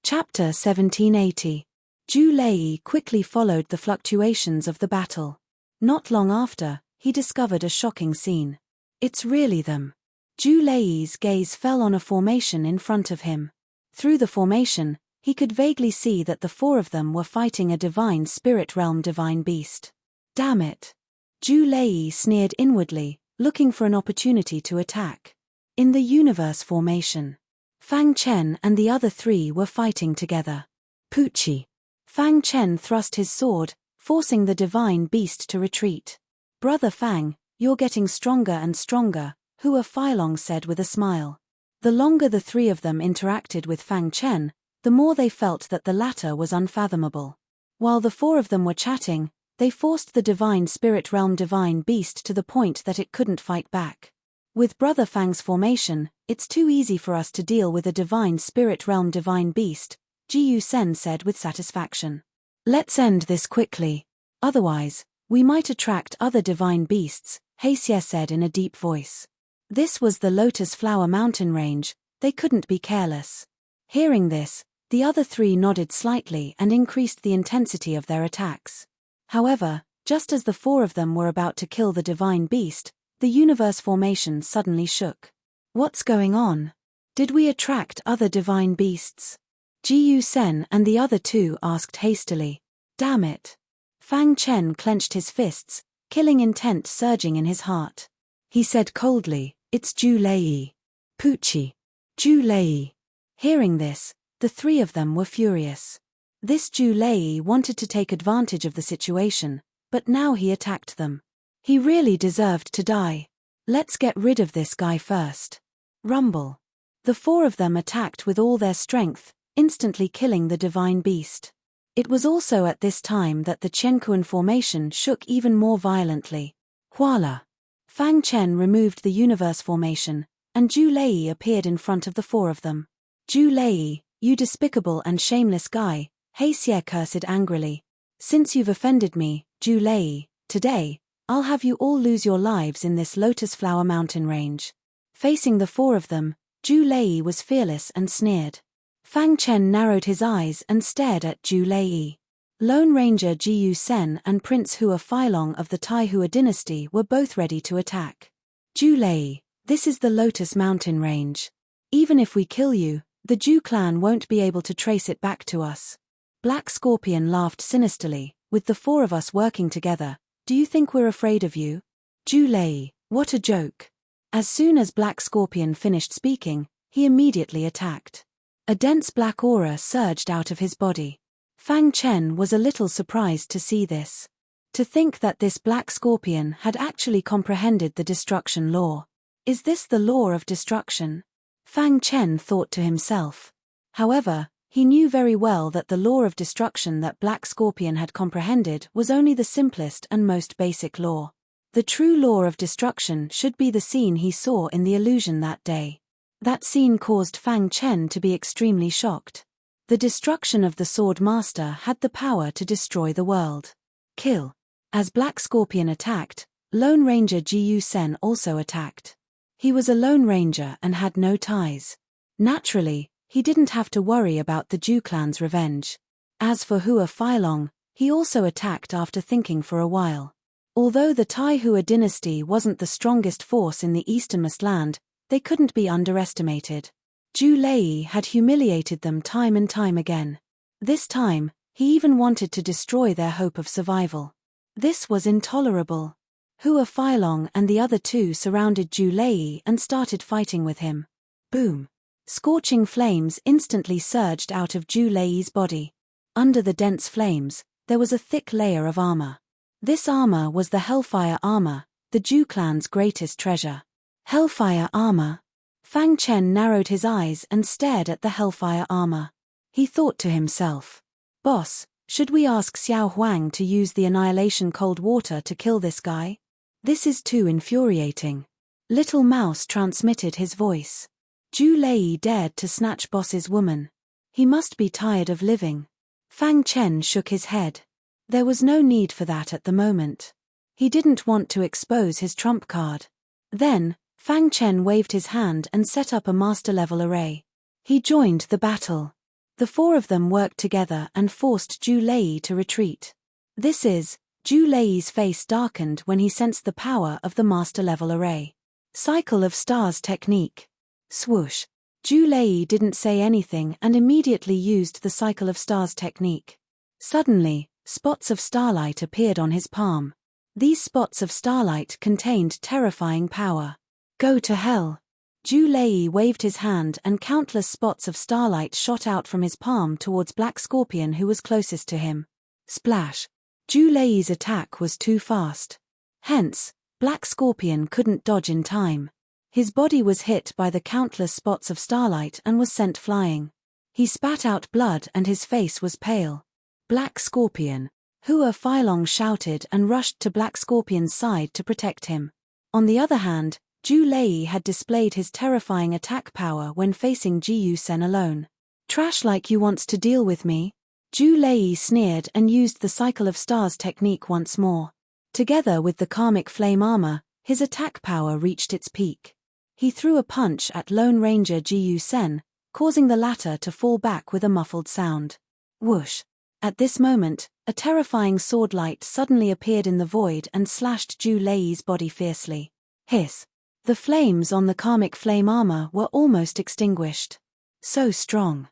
Chapter 1780. Zhu Lei quickly followed the fluctuations of the battle. Not long after, he discovered a shocking scene. It's really them. Zhu Lei's gaze fell on a formation in front of him. Through the formation, he could vaguely see that the four of them were fighting a divine spirit realm divine beast. Damn it. Zhu Lei sneered inwardly, looking for an opportunity to attack. In the universe formation, Fang Chen and the other three were fighting together. Poochie. Fang Chen thrust his sword, forcing the divine beast to retreat. Brother Fang, you're getting stronger and stronger, Hua Feilong said with a smile. The longer the three of them interacted with Fang Chen, the more they felt that the latter was unfathomable. While the four of them were chatting, they forced the divine spirit realm divine beast to the point that it couldn't fight back. With Brother Fang's formation, it's too easy for us to deal with a divine spirit realm divine beast, Ji Sen said with satisfaction. Let's end this quickly. Otherwise, we might attract other divine beasts, Xie said in a deep voice. This was the Lotus Flower Mountain range, they couldn't be careless. Hearing this, the other three nodded slightly and increased the intensity of their attacks. However, just as the four of them were about to kill the divine beast, the universe formation suddenly shook. What's going on? Did we attract other divine beasts? Ji Sen and the other two asked hastily. Damn it. Fang Chen clenched his fists, killing intent surging in his heart. He said coldly, it's Zhu Lei. Poochie. Zhu Lei. Hearing this, the three of them were furious. This Zhu Lei wanted to take advantage of the situation, but now he attacked them. He really deserved to die. Let's get rid of this guy first. Rumble. The four of them attacked with all their strength, instantly killing the divine beast. It was also at this time that the Chenkuan formation shook even more violently. Huala. Fang Chen removed the universe formation, and Zhu Lei appeared in front of the four of them. Zhu Lei, you despicable and shameless guy, Xie cursed angrily. Since you've offended me, Zhu Lei, today, I'll have you all lose your lives in this Lotus Flower Mountain range. Facing the four of them, Zhu Lei was fearless and sneered. Fang Chen narrowed his eyes and stared at Zhu Lei. Lone Ranger Ji Sen and Prince Hua Feilong of the Taihua dynasty were both ready to attack. Zhu Lei, this is the Lotus Mountain range. Even if we kill you, the Zhu clan won't be able to trace it back to us. Black Scorpion laughed sinisterly. With the four of us working together, do you think we're afraid of you? Zhu Lei, what a joke. As soon as Black Scorpion finished speaking, he immediately attacked. A dense black aura surged out of his body. Fang Chen was a little surprised to see this. To think that this Black Scorpion had actually comprehended the destruction law. Is this the law of destruction? Fang Chen thought to himself. However, he knew very well that the law of destruction that Black Scorpion had comprehended was only the simplest and most basic law. The true law of destruction should be the scene he saw in the illusion that day. That scene caused Fang Chen to be extremely shocked. The destruction of the Sword Master had the power to destroy the world. Kill. As Black Scorpion attacked, Lone Ranger Ji Sen also attacked. He was a Lone Ranger and had no ties. Naturally, he didn't have to worry about the Zhu clan's revenge. As for Hua Feilong, he also attacked after thinking for a while. Although the Taihua dynasty wasn't the strongest force in the easternmost land, they couldn't be underestimated. Zhu Lei had humiliated them time and time again. This time, he even wanted to destroy their hope of survival. This was intolerable. Hua Feilong and the other two surrounded Zhu Lei and started fighting with him. Boom. Scorching flames instantly surged out of Zhu Lei's body. Under the dense flames, there was a thick layer of armor. This armor was the Hellfire armor, the Zhu clan's greatest treasure. Hellfire armor. Fang Chen narrowed his eyes and stared at the Hellfire armor. He thought to himself, Boss, should we ask Xiao Huang to use the annihilation cold water to kill this guy? This is too infuriating. Little Mouse transmitted his voice. Zhu Lei dared to snatch Boss's woman. He must be tired of living. Fang Chen shook his head. There was no need for that at the moment. He didn't want to expose his trump card. Then, Fang Chen waved his hand and set up a master-level array. He joined the battle. The four of them worked together and forced Zhu Lei to retreat. Zhu Lei's face darkened when he sensed the power of the master-level array. Cycle of stars technique. Swoosh. Zhu Lei didn't say anything and immediately used the cycle of stars technique. Suddenly, spots of starlight appeared on his palm. These spots of starlight contained terrifying power. Go to hell. Zhu Lei waved his hand and countless spots of starlight shot out from his palm towards Black Scorpion, who was closest to him. Splash. Zhu Lei's attack was too fast. Hence, Black Scorpion couldn't dodge in time. His body was hit by the countless spots of starlight and was sent flying. He spat out blood and his face was pale. Black Scorpion. Hua Feilong shouted and rushed to Black Scorpion's side to protect him. On the other hand, Zhu Lei had displayed his terrifying attack power when facing Jiu Sen alone. Trash like you wants to deal with me? Zhu Lei sneered and used the Cycle of Stars technique once more. Together with the Karmic Flame armor, his attack power reached its peak. He threw a punch at Lone Ranger Jiu Sen, causing the latter to fall back with a muffled sound. Whoosh! At this moment, a terrifying sword light suddenly appeared in the void and slashed Zhu Lei's body fiercely. Hiss! The flames on the Karmic Flame armor were almost extinguished. So strong.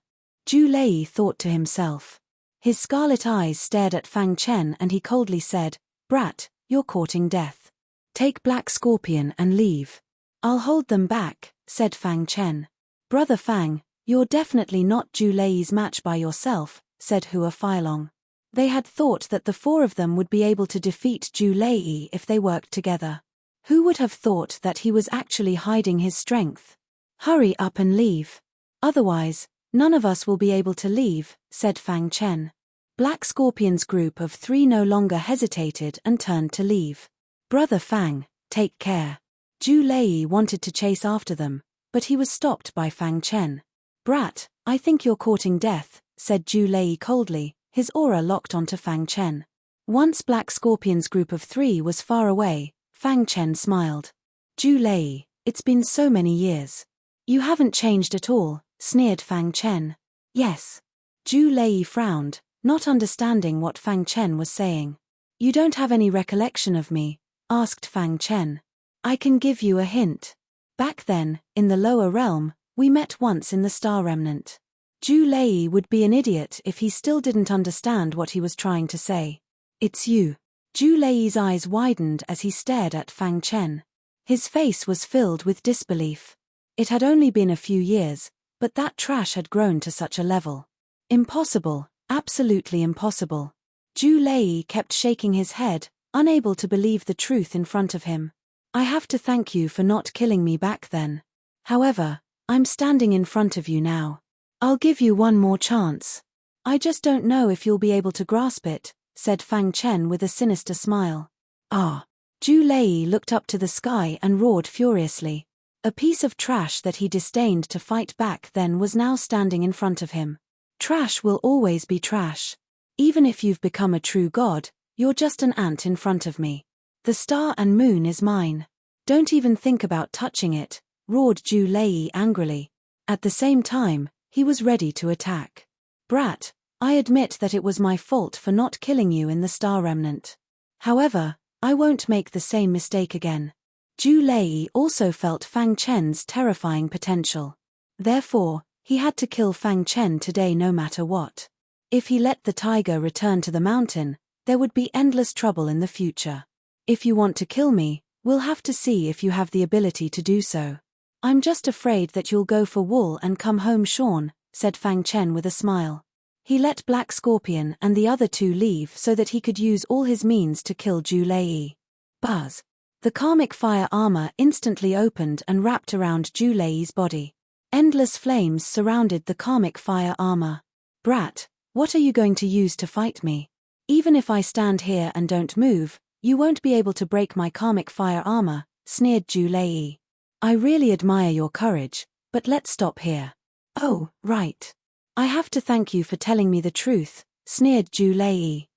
Zhu Lei thought to himself. His scarlet eyes stared at Fang Chen and he coldly said, "Brat, you're courting death. Take Black Scorpion and leave." "I'll hold them back," said Fang Chen. "Brother Fang, you're definitely not Zhu Lei's match by yourself," said Hua Feilong. They had thought that the four of them would be able to defeat Zhu Lei if they worked together. Who would have thought that he was actually hiding his strength? "Hurry up and leave. Otherwise, none of us will be able to leave," said Fang Chen. Black Scorpion's group of three no longer hesitated and turned to leave. "Brother Fang, take care." Zhu Lei wanted to chase after them, but he was stopped by Fang Chen. "Brat, I think you're courting death," said Zhu Lei coldly, his aura locked onto Fang Chen. Once Black Scorpion's group of three was far away, Fang Chen smiled. "Zhu Lei, it's been so many years. You haven't changed at all," sneered Fang Chen. "Yes." Zhu Lei frowned, not understanding what Fang Chen was saying. "You don't have any recollection of me?" asked Fang Chen. "I can give you a hint. Back then, in the lower realm, we met once in the Star Remnant." Zhu Lei would be an idiot if he still didn't understand what he was trying to say. "It's you." Zhu Lei's eyes widened as he stared at Fang Chen. His face was filled with disbelief. It had only been a few years, but that trash had grown to such a level. Impossible, absolutely impossible. Zhu Lei kept shaking his head, unable to believe the truth in front of him. "I have to thank you for not killing me back then. However, I'm standing in front of you now. I'll give you one more chance. I just don't know if you'll be able to grasp it," said Fang Chen with a sinister smile. "Ah!" Zhu Lei looked up to the sky and roared furiously. A piece of trash that he disdained to fight back then was now standing in front of him. Trash will always be trash. Even if you've become a true god, you're just an ant in front of me. The star and moon is mine. Don't even think about touching it," roared Zhu Lei angrily. At the same time, he was ready to attack. "Brat, I admit that it was my fault for not killing you in the Star Remnant. However, I won't make the same mistake again." Zhu Lei also felt Fang Chen's terrifying potential. Therefore, he had to kill Fang Chen today no matter what. If he let the tiger return to the mountain, there would be endless trouble in the future. "If you want to kill me, we'll have to see if you have the ability to do so. I'm just afraid that you'll go for wool and come home shorn," said Fang Chen with a smile. He let Black Scorpion and the other two leave so that he could use all his means to kill Zhu Lei. Buzz! The Karmic Fire armor instantly opened and wrapped around Zhu Lei's body. Endless flames surrounded the Karmic Fire armor. "Brat, what are you going to use to fight me? Even if I stand here and don't move, you won't be able to break my Karmic Fire armor," sneered Zhu Lei. "I really admire your courage, but let's stop here." "Oh, right. I have to thank you for telling me the truth," sneered Zhu Lei.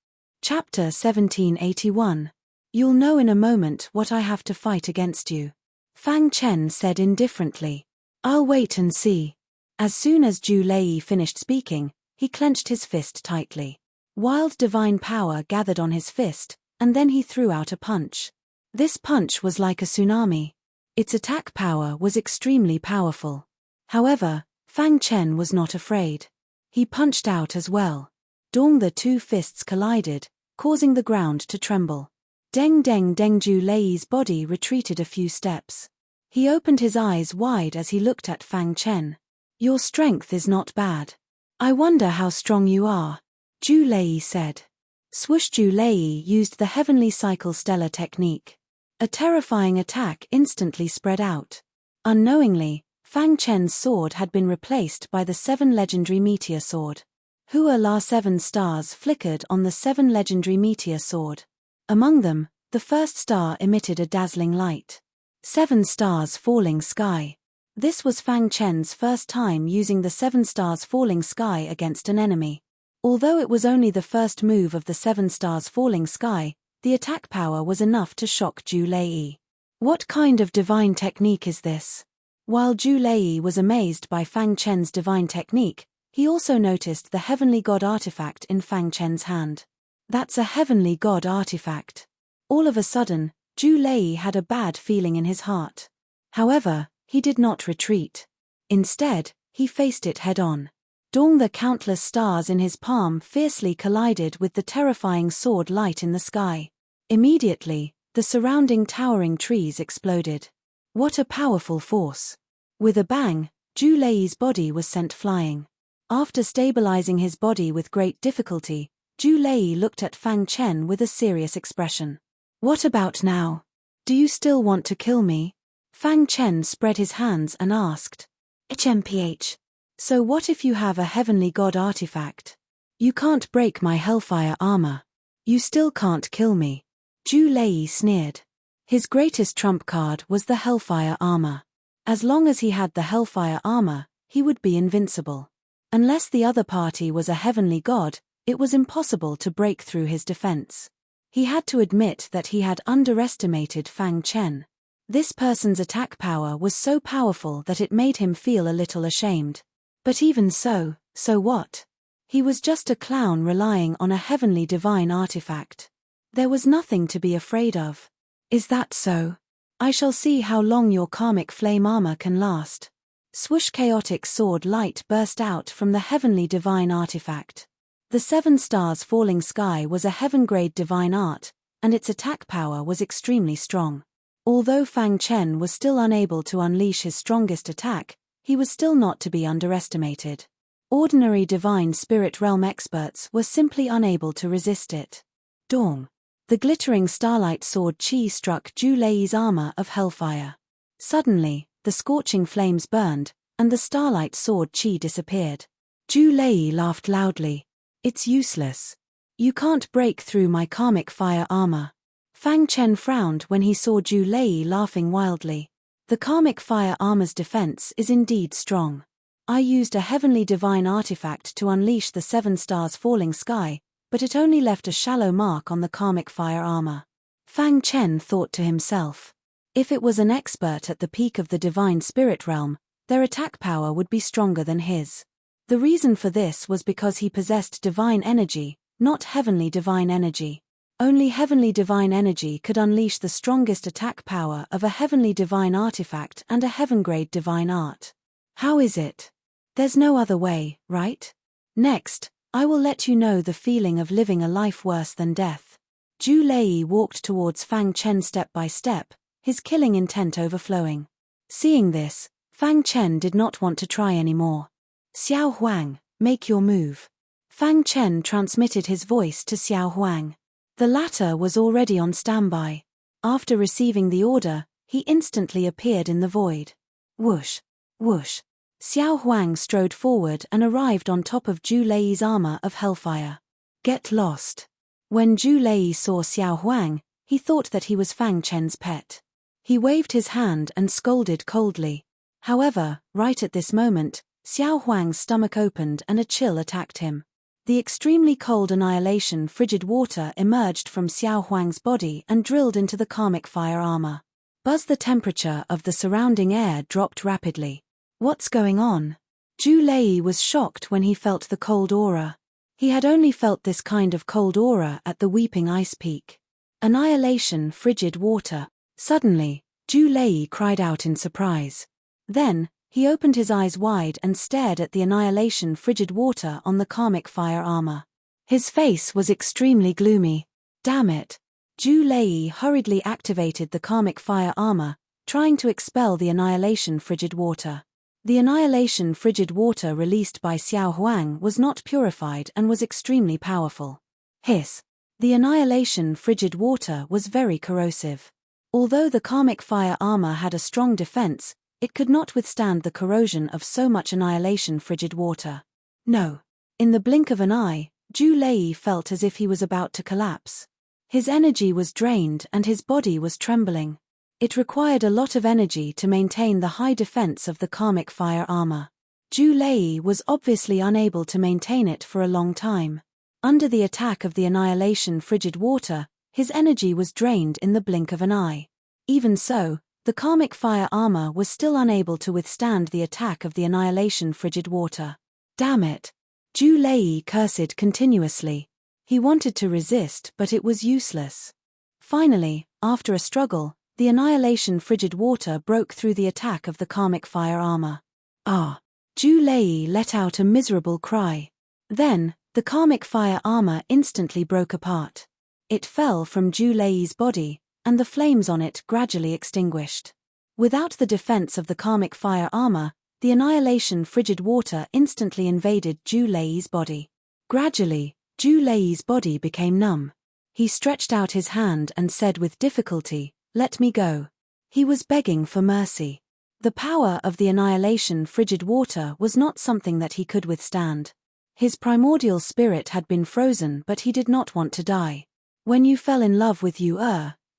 Chapter 1781. "You'll know in a moment what I have to fight against you," Fang Chen said indifferently. "I'll wait and see." As soon as Zhu Lei finished speaking, he clenched his fist tightly. Wild divine power gathered on his fist, and then he threw out a punch. This punch was like a tsunami. Its attack power was extremely powerful. However, Fang Chen was not afraid. He punched out as well. Dong, the two fists collided, causing the ground to tremble. Deng deng deng. Zhu Lei's body retreated a few steps. He opened his eyes wide as he looked at Fang Chen. Your strength is not bad. I wonder how strong you are, Zhu Lei said. Swoosh. Zhu Lei used the heavenly cycle stellar technique. A terrifying attack instantly spread out. Unknowingly, Fang Chen's sword had been replaced by the 7 legendary meteor sword. Hua La 7 stars flickered on the 7 legendary meteor sword. Among them, the first star emitted a dazzling light. 7 stars falling sky. This was Fang Chen's first time using the 7 stars falling sky against an enemy. Although it was only the first move of the 7 stars falling sky, the attack power was enough to shock Zhu Lei. What kind of divine technique is this? While Zhu Lei was amazed by Fang Chen's divine technique, he also noticed the heavenly god artifact in Fang Chen's hand. That's a heavenly god artifact. All of a sudden, Zhu Lei had a bad feeling in his heart. However, he did not retreat. Instead, he faced it head-on. Dong, the countless stars in his palm fiercely collided with the terrifying sword light in the sky. Immediately, the surrounding towering trees exploded. What a powerful force. With a bang, Zhu Lei's body was sent flying. After stabilizing his body with great difficulty, Zhu Lei looked at Fang Chen with a serious expression. What about now? Do you still want to kill me? Fang Chen spread his hands and asked. HMPH. So what if you have a heavenly god artifact? You can't break my hellfire armor. You still can't kill me. Zhu Lei sneered. His greatest trump card was the hellfire armor. As long as he had the hellfire armor, he would be invincible. Unless the other party was a heavenly god, it was impossible to break through his defense. He had to admit that he had underestimated Fang Chen. This person's attack power was so powerful that it made him feel a little ashamed. But even so what? He was just a clown relying on a heavenly divine artifact. There was nothing to be afraid of. Is that so? I shall see how long your karmic flame armor can last. Swoosh. Chaotic sword light burst out from the heavenly divine artifact. The 7 stars falling sky was a heaven-grade divine art, and its attack power was extremely strong. Although Fang Chen was still unable to unleash his strongest attack, he was still not to be underestimated. Ordinary divine spirit realm experts were simply unable to resist it. Dong. The glittering starlight sword Qi struck Zhu Lei's armor of hellfire. Suddenly, the scorching flames burned, and the starlight sword Qi disappeared. Zhu Lei laughed loudly. It's useless. You can't break through my karmic fire armor. Fang Chen frowned when he saw Zhu Lei laughing wildly. The karmic fire armor's defense is indeed strong. I used a heavenly divine artifact to unleash the 7 stars falling sky, but it only left a shallow mark on the karmic fire armor. Fang Chen thought to himself. If it was an expert at the peak of the divine spirit realm, their attack power would be stronger than his. The reason for this was because he possessed divine energy, not heavenly divine energy. Only heavenly divine energy could unleash the strongest attack power of a heavenly divine artifact and a heaven-grade divine art. How is it? There's no other way, right? Next, I will let you know the feeling of living a life worse than death. Zhu Lei walked towards Fang Chen step by step, his killing intent overflowing. Seeing this, Fang Chen did not want to try anymore. Xiao Huang, make your move. Fang Chen transmitted his voice to Xiao Huang. The latter was already on standby. After receiving the order, he instantly appeared in the void. Whoosh, whoosh. Xiao Huang strode forward and arrived on top of Zhu Lei's armor of hellfire. Get lost. When Zhu Lei saw Xiao Huang, he thought that he was Fang Chen's pet. He waved his hand and scolded coldly. However, right at this moment, Xiao Huang's stomach opened and a chill attacked him. The extremely cold annihilation frigid water emerged from Xiao Huang's body and drilled into the karmic fire armor. Buzz. The temperature of the surrounding air dropped rapidly. What's going on? Zhu Lei was shocked when he felt the cold aura. He had only felt this kind of cold aura at the Weeping Ice Peak. Annihilation frigid water. Suddenly, Zhu Lei cried out in surprise. Then, he opened his eyes wide and stared at the annihilation frigid water on the karmic fire armor. His face was extremely gloomy. Damn it! Zhu Lei hurriedly activated the karmic fire armor, trying to expel the annihilation frigid water. The annihilation frigid water released by Xiao Huang was not purified and was extremely powerful. Hiss! The annihilation frigid water was very corrosive. Although the karmic fire armor had a strong defense, it could not withstand the corrosion of so much annihilation frigid water. No. In the blink of an eye, Zhu Lei felt as if he was about to collapse. His energy was drained and his body was trembling. It required a lot of energy to maintain the high defense of the karmic fire armor. Zhu Lei was obviously unable to maintain it for a long time. Under the attack of the annihilation frigid water, his energy was drained in the blink of an eye. Even so, the karmic fire armor was still unable to withstand the attack of the annihilation frigid water. Damn it! Zhu Lei cursed continuously. He wanted to resist, but it was useless. Finally, after a struggle, the annihilation frigid water broke through the attack of the karmic fire armor. Ah! Zhu Lei let out a miserable cry. Then, the karmic fire armor instantly broke apart. It fell from Zhu Lei's body, and the flames on it gradually extinguished. Without the defense of the karmic fire armor, the annihilation frigid water instantly invaded Zhu Lei's body. Gradually, Zhu Lei's body became numb. He stretched out his hand and said with difficulty, "Let me go." He was begging for mercy. The power of the annihilation frigid water was not something that he could withstand. His primordial spirit had been frozen, but he did not want to die. When you fell in love with Yu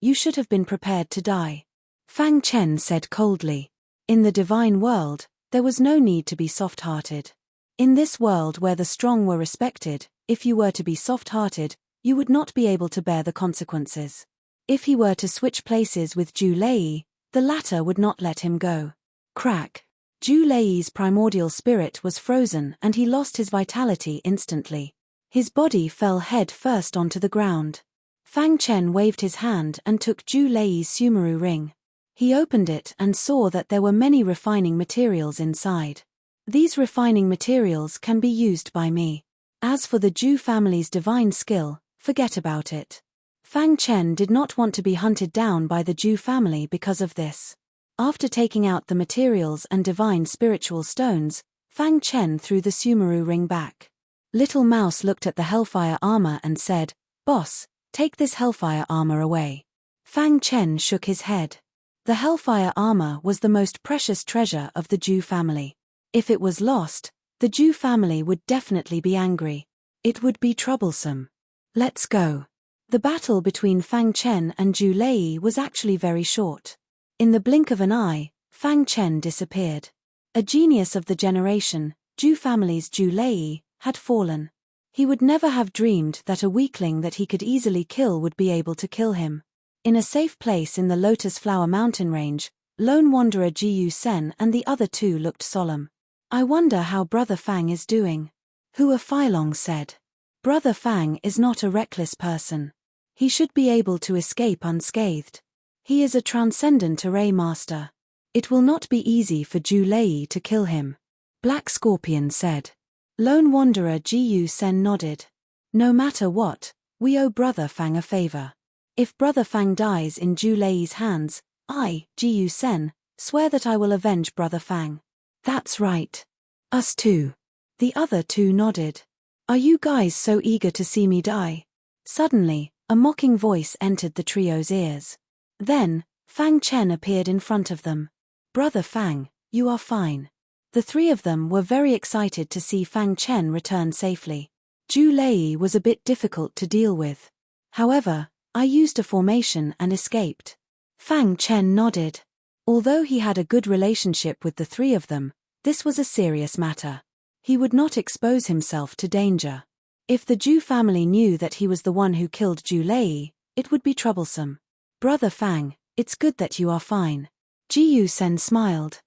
you should have been prepared to die. Fang Chen said coldly. In the divine world, there was no need to be soft-hearted. In this world where the strong were respected, if you were to be soft-hearted, you would not be able to bear the consequences. If he were to switch places with Zhu Lei, the latter would not let him go. Crack! Zhu Lei's primordial spirit was frozen and he lost his vitality instantly. His body fell head first onto the ground. Fang Chen waved his hand and took Zhu Lei's Sumeru ring. He opened it and saw that there were many refining materials inside. These refining materials can be used by me. As for the Zhu family's divine skill, forget about it. Fang Chen did not want to be hunted down by the Zhu family because of this. After taking out the materials and divine spiritual stones, Fang Chen threw the Sumeru ring back. Little Mouse looked at the hellfire armor and said, "Boss, take this hellfire armor away." Fang Chen shook his head. The hellfire armor was the most precious treasure of the Zhu family. If it was lost, the Zhu family would definitely be angry. It would be troublesome. Let's go. The battle between Fang Chen and Zhu Lei was actually very short. In the blink of an eye, Fang Chen disappeared. A genius of the generation, Zhu family's Zhu Lei, had fallen. He would never have dreamed that a weakling that he could easily kill would be able to kill him. In a safe place in the Lotus Flower Mountain Range, lone wanderer Jiyu Sen and the other two looked solemn. "I wonder how Brother Fang is doing," Hua Feilong said. "Brother Fang is not a reckless person. He should be able to escape unscathed. He is a transcendent array master. It will not be easy for Zhu Lei to kill him," Black Scorpion said. Lone wanderer Jiyu Sen nodded. "No matter what, we owe Brother Fang a favor. If Brother Fang dies in Zhu Lei's hands, I, Jiyu Sen, swear that I will avenge Brother Fang." "That's right. Us too." The other two nodded. "Are you guys so eager to see me die?" Suddenly, a mocking voice entered the trio's ears. Then, Fang Chen appeared in front of them. "Brother Fang, you are fine." The three of them were very excited to see Fang Chen return safely. Zhu Lei was a bit difficult to deal with. However, I used a formation and escaped. Fang Chen nodded. Although he had a good relationship with the three of them, this was a serious matter. He would not expose himself to danger. If the Zhu family knew that he was the one who killed Zhu Lei, it would be troublesome. "Brother Fang, it's good that you are fine." Jiyu Sen smiled.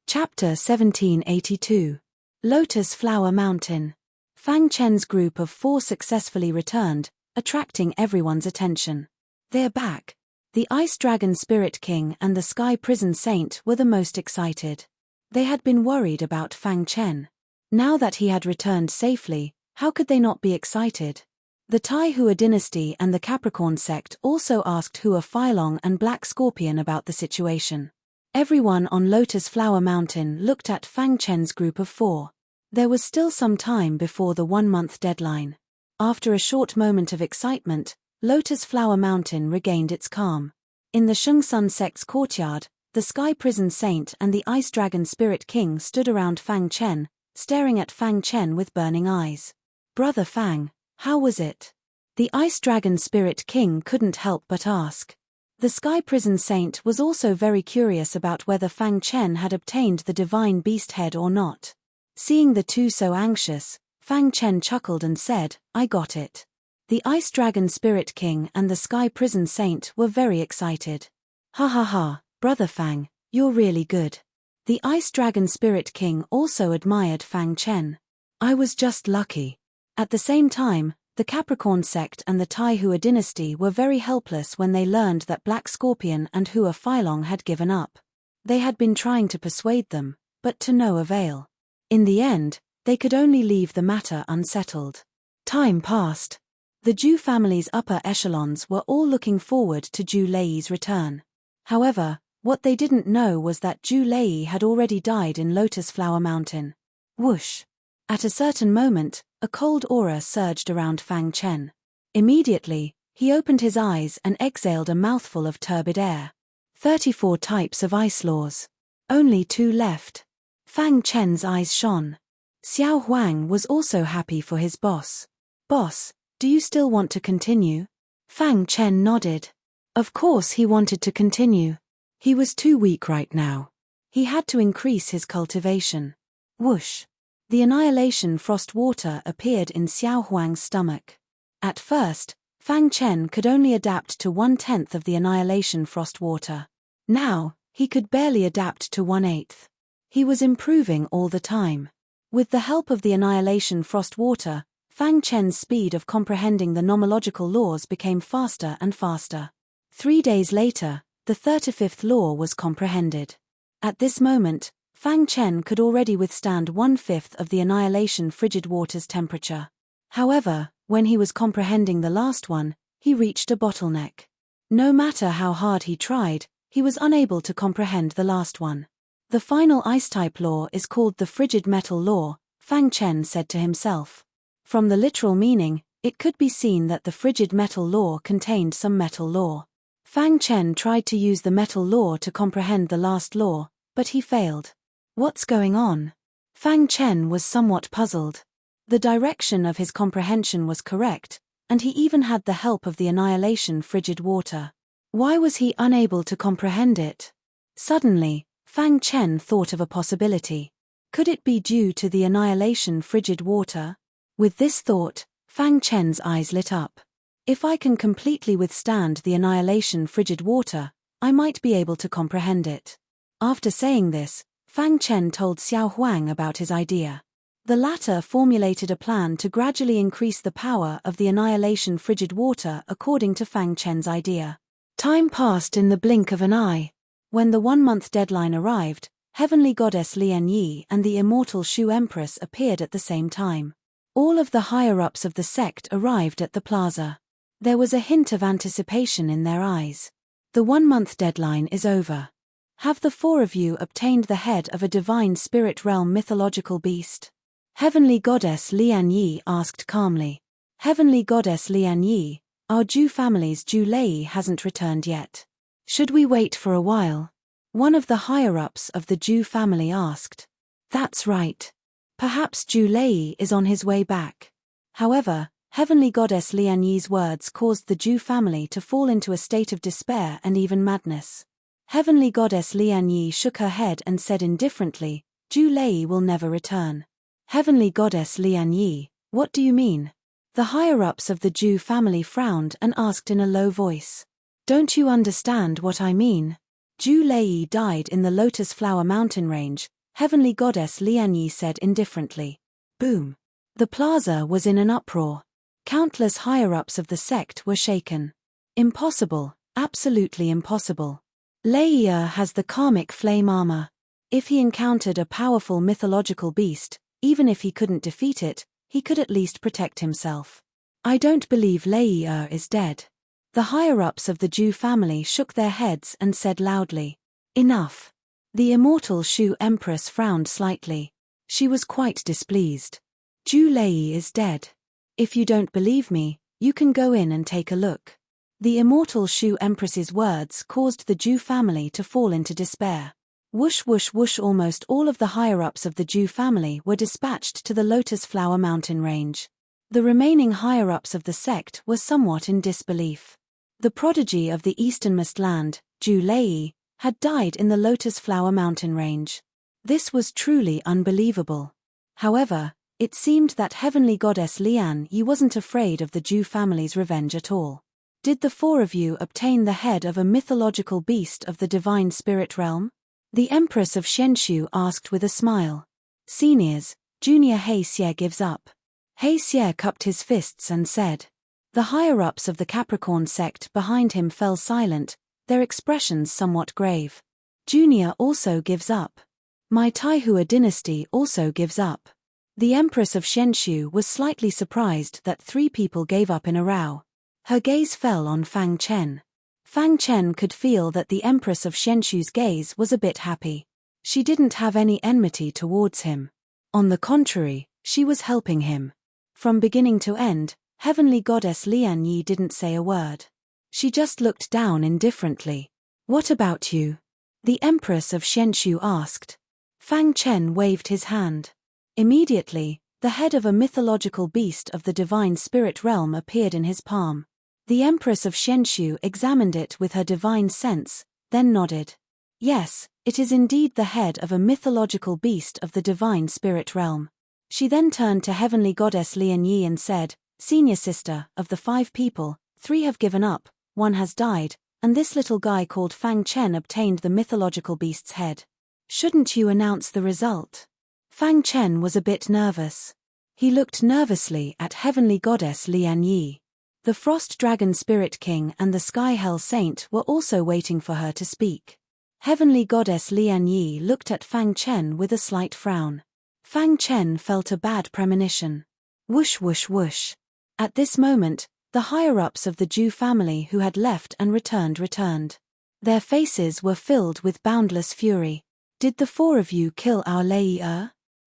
Chapter 1782. Lotus Flower Mountain. Fang Chen's group of 4 successfully returned, attracting everyone's attention. They're back. The Ice Dragon Spirit King and the Sky Prison Saint were the most excited. They had been worried about Fang Chen. Now that he had returned safely, how could they not be excited? The Tai Hua dynasty and the Capricorn sect also asked Hua Philong and Black Scorpion about the situation. Everyone on Lotus Flower Mountain looked at Fang Chen's group of 4. There was still some time before the 1-month deadline. After a short moment of excitement, Lotus Flower Mountain regained its calm. In the Shengsun sect's courtyard, the Sky Prison Saint and the Ice Dragon Spirit King stood around Fang Chen, staring at Fang Chen with burning eyes. "Brother Fang, how was it?" The Ice Dragon Spirit King couldn't help but ask. The Sky Prison Saint was also very curious about whether Fang Chen had obtained the divine beast head or not. Seeing the two so anxious, Fang Chen chuckled and said, "I got it." The Ice Dragon Spirit King and the Sky Prison Saint were very excited. "Ha ha ha, Brother Fang, you're really good." The Ice Dragon Spirit King also admired Fang Chen. "I was just lucky." At the same time, the Capricorn sect and the Tai Hua dynasty were very helpless when they learned that Black Scorpion and Hua Philong had given up. They had been trying to persuade them, but to no avail. In the end, they could only leave the matter unsettled. Time passed. The Zhu family's upper echelons were all looking forward to Zhu Lei's return. However, what they didn't know was that Zhu Lei had already died in Lotus Flower Mountain. Whoosh! At a certain moment, a cold aura surged around Fang Chen. Immediately, he opened his eyes and exhaled a mouthful of turbid air. 34 types of ice laws. Only 2 left. Fang Chen's eyes shone. Xiao Huang was also happy for his boss. "Boss, do you still want to continue?" Fang Chen nodded. Of course he wanted to continue. He was too weak right now. He had to increase his cultivation. Whoosh! The annihilation frost water appeared in Xiao Huang's stomach. At first, Fang Chen could only adapt to 1/10 of the annihilation frost water. Now, he could barely adapt to 1/8. He was improving all the time. With the help of the annihilation frost water, Fang Chen's speed of comprehending the nomological laws became faster and faster. 3 days later, the 35th law was comprehended. At this moment, Fang Chen could already withstand 1/5 of the annihilation frigid water's temperature. However, when he was comprehending the last one, he reached a bottleneck. No matter how hard he tried, he was unable to comprehend the last one. The final ice-type law is called the frigid metal law, Fang Chen said to himself. From the literal meaning, it could be seen that the frigid metal law contained some metal law. Fang Chen tried to use the metal law to comprehend the last law, but he failed. What's going on? Fang Chen was somewhat puzzled. The direction of his comprehension was correct, and he even had the help of the annihilation frigid water. Why was he unable to comprehend it? Suddenly, Fang Chen thought of a possibility. Could it be due to the annihilation frigid water? With this thought, Fang Chen's eyes lit up. If I can completely withstand the annihilation frigid water, I might be able to comprehend it. After saying this, Fang Chen told Xiao Huang about his idea. The latter formulated a plan to gradually increase the power of the annihilation frigid water according to Fang Chen's idea. Time passed in the blink of an eye. When the 1-month deadline arrived, Heavenly Goddess Lian Yi and the immortal Shu Empress appeared at the same time. All of the higher-ups of the sect arrived at the plaza. There was a hint of anticipation in their eyes. The 1-month deadline is over. Have the 4 of you obtained the head of a divine spirit realm mythological beast? Heavenly Goddess Lian Yi asked calmly. Heavenly Goddess Lian Yi, our Zhu family's Zhu Lei hasn't returned yet. Should we wait for a while? One of the higher-ups of the Zhu family asked. That's right. Perhaps Zhu Lei is on his way back. However, Heavenly Goddess Lian Yi's words caused the Zhu family to fall into a state of despair and even madness. Heavenly Goddess Lian Yi shook her head and said indifferently, Zhu Lei will never return. Heavenly Goddess Lian Yi, what do you mean? The higher-ups of the Zhu family frowned and asked in a low voice. Don't you understand what I mean? Zhu Lei died in the Lotus Flower Mountain range. Heavenly Goddess Lian Yi said indifferently. Boom. The plaza was in an uproar. Countless higher-ups of the sect were shaken. Impossible, absolutely impossible. Lei has the karmic flame armor. If he encountered a powerful mythological beast, even if he couldn't defeat it, he could at least protect himself. I don't believe Lei is dead. The higher-ups of the Zhu family shook their heads and said loudly, "Enough." The immortal Shu Empress frowned slightly. She was quite displeased. Zhu Lei is dead. If you don't believe me, you can go in and take a look. The immortal Shu Empress's words caused the Zhu family to fall into despair. Whoosh whoosh whoosh, almost all of the higher-ups of the Zhu family were dispatched to the Lotus Flower Mountain range. The remaining higher-ups of the sect were somewhat in disbelief. The prodigy of the easternmost land, Zhu Lei, had died in the Lotus Flower Mountain range. This was truly unbelievable. However, it seemed that Heavenly Goddess Lian Yi wasn't afraid of the Zhu family's revenge at all. Did the four of you obtain the head of a mythological beast of the divine spirit realm? The Empress of Shenshu asked with a smile. Seniors, Junior He Xie gives up. He Xie cupped his fists and said. The higher-ups of the Capricorn sect behind him fell silent, their expressions somewhat grave. Junior also gives up. My Taihua dynasty also gives up. The Empress of Shenshu was slightly surprised that 3 people gave up in a row. Her gaze fell on Fang Chen. Fang Chen could feel that the Empress of Shenshu's gaze was a bit happy. She didn't have any enmity towards him. On the contrary, she was helping him. From beginning to end, Heavenly Goddess Lian Yi didn't say a word. She just looked down indifferently. What about you? The Empress of Shenshu asked. Fang Chen waved his hand. Immediately, the head of a mythological beast of the divine spirit realm appeared in his palm. The Empress of Shenshu examined it with her divine sense, then nodded. Yes, it is indeed the head of a mythological beast of the divine spirit realm. She then turned to Heavenly Goddess Lian Yi and said, Senior sister, of the 5 people, 3 have given up, 1 has died, and this little guy called Fang Chen obtained the mythological beast's head. Shouldn't you announce the result? Fang Chen was a bit nervous. He looked nervously at Heavenly Goddess Lian Yi. The Frost Dragon Spirit King and the Sky Hell Saint were also waiting for her to speak. Heavenly Goddess Lian Yi looked at Fang Chen with a slight frown. Fang Chen felt a bad premonition. Whoosh whoosh whoosh. At this moment, the higher-ups of the Zhu family who had left and returned. Their faces were filled with boundless fury. Did the 4 of you kill our Lei?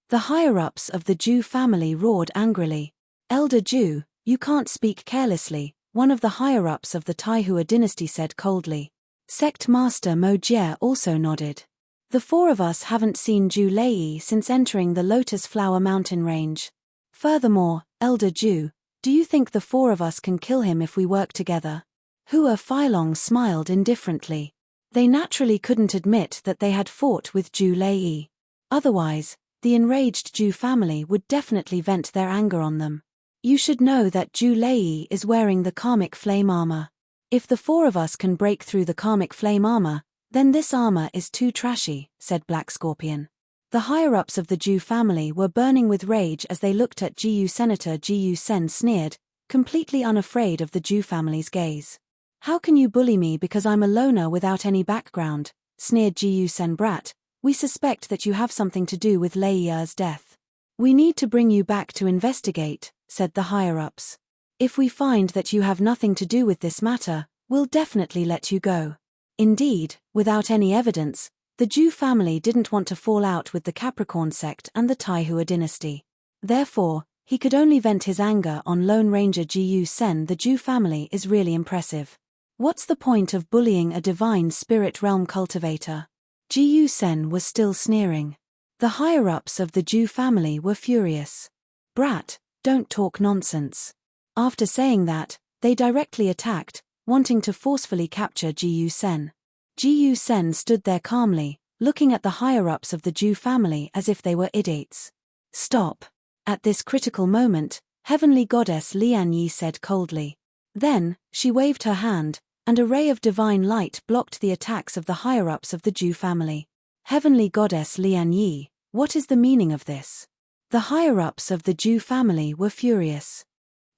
The higher-ups of the Zhu family roared angrily. Elder Zhu, you can't speak carelessly, one of the higher-ups of the Taihua dynasty said coldly. Sect Master Mo Jie also nodded. The 4 of us haven't seen Zhu Lei since entering the Lotus Flower Mountain range. Furthermore, Elder Zhu, do you think the 4 of us can kill him if we work together? Hua Feilong smiled indifferently. They naturally couldn't admit that they had fought with Zhu Lei. Otherwise, the enraged Zhu family would definitely vent their anger on them. You should know that Zhu Lei is wearing the karmic flame armor. If the 4 of us can break through the karmic flame armor, then this armor is too trashy, said Black Scorpion. The higher-ups of the Zhu family were burning with rage as they looked at Jiyu Senator Jiyu Sen sneered, completely unafraid of the Zhu family's gaze. How can you bully me because I'm a loner without any background, sneered Jiyu Sen brat. We suspect that you have something to do with Lei's death. We need to bring you back to investigate, said the higher-ups. If we find that you have nothing to do with this matter, we'll definitely let you go. Indeed, without any evidence, the Zhu family didn't want to fall out with the Capricorn sect and the Taihua dynasty. Therefore, he could only vent his anger on Lone Ranger Jiyu Sen. The Zhu family is really impressive. What's the point of bullying a divine spirit realm cultivator? Jiyu Sen was still sneering. The higher-ups of the Zhu family were furious. Brat, don't talk nonsense. After saying that, they directly attacked, wanting to forcefully capture Jiyu Sen. Jiyu Sen stood there calmly, looking at the higher-ups of the Zhu family as if they were idiots. Stop. At this critical moment, Heavenly Goddess Lian Yi said coldly. Then, she waved her hand, and a ray of divine light blocked the attacks of the higher-ups of the Zhu family. Heavenly Goddess Lian Yi, What is the meaning of this? The higher-ups of the Jew family were furious.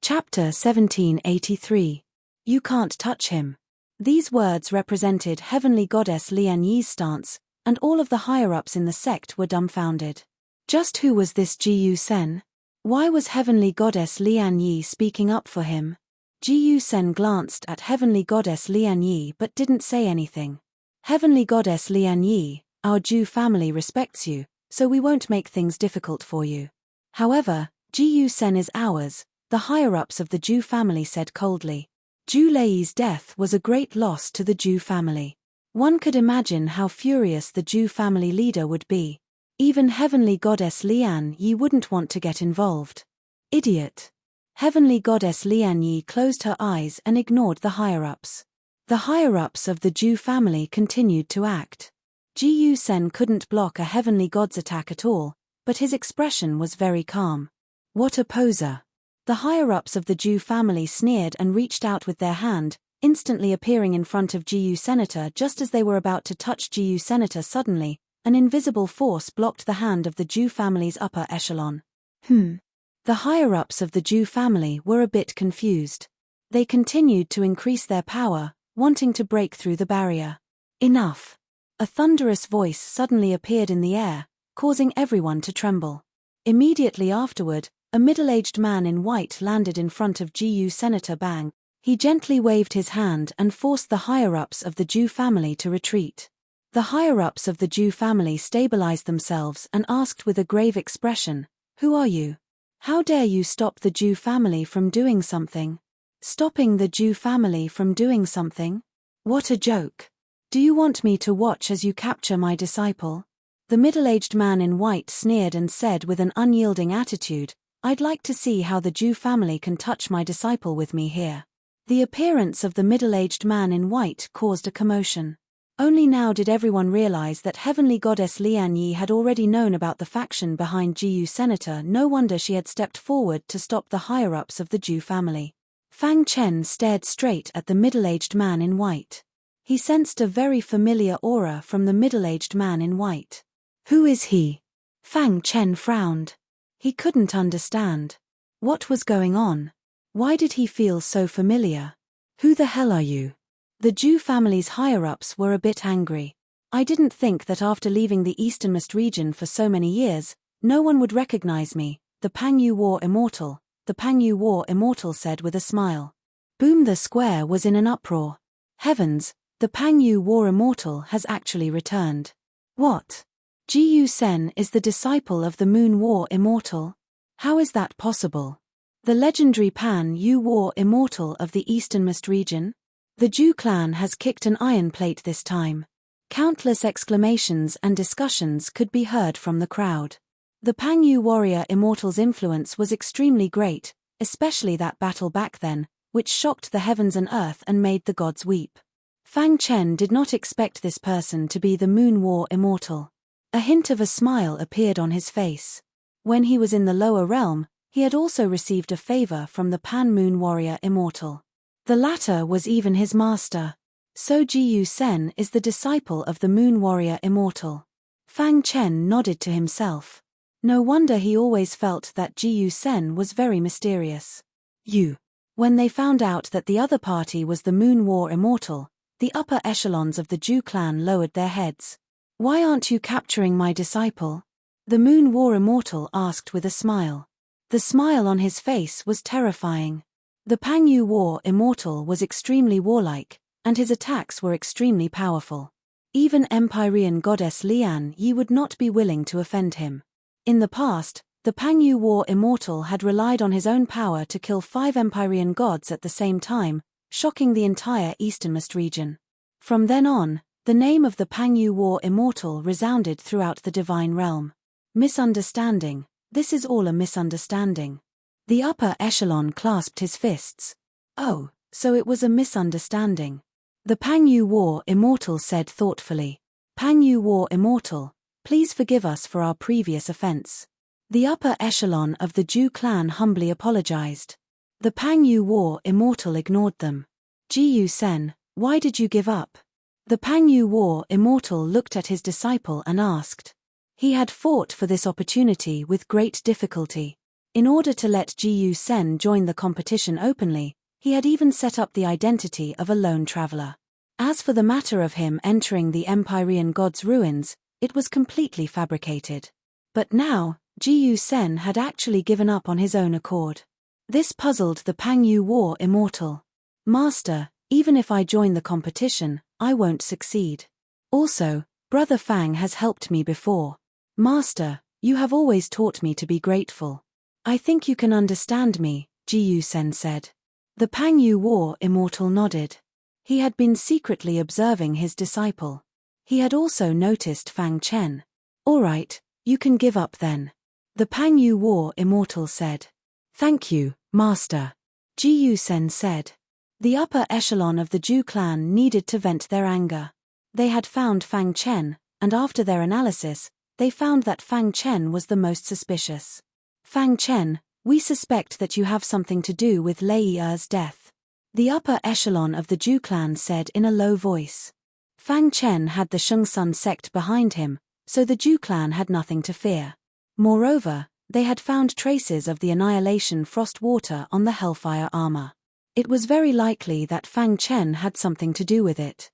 Chapter 1783. You can't touch him. These words represented Heavenly Goddess Lian Yi's stance, and all of the higher-ups in the sect were dumbfounded. Just who was this Gu Sen? Why was Heavenly Goddess Lian Yi speaking up for him? Gu Sen glanced at Heavenly Goddess Lian Yi but didn't say anything. Heavenly Goddess Lian Yi, our Jew family respects you, so we won't make things difficult for you. However, Gu Sen is ours, the higher-ups of the Jew family said coldly. Zhu Lei's death was a great loss to the Jew family. One could imagine how furious the Jew family leader would be. Even Heavenly Goddess Lian Yi wouldn't want to get involved. Idiot. Heavenly Goddess Lian Yi closed her eyes and ignored the higher-ups. The higher-ups of the Jew family continued to act. Gu Sen couldn't block a Heavenly God's attack at all, but his expression was very calm. What a poser. The higher-ups of the Jew family sneered and reached out with their hand, instantly appearing in front of Gu Senator just as they were about to touch Gu Senator. Suddenly, an invisible force blocked the hand of the Jew family's upper echelon. The higher-ups of the Jew family were a bit confused. They continued to increase their power, wanting to break through the barrier. Enough. A thunderous voice suddenly appeared in the air, causing everyone to tremble. Immediately afterward, a middle-aged man in white landed in front of Gu Senator Bang. He gently waved his hand and forced the higher-ups of the Jew family to retreat. The higher-ups of the Jew family stabilized themselves and asked with a grave expression, "Who are you? How dare you stop the Jew family from doing something?" Stopping the Jew family from doing something? What a joke. Do you want me to watch as you capture my disciple? The middle-aged man in white sneered and said with an unyielding attitude, "I'd like to see how the Jew family can touch my disciple with me here." The appearance of the middle-aged man in white caused a commotion. Only now did everyone realize that Heavenly Goddess Lian Yi had already known about the faction behind Gu Senator. No wonder she had stepped forward to stop the higher-ups of the Jew family. Fang Chen stared straight at the middle-aged man in white. He sensed a very familiar aura from the middle-aged man in white. Who is he? Fang Chen frowned. He couldn't understand. What was going on? Why did he feel so familiar? Who the hell are you? The Jew family's higher-ups were a bit angry. I didn't think that after leaving the easternmost region for so many years, no one would recognize me, the Pangyu War Immortal, the Pangyu War Immortal said with a smile. Boom! The square was in an uproar. Heavens, the Pangyu War Immortal has actually returned. What? Gu Sen is the disciple of the Moon War Immortal? How is that possible? The legendary Pan-Yu War Immortal of the easternmost region? The Jew clan has kicked an iron plate this time. Countless exclamations and discussions could be heard from the crowd. The Pangyu Warrior Immortal's influence was extremely great, especially that battle back then, which shocked the heavens and earth and made the gods weep. Fang Chen did not expect this person to be the Moon War Immortal. A hint of a smile appeared on his face. When he was in the lower realm, he had also received a favor from the Pan-Moon Warrior Immortal. The latter was even his master. So Gu Sen is the disciple of the Moon Warrior Immortal. Fang Chen nodded to himself. No wonder he always felt that Gu Sen was very mysterious. When they found out that the other party was the Moon War Immortal, the upper echelons of the Jew clan lowered their heads. Why aren't you capturing my disciple? The Moon War Immortal asked with a smile. The smile on his face was terrifying. The Pangyu War Immortal was extremely warlike, and his attacks were extremely powerful. Even Empyrean Goddess Lian Yi would not be willing to offend him. In the past, the Pangyu War Immortal had relied on his own power to kill 5 Empyrean gods at the same time, shocking the entire easternmost region. From then on, the name of the Pangyu War Immortal resounded throughout the divine realm. Misunderstanding. This is all a misunderstanding. The upper echelon clasped his fists. Oh, so it was a misunderstanding. The Pangyu War Immortal said thoughtfully. Pangyu War Immortal, please forgive us for our previous offense. The upper echelon of the Jew clan humbly apologized. The Pangyu War Immortal ignored them. Gu Sen, why did you give up? The Pangyu War Immortal looked at his disciple and asked. He had fought for this opportunity with great difficulty. In order to let Jiyu Sen join the competition openly, he had even set up the identity of a lone traveler. As for the matter of him entering the Empyrean god's ruins, it was completely fabricated. But now, Jiyu Sen had actually given up on his own accord. This puzzled the Pangyu War immortal. Master, even if I join the competition, I won't succeed. Also, Brother Fang has helped me before. Master, you have always taught me to be grateful. I think you can understand me, Jiyu Sen said. The Pangyu War immortal nodded. He had been secretly observing his disciple. He had also noticed Fang Chen. All right, you can give up then. The Pangyu War immortal said. Thank you, Master. Jiyu Sen said. The upper echelon of the Zhu clan needed to vent their anger. They had found Fang Chen, and after their analysis, they found that Fang Chen was the most suspicious. Fang Chen, we suspect that you have something to do with Lei Er's death. The upper echelon of the Zhu clan said in a low voice. Fang Chen had the Shengsun sect behind him, so the Zhu clan had nothing to fear. Moreover, they had found traces of the annihilation frost water on the hellfire armor. It was very likely that Fang Chen had something to do with it.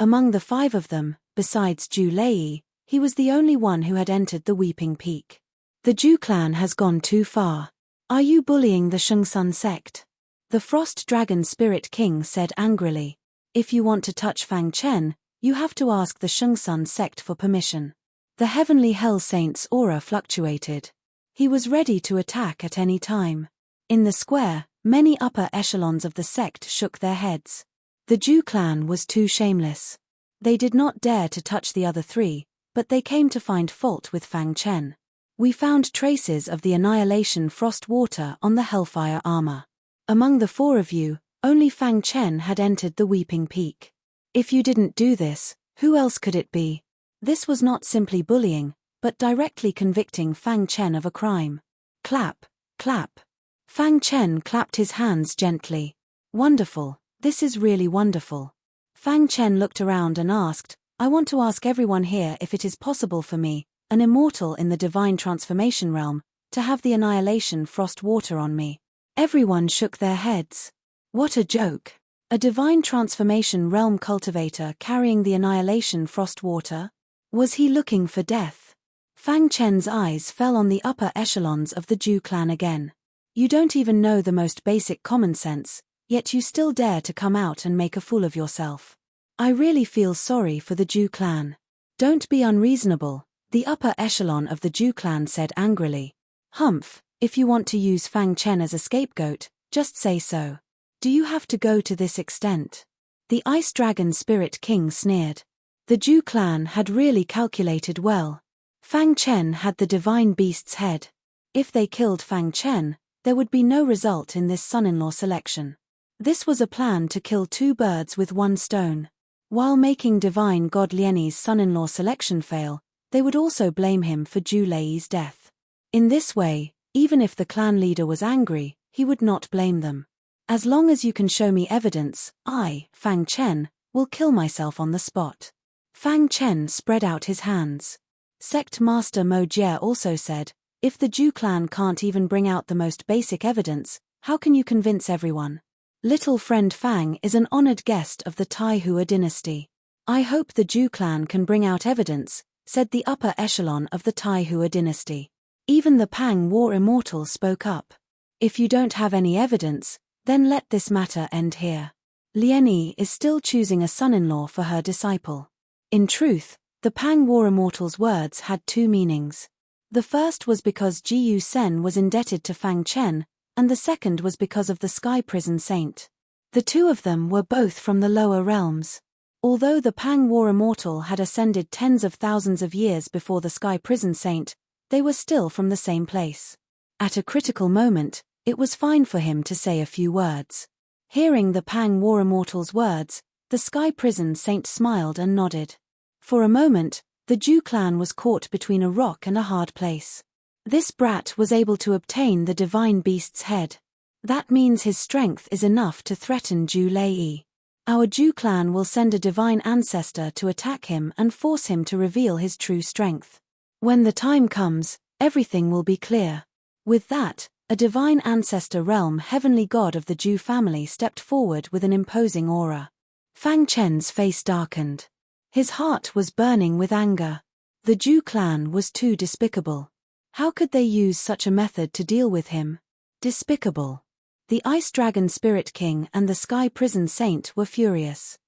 Among the 5 of them, besides Zhu Lei, he was the only one who had entered the Weeping Peak. The Zhu clan has gone too far. Are you bullying the Shengsun sect? The Frost Dragon Spirit King said angrily. If you want to touch Fang Chen, you have to ask the Shengsun sect for permission. The Heavenly Hell Saint's aura fluctuated. He was ready to attack at any time. In the square, many upper echelons of the sect shook their heads. The Zhu clan was too shameless. They did not dare to touch the other 3, but they came to find fault with Fang Chen. We found traces of the annihilation frost water on the hellfire armor. Among the 4 of you, only Fang Chen had entered the Weeping Peak. If you didn't do this, who else could it be? This was not simply bullying, but directly convicting Fang Chen of a crime. Clap, clap. Fang Chen clapped his hands gently. Wonderful, this is really wonderful. Fang Chen looked around and asked, I want to ask everyone here if it is possible for me, an immortal in the divine transformation realm, to have the annihilation frost water on me. Everyone shook their heads. What a joke. A divine transformation realm cultivator carrying the annihilation frost water? Was he looking for death? Fang Chen's eyes fell on the upper echelons of the Zhu clan again. You don't even know the most basic common sense, yet you still dare to come out and make a fool of yourself. I really feel sorry for the Zhu clan. Don't be unreasonable, the upper echelon of the Zhu clan said angrily. Humph, if you want to use Fang Chen as a scapegoat, just say so. Do you have to go to this extent? The Ice Dragon Spirit King sneered. The Zhu clan had really calculated well. Fang Chen had the divine beast's head. If they killed Fang Chen, there would be no result in this son-in-law selection. This was a plan to kill 2 birds with 1 stone. While making divine god Liani's son-in-law selection fail, they would also blame him for Zhu Lei's death. In this way, even if the clan leader was angry, he would not blame them. As long as you can show me evidence, I, Fang Chen, will kill myself on the spot. Fang Chen spread out his hands. Sect Master Mo Jie also said, if the Zhu clan can't even bring out the most basic evidence, how can you convince everyone? Little friend Fang is an honored guest of the Taihua dynasty. I hope the Zhu clan can bring out evidence, said the upper echelon of the Taihua dynasty. Even the Pang War immortal spoke up. If you don't have any evidence, then let this matter end here. Liani is still choosing a son-in-law for her disciple. In truth, the Pang War immortal's words had 2 meanings. The first was because Jiyu Sen was indebted to Fang Chen, and the second was because of the Sky Prison Saint. The 2 of them were both from the lower realms. Although the Pang War immortal had ascended tens of thousands of years before the Sky Prison Saint, they were still from the same place. At a critical moment, it was fine for him to say a few words. Hearing the Pang War immortal's words, the Sky Prison Saint smiled and nodded. For a moment, the Zhu clan was caught between a rock and a hard place. This brat was able to obtain the divine beast's head. That means his strength is enough to threaten Zhu Lei. Our Zhu clan will send a divine ancestor to attack him and force him to reveal his true strength. When the time comes, everything will be clear. With that, a divine ancestor realm heavenly god of the Zhu family stepped forward with an imposing aura. Fang Chen's face darkened. His heart was burning with anger. The Zhu clan was too despicable. How could they use such a method to deal with him? Despicable. The Ice Dragon Spirit King and the Sky Prison Saint were furious.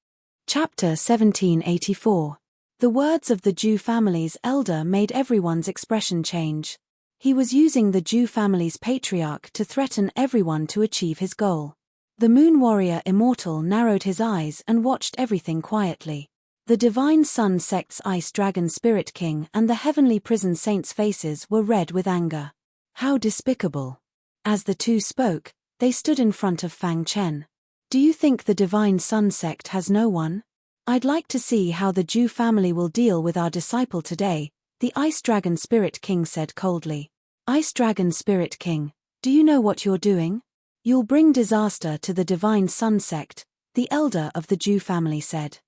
Chapter 1784. The words of the Zhu family's elder made everyone's expression change. He was using the Zhu family's patriarch to threaten everyone to achieve his goal. The Moon Warrior Immortal narrowed his eyes and watched everything quietly. The Divine Sun Sect's Ice Dragon Spirit King and the Heavenly Prison Saint's faces were red with anger. How despicable. As the two spoke, they stood in front of Fang Chen. Do you think the Divine Sun Sect has no one? I'd like to see how the Zhu family will deal with our disciple today, the Ice Dragon Spirit King said coldly. Ice Dragon Spirit King, do you know what you're doing? You'll bring disaster to the Divine Sun Sect, the elder of the Zhu family said.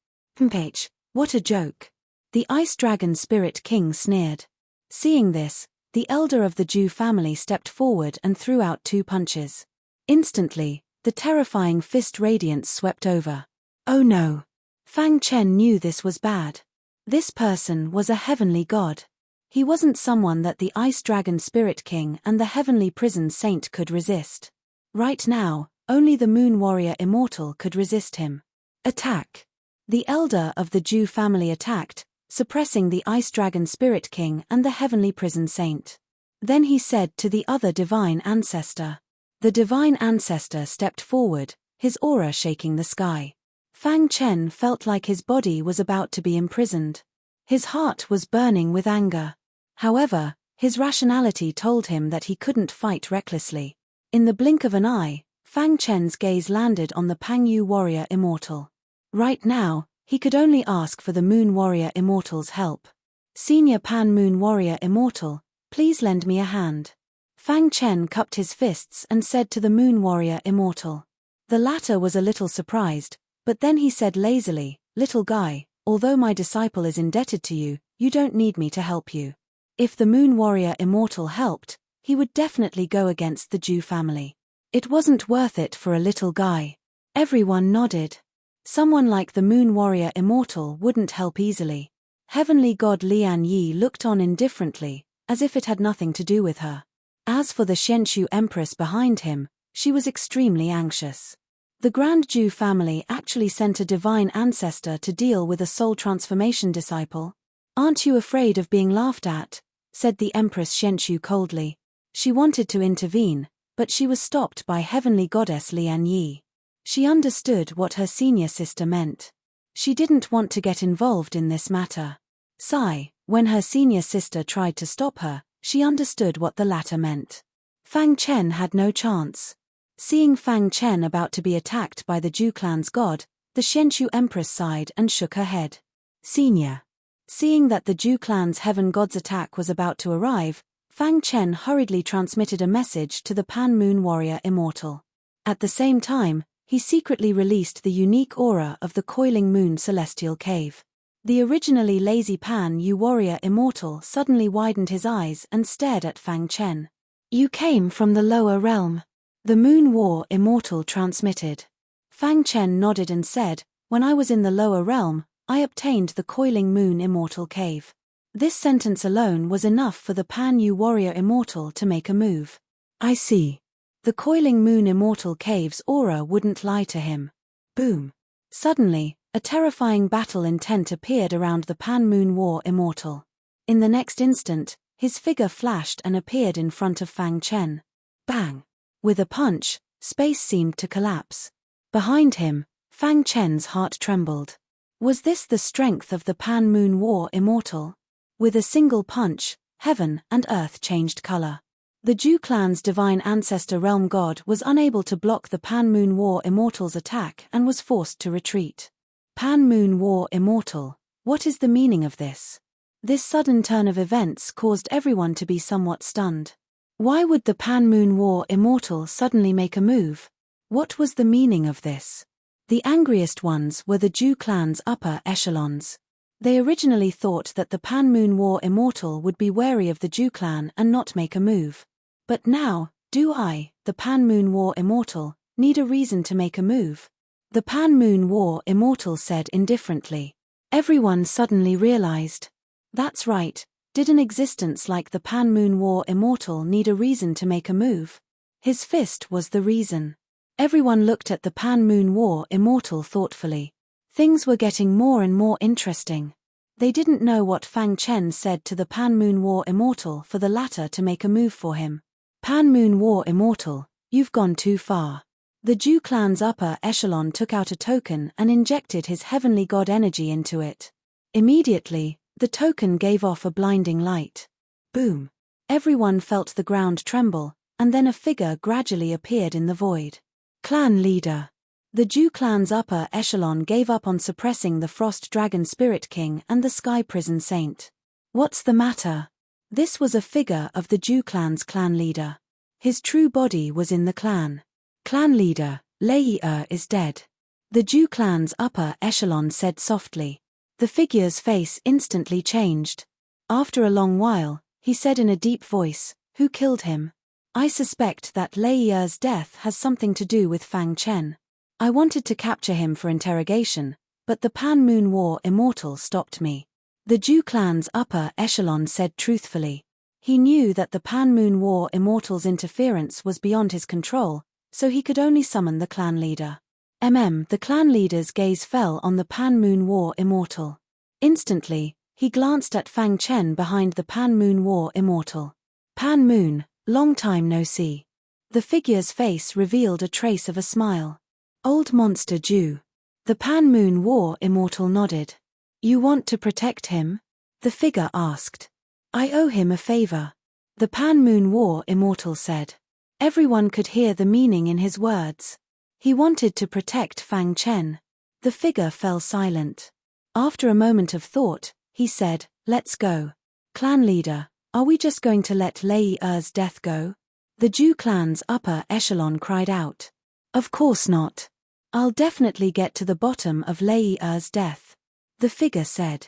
What a joke. The Ice Dragon Spirit King sneered. Seeing this, the elder of the Zhu family stepped forward and threw out 2 punches. Instantly, the terrifying fist radiance swept over. Oh no. Fang Chen knew this was bad. This person was a heavenly god. He wasn't someone that the Ice Dragon Spirit King and the Heavenly Prison Saint could resist. Right now, only the Moon Warrior Immortal could resist him. Attack. The elder of the Zhu family attacked, suppressing the Ice Dragon Spirit King and the Heavenly Prison Saint. Then he said to the other divine ancestor. The divine ancestor stepped forward, his aura shaking the sky. Fang Chen felt like his body was about to be imprisoned. His heart was burning with anger. However, his rationality told him that he couldn't fight recklessly. In the blink of an eye, Fang Chen's gaze landed on the Pangyu Warrior Immortal. Right now, he could only ask for the Moon Warrior Immortal's help. Senior Pan Moon Warrior Immortal, please lend me a hand. Fang Chen cupped his fists and said to the Moon Warrior Immortal. The latter was a little surprised, but then he said lazily, little guy, although my disciple is indebted to you, you don't need me to help you. If the Moon Warrior Immortal helped, he would definitely go against the Zhu family. It wasn't worth it for a little guy. Everyone nodded. Someone like the Moon Warrior Immortal wouldn't help easily. Heavenly God Lian Yi looked on indifferently, as if it had nothing to do with her. As for the Xianxu Empress behind him, she was extremely anxious. The Grand Zhu family actually sent a divine ancestor to deal with a soul transformation disciple. Aren't you afraid of being laughed at? Said the Empress Xianxu coldly. She wanted to intervene, but she was stopped by Heavenly Goddess Lian Yi. She understood what her senior sister meant. She didn't want to get involved in this matter. Sigh, when her senior sister tried to stop her, she understood what the latter meant. Fang Chen had no chance. Seeing Fang Chen about to be attacked by the Zhu clan's god, the Xianxu Empress sighed and shook her head. Senior. Seeing that the Zhu clan's heaven god's attack was about to arrive, Fang Chen hurriedly transmitted a message to the Pan Moon Warrior Immortal. At the same time, he secretly released the unique aura of the Coiling Moon Celestial Cave. The originally lazy Pan Yu Warrior Immortal suddenly widened his eyes and stared at Fang Chen. You came from the lower realm. The Moon War Immortal transmitted. Fang Chen nodded and said, when I was in the lower realm, I obtained the Coiling Moon Immortal Cave. This sentence alone was enough for the Pan Yu Warrior Immortal to make a move. I see. The Coiling Moon Immortal Cave's aura wouldn't lie to him. Boom. Suddenly, a terrifying battle intent appeared around the Pan Moon War Immortal. In the next instant, his figure flashed and appeared in front of Fang Chen. Bang! With a punch, space seemed to collapse. Behind him, Fang Chen's heart trembled. Was this the strength of the Pan Moon War Immortal? With a single punch, heaven and earth changed color. The Zhu clan's divine ancestor realm god was unable to block the Pan Moon War Immortal's attack and was forced to retreat. Pan Moon War Immortal, what is the meaning of this? This sudden turn of events caused everyone to be somewhat stunned. Why would the Pan Moon War Immortal suddenly make a move? What was the meaning of this? The angriest ones were the Zhu clan's upper echelons. They originally thought that the Pan Moon War Immortal would be wary of the Ju clan and not make a move. But now, do I, the Pan Moon War Immortal, need a reason to make a move? The Pan Moon War Immortal said indifferently. Everyone suddenly realized. That's right, did an existence like the Pan Moon War Immortal need a reason to make a move? His fist was the reason. Everyone looked at the Pan Moon War Immortal thoughtfully. Things were getting more and more interesting. They didn't know what Fang Chen said to the Pan Moon War Immortal for the latter to make a move for him. Pan Moon War Immortal, you've gone too far. The Ju clan's upper echelon took out a token and injected his heavenly god energy into it. Immediately, the token gave off a blinding light. Boom! Everyone felt the ground tremble, and then a figure gradually appeared in the void. Clan leader. The Ju clan's upper echelon gave up on suppressing the Frost Dragon Spirit King and the Sky Prison Saint. What's the matter? This was a figure of the Ju clan's clan leader. His true body was in the clan. Clan leader, Lei is dead. The Ju clan's upper echelon said softly. The figure's face instantly changed. After a long while, he said in a deep voice, "Who killed him? I suspect that Lei's death has something to do with Fang Chen. I wanted to capture him for interrogation, but the Pan Moon War Immortal stopped me." The Ju clan's upper echelon said truthfully. He knew that the Pan Moon War Immortal's interference was beyond his control, so he could only summon the clan leader. The clan leader's gaze fell on the Pan Moon War Immortal. Instantly, he glanced at Fang Chen behind the Pan Moon War Immortal. Pan Moon, long time no see. The figure's face revealed a trace of a smile. Old monster Ju. The Pan Moon War Immortal nodded. You want to protect him? The figure asked. I owe him a favor. The Pan Moon War Immortal said. Everyone could hear the meaning in his words. He wanted to protect Fang Chen. The figure fell silent. After a moment of thought, he said, Let's go. Clan leader, are we just going to let Lei's death go? The Ju clan's upper echelon cried out. Of course not. I'll definitely get to the bottom of Lei's death. The figure said.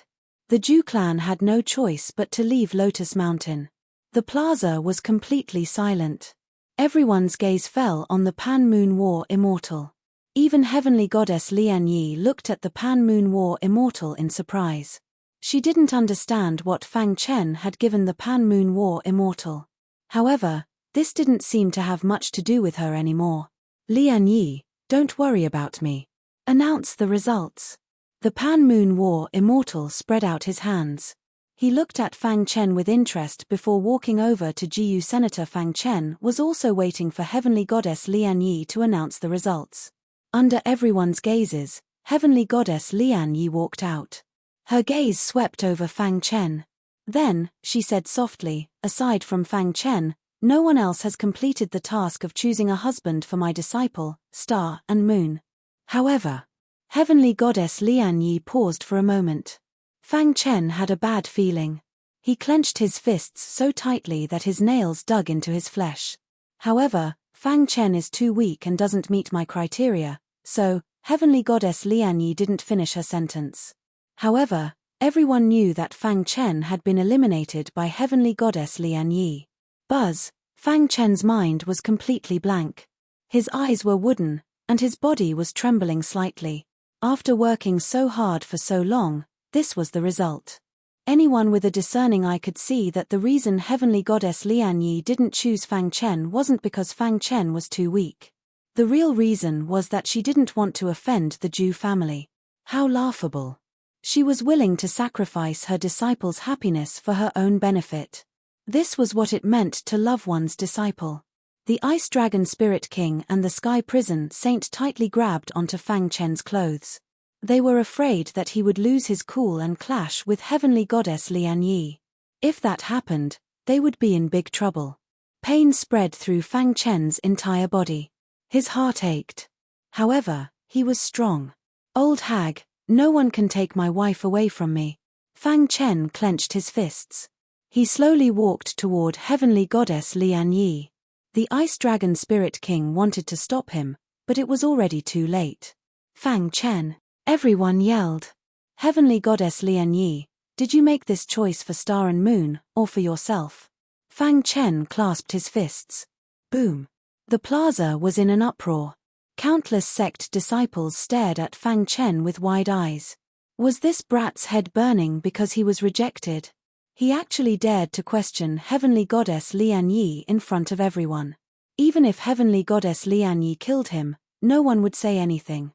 The Ju clan had no choice but to leave Lotus Mountain. The plaza was completely silent. Everyone's gaze fell on the Pan Moon War Immortal. Even Heavenly Goddess Lian Yi looked at the Pan Moon War Immortal in surprise. She didn't understand what Fang Chen had given the Pan Moon War Immortal. However, this didn't seem to have much to do with her anymore. Lian Yi, don't worry about me. Announce the results. The Pan Moon War Immortal spread out his hands. He looked at Fang Chen with interest before walking over to Jiyu. Senator Fang Chen was also waiting for Heavenly Goddess Lian Yi to announce the results. Under everyone's gazes, Heavenly Goddess Lian Yi walked out. Her gaze swept over Fang Chen. Then, she said softly, aside from Fang Chen, no one else has completed the task of choosing a husband for my disciple, Star and Moon. However, Heavenly Goddess Lian Yi paused for a moment. Fang Chen had a bad feeling. He clenched his fists so tightly that his nails dug into his flesh. However, Fang Chen is too weak and doesn't meet my criteria, so, Heavenly Goddess Lian Yi didn't finish her sentence. However, everyone knew that Fang Chen had been eliminated by Heavenly Goddess Lian Yi. Buzz, Fang Chen's mind was completely blank. His eyes were wooden, and his body was trembling slightly. After working so hard for so long, this was the result. Anyone with a discerning eye could see that the reason Heavenly Goddess Lian Yi didn't choose Fang Chen wasn't because Fang Chen was too weak. The real reason was that she didn't want to offend the Ju family. How laughable. She was willing to sacrifice her disciple's happiness for her own benefit. This was what it meant to love one's disciple. The Ice Dragon Spirit King and the Sky Prison Saint tightly grabbed onto Fang Chen's clothes. They were afraid that he would lose his cool and clash with Heavenly Goddess Lian Yi. If that happened, they would be in big trouble. Pain spread through Fang Chen's entire body. His heart ached. However, he was strong. Old hag, no one can take my wife away from me. Fang Chen clenched his fists. He slowly walked toward Heavenly Goddess Lian Yi. The Ice Dragon Spirit King wanted to stop him, but it was already too late. Fang Chen. Everyone yelled. Heavenly Goddess Lian Yi, did you make this choice for Star and Moon, or for yourself? Fang Chen clasped his fists. Boom. The plaza was in an uproar. Countless sect disciples stared at Fang Chen with wide eyes. Was this brat's head burning because he was rejected? He actually dared to question Heavenly Goddess Lian Yi in front of everyone. Even if Heavenly Goddess Lian Yi killed him, no one would say anything.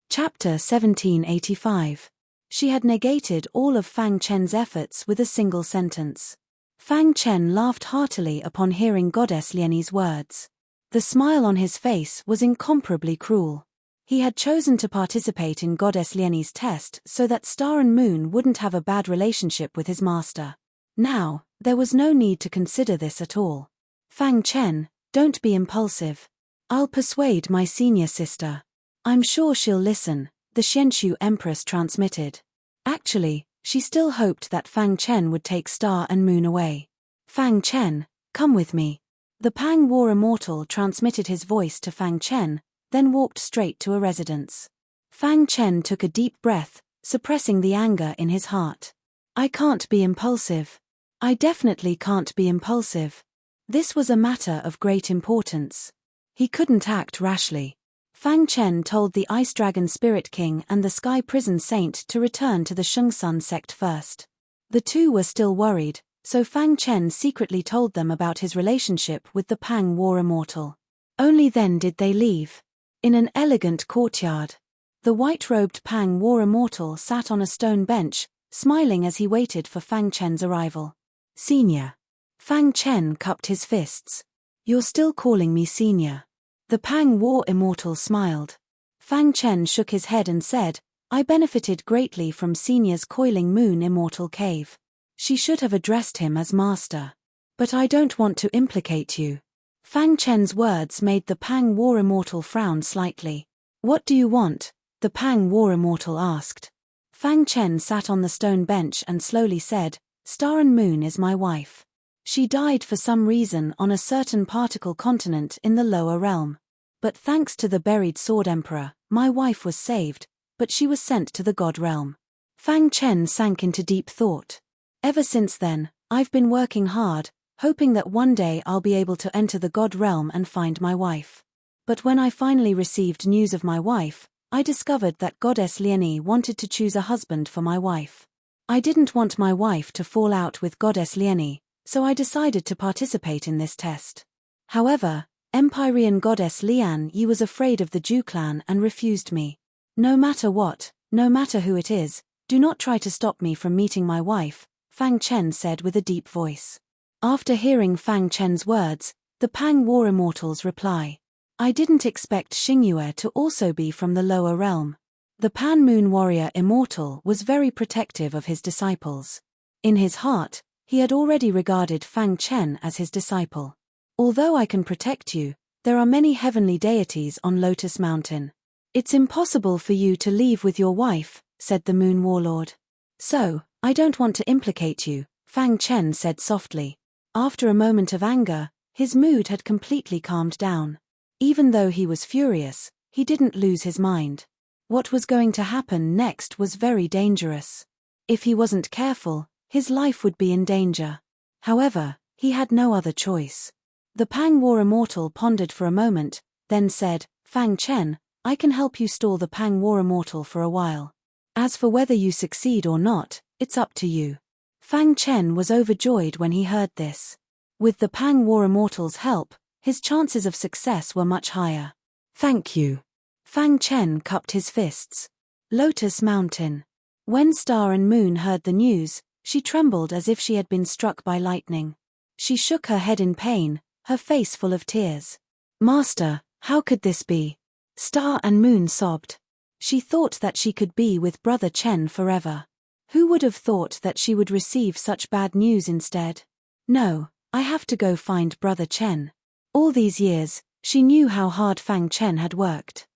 Chapter 1785. She had negated all of Fang Chen's efforts with a single sentence. Fang Chen laughed heartily upon hearing Goddess Lian Yi's words. The smile on his face was incomparably cruel. He had chosen to participate in Goddess Lian Yi's test so that Star and Moon wouldn't have a bad relationship with his master. Now, there was no need to consider this at all. Fang Chen, don't be impulsive. I'll persuade my senior sister. I'm sure she'll listen, the Xianxu Empress transmitted. Actually, she still hoped that Fang Chen would take Star and Moon away. Fang Chen, come with me. The Pang War Immortal transmitted his voice to Fang Chen, then walked straight to a residence. Fang Chen took a deep breath, suppressing the anger in his heart. I can't be impulsive. I definitely can't be impulsive. This was a matter of great importance. He couldn't act rashly. Fang Chen told the Ice Dragon Spirit King and the Sky Prison Saint to return to the Shengsun sect first. The two were still worried, so Fang Chen secretly told them about his relationship with the Pang War Immortal. Only then did they leave. In an elegant courtyard, the white-robed Pang War Immortal sat on a stone bench, smiling as he waited for Fang Chen's arrival. Senior. Fang Chen cupped his fists. You're still calling me senior. The Pang War Immortal smiled. Fang Chen shook his head and said, I benefited greatly from Senior's Coiling Moon Immortal Cave. She should have addressed him as master. But I don't want to implicate you. Fang Chen's words made the Pang War Immortal frown slightly. What do you want? The Pang War Immortal asked. Fang Chen sat on the stone bench and slowly said, Star and Moon is my wife. She died for some reason on a certain particle continent in the lower realm. But thanks to the buried Sword Emperor, my wife was saved, but she was sent to the God realm. Fang Chen sank into deep thought. Ever since then, I've been working hard, hoping that one day I'll be able to enter the God realm and find my wife. But when I finally received news of my wife, I discovered that Goddess Lian Yi wanted to choose a husband for my wife. I didn't want my wife to fall out with Goddess Lian Yi, so I decided to participate in this test. However, Empyrean Goddess Lian Yi was afraid of the Zhu clan and refused me. No matter what, no matter who it is, do not try to stop me from meeting my wife, Fang Chen said with a deep voice. After hearing Fang Chen's words, the Pang War Immortal's reply. I didn't expect Xingyue to also be from the lower realm. The Pan Moon Warrior Immortal was very protective of his disciples. In his heart, he had already regarded Fang Chen as his disciple. Although I can protect you, there are many heavenly deities on Lotus Mountain. It's impossible for you to leave with your wife, said the Moon Warlord. So, I don't want to implicate you, Fang Chen said softly. After a moment of anger, his mood had completely calmed down. Even though he was furious, he didn't lose his mind. What was going to happen next was very dangerous. If he wasn't careful, his life would be in danger. However, he had no other choice. The Pang War Immortal pondered for a moment, then said, Fang Chen, I can help you stall the Pang War Immortal for a while. As for whether you succeed or not, it's up to you. Fang Chen was overjoyed when he heard this. With the Pang War Immortal's help, his chances of success were much higher. Thank you. Fang Chen cupped his fists. Lotus Mountain. When Star and Moon heard the news, she trembled as if she had been struck by lightning. She shook her head in pain, her face full of tears. Master, how could this be? Star and Moon sobbed. She thought that she could be with Brother Chen forever. Who would have thought that she would receive such bad news instead? No, I have to go find Brother Chen. All these years, she knew how hard Fang Chen had worked.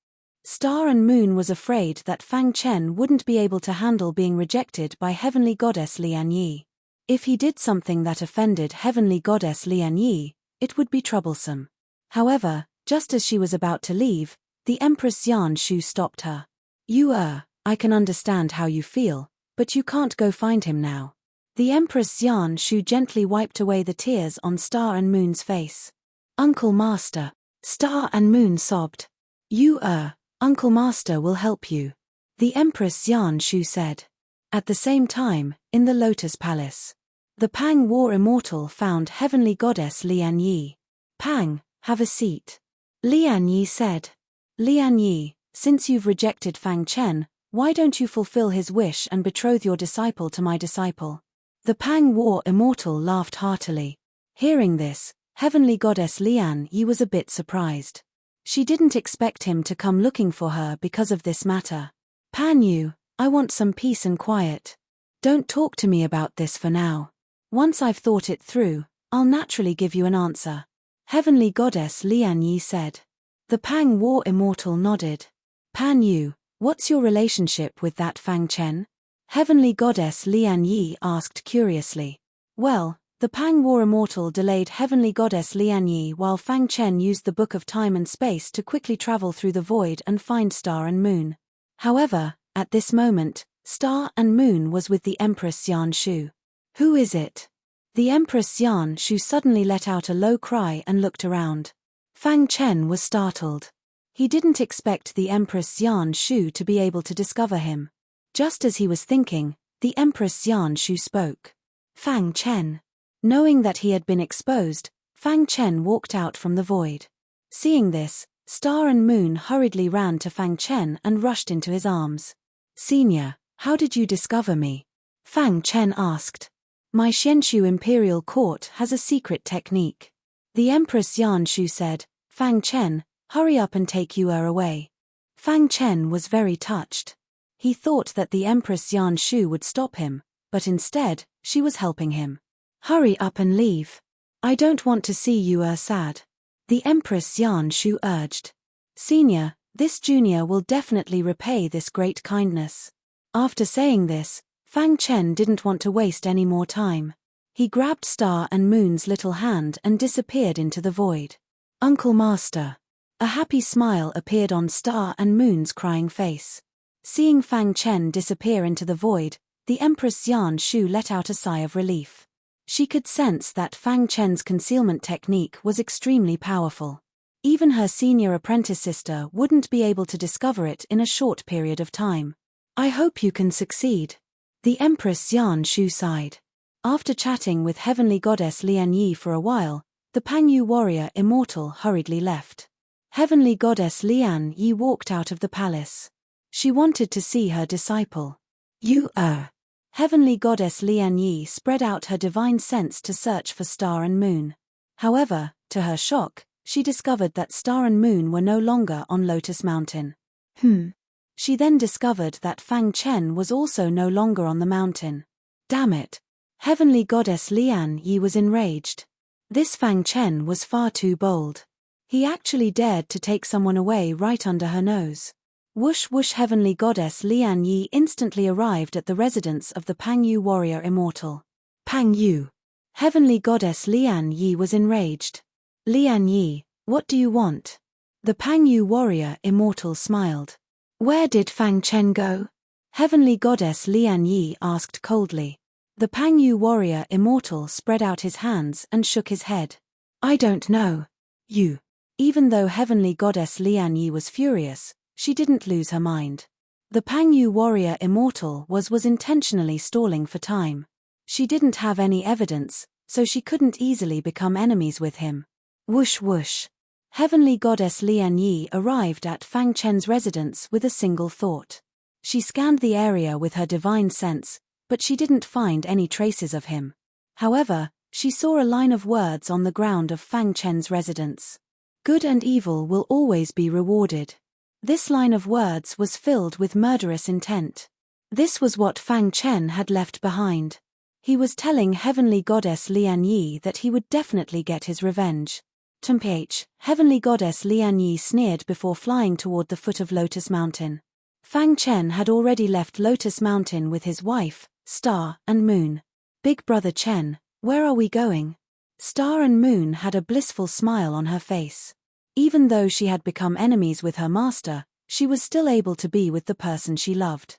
Star and Moon was afraid that Fang Chen wouldn't be able to handle being rejected by Heavenly Goddess Lian Yi. If he did something that offended Heavenly Goddess Lian Yi, it would be troublesome. However, just as she was about to leave, the Empress Yan Shu stopped her. I can understand how you feel, But you can't go find him now. The Empress Xian Shu gently wiped away the tears on Star and Moon's face. Uncle Master. Star and Moon sobbed. Uncle Master will help you. The Empress Xian Shu said. At the same time, in the Lotus Palace, the Pang War Immortal found Heavenly Goddess Lian Yi. Pang, have a seat. Lian Yi said. Lian Yi, since you've rejected Fang Chen, why don't you fulfill his wish and betroth your disciple to my disciple? The Pang War Immortal laughed heartily. Hearing this, Heavenly Goddess Lian Yi was a bit surprised. She didn't expect him to come looking for her because of this matter. Pan Yu, I want some peace and quiet. Don't talk to me about this for now. Once I've thought it through, I'll naturally give you an answer. Heavenly Goddess Lian Yi said. The Pang War Immortal nodded. Pan Yu, what's your relationship with that Fang Chen? Heavenly Goddess Lian Yi asked curiously. Well, the Pang War Immortal delayed Heavenly Goddess Lian Yi while Fang Chen used the Book of Time and Space to quickly travel through the void and find Star and Moon. However, at this moment, Star and Moon was with the Empress Xian Shu. Who is it? The Empress Xian Shu suddenly let out a low cry and looked around. Fang Chen was startled. He didn't expect the Empress Xian Shu to be able to discover him. Just as he was thinking, the Empress Xian Shu spoke. Fang Chen. Knowing that he had been exposed, Fang Chen walked out from the void. Seeing this, Star and Moon hurriedly ran to Fang Chen and rushed into his arms. Senior, how did you discover me? Fang Chen asked. My Xianshu Imperial Court has a secret technique. The Empress Xian Shu said, Fang Chen, hurry up and take Yue away. Fang Chen was very touched. He thought that the Empress Xian Shu would stop him, but instead, she was helping him. Hurry up and leave. I don't want to see Yue sad. The Empress Xian Shu urged. Senior, this junior will definitely repay this great kindness. After saying this, Fang Chen didn't want to waste any more time. He grabbed Star and Moon's little hand and disappeared into the void. Uncle Master. A happy smile appeared on Star and Moon's crying face. Seeing Fang Chen disappear into the void, the Empress Xian Shu let out a sigh of relief. She could sense that Fang Chen's concealment technique was extremely powerful. Even her senior apprentice sister wouldn't be able to discover it in a short period of time. I hope you can succeed. The Empress Xian Shu sighed. After chatting with Heavenly Goddess Lian Yi for a while, the Pangyu warrior Immortal hurriedly left. Heavenly Goddess Lian Yi walked out of the palace. She wanted to see her disciple. Heavenly Goddess Lian Yi spread out her divine sense to search for Star and Moon. However, to her shock, she discovered that Star and Moon were no longer on Lotus Mountain. She then discovered that Fang Chen was also no longer on the mountain. Damn it! Heavenly Goddess Lian Yi was enraged. This Fang Chen was far too bold. He actually dared to take someone away right under her nose. Whoosh whoosh! Heavenly Goddess Lian Yi instantly arrived at the residence of the Pangyu warrior Immortal. Pangyu. Heavenly Goddess Lian Yi was enraged. Lian Yi, what do you want? The Pangyu warrior Immortal smiled. Where did Fang Chen go? Heavenly Goddess Lian Yi asked coldly. The Pangyu warrior Immortal spread out his hands and shook his head. I don't know. You. Even though Heavenly Goddess Lian Yi was furious, she didn't lose her mind. The Pangyu warrior Immortal was intentionally stalling for time. She didn't have any evidence, so she couldn't easily become enemies with him. Whoosh whoosh. Heavenly Goddess Lian Yi arrived at Fang Chen's residence with a single thought. She scanned the area with her divine sense, but she didn't find any traces of him. However, she saw a line of words on the ground of Fang Chen's residence. Good and evil will always be rewarded. This line of words was filled with murderous intent. This was what Fang Chen had left behind. He was telling Heavenly Goddess Lian Yi that he would definitely get his revenge. Heavenly Goddess Lian Yi sneered before flying toward the foot of Lotus Mountain. Fang Chen had already left Lotus Mountain with his wife, Star and Moon. Big brother Chen, where are we going? Star and Moon had a blissful smile on her face. Even though she had become enemies with her master, she was still able to be with the person she loved.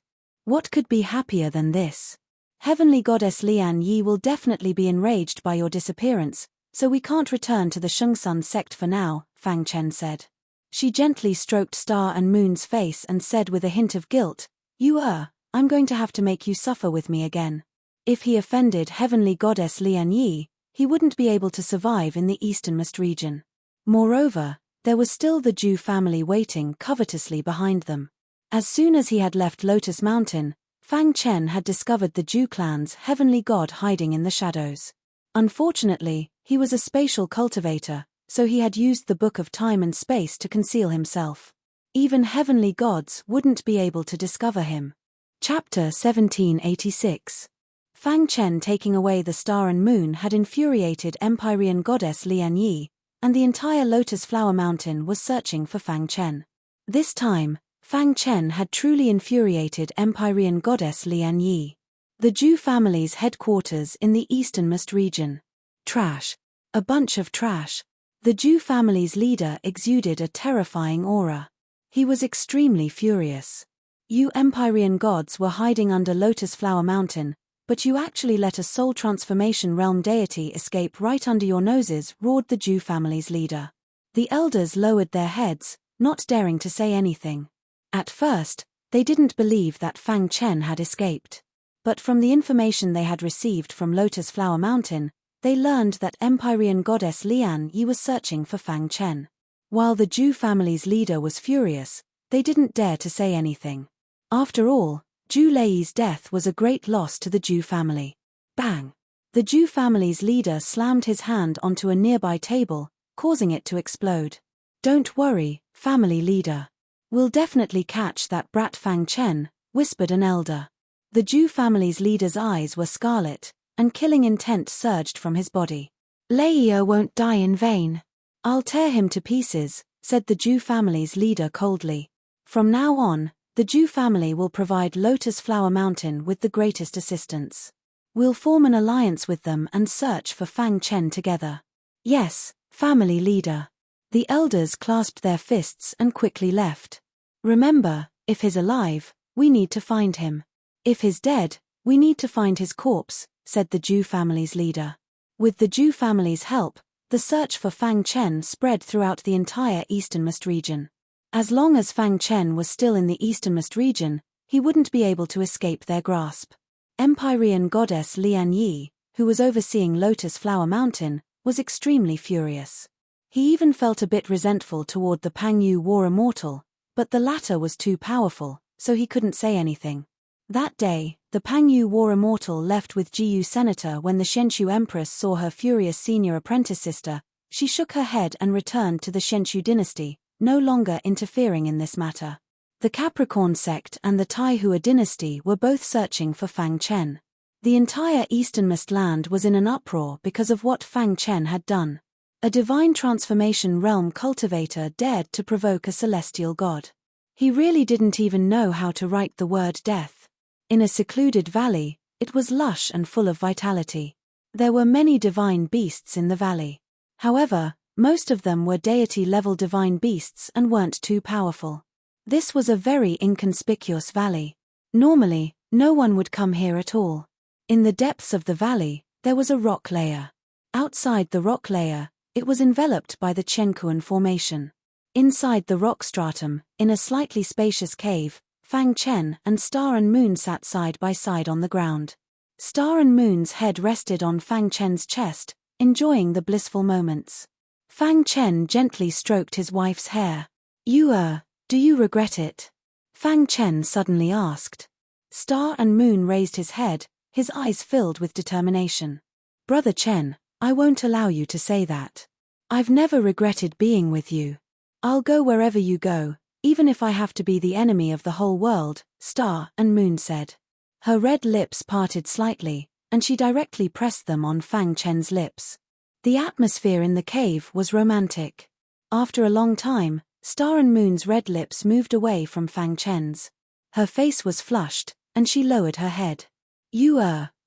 What could be happier than this? Heavenly Goddess Lian Yi will definitely be enraged by your disappearance, so we can't return to the Shengsun sect for now, Fang Chen said. She gently stroked Star and Moon's face and said with a hint of guilt, I'm going to have to make you suffer with me again. If he offended Heavenly Goddess Lian Yi, he wouldn't be able to survive in the easternmost region. Moreover, there was still the Zhu family waiting covetously behind them. As soon as he had left Lotus Mountain, Fang Chen had discovered the Zhu clan's heavenly god hiding in the shadows. Unfortunately, he was a spatial cultivator, so he had used the Book of Time and Space to conceal himself. Even heavenly gods wouldn't be able to discover him. Chapter 1786. Fang Chen taking away the Star and Moon had infuriated Empyrean Goddess Lian Yi, and the entire Lotus Flower Mountain was searching for Fang Chen. This time, Fang Chen had truly infuriated Empyrean Goddess Lian Yi. The Zhu family's headquarters in the easternmost region. Trash. A bunch of trash. The Zhu family's leader exuded a terrifying aura. He was extremely furious. You Empyrean gods were hiding under Lotus Flower Mountain, but you actually let a soul transformation realm deity escape right under your noses, roared the Zhu family's leader. The elders lowered their heads, not daring to say anything. At first, they didn't believe that Fang Chen had escaped. But from the information they had received from Lotus Flower Mountain, they learned that Empyrean Goddess Lian Yi was searching for Fang Chen. While the Zhu family's leader was furious, they didn't dare to say anything. After all, Zhu Lei's death was a great loss to the Zhu family. Bang! The Zhu family's leader slammed his hand onto a nearby table, causing it to explode. Don't worry, family leader. We'll definitely catch that brat Fang Chen, whispered an elder. The Zhu family's leader's eyes were scarlet, and killing intent surged from his body. Lei won't die in vain. I'll tear him to pieces, said the Zhu family's leader coldly. From now on, the Zhu family will provide Lotus Flower Mountain with the greatest assistance. We'll form an alliance with them and search for Fang Chen together. Yes, family leader. The elders clasped their fists and quickly left. Remember, if he's alive, we need to find him. If he's dead, we need to find his corpse, said the Zhu family's leader. With the Zhu family's help, the search for Fang Chen spread throughout the entire easternmost region. As long as Fang Chen was still in the easternmost region, he wouldn't be able to escape their grasp. Empyrean Goddess Lian Yi, who was overseeing Lotus Flower Mountain, was extremely furious. He even felt a bit resentful toward the Pangyu War Immortal, but the latter was too powerful, so he couldn't say anything. That day, the Pangyu War Immortal left with Jiyu Senator. When the Shenshu Empress saw her furious senior apprentice sister, she shook her head and returned to the Shenshu dynasty, no longer interfering in this matter. The Capricorn sect and the Taihua dynasty were both searching for Fang Chen. The entire easternmost land was in an uproar because of what Fang Chen had done. A divine transformation realm cultivator dared to provoke a celestial god. He really didn't even know how to write the word death. In a secluded valley, it was lush and full of vitality. There were many divine beasts in the valley. However, most of them were deity-level divine beasts and weren't too powerful. This was a very inconspicuous valley. Normally, no one would come here at all. In the depths of the valley, there was a rock layer. Outside the rock layer, it was enveloped by the Chenkuan Formation. Inside the rock stratum, in a slightly spacious cave, Fang Chen and Star and Moon sat side by side on the ground. Star and Moon's head rested on Fang Chen's chest, enjoying the blissful moments. Fang Chen gently stroked his wife's hair. Do you regret it? Fang Chen suddenly asked. Star and Moon raised his head, his eyes filled with determination. Brother Chen, I won't allow you to say that. I've never regretted being with you. I'll go wherever you go, even if I have to be the enemy of the whole world, Star and Moon said. Her red lips parted slightly, and she directly pressed them on Fang Chen's lips. The atmosphere in the cave was romantic. After a long time, Star and Moon's red lips moved away from Fang Chen's. Her face was flushed, and she lowered her head.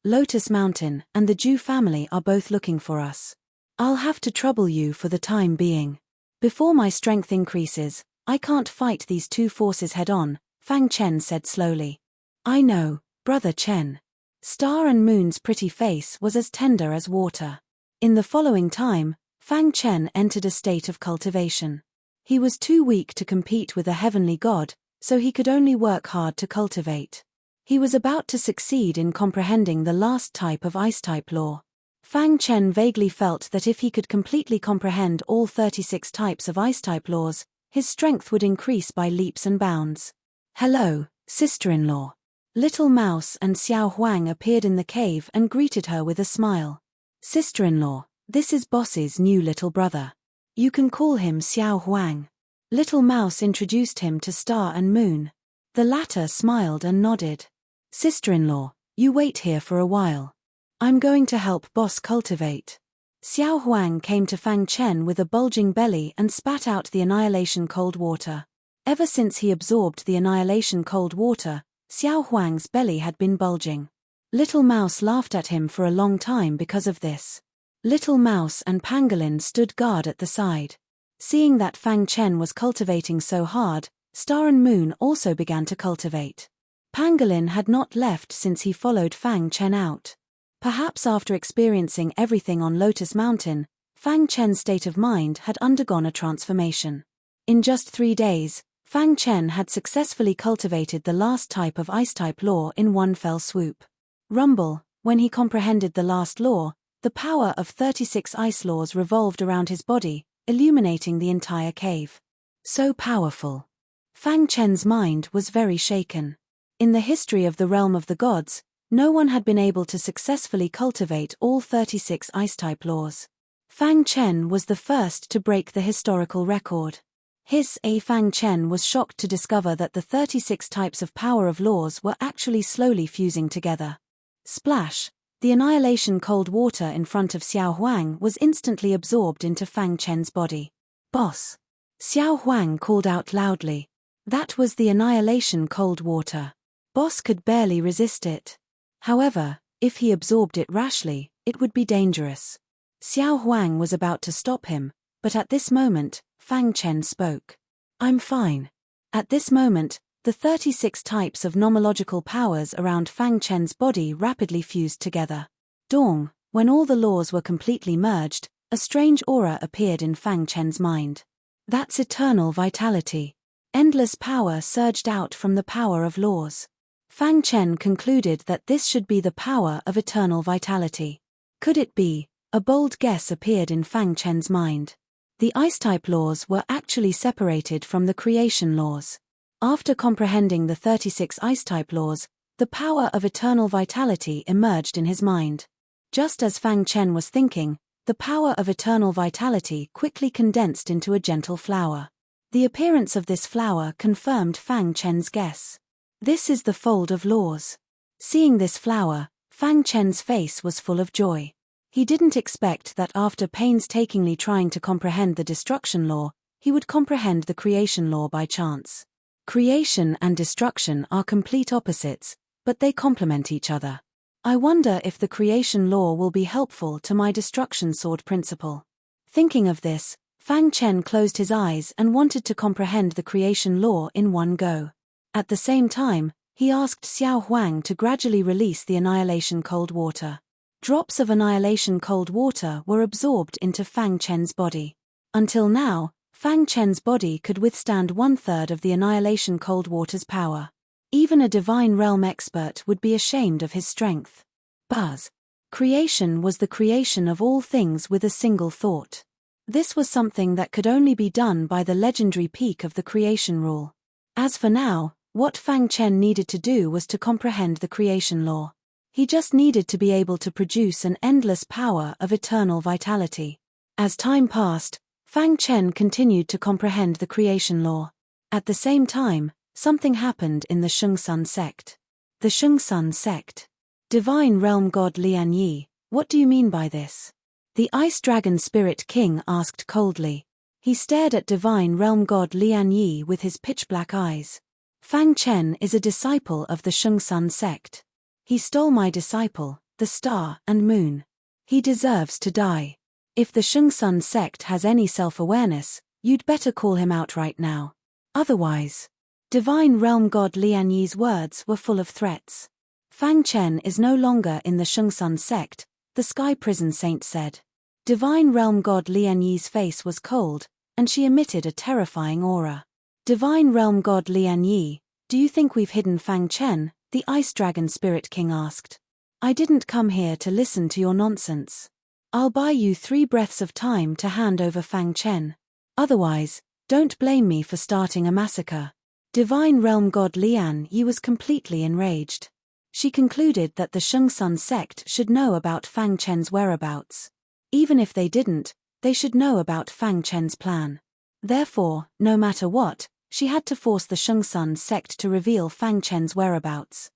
Lotus Mountain and the Zhu family are both looking for us. I'll have to trouble you for the time being. Before my strength increases, I can't fight these two forces head-on, Fang Chen said slowly. I know, Brother Chen. Star and Moon's pretty face was as tender as water. In the following time, Fang Chen entered a state of cultivation. He was too weak to compete with a heavenly god, so he could only work hard to cultivate. He was about to succeed in comprehending the last type of ice-type law. Fang Chen vaguely felt that if he could completely comprehend all 36 types of ice-type laws, his strength would increase by leaps and bounds. Hello, sister-in-law. Little Mouse and Xiao Huang appeared in the cave and greeted her with a smile. Sister-in-law, this is Boss's new little brother. You can call him Xiao Huang. Little Mouse introduced him to Star and Moon. The latter smiled and nodded. Sister-in-law, you wait here for a while. I'm going to help Boss cultivate. Xiao Huang came to Fang Chen with a bulging belly and spat out the annihilation cold water. Ever since he absorbed the annihilation cold water, Xiao Huang's belly had been bulging. Little Mouse laughed at him for a long time because of this. Little Mouse and Pangolin stood guard at the side. Seeing that Fang Chen was cultivating so hard, Star and Moon also began to cultivate. Pangolin had not left since he followed Fang Chen out. Perhaps after experiencing everything on Lotus Mountain, Fang Chen's state of mind had undergone a transformation. In just 3 days, Fang Chen had successfully cultivated the last type of ice-type law in one fell swoop. Rumble, when he comprehended the last law, the power of 36 ice laws revolved around his body, illuminating the entire cave. So powerful. Fang Chen's mind was very shaken. In the history of the realm of the gods, no one had been able to successfully cultivate all 36 ice-type laws. Fang Chen was the first to break the historical record. Fang Chen was shocked to discover that the 36 types of power of laws were actually slowly fusing together. Splash! The annihilation cold water in front of Xiao Huang was instantly absorbed into Fang Chen's body. Boss! Xiao Huang called out loudly. That was the annihilation cold water. Boss could barely resist it. However, if he absorbed it rashly, it would be dangerous. Xiao Huang was about to stop him, but at this moment, Fang Chen spoke. I'm fine. At this moment, the 36 types of nomological powers around Fang Chen's body rapidly fused together. Dawn, when all the laws were completely merged, a strange aura appeared in Fang Chen's mind. That's eternal vitality. Endless power surged out from the power of laws. Fang Chen concluded that this should be the power of eternal vitality. Could it be? A bold guess appeared in Fang Chen's mind. The ice-type laws were actually separated from the creation laws. After comprehending the 36 ice-type laws, the power of eternal vitality emerged in his mind. Just as Fang Chen was thinking, the power of eternal vitality quickly condensed into a gentle flower. The appearance of this flower confirmed Fang Chen's guess. This is the fold of laws. Seeing this flower, Fang Chen's face was full of joy. He didn't expect that after painstakingly trying to comprehend the destruction law, he would comprehend the creation law by chance. Creation and destruction are complete opposites, but they complement each other. I wonder if the creation law will be helpful to my destruction sword principle. Thinking of this, Fang Chen closed his eyes and wanted to comprehend the creation law in one go. At the same time, he asked Xiao Huang to gradually release the annihilation cold water. Drops of annihilation cold water were absorbed into Fang Chen's body. Until now, Fang Chen's body could withstand 1/3 of the annihilation cold water's power. Even a divine realm expert would be ashamed of his strength. Buzz. Creation was the creation of all things with a single thought. This was something that could only be done by the legendary peak of the creation rule. As for now, what Fang Chen needed to do was to comprehend the creation law. He just needed to be able to produce an endless power of eternal vitality. As time passed, Fang Chen continued to comprehend the creation law. At the same time, something happened in the Shengsun sect. The Shengsun sect. Divine Realm God Lian Yi, what do you mean by this? The Ice Dragon Spirit King asked coldly. He stared at Divine Realm God Lian Yi with his pitch-black eyes. Fang Chen is a disciple of the Shengsun sect. He stole my disciple, the Star and Moon. He deserves to die. If the Shengsun sect has any self-awareness, you'd better call him out right now. Otherwise, Divine Realm God Lian Yi's words were full of threats. Fang Chen is no longer in the Shengsun sect, the Sky Prison Saint said. Divine Realm God Lian Yi's face was cold, and she emitted a terrifying aura. Divine Realm God Lian Yi, do you think we've hidden Fang Chen? The Ice Dragon Spirit King asked. I didn't come here to listen to your nonsense. I'll buy you 3 breaths of time to hand over Fang Chen. Otherwise, don't blame me for starting a massacre. Divine Realm God Lian Yi was completely enraged. She concluded that the Shengsun sect should know about Fang Chen's whereabouts. Even if they didn't, they should know about Fang Chen's plan. Therefore, no matter what, she had to force the Shengsun sect to reveal Fang Chen's whereabouts.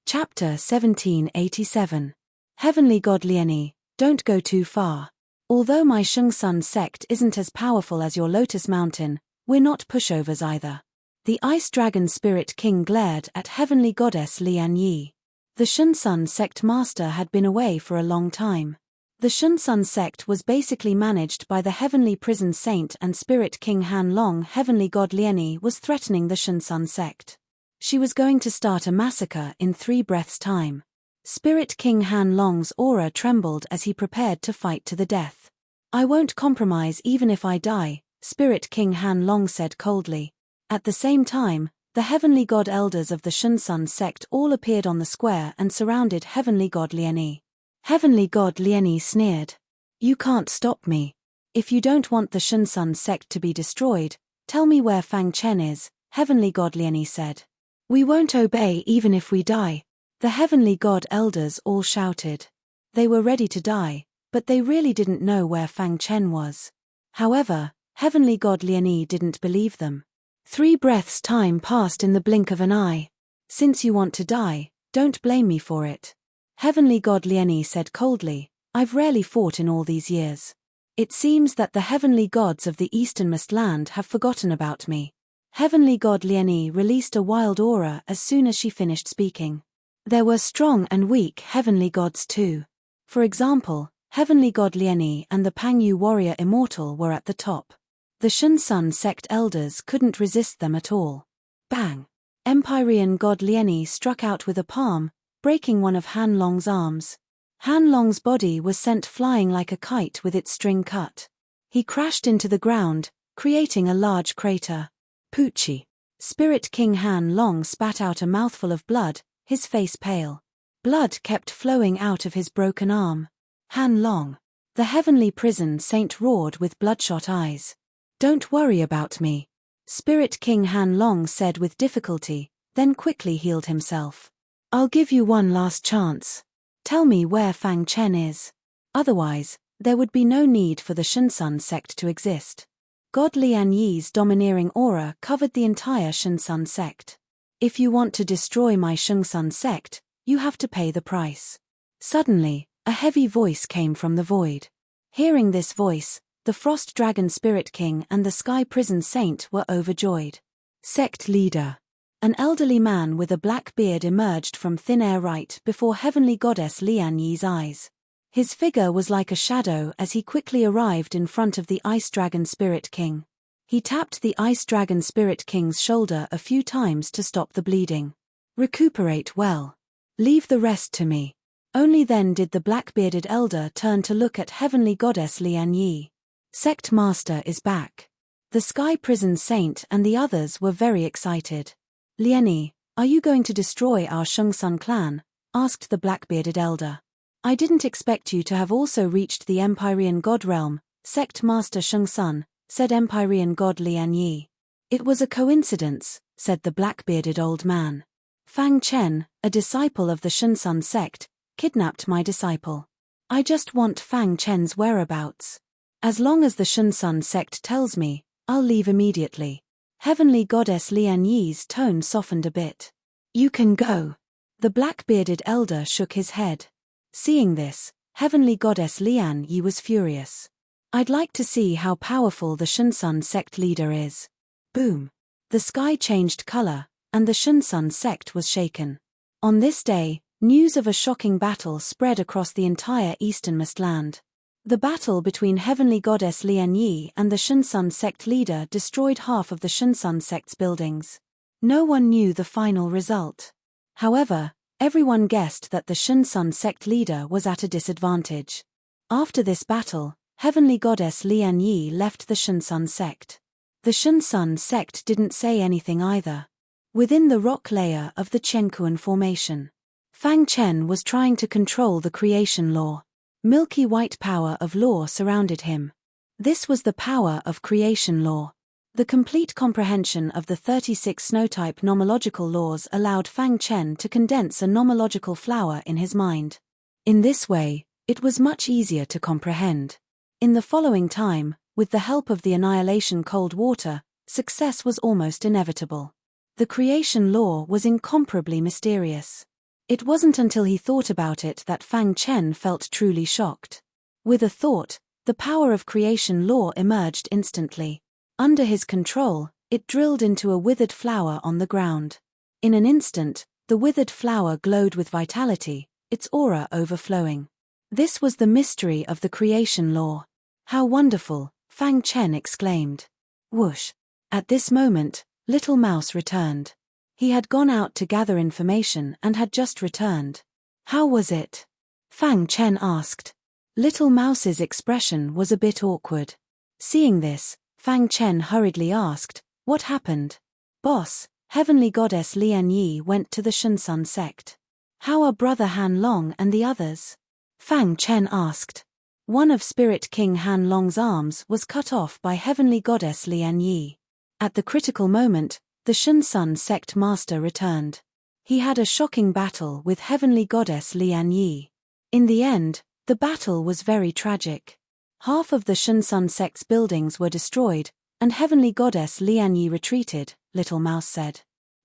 Chapter 1787. Heavenly God Liani, don't go too far. Although my Shengsun sect isn't as powerful as your Lotus Mountain, we're not pushovers either. The Ice Dragon Spirit King glared at Heavenly Goddess Lian Yi. The Shengsun sect master had been away for a long time. The Shengsun sect was basically managed by the Heavenly Prison Saint and Spirit King Han Long. Heavenly God Liani was threatening the Shengsun sect. She was going to start a massacre in 3 breaths' time. Spirit King Han Long's aura trembled as he prepared to fight to the death. I won't compromise even if I die, Spirit King Han Long said coldly. At the same time, the Heavenly God Elders of the Shengsun sect all appeared on the square and surrounded Heavenly God Liani. Heavenly God Liani sneered. You can't stop me. If you don't want the Shengsun sect to be destroyed, tell me where Fang Chen is, Heavenly God Liani said. We won't obey even if we die. The Heavenly God Elders all shouted. They were ready to die, but they really didn't know where Fang Chen was. However, Heavenly God Liani didn't believe them. 3 breaths' time passed in the blink of an eye. Since you want to die, don't blame me for it. Heavenly God Liani said coldly, I've rarely fought in all these years. It seems that the heavenly gods of the easternmost land have forgotten about me. Heavenly God Liani released a wild aura as soon as she finished speaking. There were strong and weak heavenly gods too. For example, Heavenly God Liani and the Pangyu warrior immortal were at the top. The Shengsun sect elders couldn't resist them at all. Bang! Empyrean God Liani struck out with a palm, breaking one of Han Long's arms. Han Long's body was sent flying like a kite with its string cut. He crashed into the ground, creating a large crater. Poochie! Spirit King Han Long spat out a mouthful of blood, his face pale. Blood kept flowing out of his broken arm. Han Long! The Heavenly Prison Saint roared with bloodshot eyes. Don't worry about me. Spirit King Han Long said with difficulty, then quickly healed himself. I'll give you one last chance. Tell me where Fang Chen is. Otherwise, there would be no need for the Shengsun sect to exist. God Lian Yi's domineering aura covered the entire Shengsun sect. If you want to destroy my Shengsun sect, you have to pay the price. Suddenly, a heavy voice came from the void. Hearing this voice, the Frost Dragon Spirit King and the Sky Prison Saint were overjoyed. Sect leader. An elderly man with a black beard emerged from thin air right before Heavenly Goddess Lian Yi's eyes. His figure was like a shadow as he quickly arrived in front of the Ice Dragon Spirit King. He tapped the Ice Dragon Spirit King's shoulder a few times to stop the bleeding. Recuperate well. Leave the rest to me. Only then did the black-bearded elder turn to look at Heavenly Goddess Lian Yi. Sect Master is back. The Sky Prison Saint and the others were very excited. Liani, are you going to destroy our Shengsun clan? Asked the black-bearded elder. I didn't expect you to have also reached the Empyrean God realm, Sect Master Shengsun, said Empyrean God Lian Yi. It was a coincidence, said the black-bearded old man. Fang Chen, a disciple of the Shengsun sect, kidnapped my disciple. I just want Fang Chen's whereabouts. As long as the Shengsun sect tells me, I'll leave immediately. Heavenly Goddess Lian Yi's tone softened a bit. You can go. The black-bearded elder shook his head. Seeing this, Heavenly Goddess Lian Yi was furious. I'd like to see how powerful the Shengsun sect leader is. Boom. The sky changed color, and the Shengsun sect was shaken. On this day, news of a shocking battle spread across the entire easternmost land. The battle between Heavenly Goddess Lian Yi and the Shengsun sect leader destroyed half of the Shengsun sect's buildings. No one knew the final result. However, everyone guessed that the Shunsun sect leader was at a disadvantage. After this battle, Heavenly Goddess Lian Yi left the Shunsun sect. The Shunsun sect didn't say anything either. Within the rock layer of the Chenkuan formation, Fang Chen was trying to control the creation law. Milky white power of law surrounded him. This was the power of creation law. The complete comprehension of the 36 snow-type nomological laws allowed Fang Chen to condense a nomological flower in his mind. In this way, it was much easier to comprehend. In the following time, with the help of the annihilation cold water, success was almost inevitable. The creation law was incomparably mysterious. It wasn't until he thought about it that Fang Chen felt truly shocked. With a thought, the power of creation law emerged instantly. Under his control, it drilled into a withered flower on the ground. In an instant, the withered flower glowed with vitality, its aura overflowing. This was the mystery of the creation law. How wonderful, Fang Chen exclaimed. Whoosh! At this moment, Little Mouse returned. He had gone out to gather information and had just returned. How was it? Fang Chen asked. Little Mouse's expression was a bit awkward. Seeing this, Fang Chen hurriedly asked, "What happened?" "Boss, Heavenly Goddess Lian Yi went to the Shunsun sect." "How are Brother Han Long and the others?" Fang Chen asked. One of Spirit King Han Long's arms was cut off by Heavenly Goddess Lian Yi. At the critical moment, the Shunsun sect master returned. He had a shocking battle with Heavenly Goddess Lian Yi. In the end, the battle was very tragic. Half of the Shunsun sect's buildings were destroyed, and Heavenly Goddess Lian Yi retreated, Little Mouse said.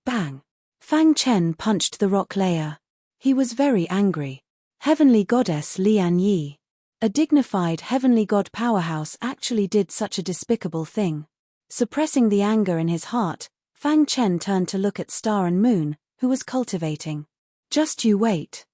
Bang! Fang Chen punched the rock layer. He was very angry. Heavenly Goddess Lian Yi, a dignified heavenly god powerhouse, actually did such a despicable thing. Suppressing the anger in his heart, Fang Chen turned to look at Star and Moon, who was cultivating. "Just you wait.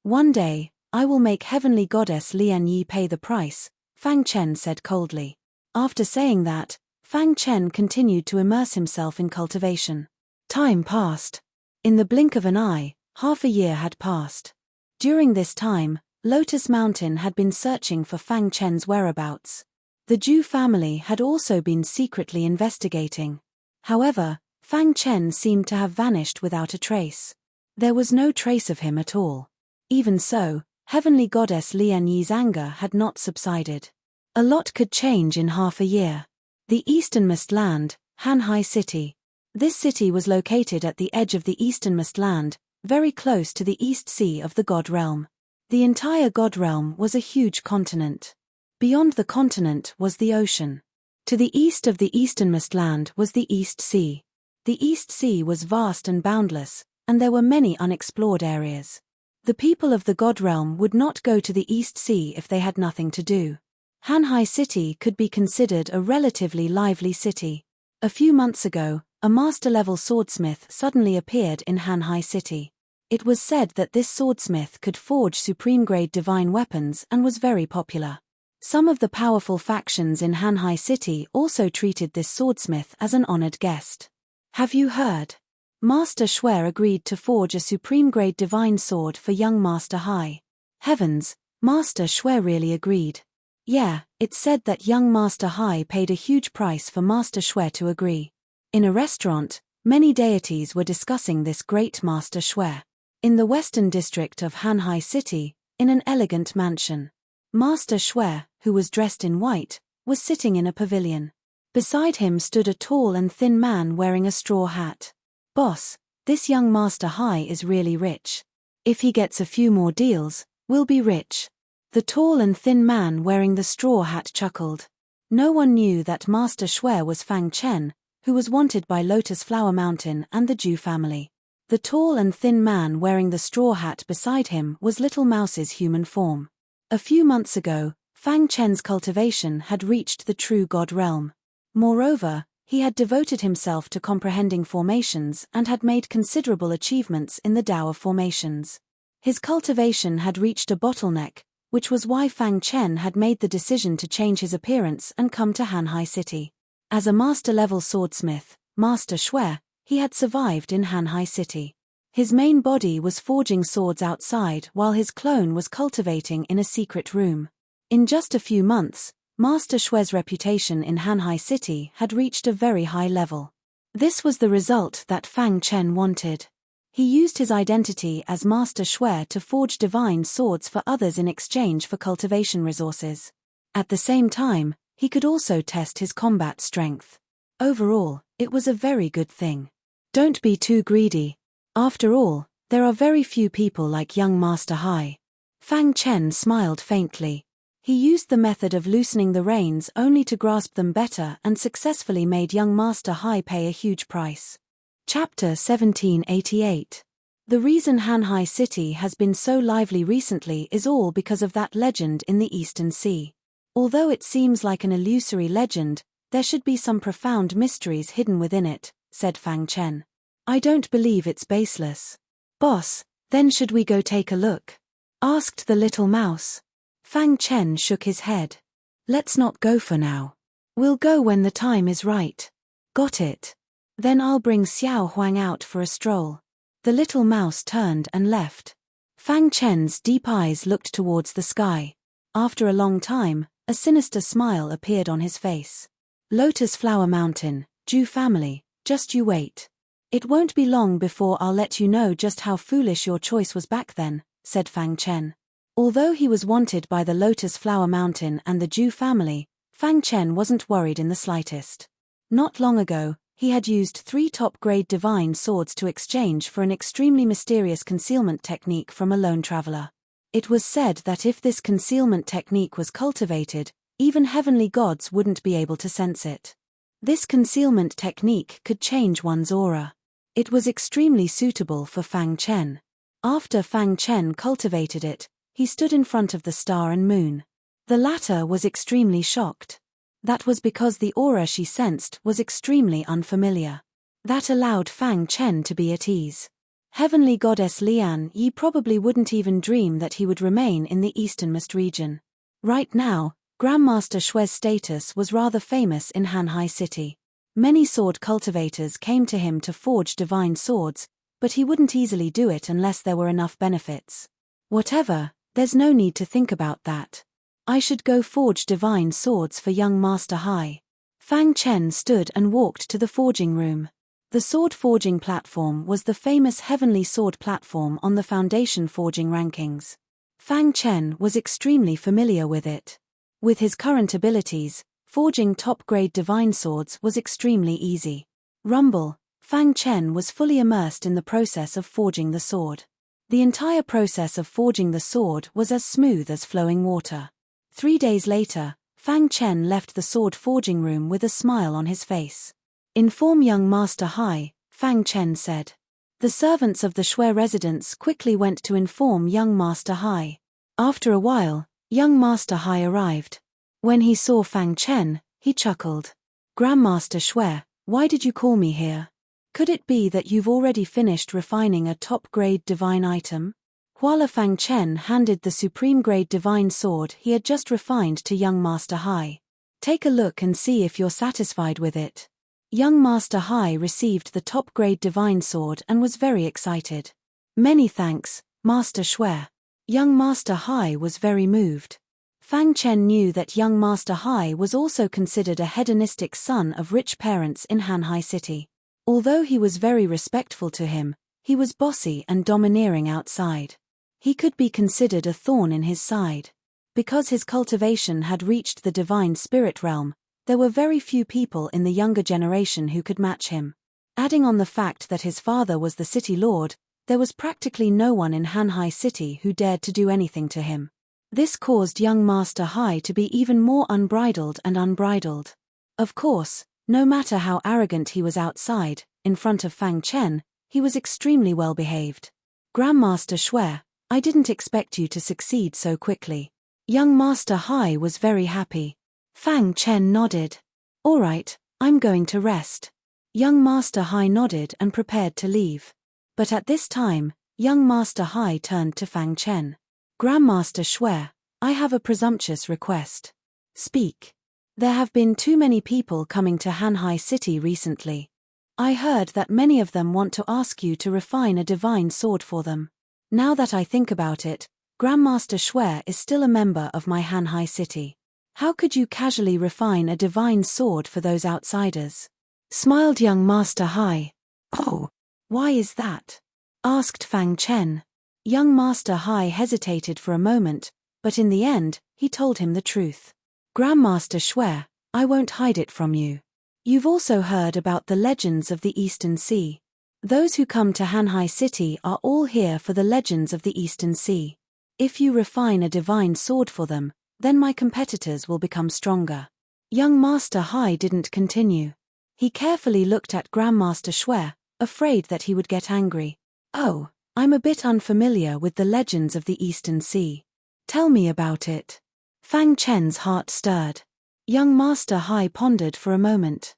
One day, I will make Heavenly Goddess Lian Yi pay the price," Fang Chen said coldly. After saying that, Fang Chen continued to immerse himself in cultivation. Time passed. In the blink of an eye, half a year had passed. During this time, Lotus Mountain had been searching for Fang Chen's whereabouts. The Zhu family had also been secretly investigating. However, Fang Chen seemed to have vanished without a trace. There was no trace of him at all. Even so, Heavenly Goddess Lian Yi's anger had not subsided. A lot could change in half a year. The easternmost land, Hanhai City. This city was located at the edge of the easternmost land, very close to the East Sea of the God Realm. The entire God Realm was a huge continent. Beyond the continent was the ocean. To the east of the easternmost land was the East Sea. The East Sea was vast and boundless, and there were many unexplored areas. The people of the God Realm would not go to the East Sea if they had nothing to do. Hanhai City could be considered a relatively lively city. A few months ago, a master-level swordsmith suddenly appeared in Hanhai City. It was said that this swordsmith could forge supreme-grade divine weapons and was very popular. Some of the powerful factions in Hanhai City also treated this swordsmith as an honored guest. "Have you heard? Master Shui agreed to forge a supreme-grade divine sword for young Master Hai." Heavens, Master Shui really agreed. Yeah, it's said that young Master Hai paid a huge price for Master Shui to agree. In a restaurant, many deities were discussing this great Master Shui. In the western district of Hanhai City, in an elegant mansion, Master Shui, who was dressed in white, was sitting in a pavilion. Beside him stood a tall and thin man wearing a straw hat. "Boss, this young Master Hai is really rich. If he gets a few more deals, we'll be rich." The tall and thin man wearing the straw hat chuckled. No one knew that Master Shui was Fang Chen, who was wanted by Lotus Flower Mountain and the Zhu family. The tall and thin man wearing the straw hat beside him was Little Mouse's human form. A few months ago, Fang Chen's cultivation had reached the true God realm. Moreover, he had devoted himself to comprehending formations and had made considerable achievements in the Tao of formations. His cultivation had reached a bottleneck, which was why Fang Chen had made the decision to change his appearance and come to Hanhai City. As a master-level swordsmith, Master Shui, He had survived in Hanhai City. His main body was forging swords outside while his clone was cultivating in a secret room. In just a few months, Master Shue's reputation in Hanhai City had reached a very high level. This was the result that Fang Chen wanted. He used his identity as Master Shue to forge divine swords for others in exchange for cultivation resources. At the same time, he could also test his combat strength. Overall, it was a very good thing. Don't be too greedy. After all, there are very few people like young Master Hai. Fang Chen smiled faintly. He used the method of loosening the reins only to grasp them better and successfully made young Master Hai pay a huge price. Chapter 1788. The reason Hanhai City has been so lively recently is all because of that legend in the Eastern Sea. Although it seems like an illusory legend, there should be some profound mysteries hidden within it, said Fang Chen. I don't believe it's baseless. Boss, then should we go take a look? Asked the little mouse. Fang Chen shook his head. Let's not go for now. We'll go when the time is right. Got it. Then I'll bring Xiao Huang out for a stroll. The little mouse turned and left. Fang Chen's deep eyes looked towards the sky. After a long time, a sinister smile appeared on his face. Lotus Flower Mountain, Zhu family, just you wait. It won't be long before I'll let you know just how foolish your choice was back then, said Fang Chen. Although he was wanted by the Lotus Flower Mountain and the Zhu family, Fang Chen wasn't worried in the slightest. Not long ago, he had used 3 top-grade divine swords to exchange for an extremely mysterious concealment technique from a lone traveler. It was said that if this concealment technique was cultivated, even heavenly gods wouldn't be able to sense it. This concealment technique could change one's aura. It was extremely suitable for Fang Chen. After Fang Chen cultivated it, he stood in front of the star and moon. The latter was extremely shocked. That was because the aura she sensed was extremely unfamiliar. That allowed Fang Chen to be at ease. Heavenly Goddess Lian Yi probably wouldn't even dream that he would remain in the easternmost region. Right now, Grandmaster Shue's status was rather famous in Hanhai City. Many sword cultivators came to him to forge divine swords, but he wouldn't easily do it unless there were enough benefits. Whatever, there's no need to think about that. I should go forge divine swords for young Master Hai. Fang Chen stood and walked to the forging room. The sword forging platform was the famous heavenly sword platform on the foundation forging rankings. Fang Chen was extremely familiar with it. With his current abilities, forging top-grade divine swords was extremely easy. Rumble, Fang Chen was fully immersed in the process of forging the sword. The entire process of forging the sword was as smooth as flowing water. 3 days later, Fang Chen left the sword forging room with a smile on his face. Inform young Master Hai, Fang Chen said. The servants of the Shui residence quickly went to inform young Master Hai. After a while, young Master Hai arrived. When he saw Fang Chen, he chuckled. Grandmaster Shui, why did you call me here? Could it be that you've already finished refining a top-grade divine item? While Fang Chen handed the supreme-grade divine sword he had just refined to young Master Hai. Take a look and see if you're satisfied with it. Young Master Hai received the top-grade divine sword and was very excited. Many thanks, Master Shui. Young Master Hai was very moved. Fang Chen knew that young Master Hai was also considered a hedonistic son of rich parents in Hanhai City. Although he was very respectful to him, he was bossy and domineering outside. He could be considered a thorn in his side. Because his cultivation had reached the divine spirit realm, there were very few people in the younger generation who could match him. Adding on the fact that his father was the city lord, there was practically no one in Hanhai City who dared to do anything to him. This caused young Master Hai to be even more unbridled and unbridled. Of course, no matter how arrogant he was outside, in front of Fang Chen, he was extremely well behaved. Grandmaster Shui, I didn't expect you to succeed so quickly. Young Master Hai was very happy. Fang Chen nodded. All right, I'm going to rest. Young Master Hai nodded and prepared to leave. But at this time, young Master Hai turned to Fang Chen. Grandmaster Shui, I have a presumptuous request. Speak. There have been too many people coming to Hanhai City recently. I heard that many of them want to ask you to refine a divine sword for them. Now that I think about it, Grandmaster Shui is still a member of my Hanhai city. How could you casually refine a divine sword for those outsiders? Smiled young Master Hai. Oh, why is that? Asked Fang Chen. Young Master Hai hesitated for a moment, but in the end, he told him the truth. Grandmaster Shui, I won't hide it from you. You've also heard about the legends of the Eastern Sea. Those who come to Hanhai City are all here for the legends of the Eastern Sea. If you refine a divine sword for them, then my competitors will become stronger. Young Master Hai didn't continue. He carefully looked at Grandmaster Shui, afraid that he would get angry. Oh, I'm a bit unfamiliar with the legends of the Eastern Sea. Tell me about it. Fang Chen's heart stirred. Young Master Hai pondered for a moment.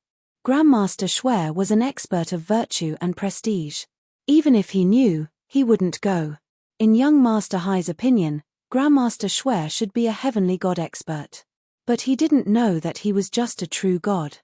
Grandmaster Shui was an expert of virtue and prestige. Even if he knew, he wouldn't go. In young Master Hai's opinion, Grandmaster Shui should be a heavenly god expert. But he didn't know that he was just a true god.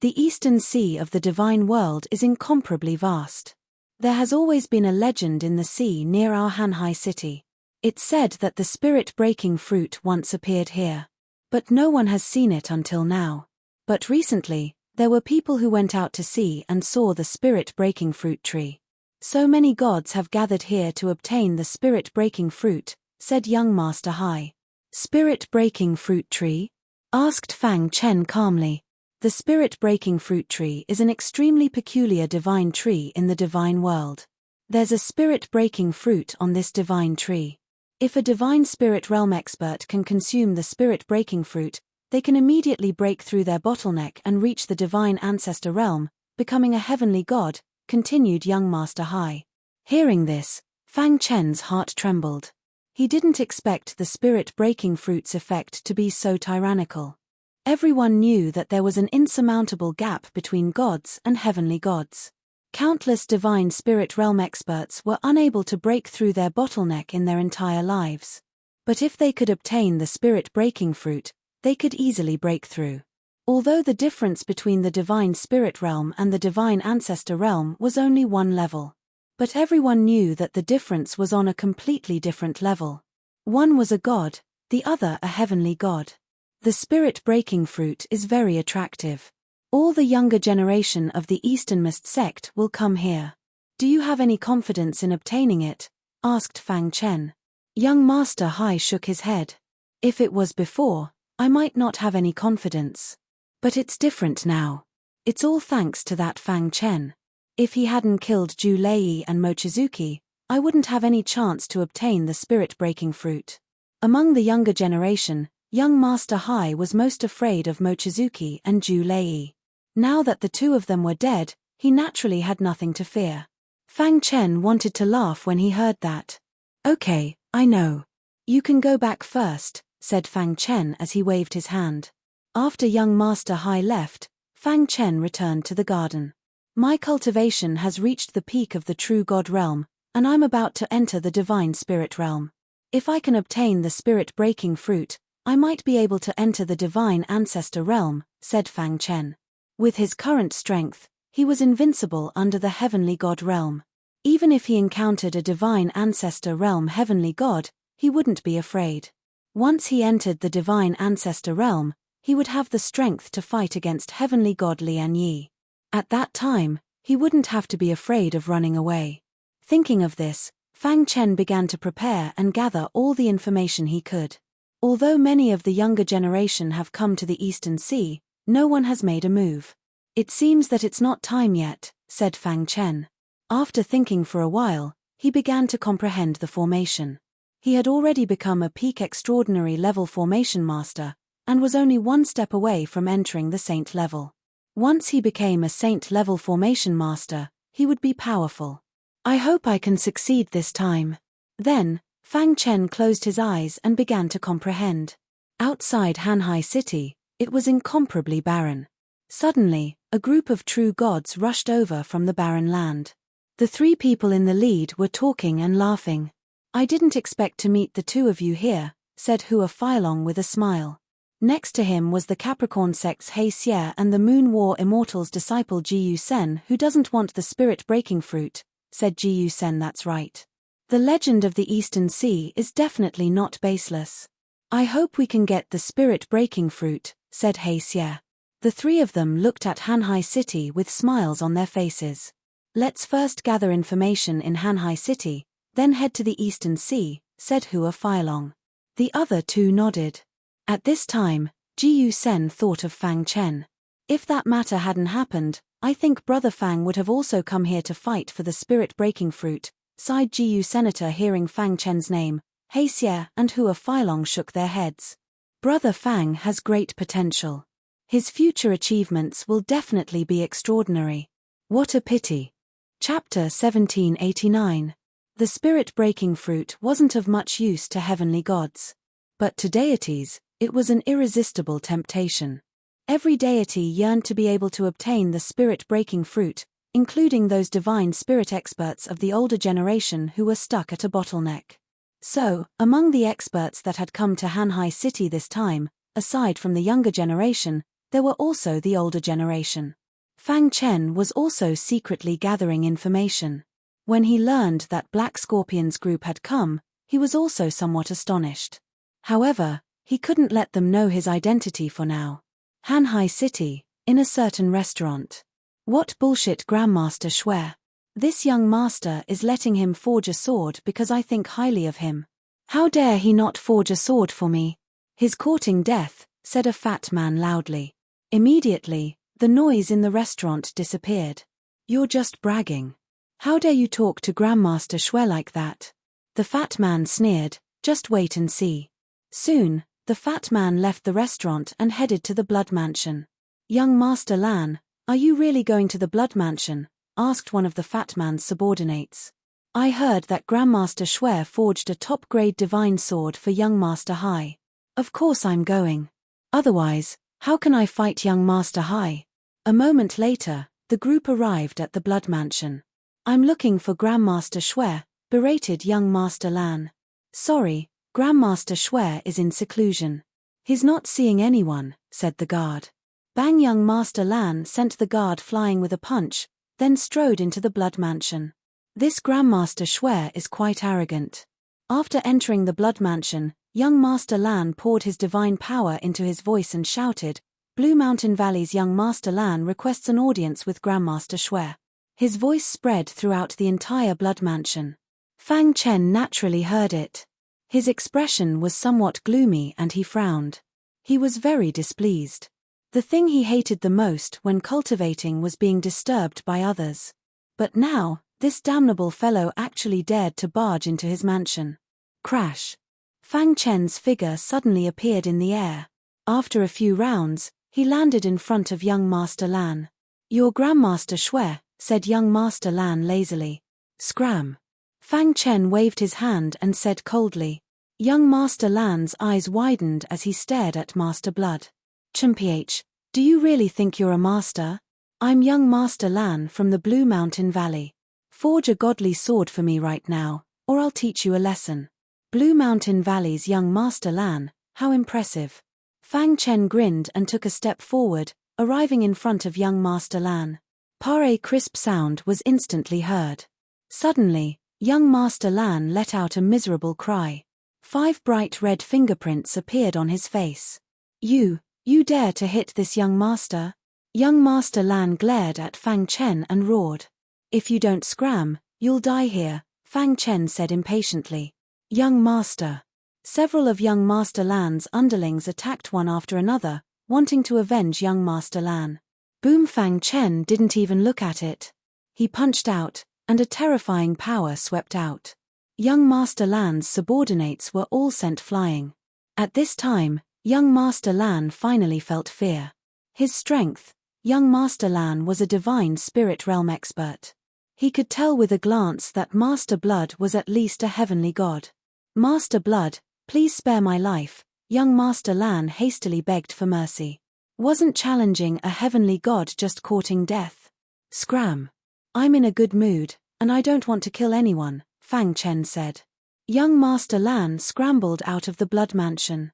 The Eastern Sea of the divine world is incomparably vast. There has always been a legend in the sea near our Hanhai city. It's said that the spirit-breaking fruit once appeared here. But no one has seen it until now. But recently, there were people who went out to sea and saw the spirit-breaking fruit tree. So many gods have gathered here to obtain the spirit-breaking fruit, said young Master Hai. Spirit-breaking fruit tree? Asked Fang Chen calmly. The spirit-breaking fruit tree is an extremely peculiar divine tree in the divine world. There's a spirit-breaking fruit on this divine tree. If a divine spirit realm expert can consume the spirit-breaking fruit, they can immediately break through their bottleneck and reach the divine ancestor realm, becoming a heavenly god, continued young Master Hai. Hearing this, Fang Chen's heart trembled. He didn't expect the spirit-breaking fruit's effect to be so tyrannical. Everyone knew that there was an insurmountable gap between gods and heavenly gods. Countless divine spirit realm experts were unable to break through their bottleneck in their entire lives. But if they could obtain the spirit-breaking fruit, they could easily break through. Although the difference between the divine spirit realm and the divine ancestor realm was only one level. But everyone knew that the difference was on a completely different level. One was a god, the other a heavenly god. The spirit-breaking fruit is very attractive. All the younger generation of the Easternmost sect will come here. Do you have any confidence in obtaining it? Asked Fang Chen. Young Master Hai shook his head. If it was before, I might not have any confidence. But it's different now. It's all thanks to that Fang Chen. If he hadn't killed Zhu Lei and Mochizuki, I wouldn't have any chance to obtain the spirit-breaking fruit. Among the younger generation, young Master Hai was most afraid of Mochizuki and Zhu Lei. Now that the two of them were dead, he naturally had nothing to fear. Fang Chen wanted to laugh when he heard that. Okay, I know. You can go back first, said Fang Chen as he waved his hand. After young Master Hai left, Fang Chen returned to the garden. My cultivation has reached the peak of the true God realm, and I'm about to enter the divine spirit realm. If I can obtain the spirit-breaking fruit, I might be able to enter the divine ancestor realm, said Fang Chen. With his current strength, he was invincible under the heavenly god realm. Even if he encountered a divine ancestor realm heavenly god, he wouldn't be afraid. Once he entered the divine ancestor realm, he would have the strength to fight against heavenly god Lian Yi. At that time, he wouldn't have to be afraid of running away. Thinking of this, Fang Chen began to prepare and gather all the information he could. Although many of the younger generation have come to the Eastern Sea, no one has made a move. It seems that it's not time yet, said Fang Chen. After thinking for a while, he began to comprehend the formation. He had already become a peak extraordinary level formation master, and was only one step away from entering the saint level. Once he became a saint level formation master, he would be powerful. I hope I can succeed this time. Then, Fang Chen closed his eyes and began to comprehend. Outside Hanhai City, it was incomparably barren. Suddenly, a group of true gods rushed over from the barren land. The three people in the lead were talking and laughing. I didn't expect to meet the two of you here, said Hua Feilong with a smile. Next to him was the Capricorn sect's He Xie and the Moon War Immortal's disciple Ji Sen, who doesn't want the spirit-breaking fruit, said Ji Sen. That's right. The legend of the Eastern Sea is definitely not baseless. I hope we can get the spirit-breaking fruit, said He Xie. The three of them looked at Hanhai City with smiles on their faces. Let's first gather information in Hanhai City, then head to the Eastern Sea, said Hua Feilong. The other two nodded. At this time, Ji Sen thought of Fang Chen. If that matter hadn't happened, I think Brother Fang would have also come here to fight for the spirit-breaking fruit, sighed Ji Senator hearing Fang Chen's name. He Xie and Hua Feilong shook their heads. Brother Fang has great potential. His future achievements will definitely be extraordinary. What a pity. Chapter 1789. The spirit-breaking fruit wasn't of much use to heavenly gods. But to deities, it was an irresistible temptation. Every deity yearned to be able to obtain the spirit-breaking fruit, including those divine spirit experts of the older generation who were stuck at a bottleneck. So, among the experts that had come to Hanhai City this time, aside from the younger generation, there were also the older generation. Fang Chen was also secretly gathering information. When he learned that Black Scorpion's group had come, he was also somewhat astonished. However, he couldn't let them know his identity for now. Hanhai City, in a certain restaurant. What bullshit, Grandmaster Shui. This young master is letting him forge a sword because I think highly of him. How dare he not forge a sword for me? He's courting death, said a fat man loudly. Immediately, the noise in the restaurant disappeared. You're just bragging. How dare you talk to Grandmaster Shui like that? The fat man sneered. Just wait and see. Soon, the fat man left the restaurant and headed to the Blood Mansion. Young Master Lan, are you really going to the Blood Mansion? Asked one of the fat man's subordinates. I heard that Grandmaster Shui forged a top-grade divine sword for young Master Hai. Of course I'm going. Otherwise, how can I fight young Master Hai? A moment later, the group arrived at the Blood Mansion. I'm looking for Grandmaster Shui, berated young Master Lan. Sorry, Grandmaster Shui is in seclusion. He's not seeing anyone, said the guard. Bang! Young Master Lan sent the guard flying with a punch, then strode into the Blood Mansion. This Grandmaster Shui is quite arrogant. After entering the Blood Mansion, young Master Lan poured his divine power into his voice and shouted, Blue Mountain Valley's young Master Lan requests an audience with Grandmaster Shui. His voice spread throughout the entire Blood Mansion. Fang Chen naturally heard it. His expression was somewhat gloomy and he frowned. He was very displeased. The thing he hated the most when cultivating was being disturbed by others. But now, this damnable fellow actually dared to barge into his mansion. Crash! Fang Chen's figure suddenly appeared in the air. After a few rounds, he landed in front of young Master Lan. Your Grandmaster Shui, said young Master Lan lazily. Scram! Fang Chen waved his hand and said coldly. Young Master Lan's eyes widened as he stared at Master Blood. Chimph, do you really think you're a master? I'm young Master Lan from the Blue Mountain Valley. Forge a godly sword for me right now, or I'll teach you a lesson. Blue Mountain Valley's young Master Lan, how impressive. Fang Chen grinned and took a step forward, arriving in front of young Master Lan. A crisp sound was instantly heard. Suddenly, young Master Lan let out a miserable cry. 5 bright red fingerprints appeared on his face. You dare to hit this young master? Young Master Lan glared at Fang Chen and roared. If you don't scram, you'll die here, Fang Chen said impatiently. Young Master. Several of young Master Lan's underlings attacked one after another, wanting to avenge young Master Lan. Boom! Fang Chen didn't even look at it. He punched out, and a terrifying power swept out. Young Master Lan's subordinates were all sent flying. At this time, young Master Lan finally felt fear. His strength. Young Master Lan was a divine spirit realm expert. He could tell with a glance that Master Blood was at least a heavenly god. Master Blood, please spare my life, young Master Lan hastily begged for mercy. Wasn't challenging a heavenly god just courting death? Scram! I'm in a good mood, and I don't want to kill anyone, Fang Chen said. Young Master Lan scrambled out of the Blood Mansion.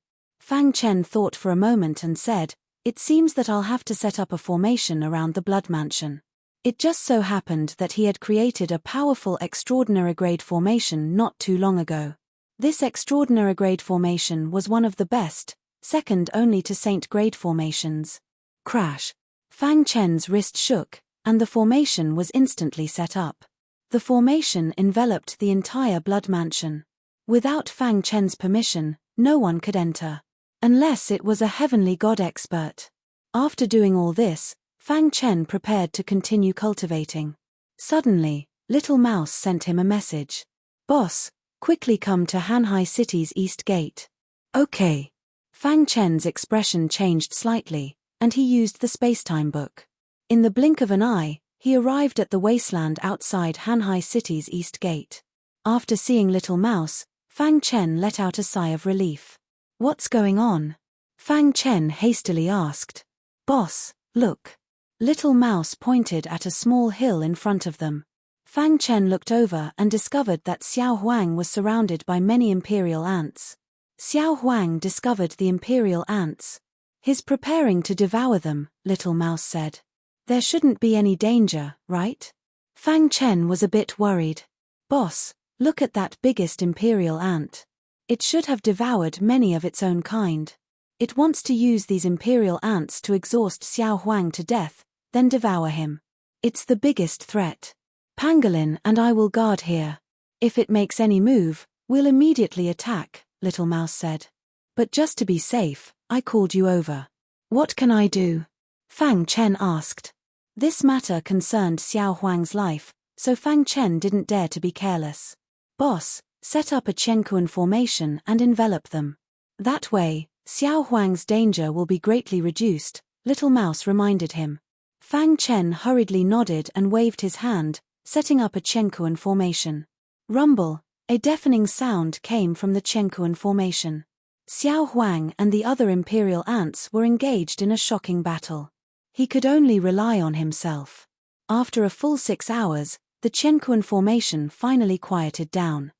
Fang Chen thought for a moment and said, "It seems that I'll have to set up a formation around the Blood Mansion." It just so happened that he had created a powerful extraordinary grade formation not too long ago. This extraordinary grade formation was one of the best, second only to Saint grade formations. Crash! Fang Chen's wrist shook, and the formation was instantly set up. The formation enveloped the entire Blood Mansion. Without Fang Chen's permission, no one could enter. Unless it was a heavenly god expert. After doing all this, Fang Chen prepared to continue cultivating. Suddenly, Little Mouse sent him a message. "Boss, quickly come to Hanhai City's East Gate." "Okay." Fang Chen's expression changed slightly, and he used the spacetime book. In the blink of an eye, he arrived at the wasteland outside Hanhai City's East Gate. After seeing Little Mouse, Fang Chen let out a sigh of relief. "What's going on?" Fang Chen hastily asked. "Boss, look." Little Mouse pointed at a small hill in front of them. Fang Chen looked over and discovered that Xiao Huang was surrounded by many imperial ants. Xiao Huang discovered the imperial ants. "He's preparing to devour them," Little Mouse said. "There shouldn't be any danger, right?" Fang Chen was a bit worried. "Boss, look at that biggest imperial ant. It should have devoured many of its own kind. It wants to use these imperial ants to exhaust Xiao Huang to death, then devour him. It's the biggest threat. Pangolin and I will guard here. If it makes any move, we'll immediately attack," Little Mouse said. "But just to be safe, I called you over." "What can I do?" Fang Chen asked. This matter concerned Xiao Huang's life, so Fang Chen didn't dare to be careless. "Boss, set up a Chenkuan formation and envelop them. That way, Xiao Huang's danger will be greatly reduced," Little Mouse reminded him. Fang Chen hurriedly nodded and waved his hand, setting up a Chenkuan formation. Rumble! A deafening sound came from the Chenkuan formation. Xiao Huang and the other imperial ants were engaged in a shocking battle. He could only rely on himself. After a full 6 hours, the Chenkuan formation finally quieted down.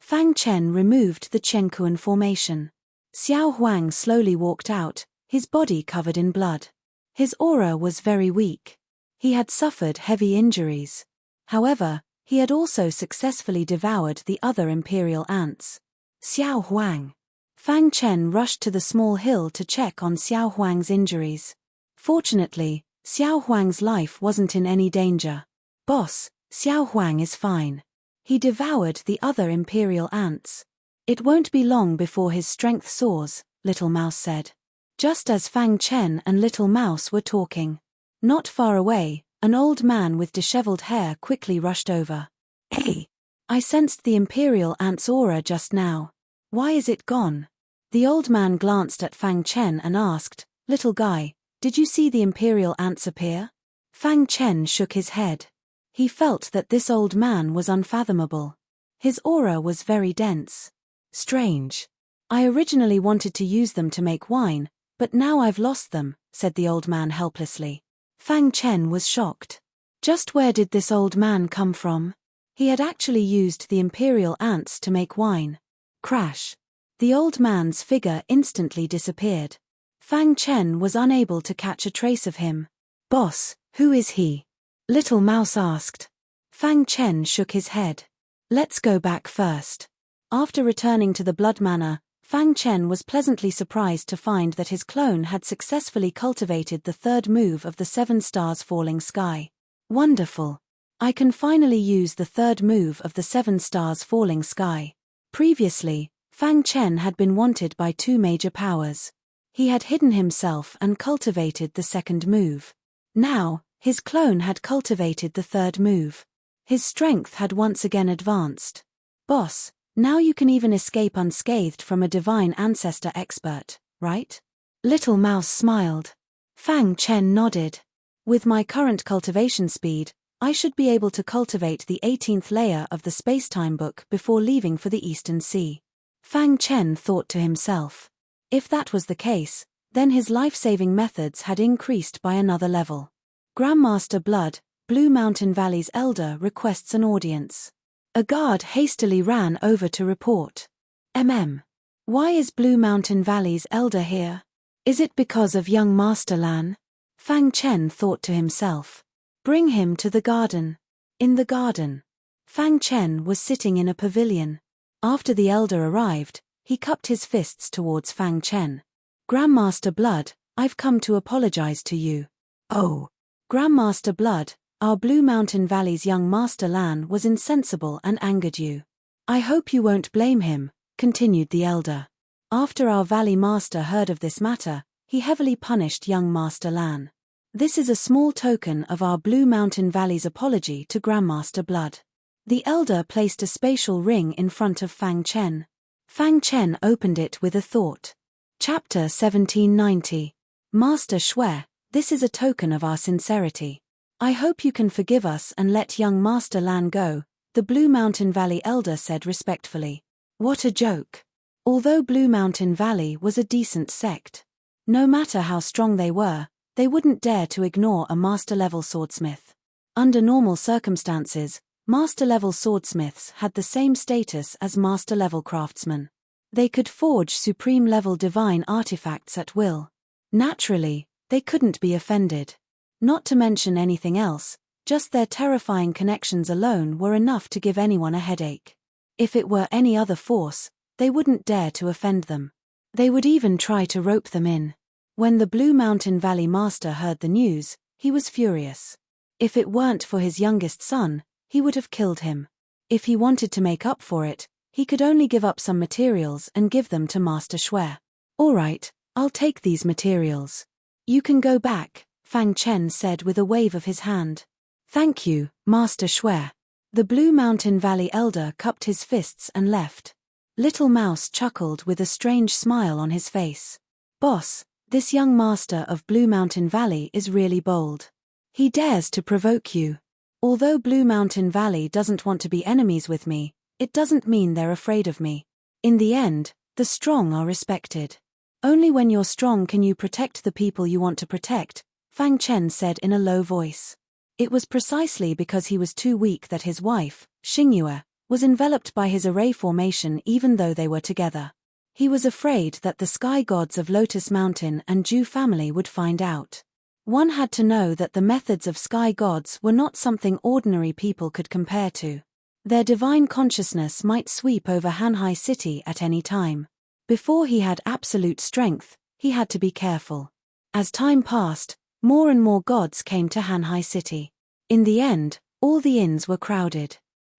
Fang Chen removed the Chenkuan formation. Xiao Huang slowly walked out, his body covered in blood. His aura was very weak. He had suffered heavy injuries. However, he had also successfully devoured the other imperial ants. Xiao Huang. Fang Chen rushed to the small hill to check on Xiao Huang's injuries. Fortunately, Xiao Huang's life wasn't in any danger. "Boss, Xiao Huang is fine. He devoured the other imperial ants. It won't be long before his strength soars," Little Mouse said. Just as Fang Chen and Little Mouse were talking. Not far away, an old man with disheveled hair quickly rushed over. "Hey! I sensed the imperial ant's aura just now. Why is it gone?" The old man glanced at Fang Chen and asked, "Little guy, did you see the imperial ants appear?" Fang Chen shook his head. He felt that this old man was unfathomable. His aura was very dense. "Strange. I originally wanted to use them to make wine, but now I've lost them," said the old man helplessly. Fang Chen was shocked. Just where did this old man come from? He had actually used the imperial ants to make wine. Crash! The old man's figure instantly disappeared. Fang Chen was unable to catch a trace of him. "Boss, who is he?" Little Mouse asked. Fang Chen shook his head. "Let's go back first." After returning to the Blood Manor, Fang Chen was pleasantly surprised to find that his clone had successfully cultivated the third move of the 7 stars falling sky. "Wonderful. I can finally use the third move of the 7 stars falling sky." Previously, Fang Chen had been wanted by 2 major powers. He had hidden himself and cultivated the second move. Now, his clone had cultivated the third move. His strength had once again advanced. "Boss, now you can even escape unscathed from a divine ancestor expert, right?" Little Mouse smiled. Fang Chen nodded. "With my current cultivation speed, I should be able to cultivate the 18th layer of the spacetime book before leaving for the Eastern Sea." Fang Chen thought to himself. If that was the case, then his life-saving methods had increased by another level. Grandmaster Blood, Blue Mountain Valley's elder, requests an audience. A guard hastily ran over to report. Why is Blue Mountain Valley's elder here? Is it because of young Master Lan? Fang Chen thought to himself. Bring him to the garden. In the garden, Fang Chen was sitting in a pavilion. After the elder arrived, he cupped his fists towards Fang Chen. Grandmaster Blood, I've come to apologize to you. Oh. Grandmaster Blood, our Blue Mountain Valley's young Master Lan was insensible and angered you. I hope you won't blame him, continued the elder. After our Valley Master heard of this matter, he heavily punished young Master Lan. This is a small token of our Blue Mountain Valley's apology to Grandmaster Blood. The elder placed a spatial ring in front of Fang Chen. Fang Chen opened it with a thought. Chapter 1790. Master Shui, this is a token of our sincerity. I hope you can forgive us and let young Master Lan go, the Blue Mountain Valley elder said respectfully. What a joke. Although Blue Mountain Valley was a decent sect, no matter how strong they were, they wouldn't dare to ignore a master-level swordsmith. Under normal circumstances, master-level swordsmiths had the same status as master-level craftsmen. They could forge supreme-level divine artifacts at will. Naturally, they couldn't be offended. Not to mention anything else, just their terrifying connections alone were enough to give anyone a headache. If it were any other force, they wouldn't dare to offend them. They would even try to rope them in. When the Blue Mountain Valley Master heard the news, he was furious. If it weren't for his youngest son, he would have killed him. If he wanted to make up for it, he could only give up some materials and give them to Master Shui. All right, I'll take these materials. You can go back, Fang Chen said with a wave of his hand. Thank you, Master Shui. The Blue Mountain Valley elder cupped his fists and left. Little Mouse chuckled with a strange smile on his face. Boss, this young master of Blue Mountain Valley is really bold. He dares to provoke you. Although Blue Mountain Valley doesn't want to be enemies with me, it doesn't mean they're afraid of me. In the end, the strong are respected. Only when you're strong can you protect the people you want to protect, Fang Chen said in a low voice. It was precisely because he was too weak that his wife, Xingyue, was enveloped by his array formation even though they were together. He was afraid that the sky gods of Lotus Mountain and Zhu family would find out. One had to know that the methods of sky gods were not something ordinary people could compare to. Their divine consciousness might sweep over Hanhai City at any time. Before he had absolute strength, he had to be careful. As time passed, more and more gods came to Hanhai City. In the end, all the inns were crowded.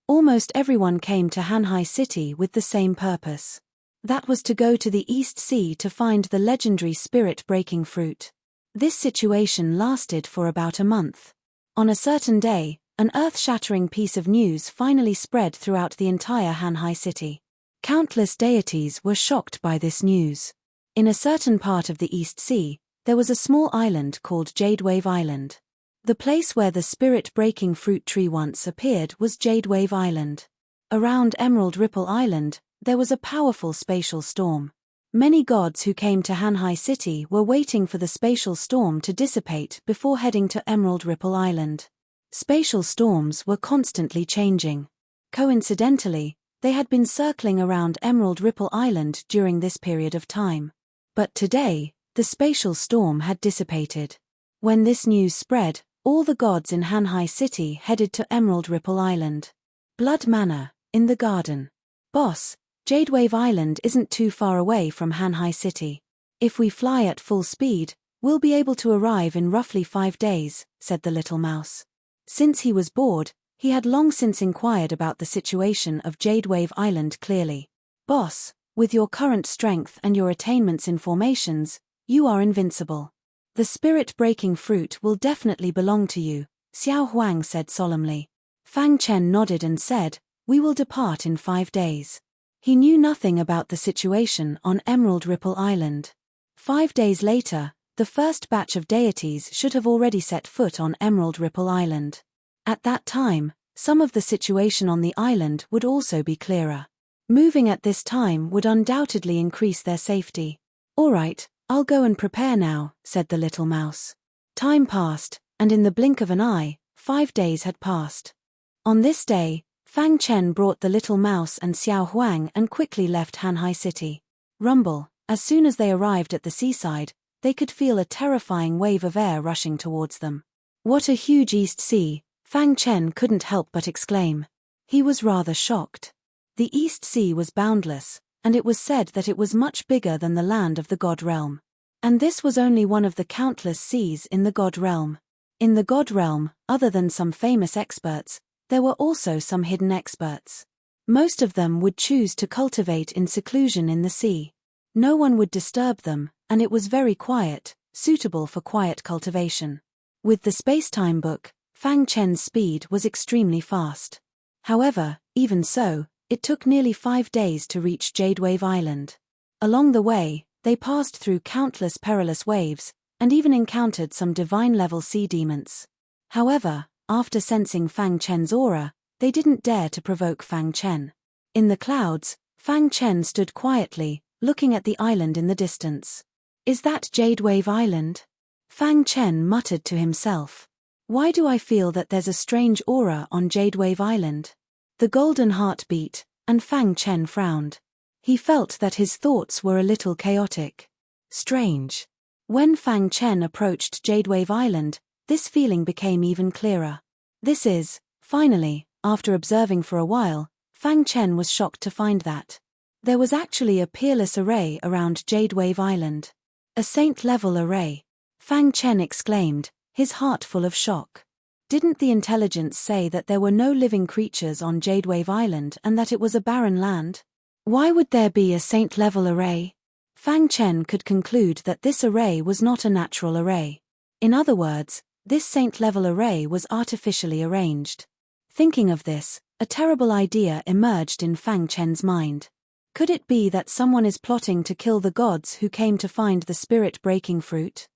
Almost everyone came to Hanhai City with the same purpose. That was to go to the East Sea to find the legendary spirit-breaking fruit. This situation lasted for about a month. On a certain day, an earth-shattering piece of news finally spread throughout the entire Hanhai City. Countless deities were shocked by this news. In a certain part of the East Sea, there was a small island called Jade Wave Island. The place where the spirit-breaking fruit tree once appeared was Jade Wave Island. Around Emerald Ripple Island, there was a powerful spatial storm. Many gods who came to Hanhai City were waiting for the spatial storm to dissipate before heading to Emerald Ripple Island. Spatial storms were constantly changing. Coincidentally, they had been circling around Emerald Ripple Island during this period of time. But today, the spatial storm had dissipated. When this news spread, all the gods in Hanhai City headed to Emerald Ripple Island. Blood Manor, in the garden. Boss, Jade Wave Island isn't too far away from Hanhai City. If we fly at full speed, we'll be able to arrive in roughly 5 days, said the little mouse. Since he was bored, he had long since inquired about the situation of Jade Wave Island clearly. Boss, with your current strength and your attainments in formations, you are invincible. The spirit-breaking fruit will definitely belong to you, Xiao Huang said solemnly. Fang Chen nodded and said, we will depart in 5 days. He knew nothing about the situation on Emerald Ripple Island. 5 days later, the first batch of deities should have already set foot on Emerald Ripple Island. At that time, some of the situation on the island would also be clearer. Moving at this time would undoubtedly increase their safety. All right, I'll go and prepare now, said the little mouse. Time passed, and in the blink of an eye, 5 days had passed. On this day, Fang Chen brought the little mouse and Xiao Huang and quickly left Hanhai City. rumble. As soon as they arrived at the seaside, they could feel a terrifying wave of air rushing towards them. What a huge East Sea, Fang Chen couldn't help but exclaim. He was rather shocked. The East Sea was boundless, and it was said that it was much bigger than the land of the God realm. And this was only one of the countless seas in the God realm. In the God realm, other than some famous experts, there were also some hidden experts. Most of them would choose to cultivate in seclusion in the sea. No one would disturb them, and it was very quiet, suitable for quiet cultivation. With the space-time book, Fang Chen's speed was extremely fast. However, even so, it took nearly 5 days to reach Jadewave Island. Along the way, they passed through countless perilous waves, and even encountered some divine-level sea demons. However, after sensing Fang Chen's aura, they didn't dare to provoke Fang Chen. In the clouds, Fang Chen stood quietly, looking at the island in the distance. "Is that Jadewave Island?" Fang Chen muttered to himself. "Why do I feel that there's a strange aura on Jadewave Island?" The golden heart beat, and Fang Chen frowned. He felt that his thoughts were a little chaotic. Strange. When Fang Chen approached Jadewave Island, this feeling became even clearer. Finally, after observing for a while, Fang Chen was shocked to find that there was actually a peerless array around Jadewave Island. A saint-level array. Fang Chen exclaimed, his heart full of shock. Didn't the intelligence say that there were no living creatures on Jadewave Island and that it was a barren land? Why would there be a saint-level array? Fang Chen could conclude that this array was not a natural array. In other words, this saint-level array was artificially arranged. Thinking of this, a terrible idea emerged in Fang Chen's mind. Could it be that someone is plotting to kill the gods who came to find the spirit-breaking fruit?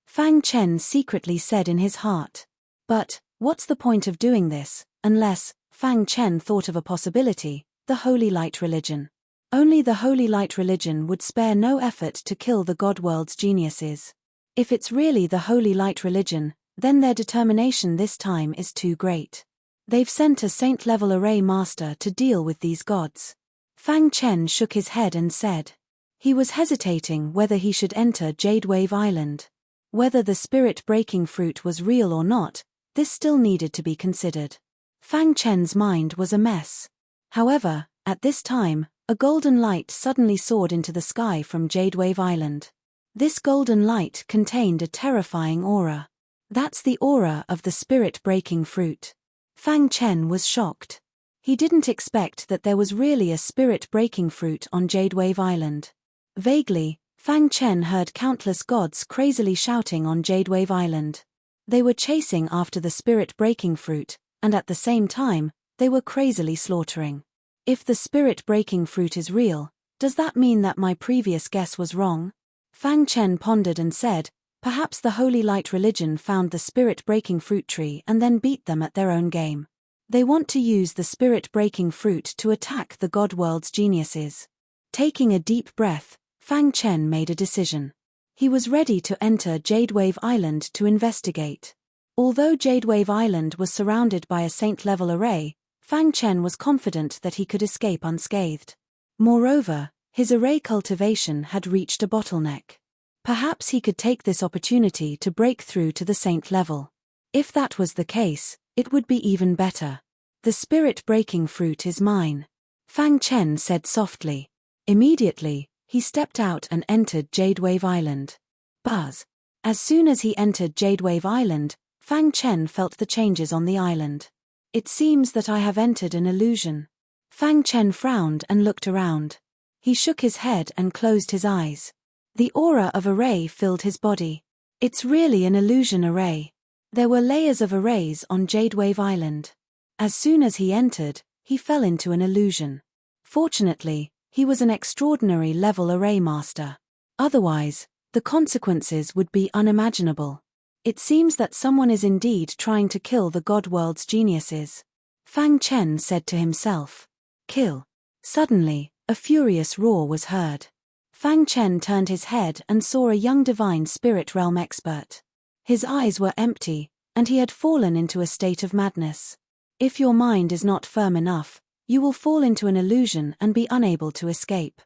Fang Chen secretly said in his heart. But, what's the point of doing this, unless, Fang Chen thought of a possibility, the Holy Light Religion. Only the Holy Light Religion would spare no effort to kill the God world's geniuses. If it's really the Holy Light Religion, then their determination this time is too great. They've sent a saint-level array master to deal with these gods. Fang Chen shook his head and said. He was hesitating whether he should enter Jadewave Island. Whether the spirit-breaking fruit was real or not, this still needed to be considered. Fang Chen's mind was a mess. However, at this time, a golden light suddenly soared into the sky from Jadewave Island. This golden light contained a terrifying aura. That's the aura of the spirit-breaking fruit. Fang Chen was shocked. He didn't expect that there was really a spirit-breaking fruit on Jadewave Island. Vaguely, Fang Chen heard countless gods crazily shouting on Jadewave Island. They were chasing after the spirit-breaking fruit, and at the same time, they were crazily slaughtering. If the spirit-breaking fruit is real, does that mean that my previous guess was wrong? Fang Chen pondered and said, perhaps the Holy Light Religion found the spirit-breaking fruit tree and then beat them at their own game. They want to use the spirit-breaking fruit to attack the God world's geniuses. Taking a deep breath, Fang Chen made a decision. He was ready to enter Jadewave Island to investigate. Although Jadewave Island was surrounded by a saint-level array, Fang Chen was confident that he could escape unscathed. Moreover, his array cultivation had reached a bottleneck. Perhaps he could take this opportunity to break through to the saint level. If that was the case, it would be even better. The spirit-breaking fruit is mine, Fang Chen said softly. Immediately, he stepped out and entered Jadewave Island. Buzz. As soon as he entered Jadewave Island, Fang Chen felt the changes on the island. It seems that I have entered an illusion. Fang Chen frowned and looked around. He shook his head and closed his eyes. The aura of array filled his body. It's really an illusion array. There were layers of arrays on Jadewave Island. As soon as he entered, he fell into an illusion. Fortunately, he was an extraordinary level array master. Otherwise, the consequences would be unimaginable. It seems that someone is indeed trying to kill the God world's geniuses. Fang Chen said to himself. Kill. Suddenly, a furious roar was heard. Fang Chen turned his head and saw a young divine spirit realm expert. His eyes were empty, and he had fallen into a state of madness. If your mind is not firm enough, you will fall into an illusion and be unable to escape.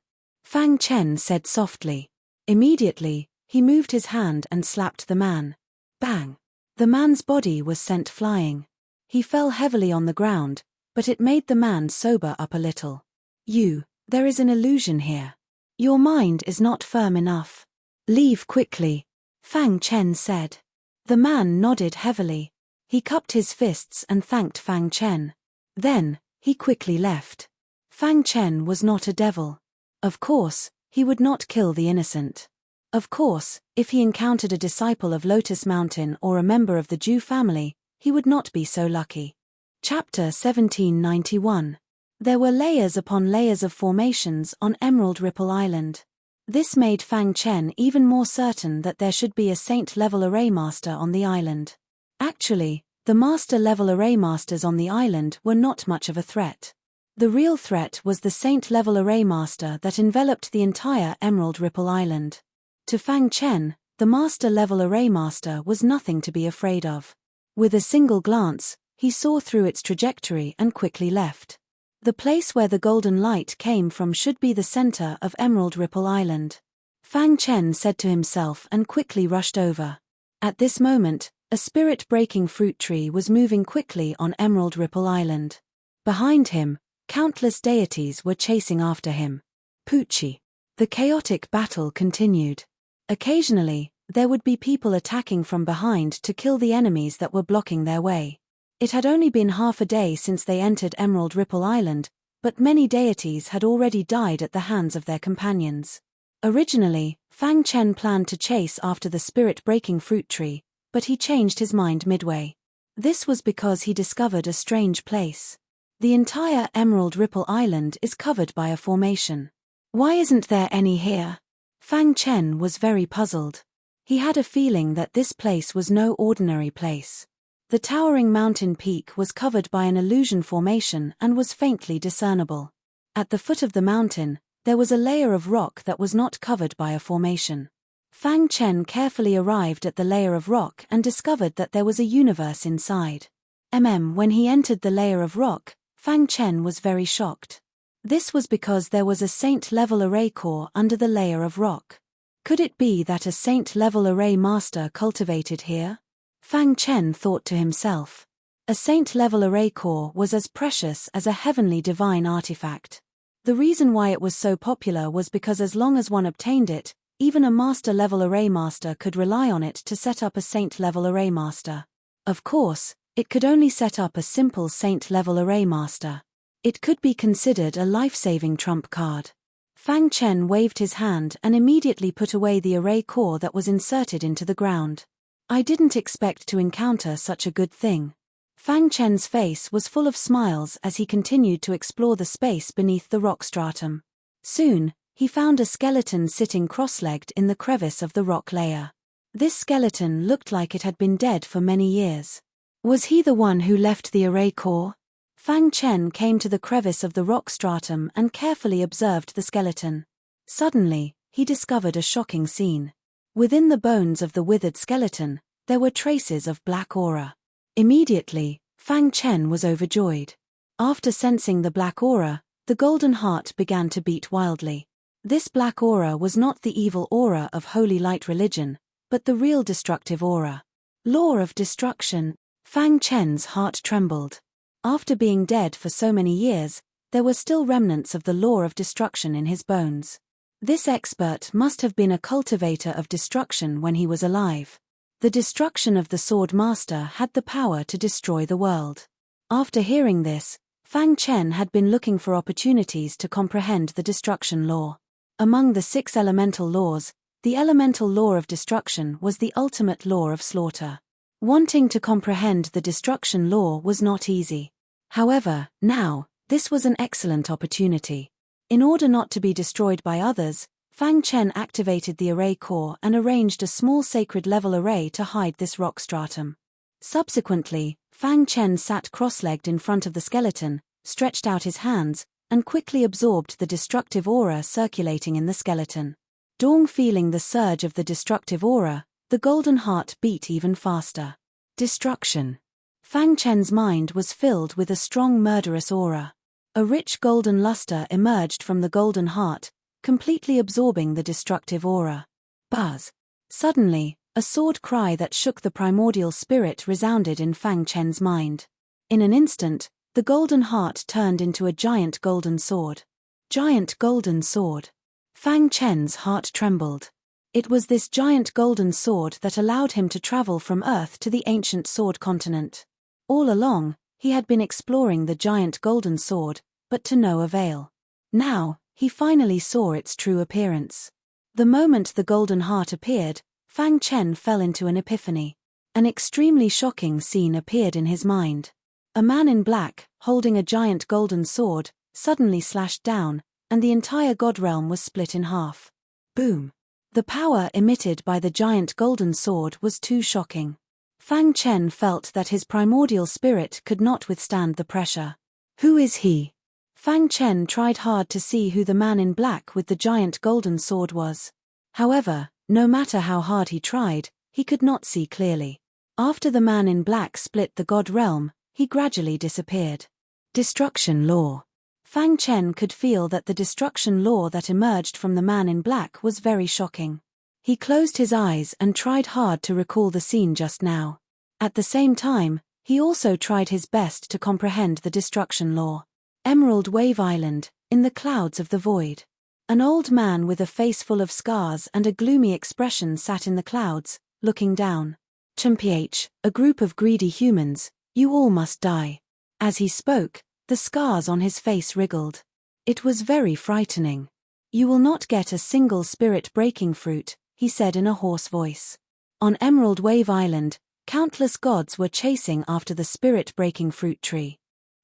Fang Chen said softly. Immediately, he moved his hand and slapped the man. Bang! The man's body was sent flying. He fell heavily on the ground, but it made the man sober up a little. There is an illusion here. Your mind is not firm enough. Leave quickly, Fang Chen said. The man nodded heavily. He cupped his fists and thanked Fang Chen. Then, he quickly left. Fang Chen was not a devil. Of course, he would not kill the innocent. Of course, if he encountered a disciple of Lotus Mountain or a member of the Zhu family, he would not be so lucky. Chapter 1791. There were layers upon layers of formations on Emerald Ripple Island. This made Fang Chen even more certain that there should be a saint-level array master on the island. Actually, the master-level array masters on the island were not much of a threat. The real threat was the saint-level array master that enveloped the entire Emerald Ripple Island. To Fang Chen, the master-level array master was nothing to be afraid of. With a single glance, he saw through its trajectory and quickly left. The place where the golden light came from should be the center of Emerald Ripple Island. Fang Chen said to himself and quickly rushed over. At this moment, a spirit-breaking fruit tree was moving quickly on Emerald Ripple Island. Behind him, countless deities were chasing after him. Poochie. The chaotic battle continued. Occasionally, there would be people attacking from behind to kill the enemies that were blocking their way. It had only been half a day since they entered Emerald Ripple Island, but many deities had already died at the hands of their companions. Originally, Fang Chen planned to chase after the spirit-breaking fruit tree, but he changed his mind midway. This was because he discovered a strange place. The entire Emerald Ripple Island is covered by a formation. Why isn't there any here? Fang Chen was very puzzled. He had a feeling that this place was no ordinary place. The towering mountain peak was covered by an illusion formation and was faintly discernible. At the foot of the mountain, there was a layer of rock that was not covered by a formation. Fang Chen carefully arrived at the layer of rock and discovered that there was a universe inside. When he entered the layer of rock, Fang Chen was very shocked. This was because there was a saint-level array core under the layer of rock. Could it be that a saint-level array master cultivated here? Fang Chen thought to himself. A saint-level array core was as precious as a heavenly divine artifact. The reason why it was so popular was because as long as one obtained it, even a master-level array master could rely on it to set up a saint-level array master. Of course, it could only set up a simple saint-level array master. It could be considered a life-saving trump card. Fang Chen waved his hand and immediately put away the array core that was inserted into the ground. I didn't expect to encounter such a good thing. Fang Chen's face was full of smiles as he continued to explore the space beneath the rock stratum. Soon, he found a skeleton sitting cross-legged in the crevice of the rock layer. This skeleton looked like it had been dead for many years. Was he the one who left the array core? Fang Chen came to the crevice of the rock stratum and carefully observed the skeleton. Suddenly, he discovered a shocking scene. Within the bones of the withered skeleton, there were traces of black aura. Immediately, Fang Chen was overjoyed. After sensing the black aura, the golden heart began to beat wildly. This black aura was not the evil aura of holy light religion, but the real destructive aura. Law of destruction. Fang Chen's heart trembled. After being dead for so many years, there were still remnants of the law of destruction in his bones. This expert must have been a cultivator of destruction when he was alive. The destruction of the Sword Master had the power to destroy the world. After hearing this, Fang Chen had been looking for opportunities to comprehend the destruction law. Among the 6 elemental laws, the elemental law of destruction was the ultimate law of slaughter. Wanting to comprehend the destruction law was not easy. However, now, this was an excellent opportunity. In order not to be destroyed by others, Fang Chen activated the array core and arranged a small sacred level array to hide this rock stratum. Subsequently, Fang Chen sat cross-legged in front of the skeleton, stretched out his hands, and quickly absorbed the destructive aura circulating in the skeleton. Dong feeling the surge of the destructive aura, the golden heart beat even faster. Destruction. Fang Chen's mind was filled with a strong murderous aura. A rich golden luster emerged from the golden heart, completely absorbing the destructive aura. Buzz! Suddenly, a sword cry that shook the primordial spirit resounded in Fang Chen's mind. In an instant, the golden heart turned into a giant golden sword. Giant golden sword. Fang Chen's heart trembled. It was this giant golden sword that allowed him to travel from Earth to the ancient sword continent. All along, he had been exploring the giant golden sword, but to no avail. Now, he finally saw its true appearance. The moment the golden heart appeared, Fang Chen fell into an epiphany. An extremely shocking scene appeared in his mind. A man in black, holding a giant golden sword, suddenly slashed down, and the entire god realm was split in half. Boom! The power emitted by the giant golden sword was too shocking. Fang Chen felt that his primordial spirit could not withstand the pressure. Who is he? Fang Chen tried hard to see who the man in black with the giant golden sword was. However, no matter how hard he tried, he could not see clearly. After the man in black split the god realm, he gradually disappeared. Destruction law. Fang Chen could feel that the destruction law that emerged from the man in black was very shocking. He closed his eyes and tried hard to recall the scene just now. At the same time, he also tried his best to comprehend the destruction law. Emerald Wave Island, in the clouds of the void. An old man with a face full of scars and a gloomy expression sat in the clouds, looking down. "Champh, a group of greedy humans, you all must die." As he spoke, the scars on his face wriggled. It was very frightening. "You will not get a single spirit-breaking fruit," he said in a hoarse voice. On Emerald Wave Island, countless gods were chasing after the spirit-breaking fruit tree.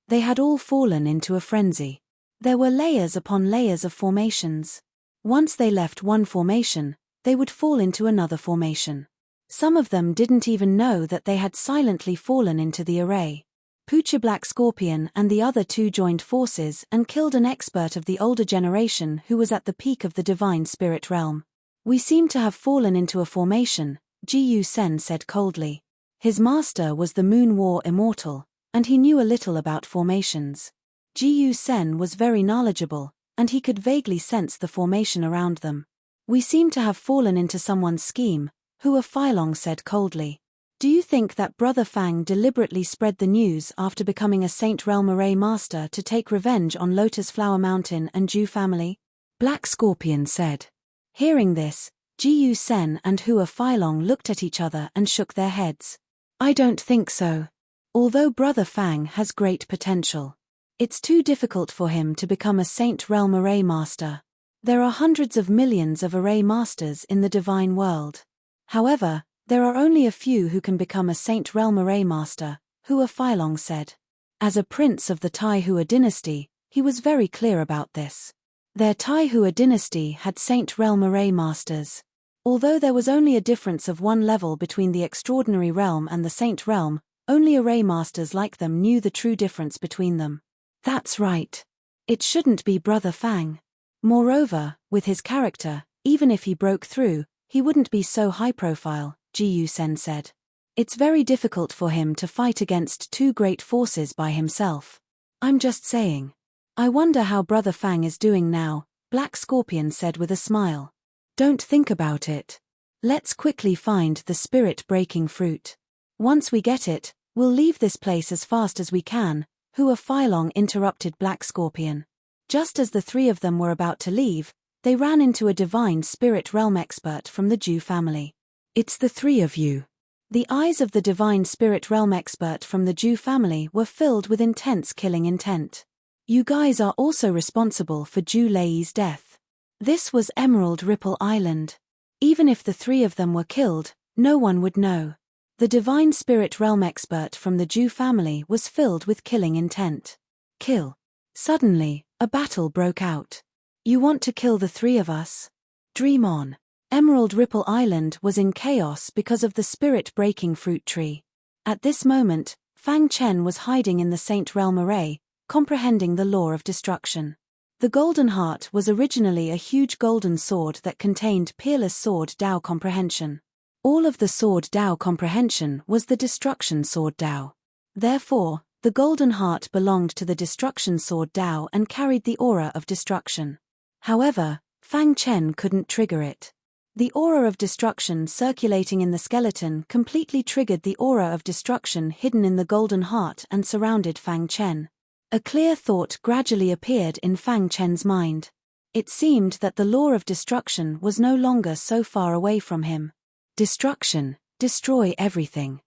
They had all fallen into a frenzy. There were layers upon layers of formations. Once they left one formation, they would fall into another formation. Some of them didn't even know that they had silently fallen into the array. Poocha Black Scorpion and the other two joined forces and killed an expert of the older generation who was at the peak of the divine spirit realm. "We seem to have fallen into a formation," Jiyu Sen said coldly. His master was the Moon War Immortal, and he knew a little about formations. Jiyu Sen was very knowledgeable, and he could vaguely sense the formation around them. "We seem to have fallen into someone's scheme," Hua Feilong said coldly. "Do you think that Brother Fang deliberately spread the news after becoming a Saint Realm Array Master to take revenge on Lotus Flower Mountain and Ju family?" Black Scorpion said. Hearing this, Jiyu Sen and Hua Feilong looked at each other and shook their heads. "I don't think so. Although Brother Fang has great potential, it's too difficult for him to become a Saint Realm Array Master. There are hundreds of millions of Array Masters in the divine world. However, there are only a few who can become a Saint Realm Array Master," Hua Feilong said. As a prince of the Tai Hua dynasty, he was very clear about this. Their Tai Hua dynasty had Saint Realm Array Masters. Although there was only a difference of one level between the Extraordinary Realm and the Saint Realm, only Array Masters like them knew the true difference between them. That's right. It shouldn't be Brother Fang. Moreover, with his character, even if he broke through, he wouldn't be so high-profile, Jiyu Sen said. It's very difficult for him to fight against two great forces by himself. I'm just saying. I wonder how Brother Fang is doing now, Black Scorpion said with a smile. Don't think about it. Let's quickly find the spirit-breaking fruit. Once we get it, we'll leave this place as fast as we can, Hua Feilong interrupted Black Scorpion. Just as the three of them were about to leave, they ran into a divine spirit realm expert from the Ju family. It's the three of you. The eyes of the divine spirit realm expert from the Ju family were filled with intense killing intent. You guys are also responsible for Ju Lei's death. This was Emerald Ripple Island. Even if the three of them were killed, no one would know. The divine spirit realm expert from the Ju family was filled with killing intent. Kill. Suddenly, a battle broke out. You want to kill the three of us? Dream on. Emerald Ripple Island was in chaos because of the spirit-breaking fruit tree. At this moment, Fang Chen was hiding in the Saint Realm Array, comprehending the law of destruction. The Golden Heart was originally a huge golden sword that contained Peerless Sword Dao Comprehension. All of the Sword Dao Comprehension was the Destruction Sword Dao. Therefore, the Golden Heart belonged to the Destruction Sword Dao and carried the aura of destruction. However, Fang Chen couldn't trigger it. The aura of destruction circulating in the skeleton completely triggered the aura of destruction hidden in the golden heart and surrounded Fang Chen. A clear thought gradually appeared in Fang Chen's mind. It seemed that the law of destruction was no longer so far away from him. Destruction, destroy everything.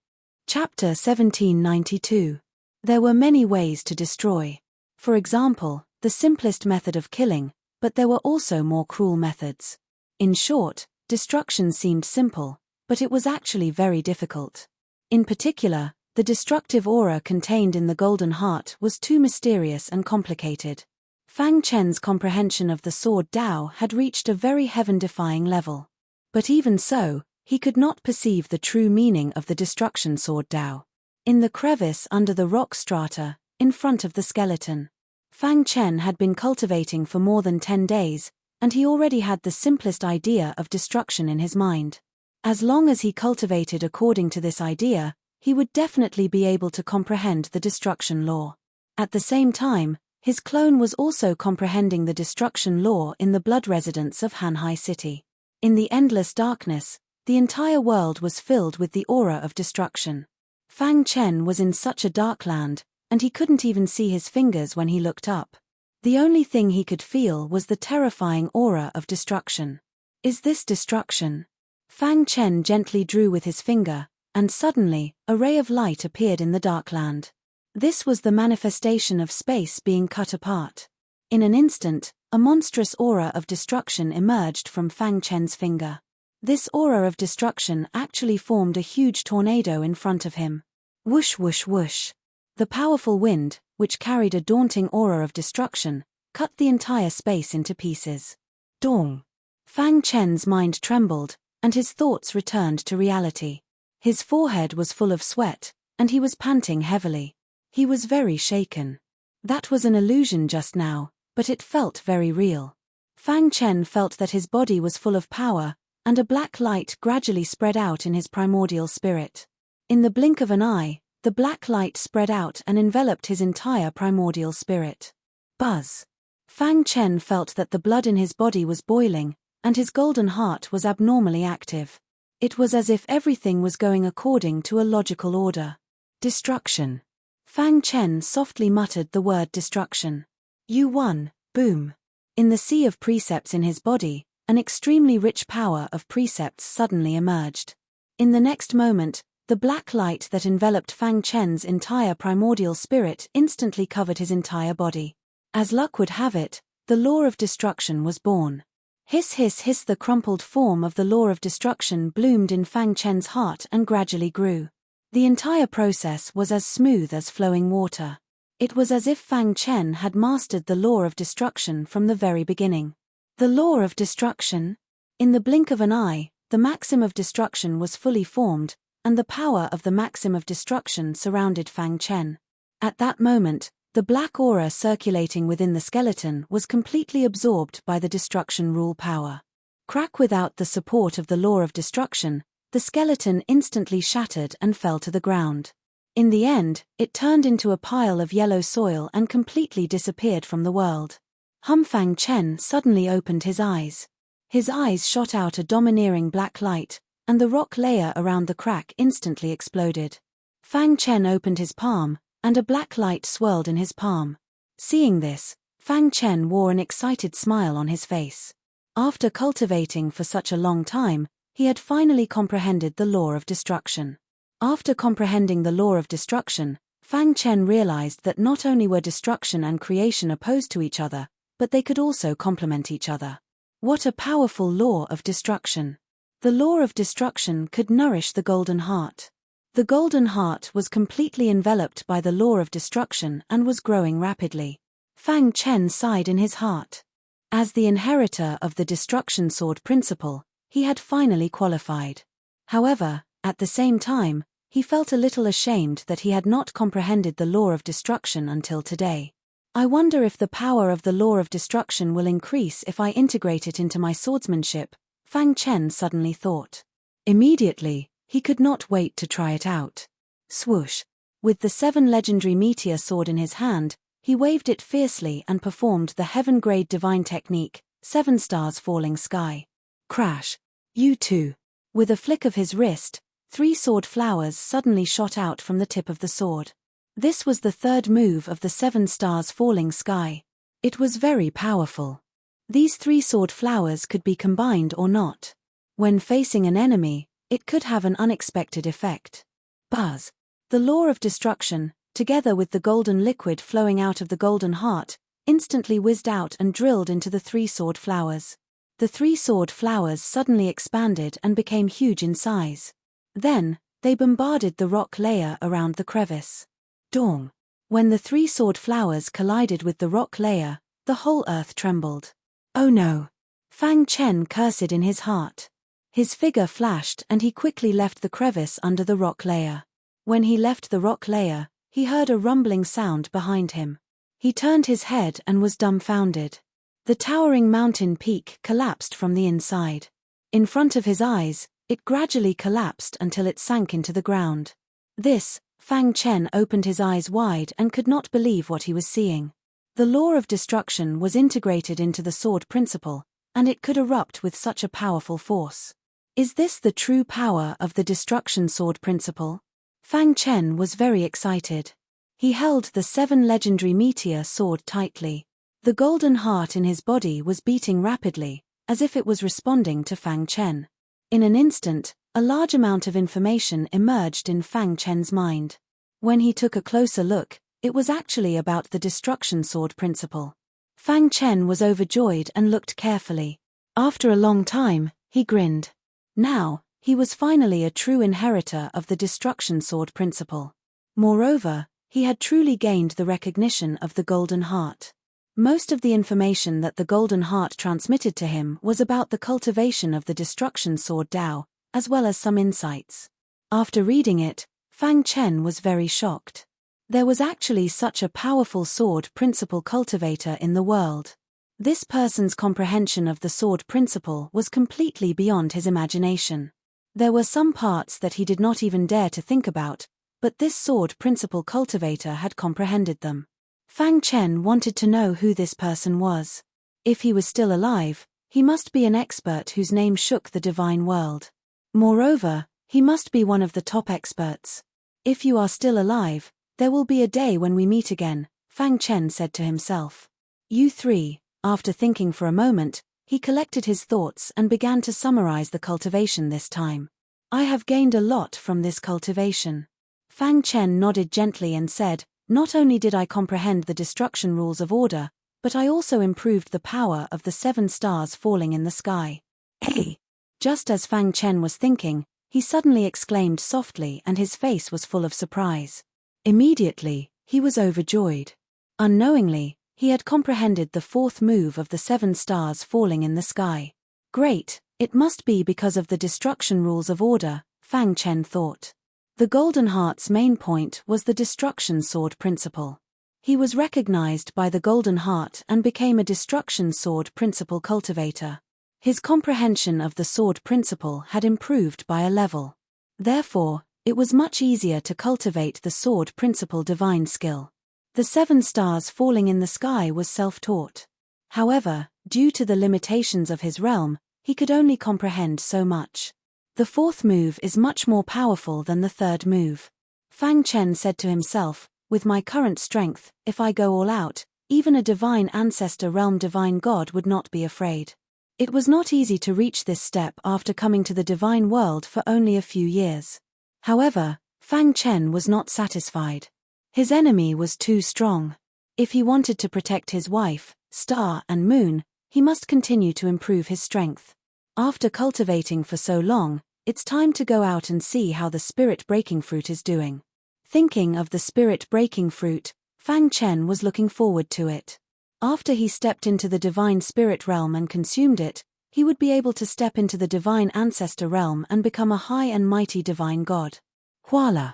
Chapter 1792. There were many ways to destroy. For example, the simplest method of killing, but there were also more cruel methods. In short, destruction seemed simple, but it was actually very difficult. In particular, the destructive aura contained in the golden heart was too mysterious and complicated. Fang Chen's comprehension of the sword Dao had reached a very heaven-defying level. But even so, he could not perceive the true meaning of the destruction sword Dao. In the crevice under the rock strata, in front of the skeleton, Fang Chen had been cultivating for more than 10 days, and he already had the simplest idea of destruction in his mind. As long as he cultivated according to this idea, he would definitely be able to comprehend the destruction law. At the same time, his clone was also comprehending the destruction law in the blood residence of Hanhai City. In the endless darkness, the entire world was filled with the aura of destruction. Fang Chen was in such a dark land, and he couldn't even see his fingers when he looked up. The only thing he could feel was the terrifying aura of destruction. Is this destruction? Fang Chen gently drew with his finger, and suddenly, a ray of light appeared in the dark land. This was the manifestation of space being cut apart. In an instant, a monstrous aura of destruction emerged from Fang Chen's finger. This aura of destruction actually formed a huge tornado in front of him. Whoosh whoosh whoosh. The powerful wind, which carried a daunting aura of destruction, cut the entire space into pieces. Dong! Fang Chen's mind trembled, and his thoughts returned to reality. His forehead was full of sweat, and he was panting heavily. He was very shaken. That was an illusion just now, but it felt very real. Fang Chen felt that his body was full of power, and a black light gradually spread out in his primordial spirit. In the blink of an eye, the black light spread out and enveloped his entire primordial spirit. Buzz! Fang Chen felt that the blood in his body was boiling, and his golden heart was abnormally active. It was as if everything was going according to a logical order. Destruction. Fang Chen softly muttered the word destruction. You won, boom. In the sea of precepts in his body, an extremely rich power of precepts suddenly emerged. In the next moment, the black light that enveloped Fang Chen's entire primordial spirit instantly covered his entire body. As luck would have it, the law of destruction was born. Hiss hiss hiss, the crumpled form of the law of destruction bloomed in Fang Chen's heart and gradually grew. The entire process was as smooth as flowing water. It was as if Fang Chen had mastered the law of destruction from the very beginning. The law of destruction? In the blink of an eye, the maxim of destruction was fully formed, and the power of the maxim of destruction surrounded Fang Chen. At that moment, the black aura circulating within the skeleton was completely absorbed by the destruction rule power. Crack! Without the support of the law of destruction, the skeleton instantly shattered and fell to the ground. In the end, it turned into a pile of yellow soil and completely disappeared from the world. Fang Chen suddenly opened his eyes. His eyes shot out a domineering black light, and the rock layer around the crack instantly exploded. Fang Chen opened his palm, and a black light swirled in his palm. Seeing this, Fang Chen wore an excited smile on his face. After cultivating for such a long time, he had finally comprehended the law of destruction. After comprehending the law of destruction, Fang Chen realized that not only were destruction and creation opposed to each other, but they could also complement each other. What a powerful law of destruction! The law of destruction could nourish the golden heart. The golden heart was completely enveloped by the law of destruction and was growing rapidly. Fang Chen sighed in his heart. As the inheritor of the destruction sword principle, he had finally qualified. However, at the same time, he felt a little ashamed that he had not comprehended the law of destruction until today. I wonder if the power of the law of destruction will increase if I integrate it into my swordsmanship, Fang Chen suddenly thought. Immediately, he could not wait to try it out. Swoosh! With the 7 legendary meteor sword in his hand, he waved it fiercely and performed the heaven-grade divine technique, 7 stars falling sky. Crash. You too. With a flick of his wrist, 3 sword flowers suddenly shot out from the tip of the sword. This was the third move of the 7 stars falling sky. It was very powerful. These 3 sword flowers could be combined or not. When facing an enemy, it could have an unexpected effect. Buzz. The law of destruction, together with the golden liquid flowing out of the golden heart, instantly whizzed out and drilled into the 3 sword flowers. The 3 sword flowers suddenly expanded and became huge in size. Then, they bombarded the rock layer around the crevice. Dong. When the 3 sword flowers collided with the rock layer, the whole earth trembled. Oh no! Fang Chen cursed in his heart. His figure flashed and he quickly left the crevice under the rock layer. When he left the rock layer, he heard a rumbling sound behind him. He turned his head and was dumbfounded. The towering mountain peak collapsed from the inside. In front of his eyes, it gradually collapsed until it sank into the ground. Fang Chen opened his eyes wide and could not believe what he was seeing. The law of destruction was integrated into the sword principle, and it could erupt with such a powerful force. Is this the true power of the destruction sword principle? Fang Chen was very excited. He held the 7 legendary meteor sword tightly. The golden heart in his body was beating rapidly, as if it was responding to Fang Chen. In an instant, a large amount of information emerged in Fang Chen's mind. When he took a closer look, it was actually about the destruction sword principle. Fang Chen was overjoyed and looked carefully. After a long time, he grinned. Now, he was finally a true inheritor of the destruction sword principle. Moreover, he had truly gained the recognition of the golden heart. Most of the information that the golden heart transmitted to him was about the cultivation of the destruction sword Dao, as well as some insights. After reading it, Fang Chen was very shocked. There was actually such a powerful sword principle cultivator in the world. This person's comprehension of the sword principle was completely beyond his imagination. There were some parts that he did not even dare to think about, but this sword principle cultivator had comprehended them. Fang Chen wanted to know who this person was. If he was still alive, he must be an expert whose name shook the divine world. Moreover, he must be one of the top experts. If you are still alive, there will be a day when we meet again, Fang Chen said to himself. You 3, after thinking for a moment, he collected his thoughts and began to summarize the cultivation this time. I have gained a lot from this cultivation. Fang Chen nodded gently and said, not only did I comprehend the destruction rules of order, but I also improved the power of the 7 stars falling in the sky. Hey! Just as Fang Chen was thinking, he suddenly exclaimed softly and his face was full of surprise. Immediately, he was overjoyed. Unknowingly, he had comprehended the 4th move of the 7 stars falling in the sky. Great, it must be because of the destruction rules of order, Fang Chen thought. The Golden Heart's main point was the destruction sword principle. He was recognized by the Golden Heart and became a destruction sword principle cultivator. His comprehension of the sword principle had improved by a level. Therefore, it was much easier to cultivate the sword principle divine skill. The 7 stars falling in the sky was self-taught. However, due to the limitations of his realm, he could only comprehend so much. The 4th move is much more powerful than the 3rd move. Fang Chen said to himself, with my current strength, if I go all out, even a divine ancestor realm divine god would not be afraid. It was not easy to reach this step after coming to the divine world for only a few years. However, Fang Chen was not satisfied. His enemy was too strong. If he wanted to protect his wife, star and moon, he must continue to improve his strength. After cultivating for so long, it's time to go out and see how the spirit breaking fruit is doing. Thinking of the spirit breaking fruit, Fang Chen was looking forward to it. After he stepped into the divine spirit realm and consumed it, he would be able to step into the divine ancestor realm and become a high and mighty divine god. Voila!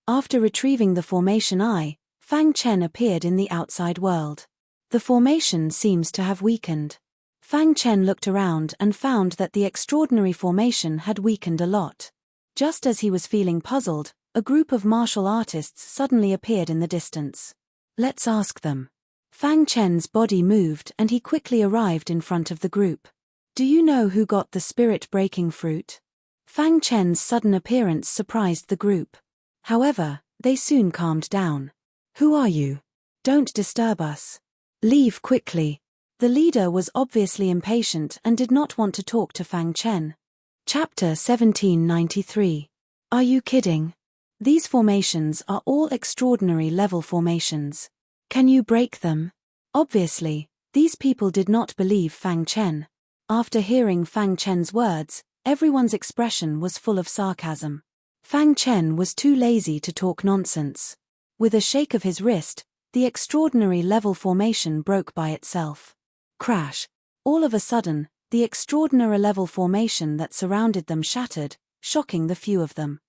After retrieving the formation eye, Fang Chen appeared in the outside world. The formation seems to have weakened. Fang Chen looked around and found that the extraordinary formation had weakened a lot. Just as he was feeling puzzled, a group of martial artists suddenly appeared in the distance. Let's ask them. Fang Chen's body moved and he quickly arrived in front of the group. Do you know who got the spirit-breaking fruit? Fang Chen's sudden appearance surprised the group. However, they soon calmed down. Who are you? Don't disturb us. Leave quickly. The leader was obviously impatient and did not want to talk to Fang Chen. Chapter 1793. Are you kidding? These formations are all extraordinary level formations. Can you break them? Obviously, these people did not believe Fang Chen. After hearing Fang Chen's words, everyone's expression was full of sarcasm. Fang Chen was too lazy to talk nonsense. With a shake of his wrist, the extraordinary level formation broke by itself. Crash! All of a sudden, the extraordinary level formation that surrounded them shattered, shocking the few of them.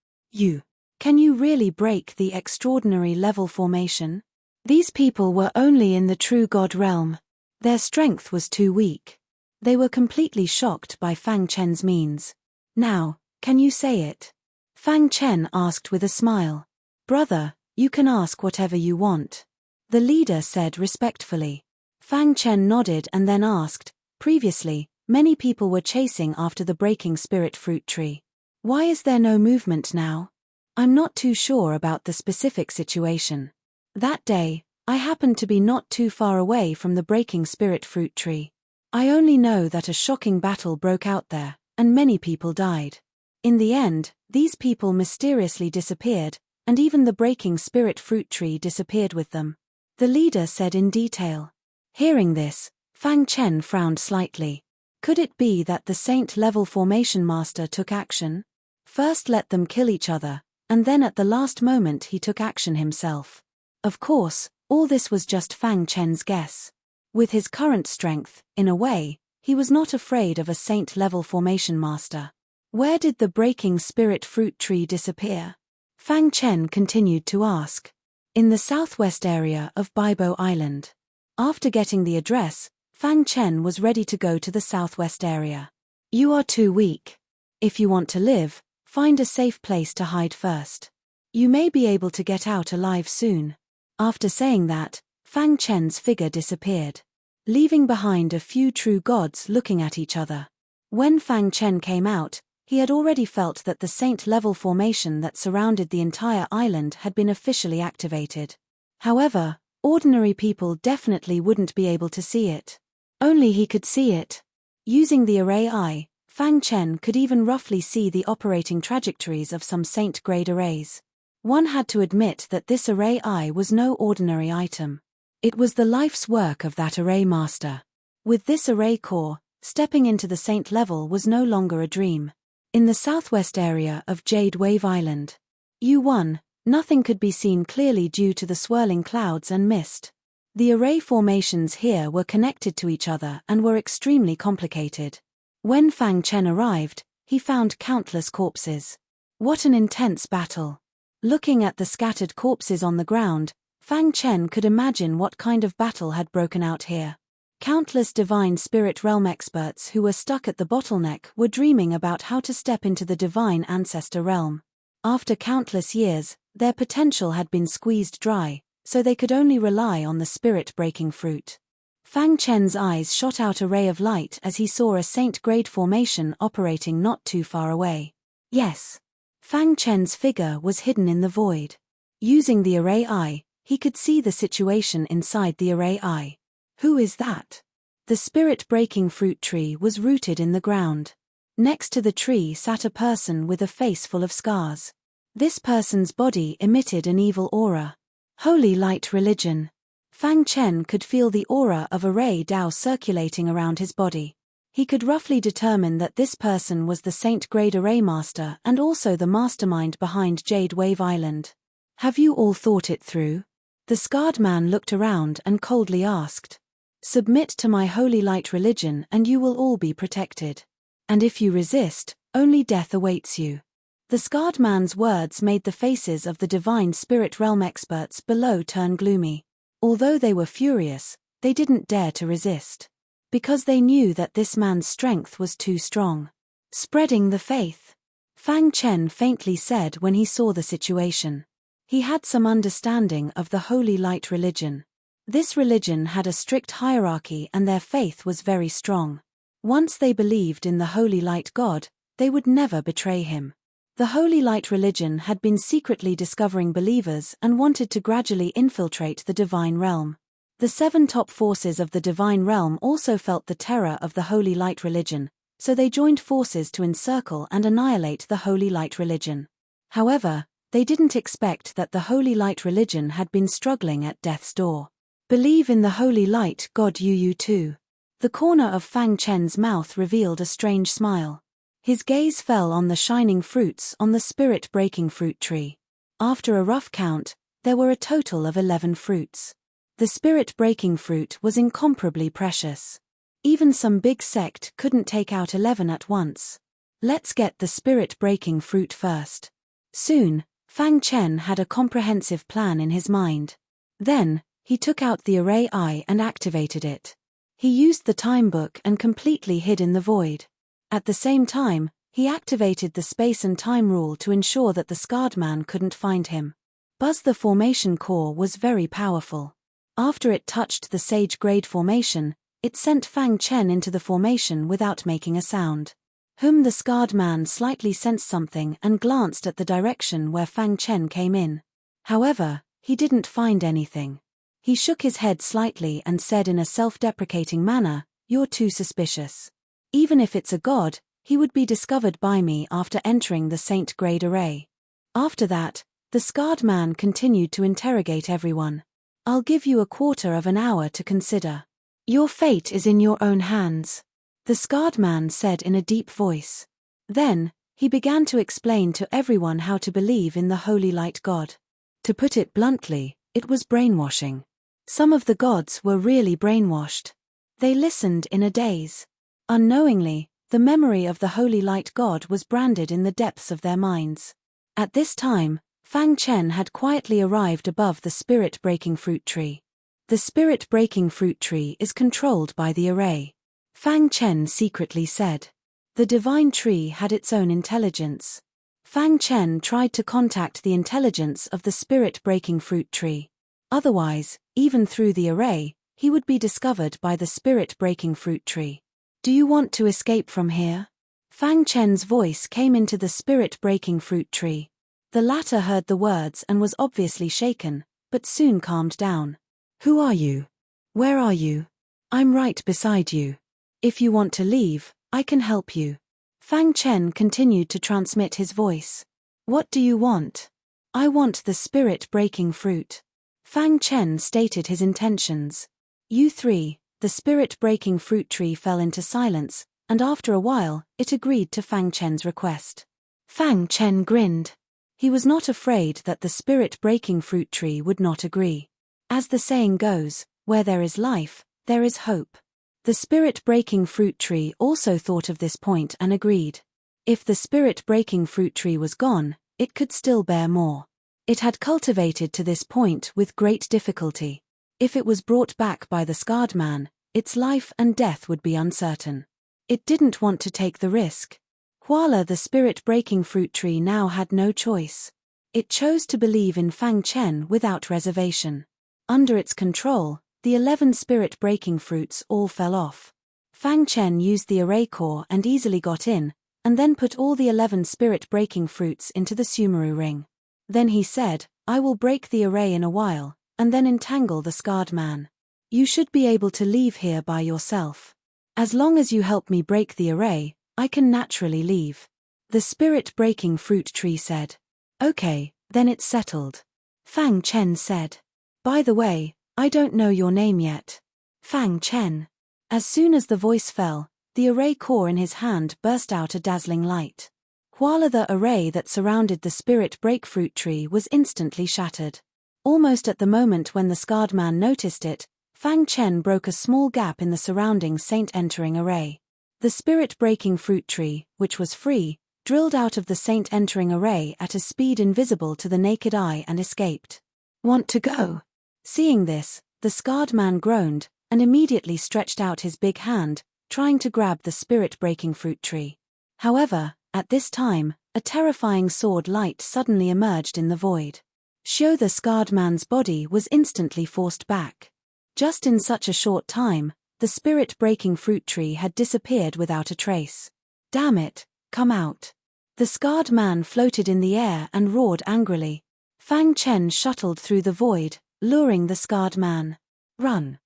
Can you really break the extraordinary level formation? These people were only in the true God realm. Their strength was too weak. They were completely shocked by Fang Chen's means. Now, can you say it? Fang Chen asked with a smile. Brother, you can ask whatever you want. The leader said respectfully. Fang Chen nodded and then asked, previously, many people were chasing after the breaking spirit fruit tree. Why is there no movement now? I'm not too sure about the specific situation. That day, I happened to be not too far away from the breaking spirit fruit tree. I only know that a shocking battle broke out there, and many people died. In the end, these people mysteriously disappeared, and even the breaking spirit fruit tree disappeared with them. The leader said in detail. Hearing this, Fang Chen frowned slightly. Could it be that the saint-level formation master took action? First let them kill each other, and then at the last moment he took action himself. Of course, all this was just Fang Chen's guess. With his current strength, in a way, he was not afraid of a saint-level formation master. Where did the breaking spirit fruit tree disappear? Fang Chen continued to ask. In the southwest area of Bibo Island. After getting the address, Fang Chen was ready to go to the southwest area. You are too weak. If you want to live, find a safe place to hide first. You may be able to get out alive soon. After saying that, Fang Chen's figure disappeared, leaving behind a few true gods looking at each other. When Fang Chen came out, he had already felt that the saint-level formation that surrounded the entire island had been officially activated. However, ordinary people definitely wouldn't be able to see it. Only he could see it. Using the array eye, Fang Chen could even roughly see the operating trajectories of some saint-grade arrays. One had to admit that this array eye was no ordinary item. It was the life's work of that array master. With this array core, stepping into the saint level was no longer a dream. In the southwest area of Jade Wave Island, U1, nothing could be seen clearly due to the swirling clouds and mist. The array formations here were connected to each other and were extremely complicated. When Fang Chen arrived, he found countless corpses. What an intense battle! Looking at the scattered corpses on the ground, Fang Chen could imagine what kind of battle had broken out here. Countless divine spirit realm experts who were stuck at the bottleneck were dreaming about how to step into the divine ancestor realm. After countless years, their potential had been squeezed dry, so they could only rely on the spirit-breaking fruit. Fang Chen's eyes shot out a ray of light as he saw a saint-grade formation operating not too far away. Yes. Fang Chen's figure was hidden in the void. Using the array eye, he could see the situation inside the array eye. Who is that? The spirit-breaking fruit tree was rooted in the ground. Next to the tree sat a person with a face full of scars. This person's body emitted an evil aura. Holy light religion. Fang Chen could feel the aura of array Dao circulating around his body. He could roughly determine that this person was the saint-grade array master and also the mastermind behind Jade Wave Island. Have you all thought it through? The scarred man looked around and coldly asked. Submit to my holy light religion and you will all be protected. And if you resist, only death awaits you. The scarred man's words made the faces of the divine spirit realm experts below turn gloomy. Although they were furious, they didn't dare to resist. Because they knew that this man's strength was too strong. Spreading the faith. Fang Chen faintly said when he saw the situation. He had some understanding of the holy light religion. This religion had a strict hierarchy and their faith was very strong. Once they believed in the Holy Light God, they would never betray him. The Holy Light religion had been secretly discovering believers and wanted to gradually infiltrate the divine realm. The 7 top forces of the divine realm also felt the terror of the Holy Light religion, so they joined forces to encircle and annihilate the Holy Light religion. However, they didn't expect that the Holy Light religion had been struggling at death's door. Believe in the Holy Light God you too. The corner of Fang Chen's mouth revealed a strange smile. His gaze fell on the shining fruits on the spirit-breaking fruit tree. After a rough count, there were a total of 11 fruits. The spirit-breaking fruit was incomparably precious. Even some big sect couldn't take out 11 at once. Let's get the spirit-breaking fruit first. Soon, Fang Chen had a comprehensive plan in his mind. Then, he took out the array eye and activated it. He used the time book and completely hid in the void. At the same time, he activated the space and time rule to ensure that the scarred man couldn't find him. Buzz the formation core was very powerful. After it touched the sage grade formation, it sent Fang Chen into the formation without making a sound. The scarred man slightly sensed something and glanced at the direction where Fang Chen came in. However, he didn't find anything. He shook his head slightly and said in a self-deprecating manner, "You're too suspicious. Even if it's a god, he would be discovered by me after entering the saint grade array." After that, the scarred man continued to interrogate everyone. "I'll give you a quarter of an hour to consider. Your fate is in your own hands," the scarred man said in a deep voice. Then, he began to explain to everyone how to believe in the Holy Light God. To put it bluntly, it was brainwashing. Some of the gods were really brainwashed. They listened in a daze. Unknowingly, the memory of the Holy Light God was branded in the depths of their minds. At this time, Fang Chen had quietly arrived above the spirit-breaking fruit tree. The spirit-breaking fruit tree is controlled by the array. Fang Chen secretly said. The divine tree had its own intelligence. Fang Chen tried to contact the intelligence of the spirit-breaking fruit tree. Otherwise, even through the array, he would be discovered by the spirit-breaking fruit tree. "Do you want to escape from here?" Fang Chen's voice came into the spirit-breaking fruit tree. The latter heard the words and was obviously shaken, but soon calmed down. "Who are you? Where are you? I'm right beside you. If you want to leave, I can help you." Fang Chen continued to transmit his voice. "What do you want?" "I want the spirit-breaking fruit." Fang Chen stated his intentions. U3, the spirit-breaking fruit tree fell into silence, and after a while, it agreed to Fang Chen's request. Fang Chen grinned. He was not afraid that the spirit-breaking fruit tree would not agree. As the saying goes, where there is life, there is hope. The spirit-breaking fruit tree also thought of this point and agreed. If the spirit-breaking fruit tree was gone, it could still bear more. It had cultivated to this point with great difficulty. If it was brought back by the scarred man, its life and death would be uncertain. It didn't want to take the risk. Kuala the spirit-breaking fruit tree now had no choice. It chose to believe in Fang Chen without reservation. Under its control, the 11 spirit-breaking fruits all fell off. Fang Chen used the array core and easily got in, and then put all the 11 spirit-breaking fruits into the Sumeru ring. Then he said, "I will break the array in a while, and then entangle the scarred man. You should be able to leave here by yourself. As long as you help me break the array, I can naturally leave." The spirit-breaking fruit tree said. "Okay, then it's settled." Fang Chen said. "By the way, I don't know your name yet." "Fang Chen." As soon as the voice fell, the array core in his hand burst out a dazzling light. Kuala the array that surrounded the spirit-break fruit tree was instantly shattered. Almost at the moment when the scarred man noticed it, Fang Chen broke a small gap in the surrounding saint-entering array. The spirit-breaking fruit tree, which was free, drilled out of the saint-entering array at a speed invisible to the naked eye and escaped. "Want to go?" Seeing this, the scarred man groaned, and immediately stretched out his big hand, trying to grab the spirit-breaking fruit tree. However, at this time, a terrifying sword light suddenly emerged in the void. The scarred man's body was instantly forced back. Just in such a short time, the spirit-breaking fruit tree had disappeared without a trace. Damn it, come out. The scarred man floated in the air and roared angrily. Fang Chen shuttled through the void, luring the scarred man. Run.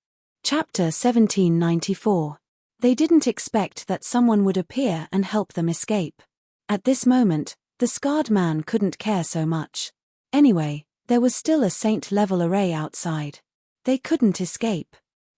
Chapter 1794. They didn't expect that someone would appear and help them escape. At this moment, the scarred man couldn't care so much. Anyway, there was still a saint-level array outside. They couldn't escape.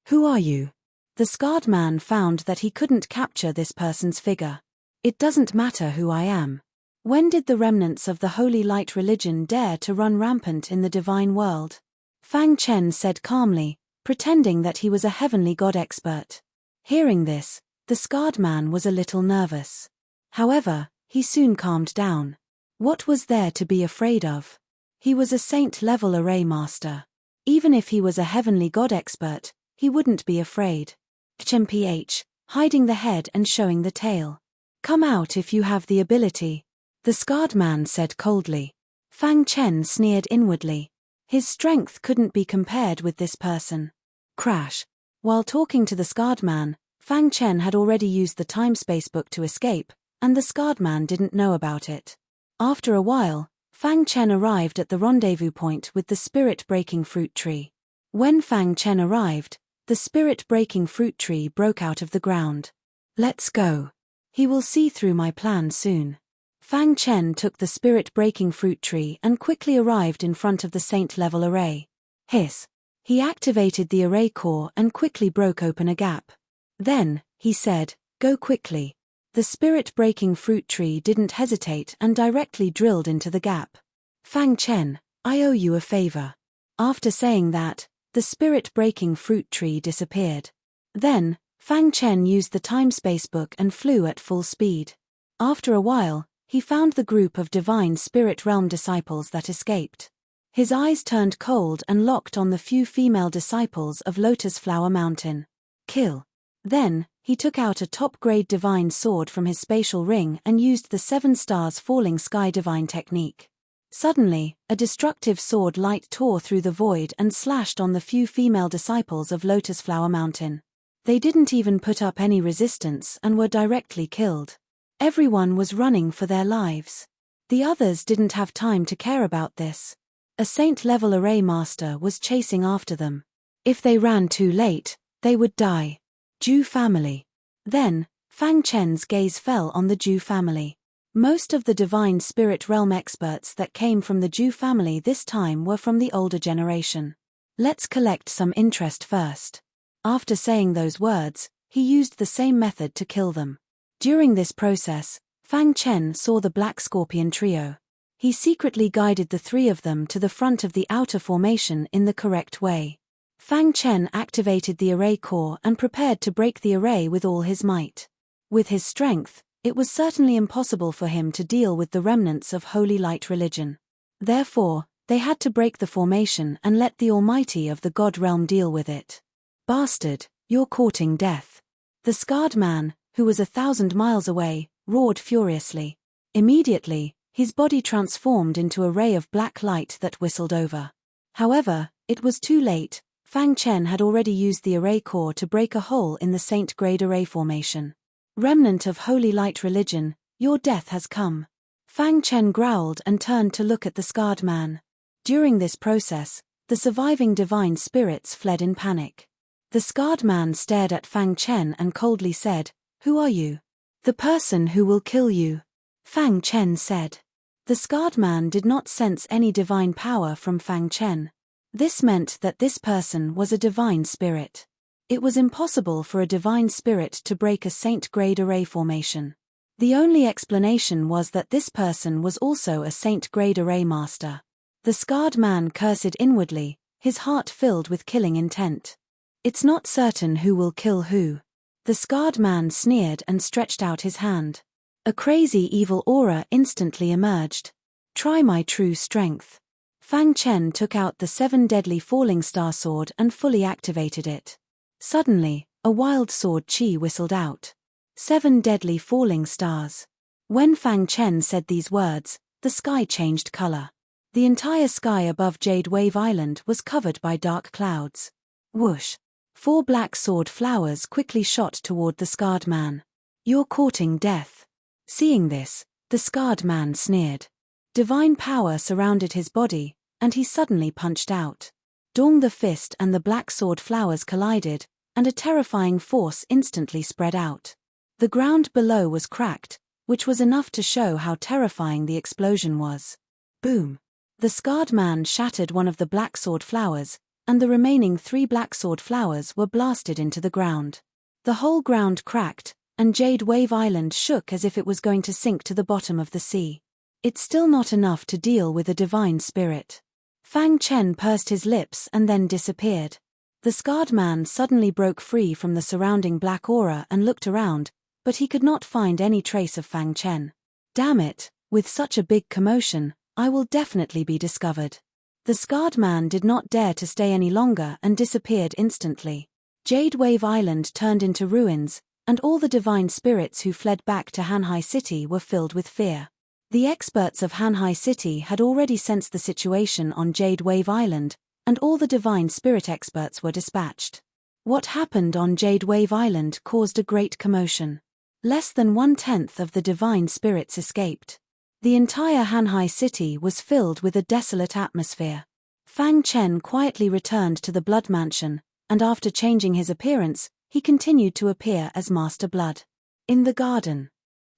Who are you? The scarred man found that he couldn't capture this person's figure. It doesn't matter who I am. When did the remnants of the holy light religion dare to run rampant in the divine world? Fang Chen said calmly, pretending that he was a heavenly god expert. Hearing this, the scarred man was a little nervous. However, he soon calmed down. What was there to be afraid of? He was a saint-level array master. Even if he was a heavenly god expert, he wouldn't be afraid. HMPH, hiding the head and showing the tail. Come out if you have the ability. The scarred man said coldly. Fang Chen sneered inwardly. His strength couldn't be compared with this person. Crash. While talking to the scarred man, Fang Chen had already used the time-space book to escape, and the scarred man didn't know about it. After a while, Fang Chen arrived at the rendezvous point with the spirit-breaking fruit tree. When Fang Chen arrived, the spirit-breaking fruit tree broke out of the ground. Let's go. He will see through my plan soon. Fang Chen took the spirit-breaking fruit tree and quickly arrived in front of the saint-level array. Hiss. He activated the array core and quickly broke open a gap. Then, he said, go quickly. The spirit-breaking fruit tree didn't hesitate and directly drilled into the gap. Fang Chen, I owe you a favor. After saying that, the spirit-breaking fruit tree disappeared. Then, Fang Chen used the time-space book and flew at full speed. After a while, he found the group of divine spirit realm disciples that escaped. His eyes turned cold and locked on the few female disciples of Lotus Flower Mountain. Kill. Then, he took out a top-grade divine sword from his spatial ring and used the 7 stars falling sky divine technique. Suddenly, a destructive sword light tore through the void and slashed on the few female disciples of Lotus Flower Mountain. They didn't even put up any resistance and were directly killed. Everyone was running for their lives. The others didn't have time to care about this. A saint-level array master was chasing after them. If they ran too late, they would die. Zhu family. Then, Fang Chen's gaze fell on the Zhu family. Most of the divine spirit realm experts that came from the Zhu family this time were from the older generation. Let's collect some interest first. After saying those words, he used the same method to kill them. During this process, Fang Chen saw the Black Scorpion trio. He secretly guided the 3 of them to the front of the outer formation in the correct way. Fang Chen activated the array core and prepared to break the array with all his might. With his strength, it was certainly impossible for him to deal with the remnants of holy light religion. Therefore, they had to break the formation and let the Almighty of the God realm deal with it. Bastard, you're courting death. The scarred man, who was 1,000 miles away, roared furiously. Immediately, his body transformed into a ray of black light that whistled over. However, it was too late. Fang Chen had already used the array core to break a hole in the saint-grade array formation. Remnant of holy light religion, your death has come. Fang Chen growled and turned to look at the scarred man. During this process, the surviving divine spirits fled in panic. The scarred man stared at Fang Chen and coldly said, "Who are you?" "The person who will kill you," Fang Chen said. The scarred man did not sense any divine power from Fang Chen. This meant that this person was a divine spirit. It was impossible for a divine spirit to break a saint-grade array formation. The only explanation was that this person was also a saint-grade array master. The scarred man cursed inwardly, his heart filled with killing intent. It's not certain who will kill who. The scarred man sneered and stretched out his hand. A crazy evil aura instantly emerged. Try my true strength. Fang Chen took out the 7 deadly falling star sword and fully activated it. Suddenly, a wild sword chi whistled out. 7 deadly falling stars. When Fang Chen said these words, the sky changed color. The entire sky above Jade Wave Island was covered by dark clouds. Whoosh! 4 black sword flowers quickly shot toward the scarred man. You're courting death. Seeing this, the scarred man sneered. Divine power surrounded his body, and he suddenly punched out. Dong the fist and the black sword flowers collided, and a terrifying force instantly spread out. The ground below was cracked, which was enough to show how terrifying the explosion was. Boom! The scarred man shattered one of the black sword flowers, and the remaining 3 black sword flowers were blasted into the ground. The whole ground cracked, and Jade Wave Island shook as if it was going to sink to the bottom of the sea. It's still not enough to deal with a divine spirit. Fang Chen pursed his lips and then disappeared. The scarred man suddenly broke free from the surrounding black aura and looked around, but he could not find any trace of Fang Chen. Damn it, with such a big commotion, I will definitely be discovered. The scarred man did not dare to stay any longer and disappeared instantly. Jade Wave Island turned into ruins, and all the divine spirits who fled back to Hanhai City were filled with fear. The experts of Hanhai City had already sensed the situation on Jade Wave Island, and all the divine spirit experts were dispatched. What happened on Jade Wave Island caused a great commotion. Less than 1/10 of the divine spirits escaped. The entire Hanhai City was filled with a desolate atmosphere. Fang Chen quietly returned to the Blood Mansion, and after changing his appearance, he continued to appear as Master Blood. In the garden,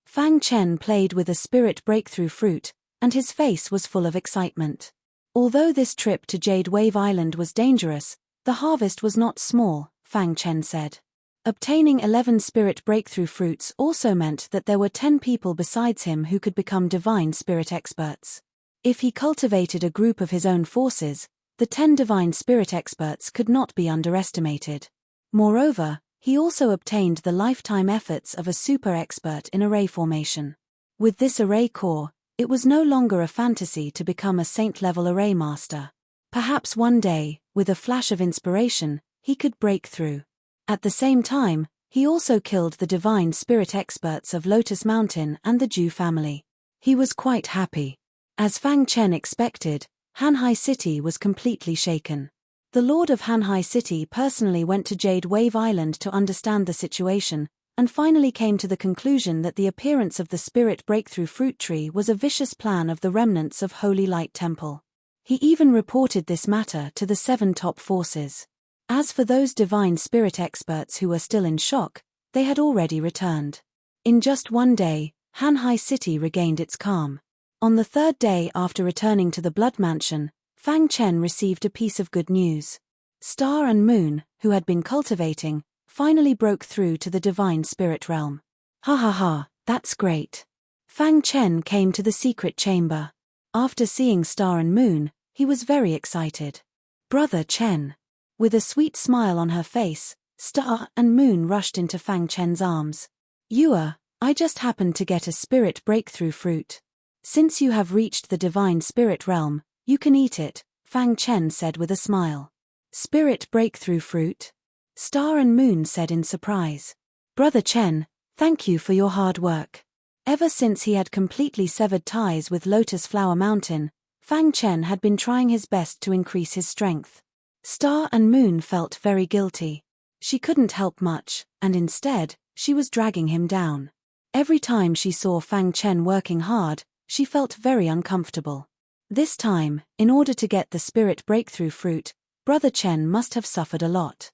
Fang Chen played with a spirit breakthrough fruit, and his face was full of excitement. Although this trip to Jade Wave Island was dangerous, the harvest was not small, Fang Chen said. Obtaining 11 spirit breakthrough fruits also meant that there were 10 people besides him who could become divine spirit experts. If he cultivated a group of his own forces, the 10 divine spirit experts could not be underestimated. Moreover, he also obtained the lifetime efforts of a super expert in array formation. With this array core, it was no longer a fantasy to become a saint-level array master. Perhaps one day, with a flash of inspiration, he could break through. At the same time, he also killed the divine spirit experts of Lotus Mountain and the Ju family. He was quite happy. As Fang Chen expected, Hanhai City was completely shaken. The Lord of Hanhai City personally went to Jade Wave Island to understand the situation, and finally came to the conclusion that the appearance of the Spirit Breakthrough Fruit Tree was a vicious plan of the remnants of Holy Light Temple. He even reported this matter to the 7 top forces. As for those divine spirit experts who were still in shock, they had already returned. In just one day, Hanhai City regained its calm. On the 3rd day after returning to the Blood Mansion, Fang Chen received a piece of good news. Star and Moon, who had been cultivating, finally broke through to the divine spirit realm. Ha ha ha, that's great. Fang Chen came to the secret chamber. After seeing Star and Moon, he was very excited. Brother Chen. With a sweet smile on her face, Star and Moon rushed into Fang Chen's arms. I just happened to get a spirit breakthrough fruit. Since you have reached the divine spirit realm, you can eat it, Fang Chen said with a smile. Spirit breakthrough fruit? Star and Moon said in surprise. Brother Chen, thank you for your hard work. Ever since he had completely severed ties with Lotus Flower Mountain, Fang Chen had been trying his best to increase his strength. Star and Moon felt very guilty. She couldn't help much, and instead, she was dragging him down. Every time she saw Fang Chen working hard, she felt very uncomfortable. This time, in order to get the spirit breakthrough fruit, Brother Chen must have suffered a lot.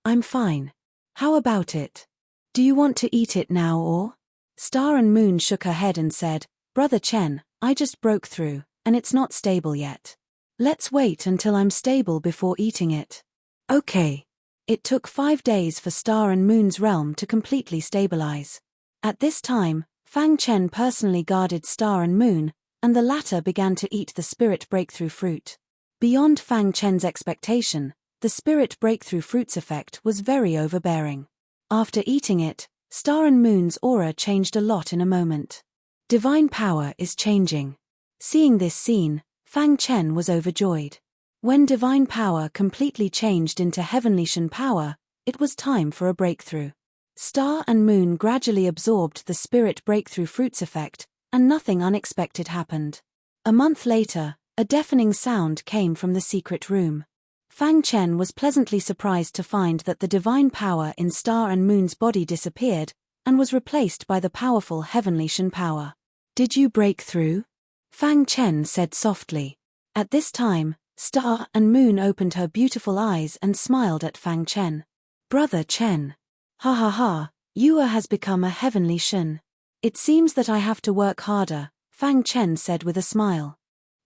I'm fine. How about it? Do you want to eat it now or? Star and Moon shook her head and said, Brother Chen, I just broke through, and it's not stable yet. Let's wait until I'm stable before eating it. Okay. It took 5 days for Star and Moon's realm to completely stabilize. At this time, Fang Chen personally guarded Star and Moon, and the latter began to eat the spirit breakthrough fruit. Beyond Fang Chen's expectation, the spirit breakthrough fruit's effect was very overbearing. After eating it, Star and Moon's aura changed a lot in a moment. Divine power is changing. Seeing this scene, Fang Chen was overjoyed. When divine power completely changed into heavenly Shen power, it was time for a breakthrough. Star and Moon gradually absorbed the spirit breakthrough fruit's effect, and nothing unexpected happened. A month later, a deafening sound came from the secret room. Fang Chen was pleasantly surprised to find that the divine power in Star and Moon's body disappeared, and was replaced by the powerful heavenly Shen power. "Did you break through?" Fang Chen said softly. At this time, Star and Moon opened her beautiful eyes and smiled at Fang Chen. "Brother Chen. Ha ha ha, Yue has become a heavenly Shen. It seems that I have to work harder," Fang Chen said with a smile.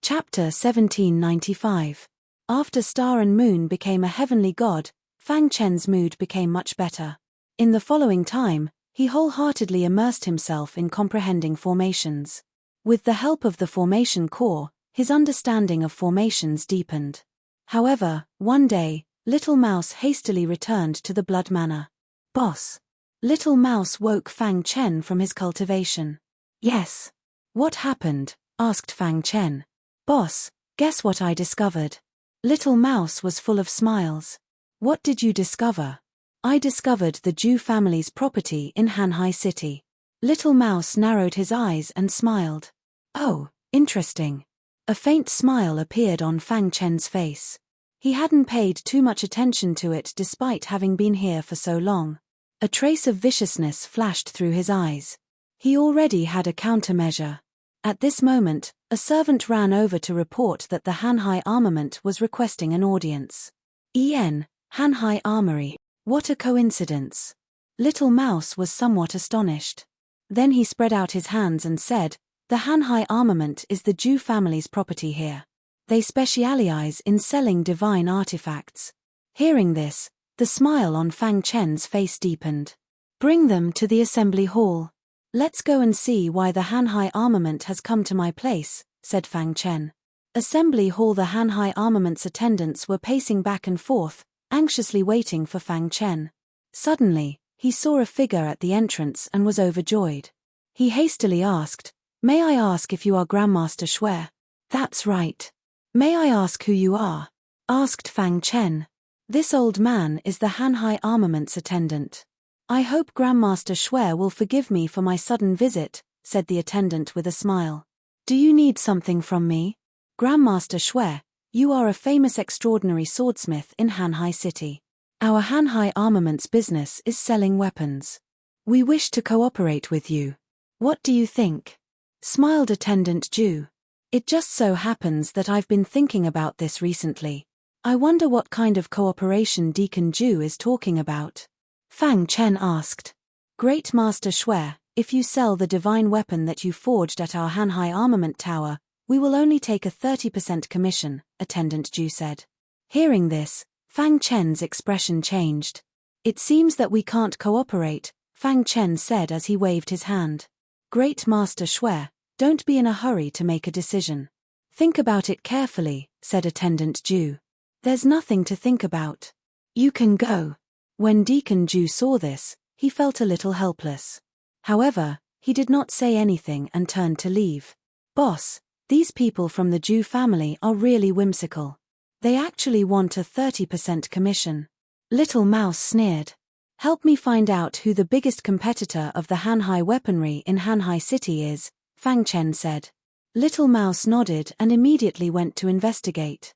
Chapter 1795. After Star and Moon became a heavenly god, Fang Chen's mood became much better. In the following time, he wholeheartedly immersed himself in comprehending formations. With the help of the formation core, his understanding of formations deepened. However, one day, Little Mouse hastily returned to the Blood Manor. "Boss." Little Mouse woke Fang Chen from his cultivation. "Yes." "What happened?" asked Fang Chen. "Boss, guess what I discovered?" Little Mouse was full of smiles. "What did you discover?" "I discovered the Zhu family's property in Hanhai City." Little Mouse narrowed his eyes and smiled. "Oh, interesting." A faint smile appeared on Fang Chen's face. He hadn't paid too much attention to it despite having been here for so long. A trace of viciousness flashed through his eyes. He already had a countermeasure. At this moment, a servant ran over to report that the Hanhai Armament was requesting an audience. Hanhai Armory. What a coincidence. Little Mouse was somewhat astonished. Then he spread out his hands and said, "The Hanhai Armament is the Zhu family's property here. They specialize in selling divine artifacts." Hearing this, the smile on Fang Chen's face deepened. "Bring them to the assembly hall. Let's go and see why the Hanhai Armament has come to my place," said Fang Chen. Assembly hall. The Hanhai Armament's attendants were pacing back and forth, anxiously waiting for Fang Chen. Suddenly, he saw a figure at the entrance and was overjoyed. He hastily asked, "May I ask if you are Grandmaster Shui?" "That's right." "May I ask who you are?" asked Fang Chen. "This old man is the Hanhai Armament's attendant." "I hope Grandmaster Shui will forgive me for my sudden visit," said the attendant with a smile. "Do you need something from me?" "Grandmaster Shui, you are a famous extraordinary swordsmith in Hanhai City. Our Hanhai Armament's business is selling weapons. We wish to cooperate with you. What do you think?" smiled Attendant Zhu. "It just so happens that I've been thinking about this recently. I wonder what kind of cooperation Deacon Zhu is talking about." Fang Chen asked. "Great Master Shui, if you sell the divine weapon that you forged at our Hanhai Armament Tower, we will only take a 30% commission," Attendant Zhu said. Hearing this, Fang Chen's expression changed. "It seems that we can't cooperate," Fang Chen said as he waved his hand. "Great Master Shui, don't be in a hurry to make a decision. Think about it carefully," said Attendant Zhu. "There's nothing to think about. You can go." When Deacon Zhu saw this, he felt a little helpless. However, he did not say anything and turned to leave. "Boss, these people from the Zhu family are really whimsical. They actually want a 30% commission." Little Mouse sneered. "Help me find out who the biggest competitor of the Hanhai weaponry in Hanhai City is," Fang Chen said. Little Mouse nodded and immediately went to investigate.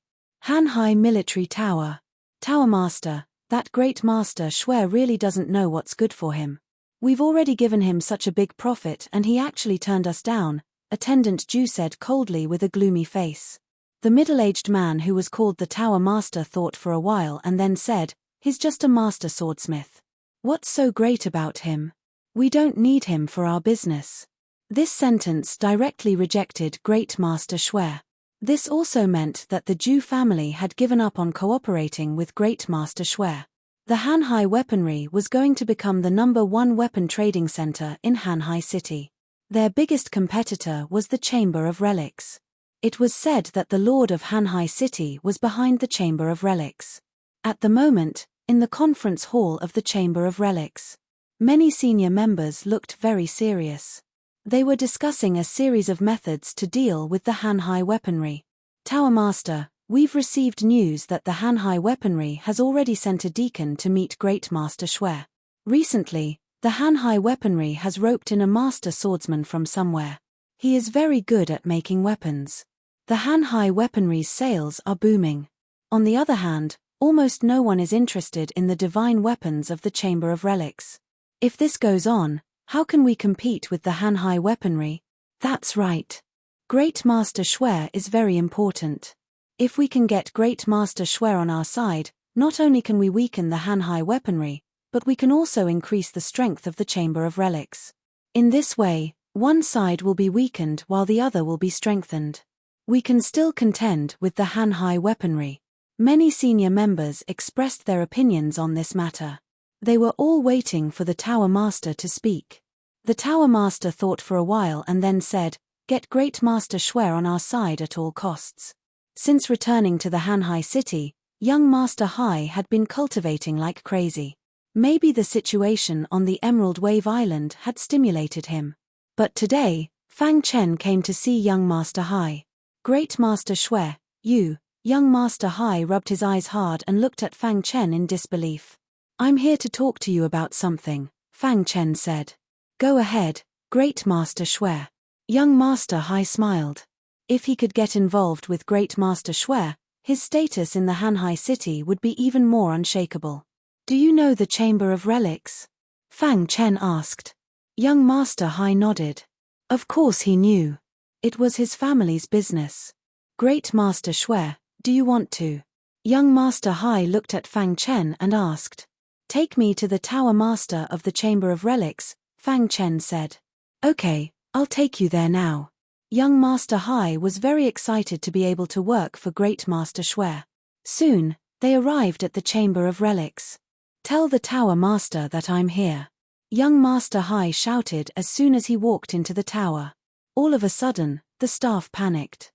Hanhai Military Tower. "Tower Master, that great Master Shui really doesn't know what's good for him. We've already given him such a big profit and he actually turned us down," Attendant Zhu said coldly with a gloomy face. The middle-aged man who was called the Tower Master thought for a while and then said, "He's just a master swordsmith. What's so great about him? We don't need him for our business." This sentence directly rejected Great Master Shui. This also meant that the Zhu family had given up on cooperating with Great Master Shui. The Hanhai weaponry was going to become the #1 weapon trading center in Hanhai City. Their biggest competitor was the Chamber of Relics. It was said that the Lord of Hanhai City was behind the Chamber of Relics. At the moment, in the conference hall of the Chamber of Relics, many senior members looked very serious. They were discussing a series of methods to deal with the Hanhai weaponry. "Tower Master, we've received news that the Hanhai weaponry has already sent a deacon to meet Great Master Shui. Recently, the Hanhai weaponry has roped in a master swordsman from somewhere. He is very good at making weapons. The Hanhai weaponry's sales are booming. On the other hand, Almost no one is interested in the divine weapons of the Chamber of Relics. If this goes on, how can we compete with the Hanhai weaponry? That's right. Great Master Shuai is very important. If we can get Great Master Shuai on our side, not only can we weaken the Hanhai weaponry, but we can also increase the strength of the Chamber of Relics. In this way, one side will be weakened while the other will be strengthened. We can still contend with the Hanhai weaponry. Many senior members expressed their opinions on this matter. They were all waiting for the Tower Master to speak. The Tower Master thought for a while and then said, "Get Great Master Shuai on our side at all costs." Since returning to the Hanhai city, young Master Hai had been cultivating like crazy. Maybe the situation on the Emerald Wave Island had stimulated him. But today, Fang Chen came to see young Master Hai. "Great Master Shuai, you." Young Master Hai rubbed his eyes hard and looked at Fang Chen in disbelief. "I'm here to talk to you about something," Fang Chen said. "Go ahead, Great Master Shuai." Young Master Hai smiled. If he could get involved with Great Master Shuai, his status in the Hanhai city would be even more unshakable. "Do you know the Chamber of Relics?" Fang Chen asked. Young Master Hai nodded. Of course he knew. It was his family's business. "Great Master Shuai, do you want to?" Young Master Hai looked at Fang Chen and asked. "Take me to the Tower Master of the Chamber of Relics," Fang Chen said. "Okay, I'll take you there now." Young Master Hai was very excited to be able to work for Great Master Shuai. Soon, they arrived at the Chamber of Relics. "Tell the Tower Master that I'm here," young Master Hai shouted as soon as he walked into the tower. All of a sudden, the staff panicked.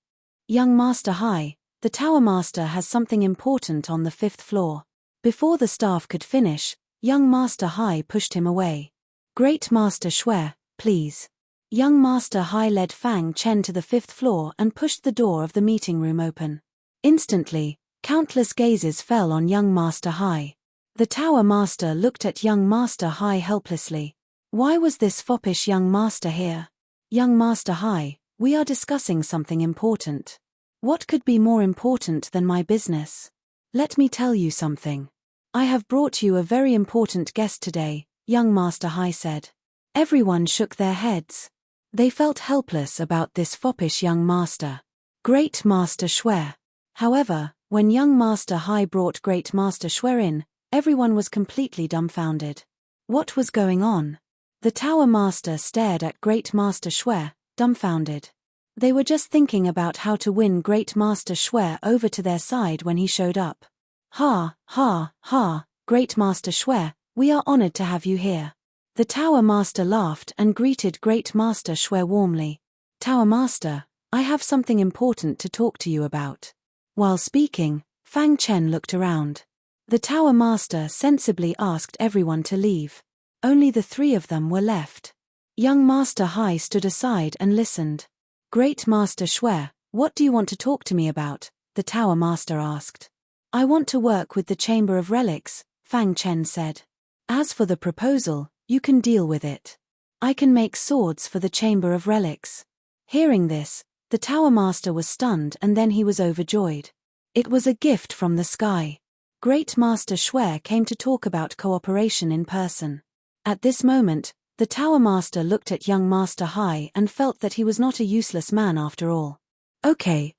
"Young Master Hai, the Tower Master has something important on the 5th floor." Before the staff could finish, young Master Hai pushed him away. "Great Master Shuai, please." Young Master Hai led Fang Chen to the 5th floor and pushed the door of the meeting room open. Instantly, countless gazes fell on young Master Hai. The Tower Master looked at young Master Hai helplessly. Why was this foppish young master here? "Young Master Hai, we are discussing something important." "What could be more important than my business?" "Let me tell you something. I have brought you a very important guest today," young Master Hai said. Everyone shook their heads. They felt helpless about this foppish young master. Great Master Shuai. However, when young Master Hai brought Great Master Shuai in, everyone was completely dumbfounded. What was going on? The Tower Master stared at Great Master Shuai, dumbfounded. They were just thinking about how to win Great Master Shuai over to their side when he showed up. "Ha, ha, ha, Great Master Shuai, we are honored to have you here." The Tower Master laughed and greeted Great Master Shuai warmly. "Tower Master, I have something important to talk to you about." While speaking, Fang Chen looked around. The Tower Master sensibly asked everyone to leave. Only the 3 of them were left. Young Master Hai stood aside and listened. "Great Master Shuai, what do you want to talk to me about?" the Tower Master asked. "I want to work with the Chamber of Relics," Fang Chen said. "As for the proposal, you can deal with it. I can make swords for the Chamber of Relics." Hearing this, the Tower Master was stunned and then he was overjoyed. It was a gift from the sky. Great Master Shuai came to talk about cooperation in person. At this moment, the Tower Master looked at young Master Hai and felt that he was not a useless man after all. Okay.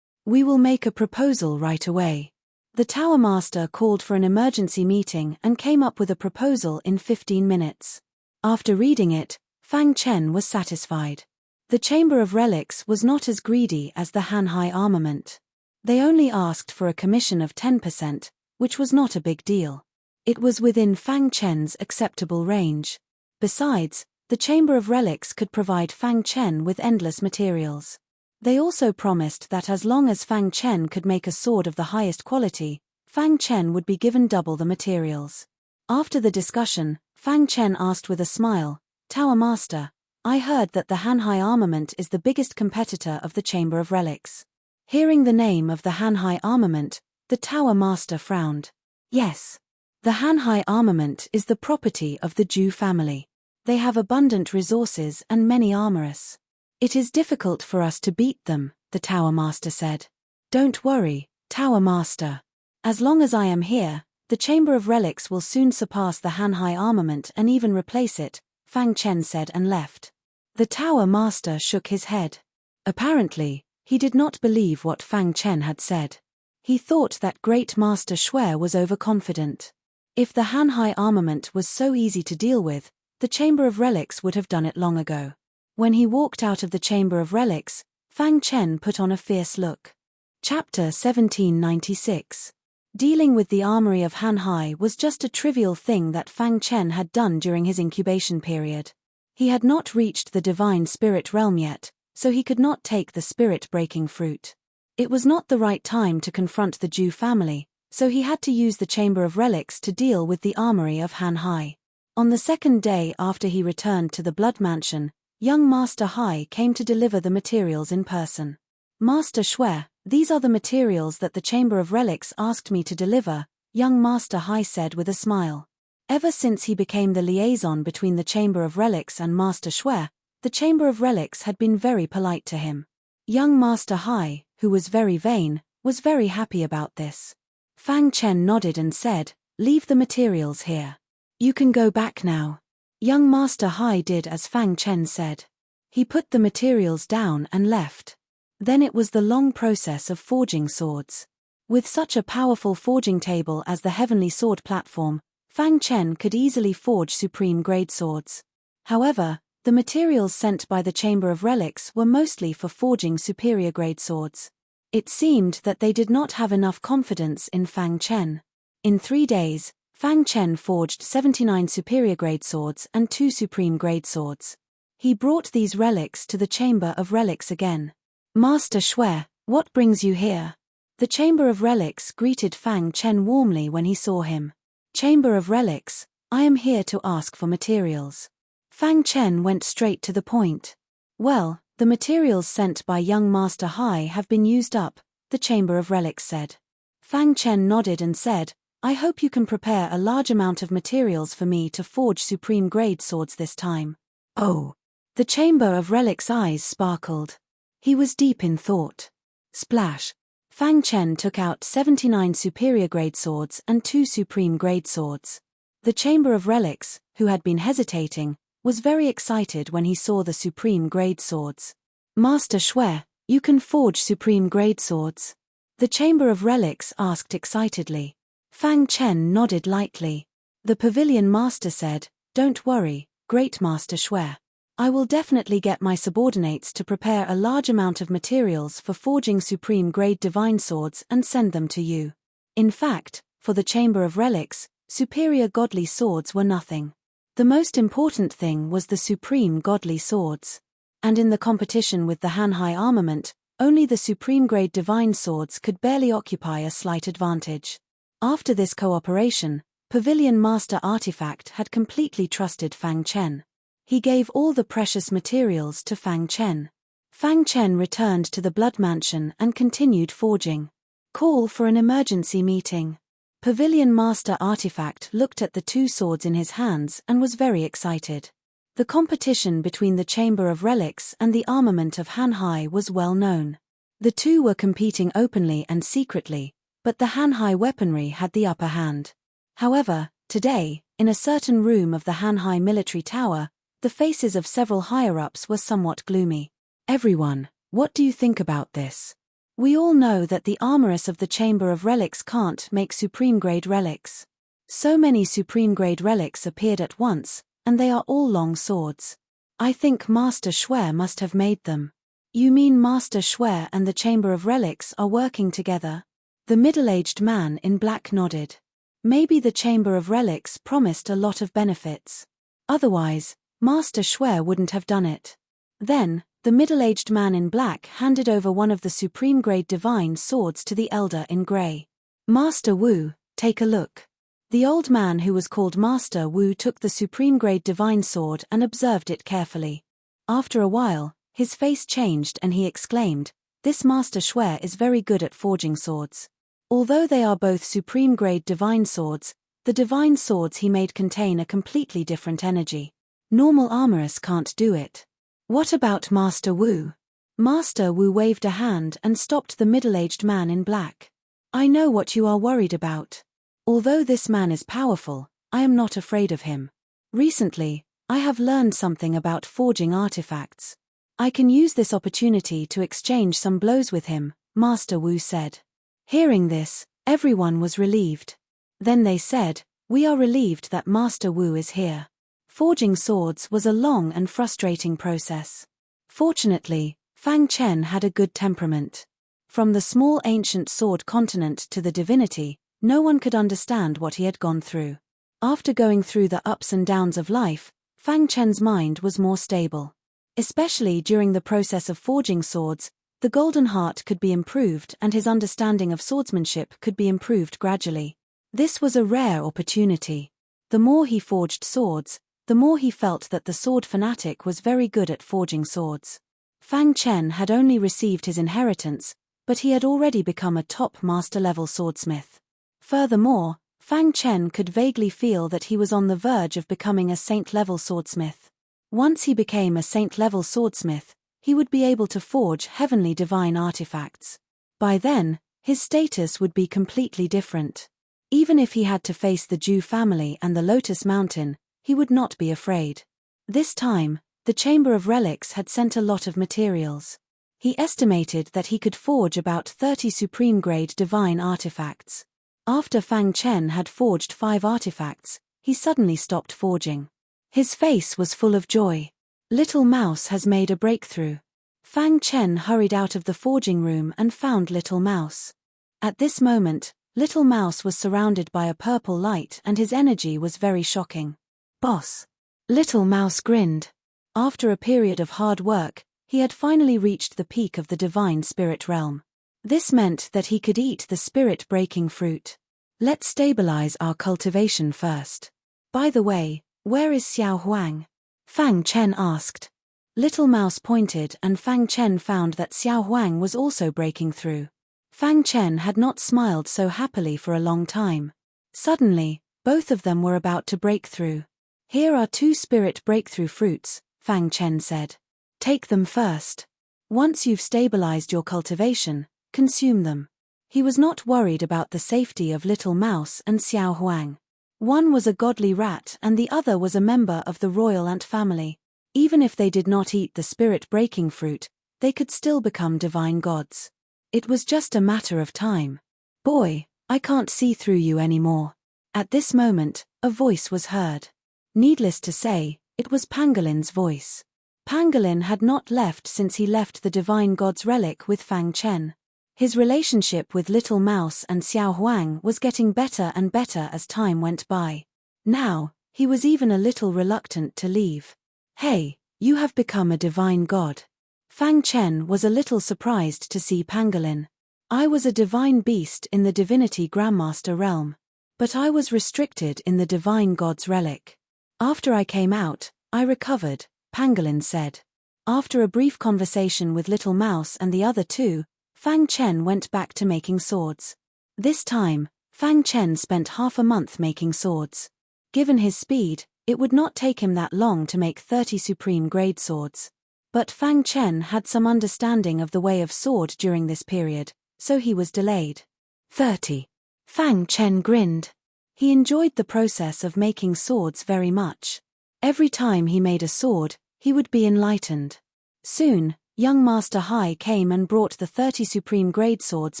We will make a proposal right away." The Tower Master called for an emergency meeting and came up with a proposal in 15 minutes. After reading it, Fang Chen was satisfied. The Chamber of Relics was not as greedy as the Hanhai armament. They only asked for a commission of 10%, which was not a big deal. It was within Fang Chen's acceptable range. Besides, the Chamber of Relics could provide Fang Chen with endless materials. They also promised that as long as Fang Chen could make a sword of the highest quality, Fang Chen would be given double the materials. After the discussion, Fang Chen asked with a smile, "Tower Master, I heard that the Hanhai armament is the biggest competitor of the Chamber of Relics." Hearing the name of the Hanhai armament, the Tower Master frowned. "Yes. The Hanhai armament is the property of the Zhu family. They have abundant resources and many armorers. It is difficult for us to beat them," the Tower Master said. "Don't worry, Tower Master. As long as I am here, the Chamber of Relics will soon surpass the Hanhai armament and even replace it, Fang Chen said and left. The Tower Master shook his head. Apparently, he did not believe what Fang Chen had said. He thought that Great Master Shui was overconfident. If the Hanhai armament was so easy to deal with, the Chamber of Relics would have done it long ago. When he walked out of the Chamber of Relics, Fang Chen put on a fierce look. Chapter 1796. Dealing with the armory of Hanhai was just a trivial thing that Fang Chen had done during his incubation period. He had not reached the divine spirit realm yet, so he could not take the spirit-breaking fruit. It was not the right time to confront the Zhu family, so he had to use the Chamber of Relics to deal with the armory of Hanhai. On the second day after he returned to the Blood Mansion, young Master Hai came to deliver the materials in person. Master Shui, these are the materials that the Chamber of Relics asked me to deliver, young Master Hai said with a smile. Ever since he became the liaison between the Chamber of Relics and Master Shui, the Chamber of Relics had been very polite to him. Young Master Hai, who was very vain, was very happy about this. Fang Chen nodded and said, "Leave the materials here. You can go back now." Young Master Hai did as Fang Chen said. He put the materials down and left. Then it was the long process of forging swords. With such a powerful forging table as the Heavenly Sword platform, Fang Chen could easily forge supreme-grade swords. However, the materials sent by the Chamber of Relics were mostly for forging superior-grade swords. It seemed that they did not have enough confidence in Fang Chen. In 3 days, Fang Chen forged 79 superior-grade swords and 2 supreme-grade swords. He brought these relics to the Chamber of Relics again. "Master Shui, what brings you here?" The Chamber of Relics greeted Fang Chen warmly when he saw him. "Chamber of Relics, I am here to ask for materials." Fang Chen went straight to the point. "Well, the materials sent by young Master Hai have been used up," the Chamber of Relics said. Fang Chen nodded and said, "I hope you can prepare a large amount of materials for me to forge supreme-grade swords this time." "Oh." The Chamber of Relics' eyes sparkled. He was deep in thought. Splash. Fang Chen took out 79 superior-grade swords and 2 supreme-grade swords. The Chamber of Relics, who had been hesitating, was very excited when he saw the supreme-grade swords. "Master Shui, you can forge supreme-grade swords?" The Chamber of Relics asked excitedly. Fang Chen nodded lightly. The Pavilion Master said, "Don't worry, Great Master Shui. I will definitely get my subordinates to prepare a large amount of materials for forging supreme-grade divine swords and send them to you." In fact, for the Chamber of Relics, superior godly swords were nothing. The most important thing was the supreme godly swords. And in the competition with the Hanhai armament, only the supreme-grade divine swords could barely occupy a slight advantage. After this cooperation, Pavilion Master Artifact had completely trusted Fang Chen. He gave all the precious materials to Fang Chen. Fang Chen returned to the Blood Mansion and continued forging. Call for an emergency meeting. Pavilion Master Artifact looked at the 2 swords in his hands and was very excited. The competition between the Chamber of Relics and the armament of Hanhai was well known. The 2 were competing openly and secretly, but the Hanhai weaponry had the upper hand. However, today, in a certain room of the Hanhai military tower, the faces of several higher-ups were somewhat gloomy. "Everyone, what do you think about this? We all know that the armoress of the Chamber of Relics can't make supreme-grade relics. So many supreme-grade relics appeared at once, and they are all long swords. I think Master Shui must have made them." "You mean Master Shui and the Chamber of Relics are working together?" The middle-aged man in black nodded. Maybe the Chamber of Relics promised a lot of benefits. Otherwise, Master Shui wouldn't have done it. Then, the middle-aged man in black handed over one of the supreme-grade divine swords to the elder in grey. "Master Wu, take a look." The old man who was called Master Wu took the supreme-grade divine sword and observed it carefully. After a while, his face changed and he exclaimed, "This Master Shui is very good at forging swords." Although they are both supreme-grade divine swords, the divine swords he made contain a completely different energy. Normal armorers can't do it. "What about Master Wu?" Master Wu waved a hand and stopped the middle-aged man in black. I know what you are worried about. Although this man is powerful, I am not afraid of him. Recently, I have learned something about forging artifacts. I can use this opportunity to exchange some blows with him, Master Wu said. Hearing this, everyone was relieved. Then they said, we are relieved that Master Wu is here. Forging swords was a long and frustrating process. Fortunately, Fang Chen had a good temperament. From the small ancient sword continent to the divinity, no one could understand what he had gone through. After going through the ups and downs of life, Fang Chen's mind was more stable. Especially during the process of forging swords, the golden heart could be improved and his understanding of swordsmanship could be improved gradually. This was a rare opportunity. The more he forged swords, the more he felt that the sword fanatic was very good at forging swords. Fang Chen had only received his inheritance, but he had already become a top master-level swordsmith. Furthermore, Fang Chen could vaguely feel that he was on the verge of becoming a saint-level swordsmith. Once he became a saint-level swordsmith, he would be able to forge heavenly divine artifacts. By then, his status would be completely different. Even if he had to face the Zhu family and the Lotus Mountain, he would not be afraid. This time, the Chamber of Relics had sent a lot of materials. He estimated that he could forge about 30 supreme-grade divine artifacts. After Fang Chen had forged 5 artifacts, he suddenly stopped forging. His face was full of joy. Little Mouse has made a breakthrough. Fang Chen hurried out of the forging room and found Little Mouse. At this moment, Little Mouse was surrounded by a purple light and his energy was very shocking. Boss. Little Mouse grinned. After a period of hard work, he had finally reached the peak of the divine spirit realm. This meant that he could eat the spirit-breaking fruit. Let's stabilize our cultivation first. By the way, where is Xiao Huang? Fang Chen asked. Little Mouse pointed and Fang Chen found that Xiao Huang was also breaking through. Fang Chen had not smiled so happily for a long time. Suddenly, both of them were about to break through. Here are 2 spirit breakthrough fruits, Fang Chen said. Take them first. Once you've stabilized your cultivation, consume them. He was not worried about the safety of Little Mouse and Xiao Huang. One was a godly rat and the other was a member of the royal ant family. Even if they did not eat the spirit-breaking fruit, they could still become divine gods. It was just a matter of time. Boy, I can't see through you anymore. At this moment, a voice was heard. Needless to say, it was Pangolin's voice. Pangolin had not left since he left the divine god's relic with Fang Chen. His relationship with Little Mouse and Xiao Huang was getting better and better as time went by. Now, he was even a little reluctant to leave. Hey, you have become a divine god. Fang Chen was a little surprised to see Pangolin. I was a divine beast in the divinity grandmaster realm. But I was restricted in the divine god's relic. After I came out, I recovered, Pangolin said. After a brief conversation with Little Mouse and the other 2, Fang Chen went back to making swords. This time, Fang Chen spent half a month making swords. Given his speed, it would not take him that long to make 30 supreme-grade swords. But Fang Chen had some understanding of the way of sword during this period, so he was delayed. 30. Fang Chen grinned. He enjoyed the process of making swords very much. Every time he made a sword, he would be enlightened. Soon, young Master Hai came and brought the 30 supreme-grade swords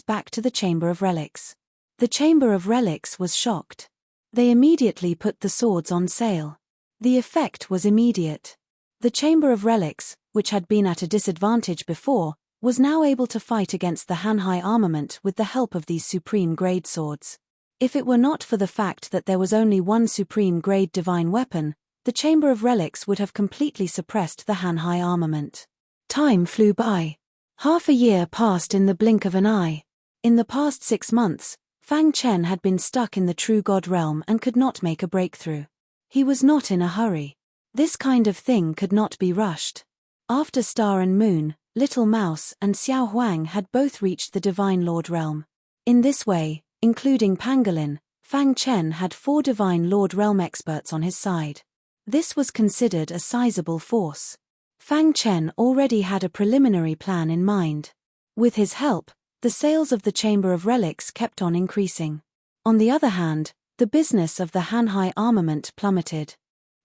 back to the Chamber of Relics. The Chamber of Relics was shocked. They immediately put the swords on sale. The effect was immediate. The Chamber of Relics, which had been at a disadvantage before, was now able to fight against the Hanhai armament with the help of these supreme-grade swords. If it were not for the fact that there was only one supreme-grade divine weapon, the Chamber of Relics would have completely suppressed the Hanhai armament. Time flew by. Half a year passed in the blink of an eye. In the past 6 months, Fang Chen had been stuck in the true God realm and could not make a breakthrough. He was not in a hurry. This kind of thing could not be rushed. After Star and Moon, Little Mouse and Xiao Huang had both reached the Divine Lord realm. In this way, including Pangolin, Fang Chen had 4 Divine Lord realm experts on his side. This was considered a sizable force. Fang Chen already had a preliminary plan in mind. With his help, The sales of the Chamber of Relics kept on increasing. On the other hand, the business of the Hanhai armament plummeted.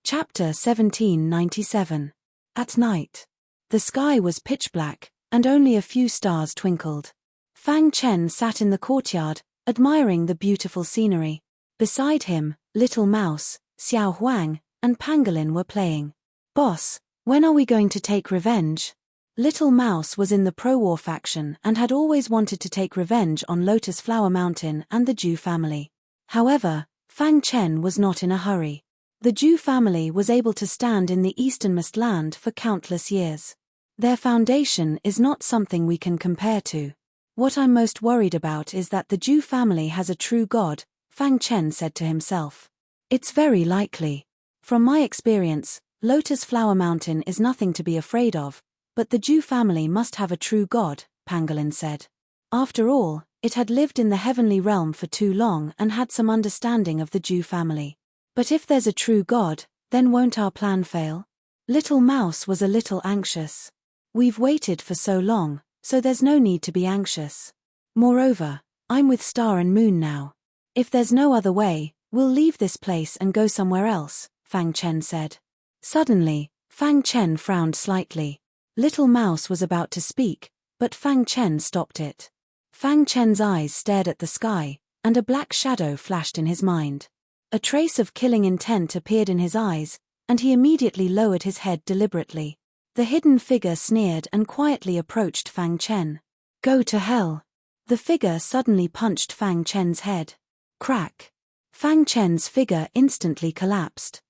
Chapter 1797. At night. The sky was pitch black, and only a few stars twinkled. Fang Chen sat in the courtyard, admiring the beautiful scenery. Beside him, Little Mouse, Xiao Huang, and Pangolin were playing. "Boss, when are we going to take revenge?" Little Mouse was in the pro-war faction and had always wanted to take revenge on Lotus Flower Mountain and the Zhu family. However, Fang Chen was not in a hurry. The Zhu family was able to stand in the easternmost land for countless years. Their foundation is not something we can compare to. "What I'm most worried about is that the Zhu family has a true god," Fang Chen said to himself. "It's very likely. From my experience, Lotus Flower Mountain is nothing to be afraid of, but the Zhu family must have a true god," Pangolin said. After all, it had lived in the heavenly realm for too long and had some understanding of the Zhu family. "But if there's a true god, then won't our plan fail?" Little Mouse was a little anxious. "We've waited for so long, so there's no need to be anxious. Moreover, I'm with Star and Moon now. If there's no other way, we'll leave this place and go somewhere else," Fang Chen said. Suddenly, Fang Chen frowned slightly. Little Mouse was about to speak, but Fang Chen stopped it. Fang Chen's eyes stared at the sky, and a black shadow flashed in his mind. A trace of killing intent appeared in his eyes, and he immediately lowered his head deliberately. The hidden figure sneered and quietly approached Fang Chen. "Go to hell." The figure suddenly punched Fang Chen's head. Crack. Fang Chen's figure instantly collapsed.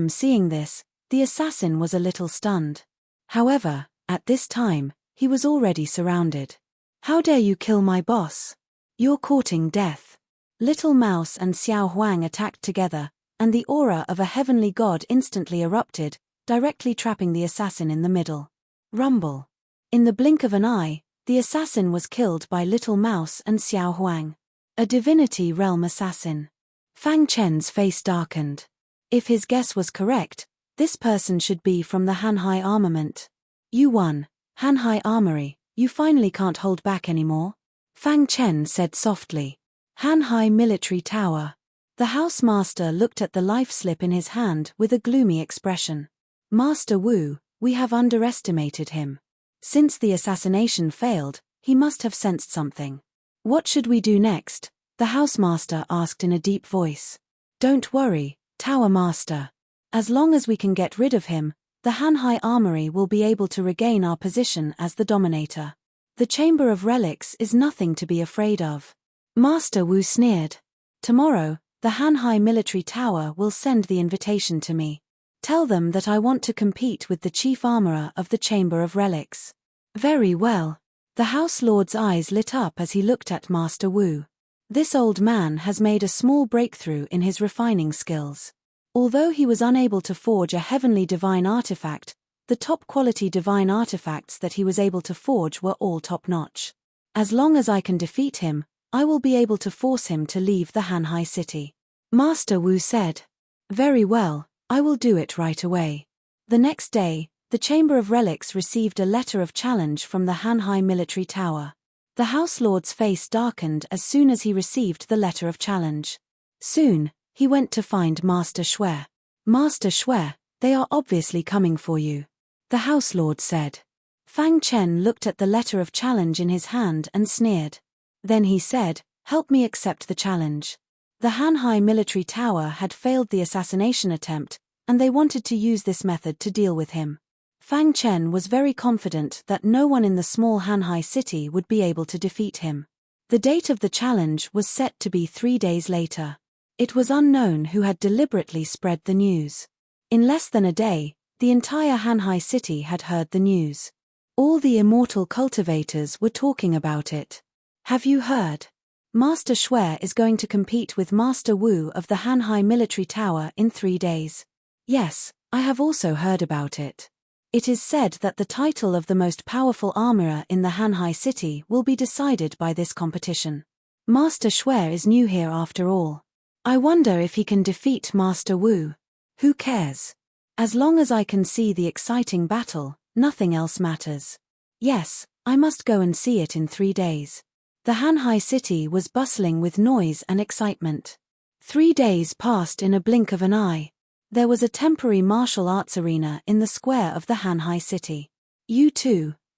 Seeing this, the assassin was a little stunned. However, at this time, he was already surrounded. "How dare you kill my boss? You're courting death." Little Mouse and Xiao Huang attacked together, and the aura of a heavenly god instantly erupted, directly trapping the assassin in the middle. Rumble. In the blink of an eye, the assassin was killed by Little Mouse and Xiao Huang. A divinity realm assassin. Fang Chen's face darkened. If his guess was correct, this person should be from the Hanhai armament. "You won, Hanhai Armory, you finally can't hold back anymore," Fang Chen said softly. Hanhai Military Tower. The house master looked at the life slip in his hand with a gloomy expression. "Master Wu, we have underestimated him. Since the assassination failed, he must have sensed something." "What should we do next?" the housemaster asked in a deep voice. "Don't worry, Tower Master. As long as we can get rid of him, the Hanhai Armory will be able to regain our position as the dominator. The Chamber of Relics is nothing to be afraid of." Master Wu sneered. "Tomorrow, the Hanhai Military Tower will send the invitation to me. Tell them that I want to compete with the Chief Armorer of the Chamber of Relics." "Very well." The House Lord's eyes lit up as he looked at Master Wu. This old man has made a small breakthrough in his refining skills. Although he was unable to forge a heavenly divine artifact, the top-quality divine artifacts that he was able to forge were all top-notch. As long as I can defeat him, I will be able to force him to leave the Hanhai city. Master Wu said. "Very well, I will do it right away." The next day, the Chamber of Relics received a letter of challenge from the Hanhai Military Tower. The House Lord's face darkened as soon as he received the letter of challenge. Soon, he went to find Master Shui. "Master Shui, they are obviously coming for you," the House Lord said. Fang Chen looked at the letter of challenge in his hand and sneered. Then he said, "Help me accept the challenge." The Hanhai Military Tower had failed the assassination attempt, and they wanted to use this method to deal with him. Fang Chen was very confident that no one in the small Hanhai city would be able to defeat him. The date of the challenge was set to be 3 days later. It was unknown who had deliberately spread the news. In less than a day, the entire Hanhai city had heard the news. All the immortal cultivators were talking about it. "Have you heard? Master Shui is going to compete with Master Wu of the Hanhai Military Tower in 3 days. "Yes, I have also heard about it. It is said that the title of the most powerful armorer in the Hanhai city will be decided by this competition. Master Shui is new here after all. I wonder if he can defeat Master Wu. Who cares? As long as I can see the exciting battle, nothing else matters. Yes, I must go and see it in 3 days." The Hanhai city was bustling with noise and excitement. 3 days passed in a blink of an eye. There was a temporary martial arts arena in the square of the Hanhai city.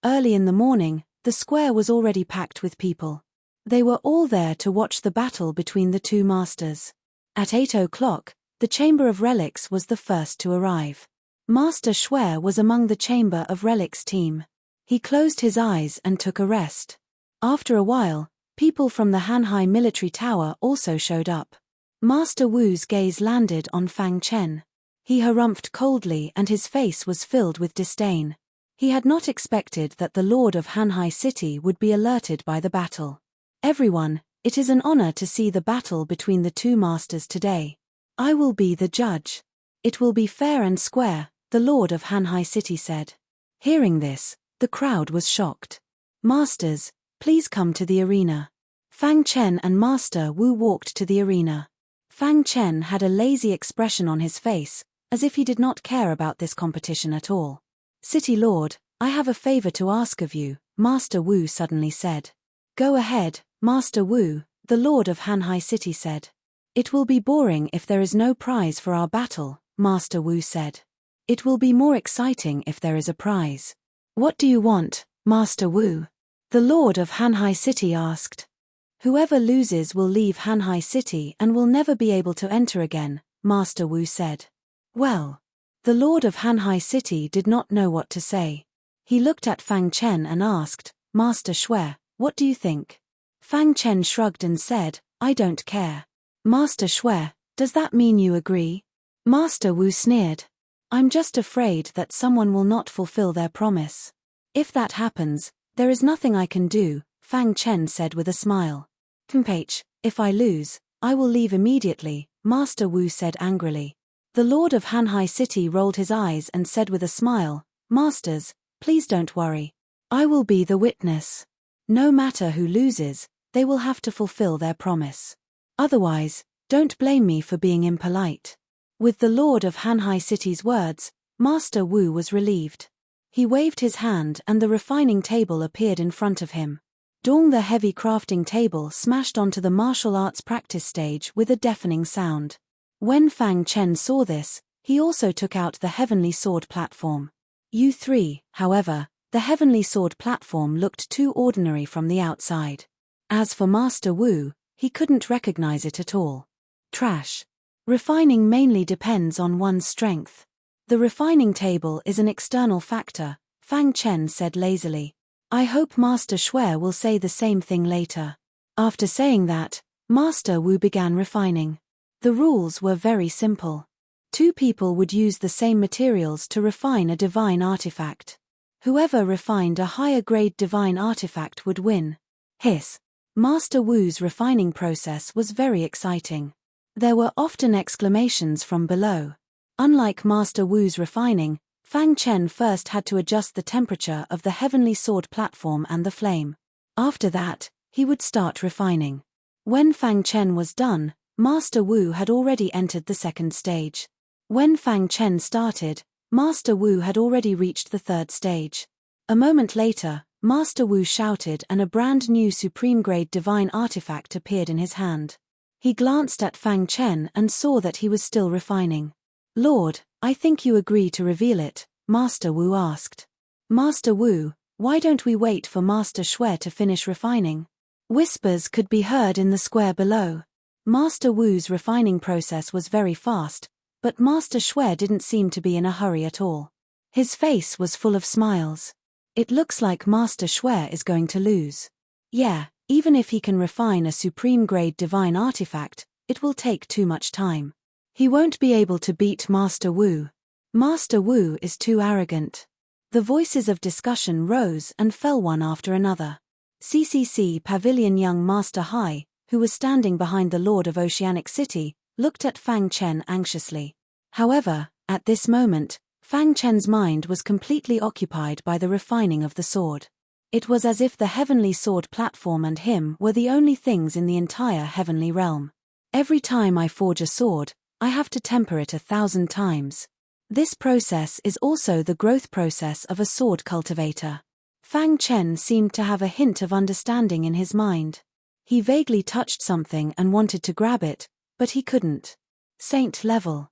Early in the morning, the square was already packed with people. They were all there to watch the battle between the two masters. At 8 o'clock, the Chamber of Relics was the first to arrive. Master Shui was among the Chamber of Relics team. He closed his eyes and took a rest. After a while, people from the Hanhai military tower also showed up. Master Wu's gaze landed on Fang Chen. He harumphed coldly and his face was filled with disdain. He had not expected that the Lord of Hanhai City would be alerted by the battle. Everyone, it is an honor to see the battle between the two masters today. I will be the judge. It will be fair and square, the Lord of Hanhai City said. Hearing this, the crowd was shocked. Masters, please come to the arena. Fang Chen and Master Wu walked to the arena. Fang Chen had a lazy expression on his face, as if he did not care about this competition at all. City Lord, I have a favor to ask of you, Master Wu suddenly said. Go ahead, Master Wu, the Lord of Hanhai City said. It will be boring if there is no prize for our battle, Master Wu said. It will be more exciting if there is a prize. What do you want, Master Wu? The Lord of Hanhai City asked. Whoever loses will leave Hanhai City and will never be able to enter again, Master Wu said. Well. The Lord of Hanhai City did not know what to say. He looked at Fang Chen and asked, Master Shui, what do you think? Fang Chen shrugged and said, I don't care. Master Shui, does that mean you agree? Master Wu sneered. I'm just afraid that someone will not fulfill their promise. If that happens, there is nothing I can do, Fang Chen said with a smile. If I lose, I will leave immediately, Master Wu said angrily. The Lord of Hanhai City rolled his eyes and said with a smile, Masters, please don't worry. I will be the witness. No matter who loses, they will have to fulfill their promise. Otherwise, don't blame me for being impolite. With the Lord of Hanhai City's words, Master Wu was relieved. He waved his hand and the refining table appeared in front of him. Dong, the heavy crafting table, smashed onto the martial arts practice stage with a deafening sound. When Fang Chen saw this, he also took out the Heavenly Sword platform. However, the Heavenly Sword platform looked too ordinary from the outside. As for Master Wu, he couldn't recognize it at all. Trash. Refining mainly depends on one's strength. The refining table is an external factor, Fang Chen said lazily. I hope Master Shui will say the same thing later. After saying that, Master Wu began refining. The rules were very simple. 2 people would use the same materials to refine a divine artifact. Whoever refined a higher grade divine artifact would win. Hiss. Master Wu's refining process was very exciting. There were often exclamations from below. Unlike Master Wu's refining, Fang Chen first had to adjust the temperature of the Heavenly Sword platform and the flame. After that, he would start refining. When Fang Chen was done, Master Wu had already entered the second stage. When Fang Chen started, Master Wu had already reached the third stage. A moment later, Master Wu shouted and a brand new supreme-grade divine artifact appeared in his hand. He glanced at Fang Chen and saw that he was still refining. Lord, I think you agree to reveal it, Master Wu asked. Master Wu, why don't we wait for Master Shui to finish refining? Whispers could be heard in the square below. Master Wu's refining process was very fast, but Master Shui didn't seem to be in a hurry at all. His face was full of smiles. It looks like Master Shui is going to lose. Yeah, even if he can refine a supreme-grade divine artifact, it will take too much time. He won't be able to beat Master Wu. Master Wu is too arrogant. The voices of discussion rose and fell one after another. CCC Pavilion young Master Hai, who was standing behind the Lord of Oceanic City, looked at Fang Chen anxiously. However, at this moment, Fang Chen's mind was completely occupied by the refining of the sword. It was as if the Heavenly Sword platform and him were the only things in the entire heavenly realm. Every time I forge a sword, I have to temper it 1,000 times. This process is also the growth process of a sword cultivator. Fang Chen seemed to have a hint of understanding in his mind. He vaguely touched something and wanted to grab it, but he couldn't. Saint level.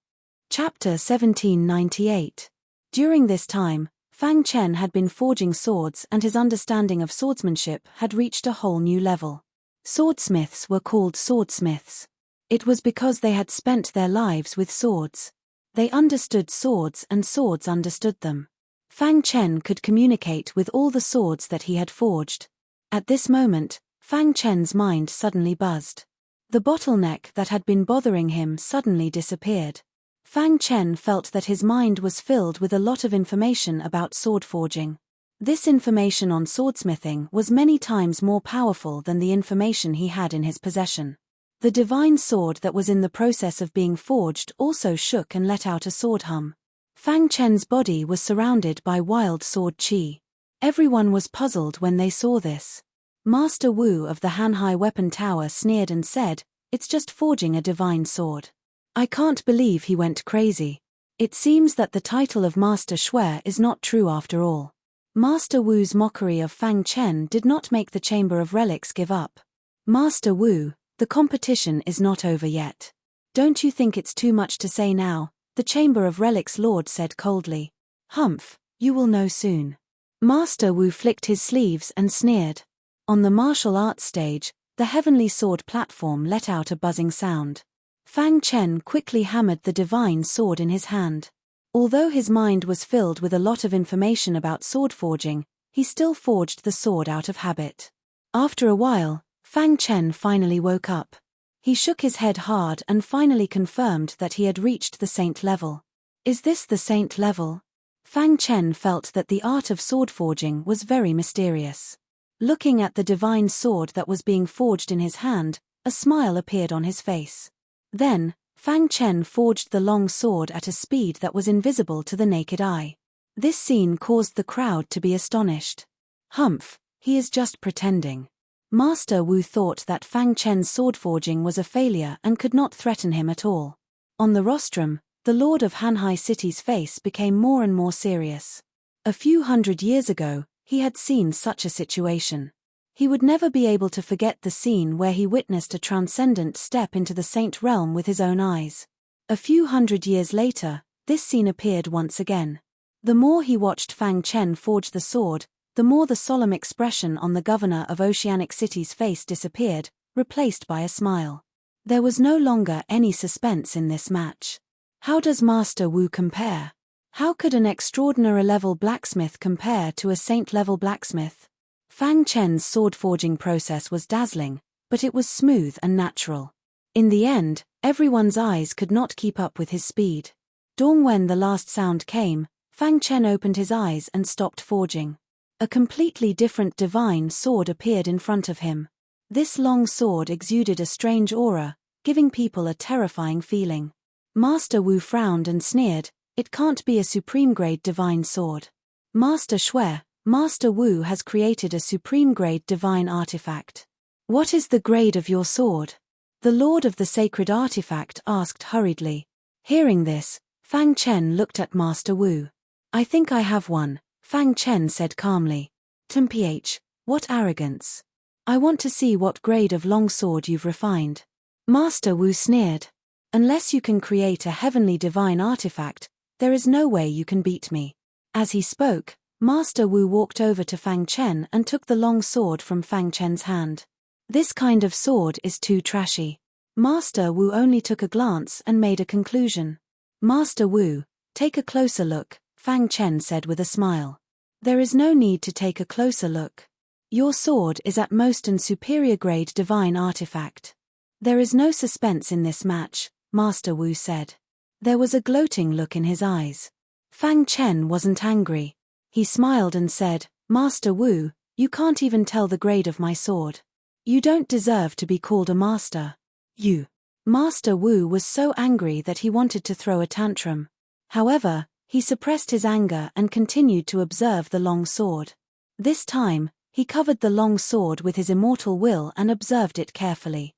Chapter 1798. During this time, Fang Chen had been forging swords and his understanding of swordsmanship had reached a whole new level. Swordsmiths were called swordsmiths. It was because they had spent their lives with swords. They understood swords and swords understood them. Fang Chen could communicate with all the swords that he had forged. At this moment, Fang Chen's mind suddenly buzzed. The bottleneck that had been bothering him suddenly disappeared. Fang Chen felt that his mind was filled with a lot of information about sword forging. This information on swordsmithing was many times more powerful than the information he had in his possession. The divine sword that was in the process of being forged also shook and let out a sword hum. Fang Chen's body was surrounded by wild sword qi. Everyone was puzzled when they saw this. Master Wu of the Hanhai Weapon Tower sneered and said, "It's just forging a divine sword. I can't believe he went crazy. It seems that the title of Master Shui is not true after all." Master Wu's mockery of Fang Chen did not make the Chamber of Relics give up. "Master Wu, the competition is not over yet. Don't you think it's too much to say now?" the Chamber of Relics Lord said coldly. "Humph, you will know soon." Master Wu flicked his sleeves and sneered. On the martial arts stage, the heavenly sword platform let out a buzzing sound. Fang Chen quickly hammered the divine sword in his hand. Although his mind was filled with a lot of information about sword forging, he still forged the sword out of habit. After a while, Fang Chen finally woke up. He shook his head hard and finally confirmed that he had reached the saint level. Is this the saint level? Fang Chen felt that the art of sword forging was very mysterious. Looking at the divine sword that was being forged in his hand, a smile appeared on his face. Then, Fang Chen forged the long sword at a speed that was invisible to the naked eye. This scene caused the crowd to be astonished. Humph, he is just pretending. Master Wu thought that Fang Chen's sword forging was a failure and could not threaten him at all. On the rostrum, the Lord of Hanhai City's face became more and more serious. A few hundred years ago, he had seen such a situation. He would never be able to forget the scene where he witnessed a transcendent step into the saint realm with his own eyes. A few hundred years later, this scene appeared once again. The more he watched Fang Chen forge the sword, the more the solemn expression on the governor of Oceanic City's face disappeared, replaced by a smile. There was no longer any suspense in this match. How does Master Wu compare? How could an extraordinary-level blacksmith compare to a saint-level blacksmith? Fang Chen's sword-forging process was dazzling, but it was smooth and natural. In the end, everyone's eyes could not keep up with his speed. When the last sound came, Fang Chen opened his eyes and stopped forging. A completely different divine sword appeared in front of him. This long sword exuded a strange aura, giving people a terrifying feeling. Master Wu frowned and sneered, "It can't be a supreme-grade divine sword. Master Shui, Master Wu has created a supreme-grade divine artifact. What is the grade of your sword?" The Lord of the Sacred Artifact asked hurriedly. Hearing this, Fang Chen looked at Master Wu. "I think I have one," Fang Chen said calmly. "Mph, what arrogance. I want to see what grade of longsword you've refined." Master Wu sneered. "Unless you can create a heavenly divine artifact, there is no way you can beat me." As he spoke, Master Wu walked over to Fang Chen and took the long sword from Fang Chen's hand. "This kind of sword is too trashy." Master Wu only took a glance and made a conclusion. "Master Wu, take a closer look," Fang Chen said with a smile. "There is no need to take a closer look. Your sword is at most an superior grade divine artifact." "There is no suspense in this match," Master Wu said. There was a gloating look in his eyes. Fang Chen wasn't angry. He smiled and said, "Master Wu, you can't even tell the grade of my sword. You don't deserve to be called a master. You." Master Wu was so angry that he wanted to throw a tantrum. However, he suppressed his anger and continued to observe the long sword. This time, he covered the long sword with his immortal will and observed it carefully.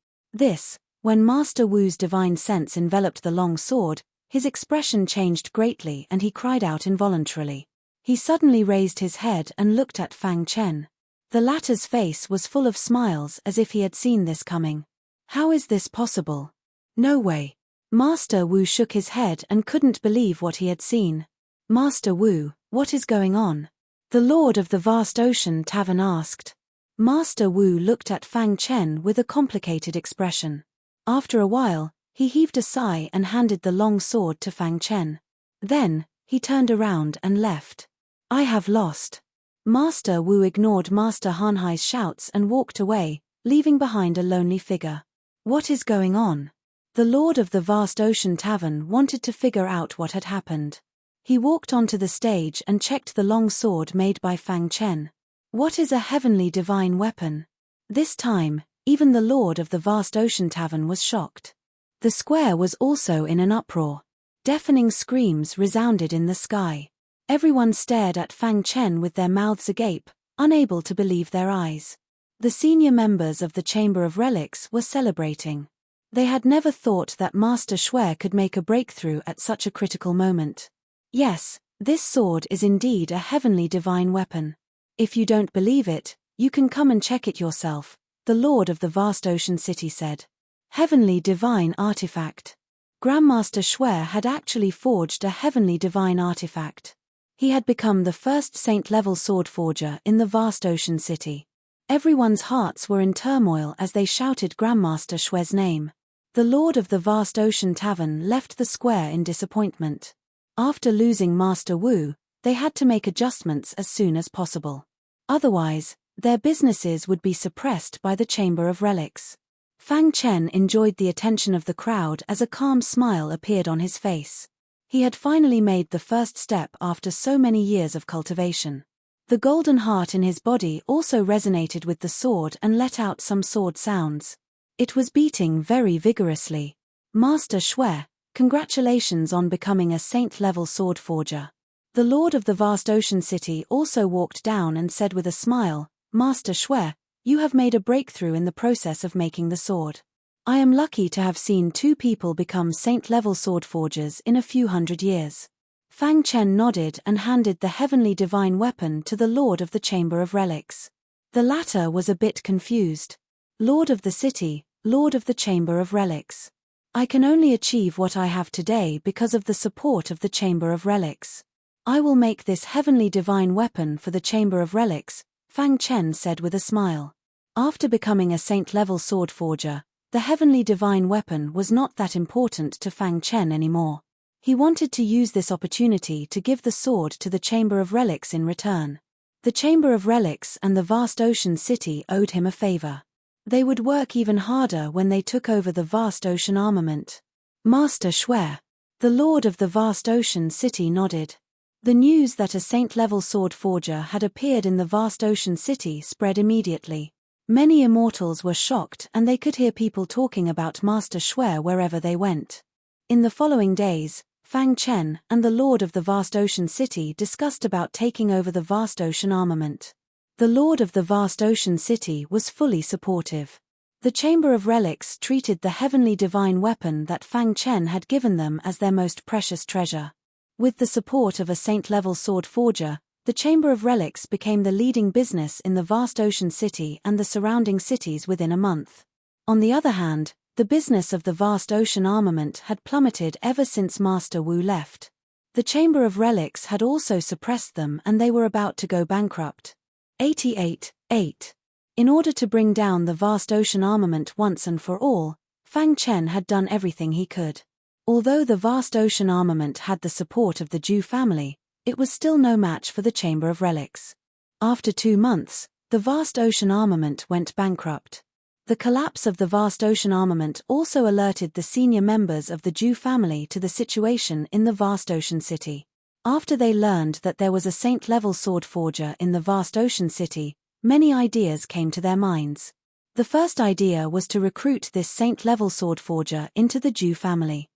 When Master Wu's divine sense enveloped the long sword, his expression changed greatly and he cried out involuntarily. He suddenly raised his head and looked at Fang Chen. The latter's face was full of smiles as if he had seen this coming. How is this possible? No way. Master Wu shook his head and couldn't believe what he had seen. Master Wu, what is going on? The Lord of the Vast Ocean Tavern asked. Master Wu looked at Fang Chen with a complicated expression. After a while, he heaved a sigh and handed the long sword to Fang Chen. Then, he turned around and left. I have lost. Master Wu ignored Master Hanhai's shouts and walked away, leaving behind a lonely figure. What is going on? The Lord of the Vast Ocean Tavern wanted to figure out what had happened. He walked onto the stage and checked the long sword made by Fang Chen. What is a heavenly divine weapon? This time, even the Lord of the Vast Ocean Tavern was shocked. The square was also in an uproar. Deafening screams resounded in the sky. Everyone stared at Fang Chen with their mouths agape, unable to believe their eyes. The senior members of the Chamber of Relics were celebrating. They had never thought that Master Xue could make a breakthrough at such a critical moment. Yes, this sword is indeed a heavenly divine weapon. If you don't believe it, you can come and check it yourself, the Lord of the Vast Ocean City said. Heavenly divine artifact. Grandmaster Xue had actually forged a heavenly divine artifact. He had become the first saint-level sword forger in the Vast Ocean City. Everyone's hearts were in turmoil as they shouted Grandmaster Xue's name. The Lord of the Vast Ocean Tavern left the square in disappointment. After losing Master Wu, they had to make adjustments as soon as possible. Otherwise, their businesses would be suppressed by the Chamber of Relics. Fang Chen enjoyed the attention of the crowd as a calm smile appeared on his face. He had finally made the first step after so many years of cultivation. The golden heart in his body also resonated with the sword and let out some sword sounds. It was beating very vigorously. Master Xue, congratulations on becoming a saint-level sword forger. The Lord of the Vast Ocean City also walked down and said with a smile, Master Xue, you have made a breakthrough in the process of making the sword. I am lucky to have seen two people become saint-level sword forgers in a few hundred years. Fang Chen nodded and handed the heavenly divine weapon to the Lord of the Chamber of Relics. The latter was a bit confused. Lord of the City, Lord of the Chamber of Relics. I can only achieve what I have today because of the support of the Chamber of Relics. I will make this heavenly divine weapon for the Chamber of Relics, Fang Chen said with a smile. After becoming a saint-level sword forger, the heavenly divine weapon was not that important to Fang Chen anymore. He wanted to use this opportunity to give the sword to the Chamber of Relics in return. The Chamber of Relics and the Vast Ocean City owed him a favor. They would work even harder when they took over the Vast Ocean armament. Master Xue. The Lord of the Vast Ocean City nodded. The news that a saint-level sword forger had appeared in the Vast Ocean City spread immediately. Many immortals were shocked and they could hear people talking about Master Xue wherever they went. In the following days, Fang Chen and the Lord of the Vast Ocean City discussed about taking over the Vast Ocean armament. The Lord of the Vast Ocean City was fully supportive. The Chamber of Relics treated the heavenly divine weapon that Fang Chen had given them as their most precious treasure. With the support of a saint-level sword forger, the Chamber of Relics became the leading business in the Vast Ocean City and the surrounding cities within a month. On the other hand, the business of the Vast Ocean armament had plummeted ever since Master Wu left. The Chamber of Relics had also suppressed them and they were about to go bankrupt. 88.8. In order to bring down the Vast Ocean armament once and for all, Fang Chen had done everything he could. Although the Vast Ocean armament had the support of the Zhu family, it was still no match for the Chamber of Relics. After 2 months, the Vast Ocean armament went bankrupt. The collapse of the Vast Ocean armament also alerted the senior members of the Zhu family to the situation in the Vast Ocean City. After they learned that there was a saint-level sword forger in the Vast Ocean City, many ideas came to their minds. The first idea was to recruit this saint-level sword forger into the Zhu family.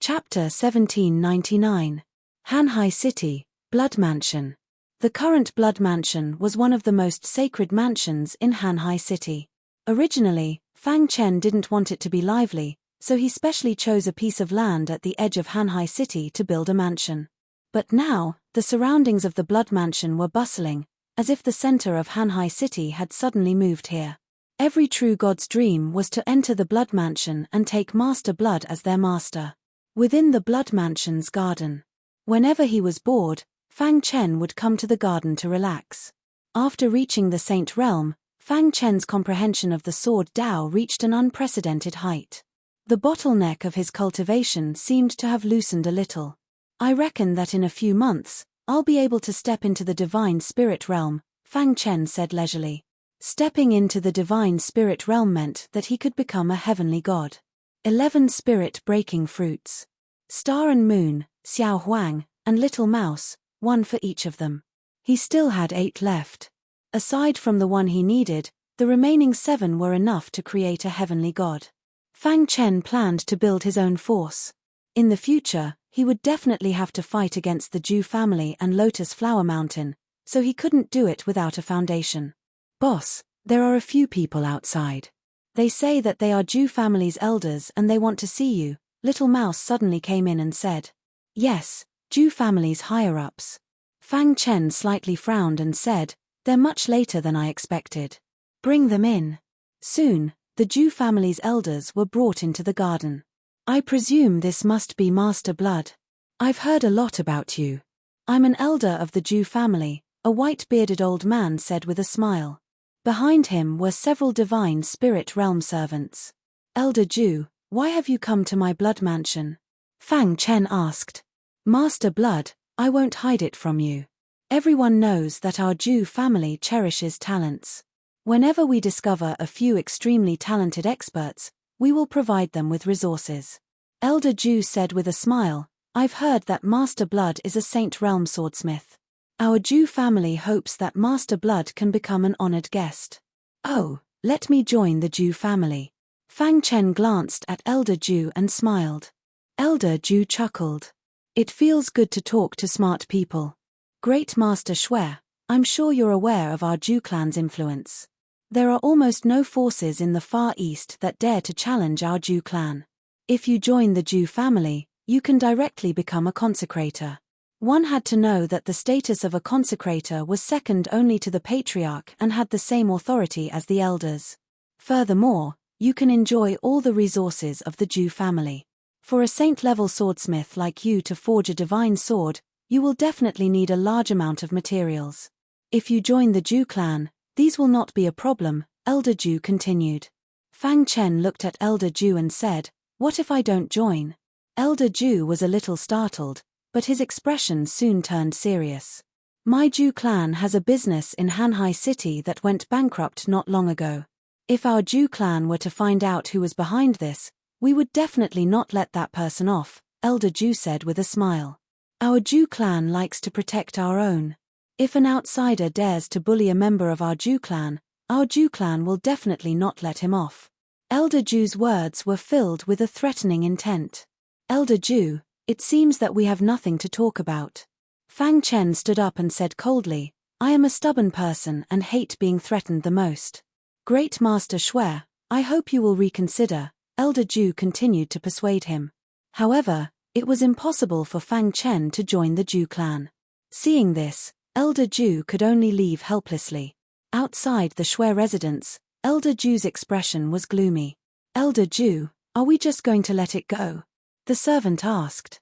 Chapter 1799. Hanhai City, Blood Mansion. The current Blood Mansion was one of the most sacred mansions in Hanhai City. Originally, Fang Chen didn't want it to be lively, so he specially chose a piece of land at the edge of Hanhai City to build a mansion. But now, The surroundings of the Blood Mansion were bustling, as if the center of Hanhai City had suddenly moved here. Every true god's dream was to enter the Blood Mansion and take Master Blood as their master. Within the Blood Mansion's garden. Whenever he was bored, Fang Chen would come to the garden to relax. After reaching the Saint Realm, Fang Chen's comprehension of the Sword Dao reached an unprecedented height. The bottleneck of his cultivation seemed to have loosened a little. I reckon that in a few months, I'll be able to step into the Divine Spirit Realm, Fang Chen said leisurely. Stepping into the Divine Spirit Realm meant that he could become a heavenly god. 11 spirit-breaking fruits. Star and Moon, Xiao Huang, and Little Mouse, 1 for each of them. He still had 8 left. Aside from the one he needed, the remaining 7 were enough to create a heavenly god. Fang Chen planned to build his own force. In the future, he would definitely have to fight against the Zhu family and Lotus Flower Mountain, so he couldn't do it without a foundation. Boss, there are a few people outside. They say that they are Zhu family's elders and they want to see you. Little Mouse suddenly came in and said. Yes, Zhu family's higher-ups. Fang Chen slightly frowned and said, they're much later than I expected. Bring them in. Soon, the Zhu family's elders were brought into the garden. I presume this must be Master Blood. I've heard a lot about you. I'm an elder of the Zhu family, a white-bearded old man said with a smile. Behind him were several divine spirit realm servants. Elder Zhu, why have you come to my Blood Mansion? Fang Chen asked. Master Blood, I won't hide it from you. Everyone knows that our Zhu family cherishes talents. Whenever we discover a few extremely talented experts, we will provide them with resources. Elder Zhu said with a smile, I've heard that Master Blood is a Saint Realm swordsmith. Our Zhu family hopes that Master Blood can become an honored guest. Oh, let me join the Zhu family. Fang Chen glanced at Elder Zhu and smiled. Elder Zhu chuckled. It feels good to talk to smart people. Great Master Shui, I'm sure you're aware of our Zhu clan's influence. There are almost no forces in the Far East that dare to challenge our Zhu clan. If you join the Zhu family, you can directly become a consecrator. One had to know that the status of a consecrator was second only to the patriarch and had the same authority as the elders. Furthermore, you can enjoy all the resources of the Zhu family. For a saint-level swordsmith like you to forge a divine sword, you will definitely need a large amount of materials. If you join the Zhu clan, these will not be a problem, Elder Zhu continued. Fang Chen looked at Elder Zhu and said, what if I don't join? Elder Zhu was a little startled, but his expression soon turned serious. My Zhu clan has a business in Hanhai City that went bankrupt not long ago. If our Zhu clan were to find out who was behind this, we would definitely not let that person off, Elder Zhu said with a smile. Our Zhu clan likes to protect our own. If an outsider dares to bully a member of our Zhu clan will definitely not let him off. Elder Zhu's words were filled with a threatening intent. Elder Zhu, it seems that we have nothing to talk about. Fang Chen stood up and said coldly, I am a stubborn person and hate being threatened the most. Great Master Shui, I hope you will reconsider, Elder Zhu continued to persuade him. However, it was impossible for Fang Chen to join the Zhu clan. Seeing this, Elder Zhu could only leave helplessly. Outside the Shui residence, Elder Zhu's expression was gloomy. Elder Zhu, are we just going to let it go? The servant asked.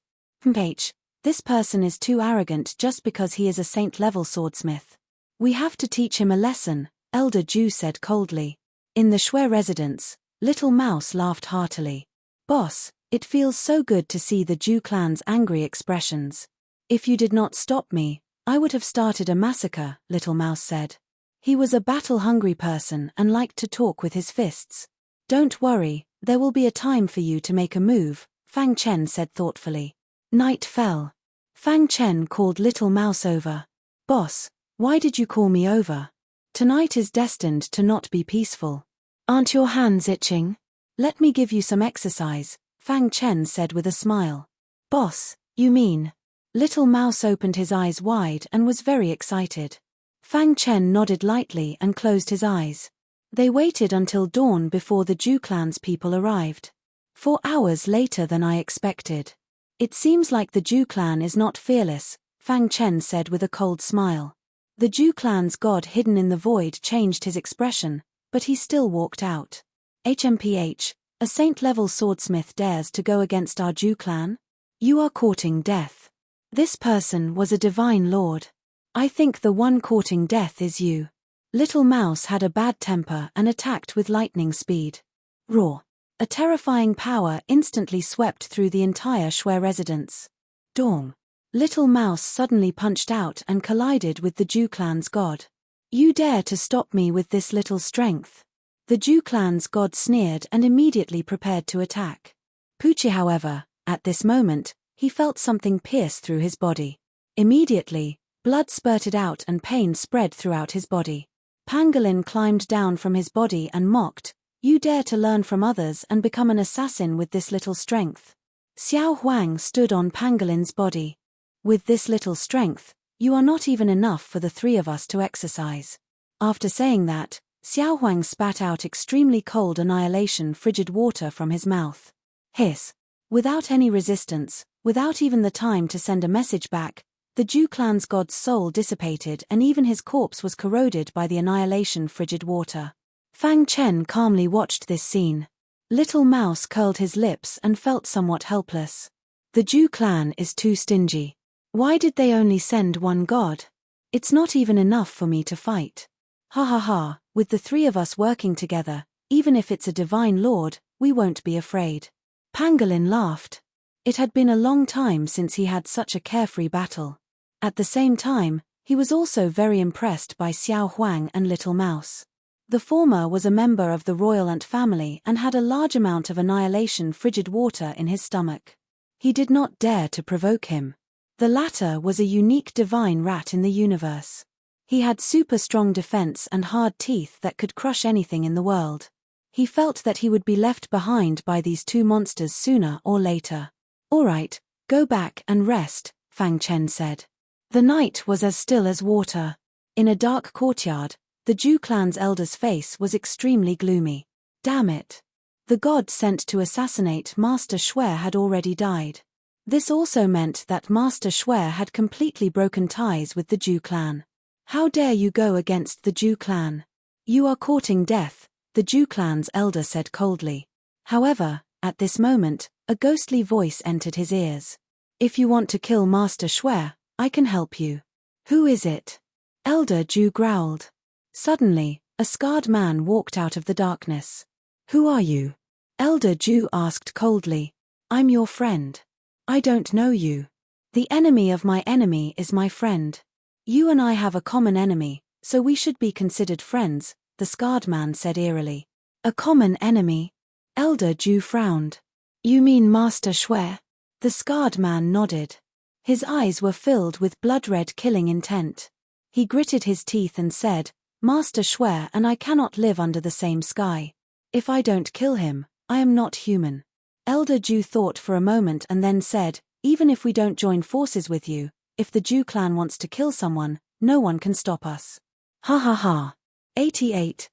This person is too arrogant just because he is a saint-level swordsmith. We have to teach him a lesson, Elder Zhu said coldly. In the Shui residence, Little Mouse laughed heartily. Boss, it feels so good to see the Zhu clan's angry expressions. If you did not stop me, I would have started a massacre, Little Mouse said. He was a battle-hungry person and liked to talk with his fists. Don't worry, there will be a time for you to make a move, Fang Chen said thoughtfully. Night fell. Fang Chen called Little Mouse over. Boss, why did you call me over? Tonight is destined to not be peaceful. Aren't your hands itching? Let me give you some exercise, Fang Chen said with a smile. Boss, you mean? Little Mouse opened his eyes wide and was very excited. Fang Chen nodded lightly and closed his eyes. They waited until dawn before the Zhu clan's people arrived. 4 hours later than I expected. It seems like the Zhu clan is not fearless, Fang Chen said with a cold smile. The Zhu clan's god hidden in the void changed his expression, but he still walked out. HMPH, a saint-level swordsmith dares to go against our Zhu clan? You are courting death. This person was a divine lord. I think the one courting death is you. Little Mouse had a bad temper and attacked with lightning speed. Roar. A terrifying power instantly swept through the entire Shui residence. Dong. Little Mouse suddenly punched out and collided with the Zhu clan's god. You dare to stop me with this little strength? The Zhu clan's god sneered and immediately prepared to attack. Poochie, however, at this moment, he felt something pierce through his body. Immediately, blood spurted out and pain spread throughout his body. Pangolin climbed down from his body and mocked, "You dare to learn from others and become an assassin with this little strength?" Xiao Huang stood on Pangolin's body. With this little strength, you are not even enough for the three of us to exercise. After saying that, Xiao Huang spat out extremely cold annihilation frigid water from his mouth. Hiss. Without any resistance, without even the time to send a message back, the Zhu clan's god's soul dissipated and even his corpse was corroded by the annihilation frigid water. Fang Chen calmly watched this scene. Little Mouse curled his lips and felt somewhat helpless. The Zhu clan is too stingy. Why did they only send one god? It's not even enough for me to fight. Ha ha ha, with the three of us working together, even if it's a divine lord, we won't be afraid. Pangolin laughed. It had been a long time since he had such a carefree battle. At the same time, he was also very impressed by Xiao Huang and Little Mouse. The former was a member of the royal ant family and had a large amount of annihilation frigid water in his stomach. He did not dare to provoke him. The latter was a unique divine rat in the universe. He had super strong defense and hard teeth that could crush anything in the world. He felt that he would be left behind by these two monsters sooner or later. All right, go back and rest, Fang Chen said. The night was as still as water. In a dark courtyard, the Zhu clan's elder's face was extremely gloomy. Damn it. The god sent to assassinate Master Shui had already died. This also meant that Master Shui had completely broken ties with the Zhu clan. How dare you go against the Zhu clan? You are courting death, the Zhu clan's elder said coldly. However, at this moment, a ghostly voice entered his ears. If you want to kill Master Shui, I can help you. Who is it? Elder Zhu growled. Suddenly, a scarred man walked out of the darkness. Who are you? Elder Zhu asked coldly. I'm your friend. I don't know you. The enemy of my enemy is my friend. You and I have a common enemy, so we should be considered friends, the scarred man said eerily. A common enemy? Elder Zhu frowned. You mean Master Shui? The scarred man nodded. His eyes were filled with blood-red killing intent. He gritted his teeth and said, Master Shui and I cannot live under the same sky. If I don't kill him, I am not human. Elder Zhu thought for a moment and then said, even if we don't join forces with you, if the Zhu clan wants to kill someone, no one can stop us. Ha ha ha. 88.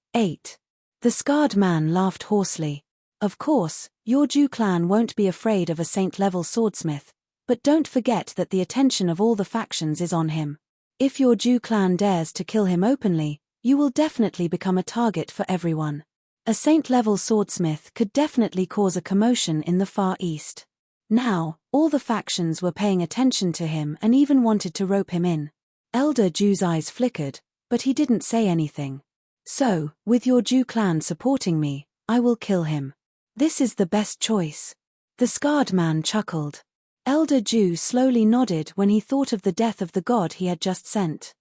The scarred man laughed hoarsely. Of course, your Zhu clan won't be afraid of a saint-level swordsmith, but don't forget that the attention of all the factions is on him. If your Zhu clan dares to kill him openly, you will definitely become a target for everyone. A saint-level swordsmith could definitely cause a commotion in the Far East. Now, all the factions were paying attention to him and even wanted to rope him in. Elder Zhu's eyes flickered, but he didn't say anything. So, with your Zhu clan supporting me, I will kill him. This is the best choice. The scarred man chuckled. Elder Zhu slowly nodded when he thought of the death of the god he had just sent.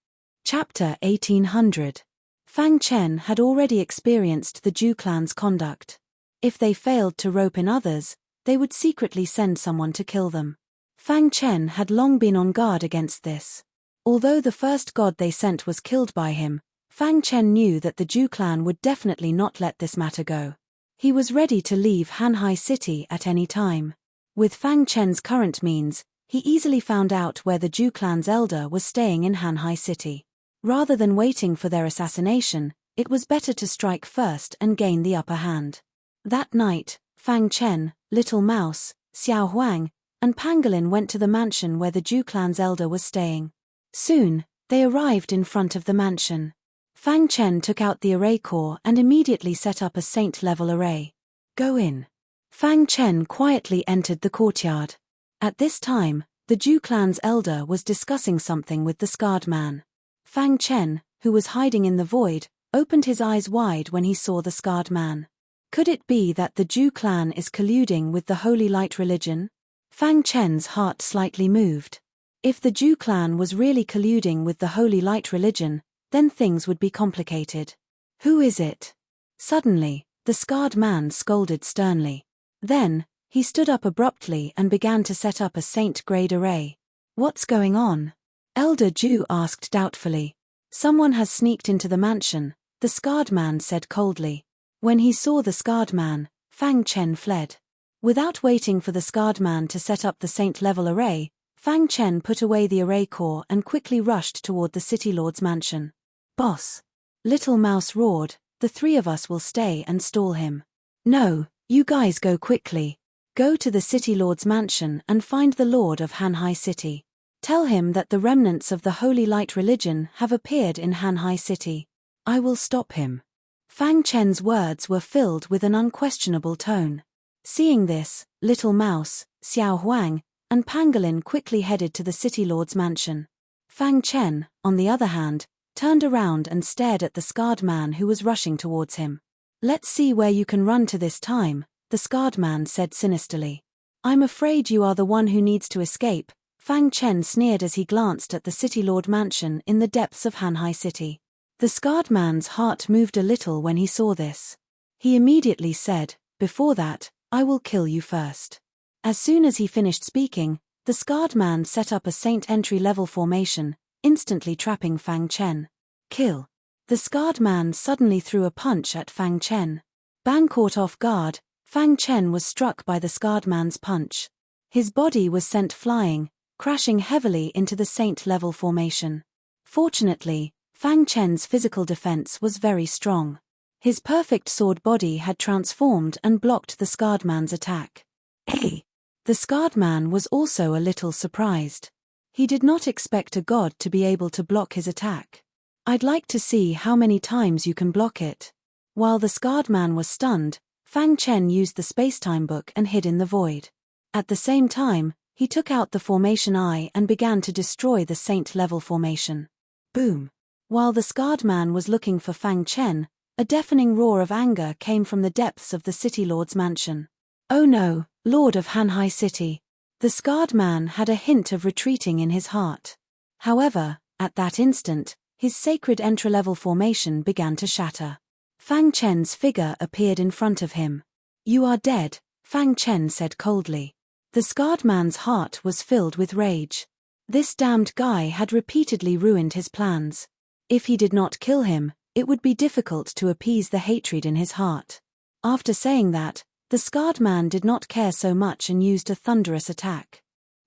Chapter 1800. Fang Chen had already experienced the Zhu clan's conduct. If they failed to rope in others, they would secretly send someone to kill them. Fang Chen had long been on guard against this. Although the first god they sent was killed by him, Fang Chen knew that the Zhu clan would definitely not let this matter go. He was ready to leave Hanhai City at any time. With Fang Chen's current means, he easily found out where the Zhu clan's elder was staying in Hanhai City. Rather than waiting for their assassination, it was better to strike first and gain the upper hand. That night, Fang Chen, Little Mouse, Xiao Huang, and Pangolin went to the mansion where the Zhu clan's elder was staying. Soon, they arrived in front of the mansion. Fang Chen took out the array core and immediately set up a saint-level array. Go in. Fang Chen quietly entered the courtyard. At this time, the Zhu clan's elder was discussing something with the scarred man. Fang Chen, who was hiding in the void, opened his eyes wide when he saw the scarred man. Could it be that the Zhu clan is colluding with the Holy Light religion? Fang Chen's heart slightly moved. If the Zhu clan was really colluding with the Holy Light religion, then things would be complicated. Who is it? Suddenly, the scarred man scolded sternly. Then, he stood up abruptly and began to set up a saint-grade array. What's going on? Elder Zhu asked doubtfully. Someone has sneaked into the mansion, the scarred man said coldly. When he saw the scarred man, Fang Chen fled. Without waiting for the scarred man to set up the saint-level array, Fang Chen put away the array core and quickly rushed toward the city lord's mansion. Boss! Little Mouse roared, the three of us will stay and stall him. No, you guys go quickly. Go to the city lord's mansion and find the lord of Hanhai City. Tell him that the remnants of the Holy Light religion have appeared in Hanhai City. I will stop him. Fang Chen's words were filled with an unquestionable tone. Seeing this, Little Mouse, Xiao Huang, and Pangolin quickly headed to the city lord's mansion. Fang Chen, on the other hand, turned around and stared at the scarred man who was rushing towards him. Let's see where you can run to this time, the scarred man said sinisterly. I'm afraid you are the one who needs to escape, Fang Chen sneered as he glanced at the city lord mansion in the depths of Hanhai City. The scarred man's heart moved a little when he saw this. He immediately said, before that, I will kill you first. As soon as he finished speaking, the scarred man set up a saint entry-level formation, instantly trapping Fang Chen. Kill. The scarred man suddenly threw a punch at Fang Chen. Bang! Caught off guard, Fang Chen was struck by the scarred man's punch. His body was sent flying, crashing heavily into the saint-level formation. Fortunately, Fang Chen's physical defense was very strong. His perfect sword body had transformed and blocked the scarred man's attack. Hey! The scarred man was also a little surprised. He did not expect a god to be able to block his attack. I'd like to see how many times you can block it. While the scarred man was stunned, Fang Chen used the space-time book and hid in the void. At the same time, he took out the formation eye and began to destroy the saint-level formation. Boom! While the scarred man was looking for Fang Chen, a deafening roar of anger came from the depths of the city lord's mansion. Oh no, Lord of Hanhai City! The scarred man had a hint of retreating in his heart. However, at that instant, his sacred entry-level formation began to shatter. Fang Chen's figure appeared in front of him. You are dead, Fang Chen said coldly. The scarred man's heart was filled with rage. This damned guy had repeatedly ruined his plans. If he did not kill him, it would be difficult to appease the hatred in his heart. After saying that, the scarred man did not care so much and used a thunderous attack.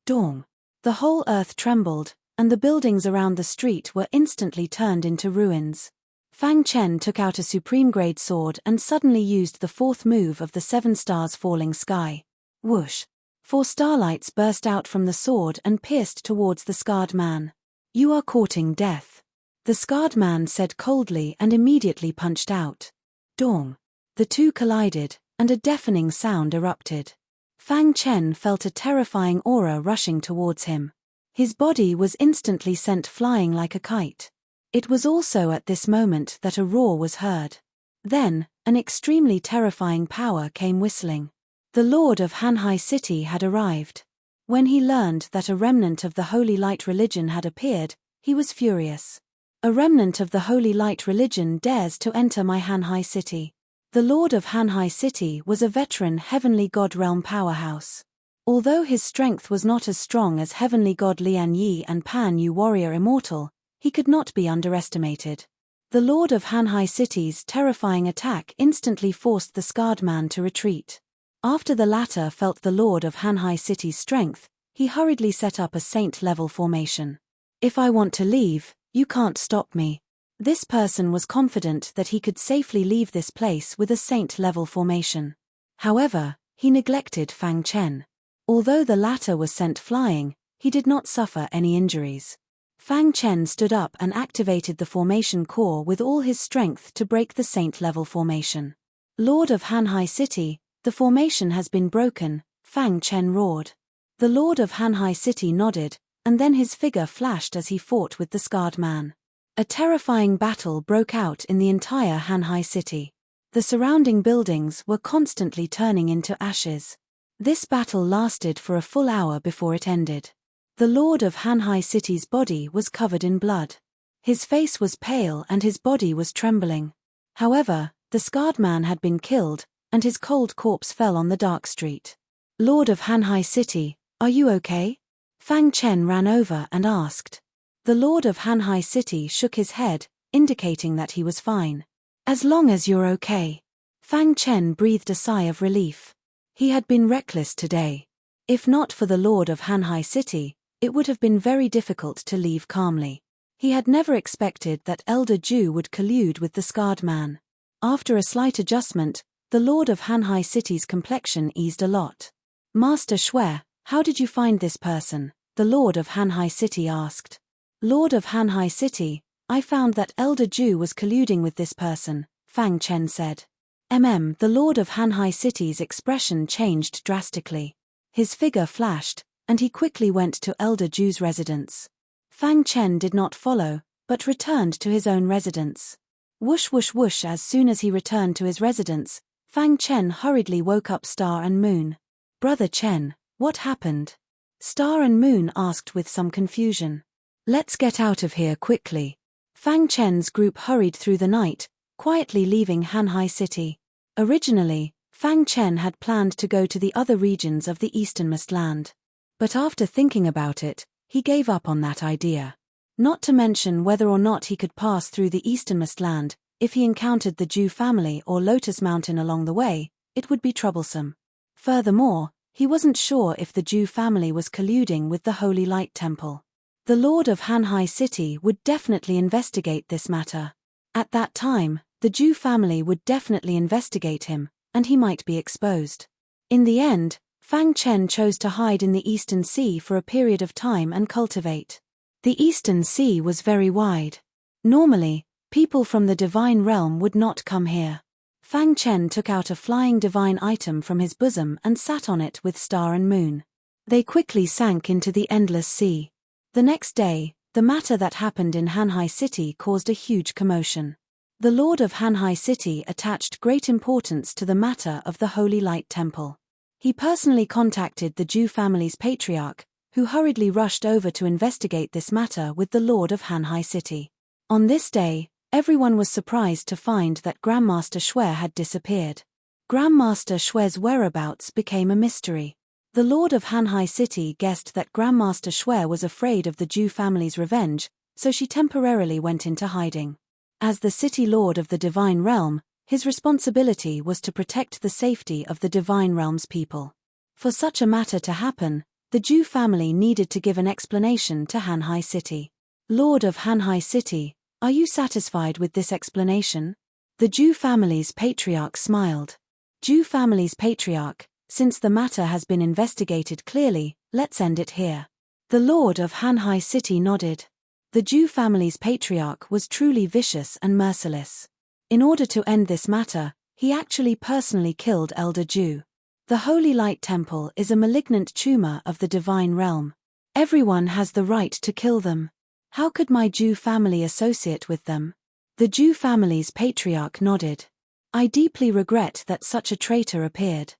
Dong! The whole earth trembled, and the buildings around the street were instantly turned into ruins. Fang Chen took out a supreme-grade sword and suddenly used the fourth move of the 7 stars falling sky. Whoosh! 4 starlights burst out from the sword and pierced towards the scarred man. You are courting death. The scarred man said coldly and immediately punched out. Dong! The two collided, and a deafening sound erupted. Fang Chen felt a terrifying aura rushing towards him. His body was instantly sent flying like a kite. It was also at this moment that a roar was heard. Then, an extremely terrifying power came whistling. The Lord of Hanhai City had arrived. When he learned that a remnant of the Holy Light religion had appeared, he was furious. A remnant of the Holy Light religion dares to enter my Hanhai City. The Lord of Hanhai City was a veteran heavenly god realm powerhouse. Although his strength was not as strong as heavenly god Lian Yi and Pan Yu warrior immortal, he could not be underestimated. The Lord of Hanhai City's terrifying attack instantly forced the scarred man to retreat. After the latter felt the Lord of Hanhai City's strength, he hurriedly set up a saint-level formation. If I want to leave, you can't stop me. This person was confident that he could safely leave this place with a saint-level formation. However, he neglected Fang Chen. Although the latter was sent flying, he did not suffer any injuries. Fang Chen stood up and activated the formation core with all his strength to break the saint-level formation. Lord of Hanhai City, the formation has been broken, Fang Chen roared. The Lord of Hanhai City nodded, and then his figure flashed as he fought with the scarred man. A terrifying battle broke out in the entire Hanhai City. The surrounding buildings were constantly turning into ashes. This battle lasted for a full hour before it ended. The Lord of Hanhai City's body was covered in blood. His face was pale and his body was trembling. However, the scarred man had been killed, and his cold corpse fell on the dark street. Lord of Hanhai City, are you okay? Fang Chen ran over and asked. The Lord of Hanhai City shook his head, indicating that he was fine. As long as you're okay. Fang Chen breathed a sigh of relief. He had been reckless today. If not for the Lord of Hanhai City, it would have been very difficult to leave calmly. He had never expected that Elder Ju would collude with the scarred man. After a slight adjustment, the Lord of Hanhai City's complexion eased a lot. Master Shui, how did you find this person? The Lord of Hanhai City asked. Lord of Hanhai City, I found that Elder Ju was colluding with this person, Fang Chen said. The Lord of Hanhai City's expression changed drastically. His figure flashed, and he quickly went to Elder Ju's residence. Fang Chen did not follow, but returned to his own residence. Whoosh whoosh whoosh. As soon as he returned to his residence, Fang Chen hurriedly woke up Star and Moon. Brother Chen, what happened? Star and Moon asked with some confusion. Let's get out of here quickly. Fang Chen's group hurried through the night, quietly leaving Hanhai City. Originally, Fang Chen had planned to go to the other regions of the easternmost land. But after thinking about it, he gave up on that idea. Not to mention whether or not he could pass through the easternmost land, if he encountered the Ju family or Lotus Mountain along the way, it would be troublesome. Furthermore, he wasn't sure if the Ju family was colluding with the Holy Light Temple. The Lord of Hanhai City would definitely investigate this matter. At that time, the Ju family would definitely investigate him, and he might be exposed. In the end, Fang Chen chose to hide in the Eastern Sea for a period of time and cultivate. The Eastern Sea was very wide. Normally, people from the divine realm would not come here. Fang Chen took out a flying divine item from his bosom and sat on it with Star and Moon. They quickly sank into the endless sea. The next day, the matter that happened in Hanhai City caused a huge commotion. The Lord of Hanhai City attached great importance to the matter of the Holy Light Temple. He personally contacted the Ju family's patriarch, who hurriedly rushed over to investigate this matter with the Lord of Hanhai City. On this day, everyone was surprised to find that Grandmaster Shui had disappeared. Grandmaster Shui's whereabouts became a mystery. The Lord of Hanhai City guessed that Grandmaster Shui was afraid of the Ju family's revenge, so she temporarily went into hiding. As the city lord of the Divine Realm, his responsibility was to protect the safety of the Divine Realm's people. For such a matter to happen, the Ju family needed to give an explanation to Hanhai City. Lord of Hanhai City, are you satisfied with this explanation? The Ju family's patriarch smiled. Ju family's patriarch, since the matter has been investigated clearly, let's end it here. The Lord of Hanhai City nodded. The Ju family's patriarch was truly vicious and merciless. In order to end this matter, he actually personally killed Elder Ju. The Holy Light Temple is a malignant tumor of the Divine Realm. Everyone has the right to kill them. How could my Ju family associate with them? The Ju family's patriarch nodded. I deeply regret that such a traitor appeared.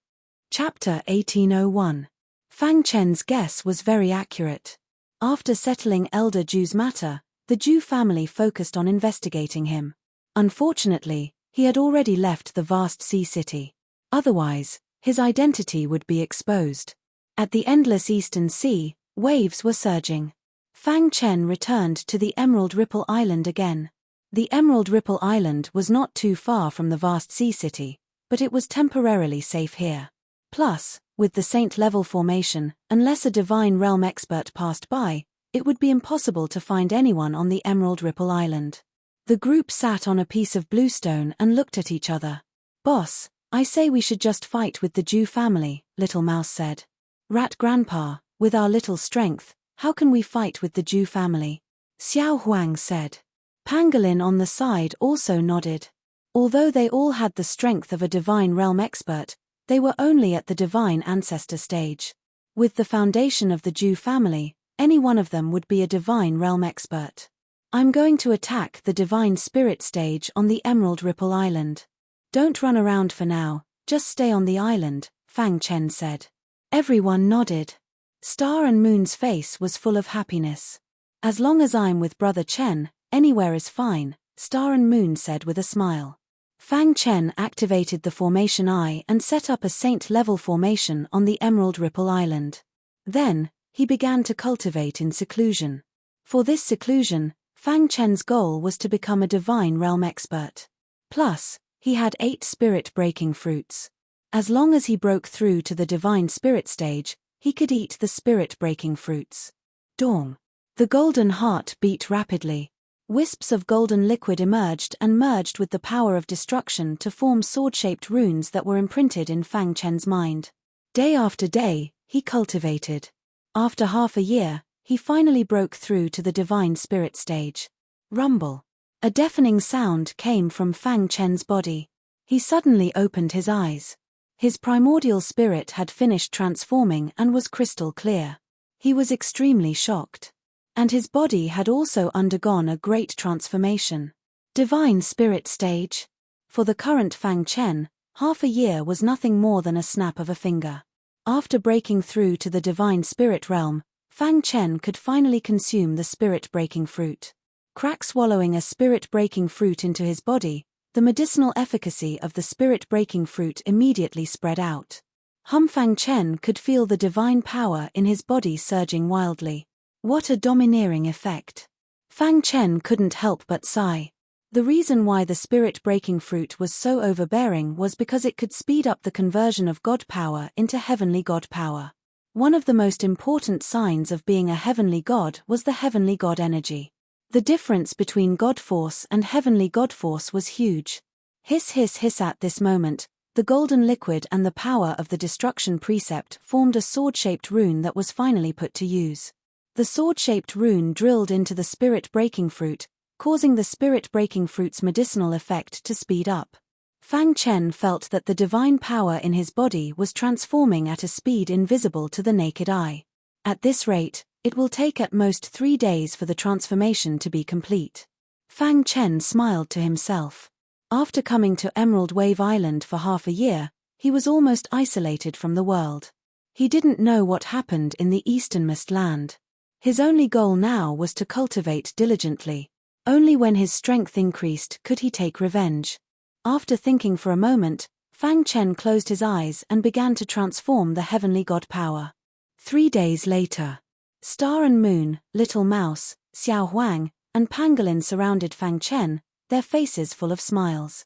Chapter 1801. Fang Chen's guess was very accurate. After settling Elder Ju's matter, the Ju family focused on investigating him. Unfortunately, he had already left the vast sea city. Otherwise, his identity would be exposed. At the endless Eastern Sea, waves were surging. Fang Chen returned to the Emerald Ripple Island again. The Emerald Ripple Island was not too far from the vast sea city, but it was temporarily safe here. Plus, with the saint-level formation, unless a Divine Realm expert passed by, it would be impossible to find anyone on the Emerald Ripple Island. The group sat on a piece of bluestone and looked at each other. Boss, I say we should just fight with the Ju family, Little Mouse said. Rat Grandpa, with our little strength, how can we fight with the Jew family? Xiao Huang said. Pangolin on the side also nodded. Although they all had the strength of a divine realm expert, they were only at the divine ancestor stage. With the foundation of the Jew family, any one of them would be a divine realm expert. I'm going to attack the divine spirit stage on the Emerald Ripple Island. Don't run around for now, just stay on the island, Fang Chen said. Everyone nodded. Star and Moon's face was full of happiness. As long as I'm with Brother Chen, anywhere is fine, Star and Moon said with a smile. Fang Chen activated the formation eye and set up a saint-level formation on the Emerald Ripple Island. Then, he began to cultivate in seclusion. For this seclusion, Fang Chen's goal was to become a divine realm expert. Plus, he had 8 spirit-breaking fruits. As long as he broke through to the divine spirit stage, he could eat the spirit-breaking fruits. Dong. The golden heart beat rapidly. Wisps of golden liquid emerged and merged with the power of destruction to form sword-shaped runes that were imprinted in Fang Chen's mind. Day after day, he cultivated. After half a year, he finally broke through to the divine spirit stage. Rumble. A deafening sound came from Fang Chen's body. He suddenly opened his eyes. His primordial spirit had finished transforming and was crystal clear. He was extremely shocked. And his body had also undergone a great transformation. Divine spirit stage. For the current Fang Chen, half a year was nothing more than a snap of a finger. After breaking through to the divine spirit realm, Fang Chen could finally consume the spirit-breaking fruit. Crack swallowing a spirit-breaking fruit into his body, the medicinal efficacy of the spirit-breaking fruit immediately spread out. Fang Chen could feel the divine power in his body surging wildly. What a domineering effect. Fang Chen couldn't help but sigh. The reason why the spirit-breaking fruit was so overbearing was because it could speed up the conversion of God power into heavenly God power. One of the most important signs of being a heavenly God was the heavenly God energy. The difference between God force and heavenly God force was huge. Hiss hiss hiss. At this moment, the golden liquid and the power of the destruction precept formed a sword-shaped rune that was finally put to use. The sword-shaped rune drilled into the spirit-breaking fruit, causing the spirit-breaking fruit's medicinal effect to speed up. Fang Chen felt that the divine power in his body was transforming at a speed invisible to the naked eye. At this rate, it will take at most 3 days for the transformation to be complete. Fang Chen smiled to himself. After coming to Emerald Wave Island for half a year, he was almost isolated from the world. He didn't know what happened in the easternmost land. His only goal now was to cultivate diligently. Only when his strength increased could he take revenge. After thinking for a moment, Fang Chen closed his eyes and began to transform the heavenly God power. 3 days later, Star and Moon, Little Mouse, Xiao Huang, and Pangolin surrounded Fang Chen, their faces full of smiles.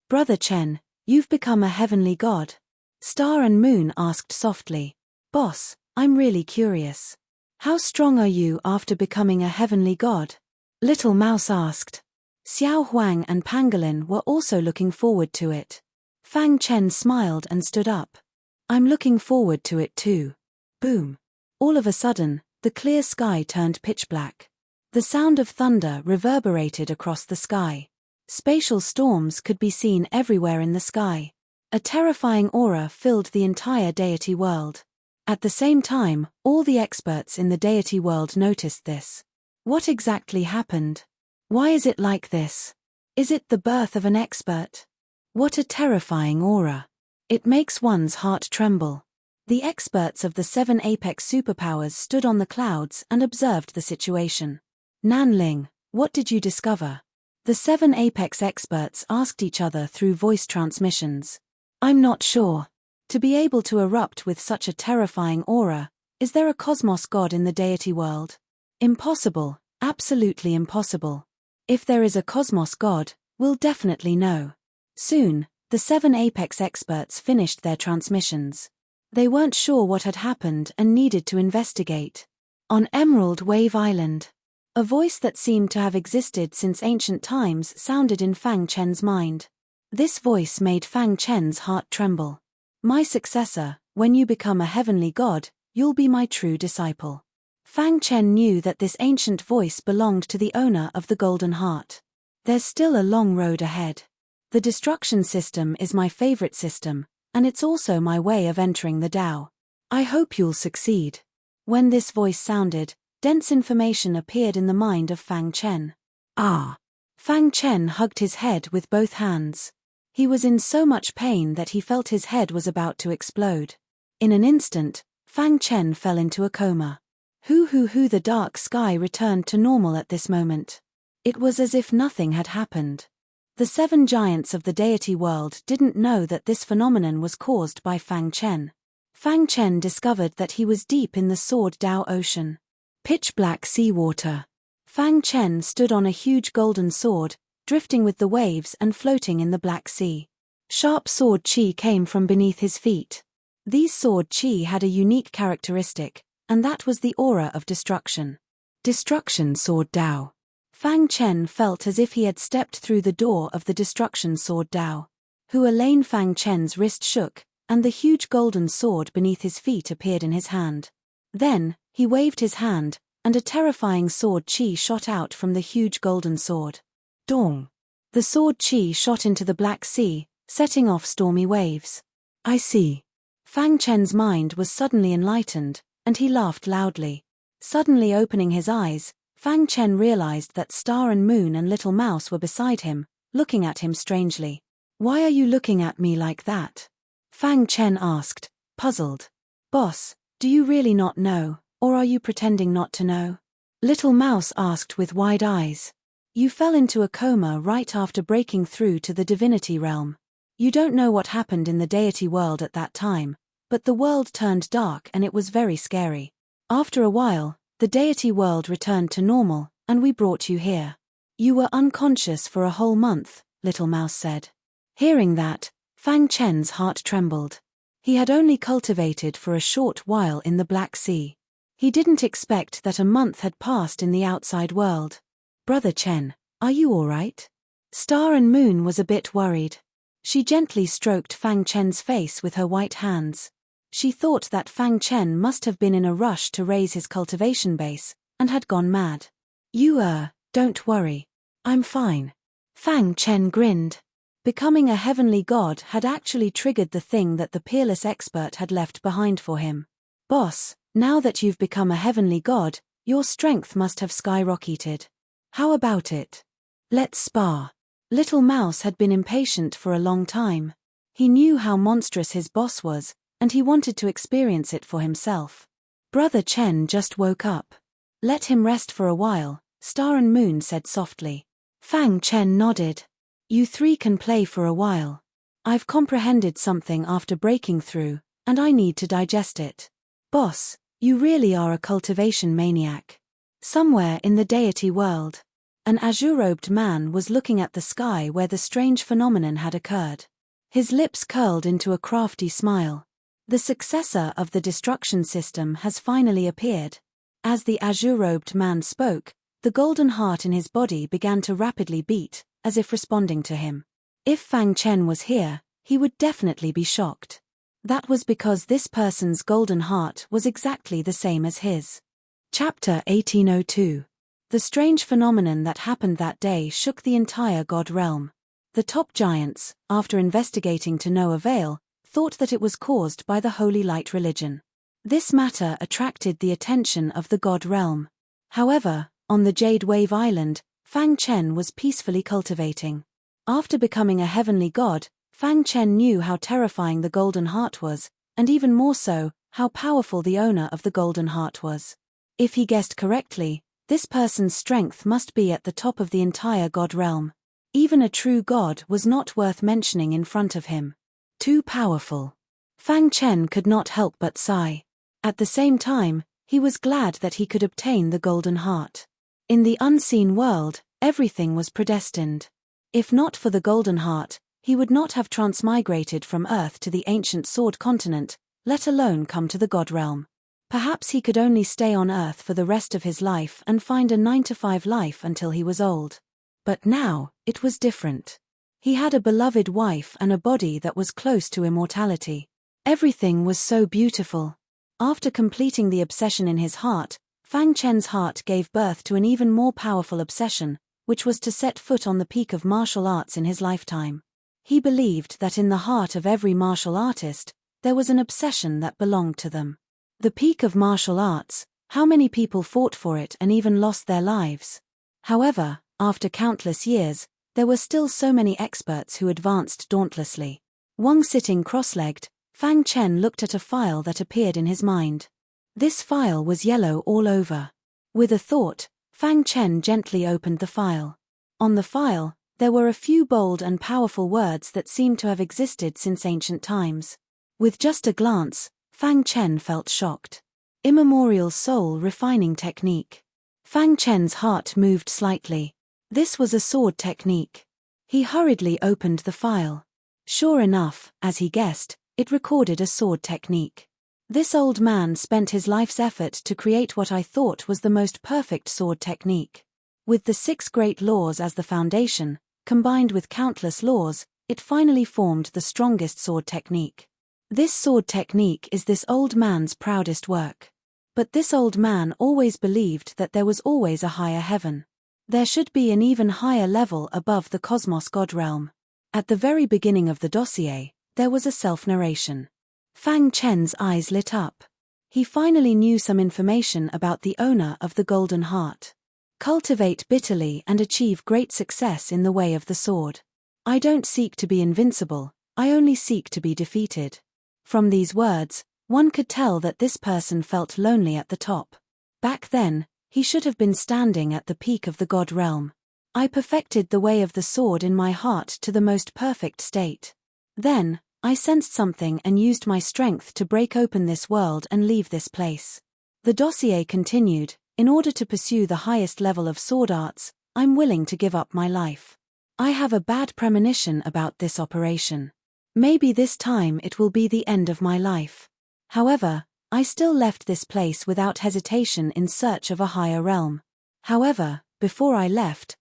Brother Chen, you've become a heavenly god? Star and Moon asked softly. Boss, I'm really curious. How strong are you after becoming a heavenly god? Little Mouse asked. Xiao Huang and Pangolin were also looking forward to it. Fang Chen smiled and stood up. I'm looking forward to it too. Boom. All of a sudden, the clear sky turned pitch black. The sound of thunder reverberated across the sky. Spatial storms could be seen everywhere in the sky. A terrifying aura filled the entire deity world. At the same time, all the experts in the deity world noticed this. What exactly happened? Why is it like this? Is it the birth of an expert? What a terrifying aura. It makes one's heart tremble. The experts of the 7 apex superpowers stood on the clouds and observed the situation. Nanling, what did you discover? The 7 apex experts asked each other through voice transmissions. I'm not sure. To be able to erupt with such a terrifying aura, is there a cosmos god in the deity world? Impossible, absolutely impossible. If there is a cosmos god, we'll definitely know. Soon, the 7 apex experts finished their transmissions. They weren't sure what had happened and needed to investigate. On Emerald Wave Island, a voice that seemed to have existed since ancient times sounded in Fang Chen's mind. This voice made Fang Chen's heart tremble. My successor, when you become a heavenly god, you'll be my true disciple. Fang Chen knew that this ancient voice belonged to the owner of the Golden Heart. There's still a long road ahead. The destruction system is my favorite system, and it's also my way of entering the Tao. I hope you'll succeed. When this voice sounded, dense information appeared in the mind of Fang Chen. Ah! Fang Chen hugged his head with both hands. He was in so much pain that he felt his head was about to explode. In an instant, Fang Chen fell into a coma. The dark sky returned to normal at this moment. It was as if nothing had happened. The 7 giants of the deity world didn't know that this phenomenon was caused by Fang Chen. Fang Chen discovered that he was deep in the Sword Tao Ocean. Pitch black seawater. Fang Chen stood on a huge golden sword, drifting with the waves and floating in the Black Sea. Sharp sword chi came from beneath his feet. These sword chi had a unique characteristic, and that was the aura of destruction. Destruction Sword Tao. Fang Chen felt as if he had stepped through the door of the Destruction Sword Tao. Lane Fang Chen's wrist shook, and the huge golden sword beneath his feet appeared in his hand. Then, he waved his hand, and a terrifying sword chi shot out from the huge golden sword. Dong! The sword chi shot into the Black Sea, setting off stormy waves. I see. Fang Chen's mind was suddenly enlightened, and he laughed loudly. Suddenly opening his eyes, Fang Chen realized that Star and Moon and Little Mouse were beside him, looking at him strangely. Why are you looking at me like that? Fang Chen asked, puzzled. Boss, do you really not know, or are you pretending not to know? Little Mouse asked with wide eyes. You fell into a coma right after breaking through to the divinity realm. You don't know what happened in the deity world at that time, but the world turned dark and it was very scary. After a while, the deity world returned to normal, and we brought you here. You were unconscious for a whole month, Little Mouse said. Hearing that, Fang Chen's heart trembled. He had only cultivated for a short while in the Black Sea. He didn't expect that a month had passed in the outside world. Brother Chen, are you all right? Star and Moon was a bit worried. She gently stroked Fang Chen's face with her white hands. She thought that Fang Chen must have been in a rush to raise his cultivation base, and had gone mad. Don't worry. I'm fine. Fang Chen grinned. Becoming a heavenly god had actually triggered the thing that the peerless expert had left behind for him. Boss, now that you've become a heavenly god, your strength must have skyrocketed. How about it? Let's spar. Little Mouse had been impatient for a long time. He knew how monstrous his boss was, and he wanted to experience it for himself. Brother Chen just woke up. Let him rest for a while, Star and Moon said softly. Fang Chen nodded. You 3 can play for a while. I've comprehended something after breaking through, and I need to digest it. Boss, you really are a cultivation maniac. Somewhere in the deity world, an azure-robed man was looking at the sky where the strange phenomenon had occurred. His lips curled into a crafty smile. The successor of the destruction system has finally appeared. As the azure-robed man spoke, the golden heart in his body began to rapidly beat, as if responding to him. If Fang Chen was here, he would definitely be shocked. That was because this person's golden heart was exactly the same as his. Chapter 1802. The strange phenomenon that happened that day shook the entire god realm. The top giants, after investigating to no avail, thought that it was caused by the Holy Light religion. This matter attracted the attention of the god realm. However, on the Jade Wave Island, Fang Chen was peacefully cultivating. After becoming a heavenly god, Fang Chen knew how terrifying the Golden Heart was, and even more so, how powerful the owner of the Golden Heart was. If he guessed correctly, this person's strength must be at the top of the entire god realm. Even a true god was not worth mentioning in front of him. Too powerful. Fang Chen could not help but sigh. At the same time, he was glad that he could obtain the Golden Heart. In the unseen world, everything was predestined. If not for the Golden Heart, he would not have transmigrated from Earth to the ancient Sword Continent, let alone come to the God Realm. Perhaps he could only stay on Earth for the rest of his life and find a 9-to-5 life until he was old. But now, it was different. He had a beloved wife and a body that was close to immortality. Everything was so beautiful. After completing the obsession in his heart, Fang Chen's heart gave birth to an even more powerful obsession, which was to set foot on the peak of martial arts in his lifetime. He believed that in the heart of every martial artist, there was an obsession that belonged to them. The peak of martial arts, how many people fought for it and even lost their lives? However, after countless years, there were still so many experts who advanced dauntlessly. Wang sitting cross-legged, Fang Chen looked at a file that appeared in his mind. This file was yellow all over. With a thought, Fang Chen gently opened the file. On the file, there were a few bold and powerful words that seemed to have existed since ancient times. With just a glance, Fang Chen felt shocked. Immemorial soul refining technique. Fang Chen's heart moved slightly. This was a sword technique. He hurriedly opened the file. Sure enough, as he guessed, it recorded a sword technique. This old man spent his life's effort to create what I thought was the most perfect sword technique. With the 6 great laws as the foundation, combined with countless laws, it finally formed the strongest sword technique. This sword technique is this old man's proudest work. But this old man always believed that there was always a higher heaven. There should be an even higher level above the cosmos God realm. At the very beginning of the dossier, there was a self-narration. Fang Chen's eyes lit up. He finally knew some information about the owner of the Golden Heart. Cultivate bitterly and achieve great success in the way of the sword. I don't seek to be invincible, I only seek to be defeated. From these words, one could tell that this person felt lonely at the top. Back then, he should have been standing at the peak of the God realm. I perfected the way of the sword in my heart to the most perfect state. Then, I sensed something and used my strength to break open this world and leave this place. The dossier continued, in order to pursue the highest level of sword arts, I'm willing to give up my life. I have a bad premonition about this operation. Maybe this time it will be the end of my life. However, I still left this place without hesitation in search of a higher realm. However, before I left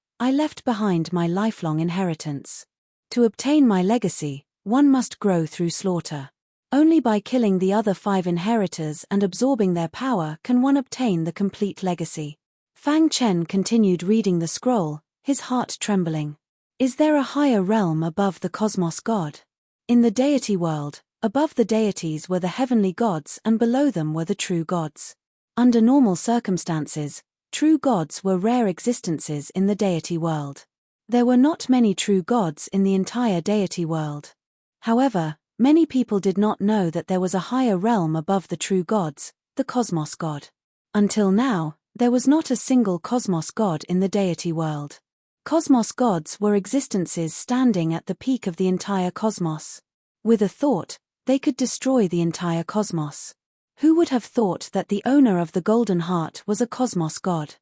behind my lifelong inheritance. To obtain my legacy, one must grow through slaughter. Only by killing the other 5 inheritors and absorbing their power can one obtain the complete legacy. Fang Chen continued reading the scroll, his heart trembling. Is there a higher realm above the cosmos God? In the deity world, above the deities were the heavenly gods and below them were the true gods. Under normal circumstances, true gods were rare existences in the deity world. There were not many true gods in the entire deity world. However, many people did not know that there was a higher realm above the true gods, the cosmos God. Until now, there was not a single cosmos God in the deity world. Cosmos gods were existences standing at the peak of the entire cosmos. With a thought, they could destroy the entire cosmos. Who would have thought that the owner of the Golden Heart was a cosmos god?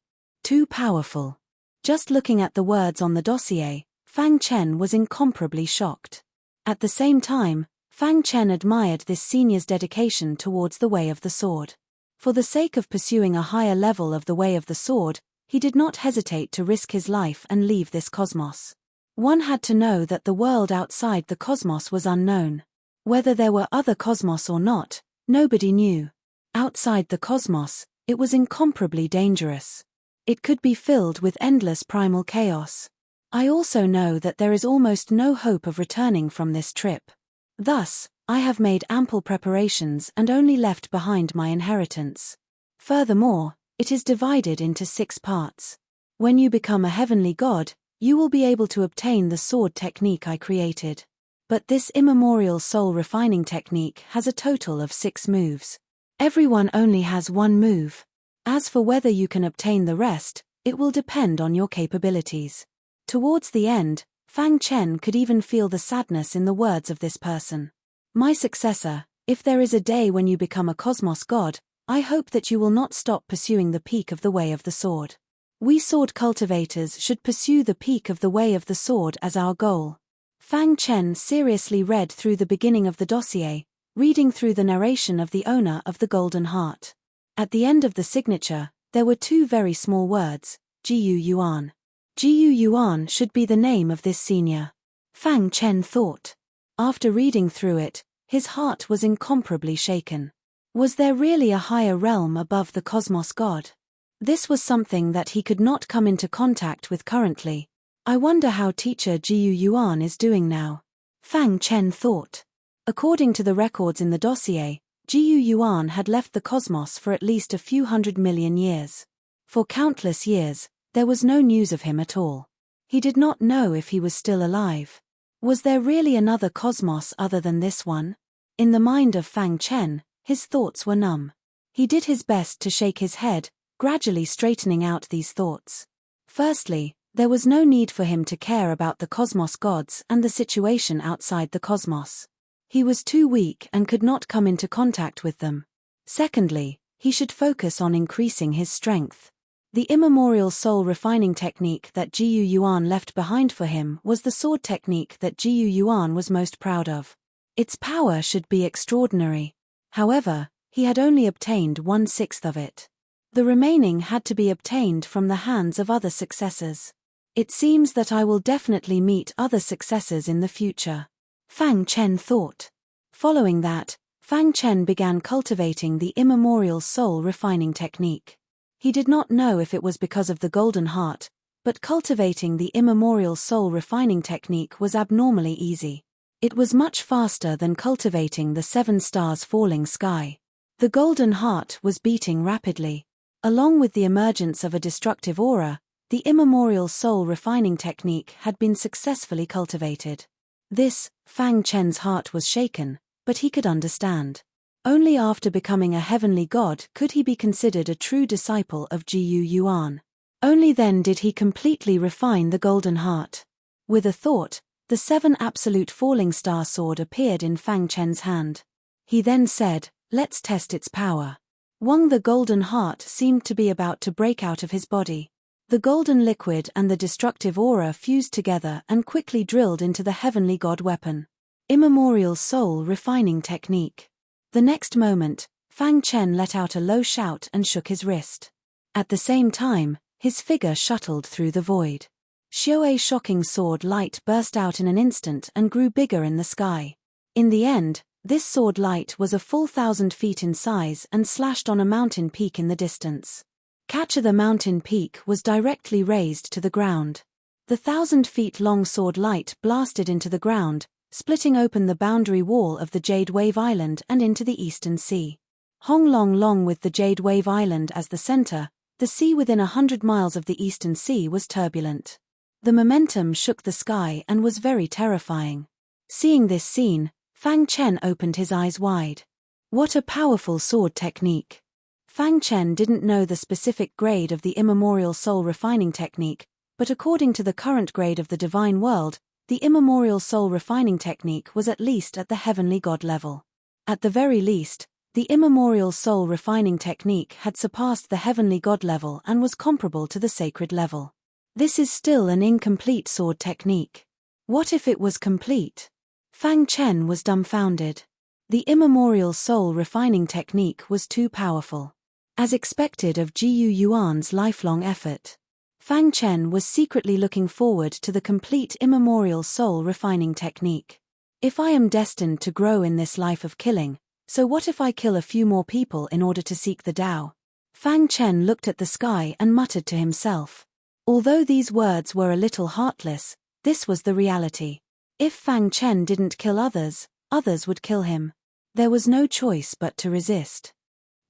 Too powerful. Just looking at the words on the dossier, Fang Chen was incomparably shocked. At the same time, Fang Chen admired this senior's dedication towards the way of the sword. For the sake of pursuing a higher level of the way of the sword, he did not hesitate to risk his life and leave this cosmos. One had to know that the world outside the cosmos was unknown. Whether there were other cosmos or not, nobody knew. Outside the cosmos, it was incomparably dangerous. It could be filled with endless primal chaos. I also know that there is almost no hope of returning from this trip. Thus, I have made ample preparations and only left behind my inheritance. Furthermore, it is divided into 6 parts. When you become a heavenly god, you will be able to obtain the sword technique I created. But this immemorial soul refining technique has a total of 6 moves. Everyone only has 1 move. As for whether you can obtain the rest, it will depend on your capabilities. Towards the end, Fang Chen could even feel the sadness in the words of this person. My successor, if there is a day when you become a cosmos god, I hope that you will not stop pursuing the peak of the way of the sword. We sword cultivators should pursue the peak of the way of the sword as our goal. Fang Chen seriously read through the beginning of the dossier, reading through the narration of the owner of the Golden Heart. At the end of the signature, there were 2 very small words, Gu Yuan. Gu Yuan should be the name of this senior. Fang Chen thought. After reading through it, his heart was incomparably shaken. Was there really a higher realm above the cosmos God? This was something that he could not come into contact with currently. I wonder how teacher Jiu Yuan is doing now. Fang Chen thought. According to the records in the dossier, Jiu Yuan had left the cosmos for at least a few 100 million years. For countless years, there was no news of him at all. He did not know if he was still alive. Was there really another cosmos other than this one? In the mind of Fang Chen, his thoughts were numb. He did his best to shake his head, gradually straightening out these thoughts. Firstly, there was no need for him to care about the cosmos gods and the situation outside the cosmos. He was too weak and could not come into contact with them. Secondly, he should focus on increasing his strength. The immemorial soul refining technique that Jiu Yuan left behind for him was the sword technique that Jiu Yuan was most proud of. Its power should be extraordinary. However, he had only obtained 1/6 of it. The remaining had to be obtained from the hands of other successors. It seems that I will definitely meet other successors in the future, Fang Chen thought. Following that, Fang Chen began cultivating the immemorial soul refining technique. He did not know if it was because of the golden heart, but cultivating the immemorial soul refining technique was abnormally easy. It was much faster than cultivating the 7 stars falling sky. The golden heart was beating rapidly. Along with the emergence of a destructive aura, the immemorial soul refining technique had been successfully cultivated. This, Fang Chen's heart was shaken, but he could understand. Only after becoming a heavenly god could he be considered a true disciple of Jiu Yuan. Only then did he completely refine the golden heart. With a thought, the 7 absolute falling star sword appeared in Fang Chen's hand. He then said, "Let's test its power." The golden heart seemed to be about to break out of his body. The golden liquid and the destructive aura fused together and quickly drilled into the heavenly god weapon. Immemorial soul refining technique. The next moment, Fang Chen let out a low shout and shook his wrist. At the same time, his figure shuttled through the void. Xiue's shocking sword light burst out in an instant and grew bigger in the sky. In the end, this sword light was a full 1,000 feet in size and slashed on a mountain peak in the distance. The mountain peak was directly raised to the ground. The 1,000 feet long sword light blasted into the ground, splitting open the boundary wall of the Jade Wave Island and into the Eastern Sea. Hong Long with the Jade Wave Island as the center, the sea within 100 miles of the Eastern Sea was turbulent. The momentum shook the sky and was very terrifying. Seeing this scene, Fang Chen opened his eyes wide. What a powerful sword technique! Fang Chen didn't know the specific grade of the immemorial soul refining technique, but according to the current grade of the divine world, the immemorial soul refining technique was at least at the heavenly god level. At the very least, the immemorial soul refining technique had surpassed the heavenly god level and was comparable to the sacred level. This is still an incomplete sword technique. What if it was complete? Fang Chen was dumbfounded. The immemorial soul refining technique was too powerful. As expected of Jiu Yuan's lifelong effort, Fang Chen was secretly looking forward to the complete immemorial soul refining technique. If I am destined to grow in this life of killing, so what if I kill a few more people in order to seek the Tao? Fang Chen looked at the sky and muttered to himself. Although these words were a little heartless, this was the reality. If Fang Chen didn't kill others, others would kill him. There was no choice but to resist.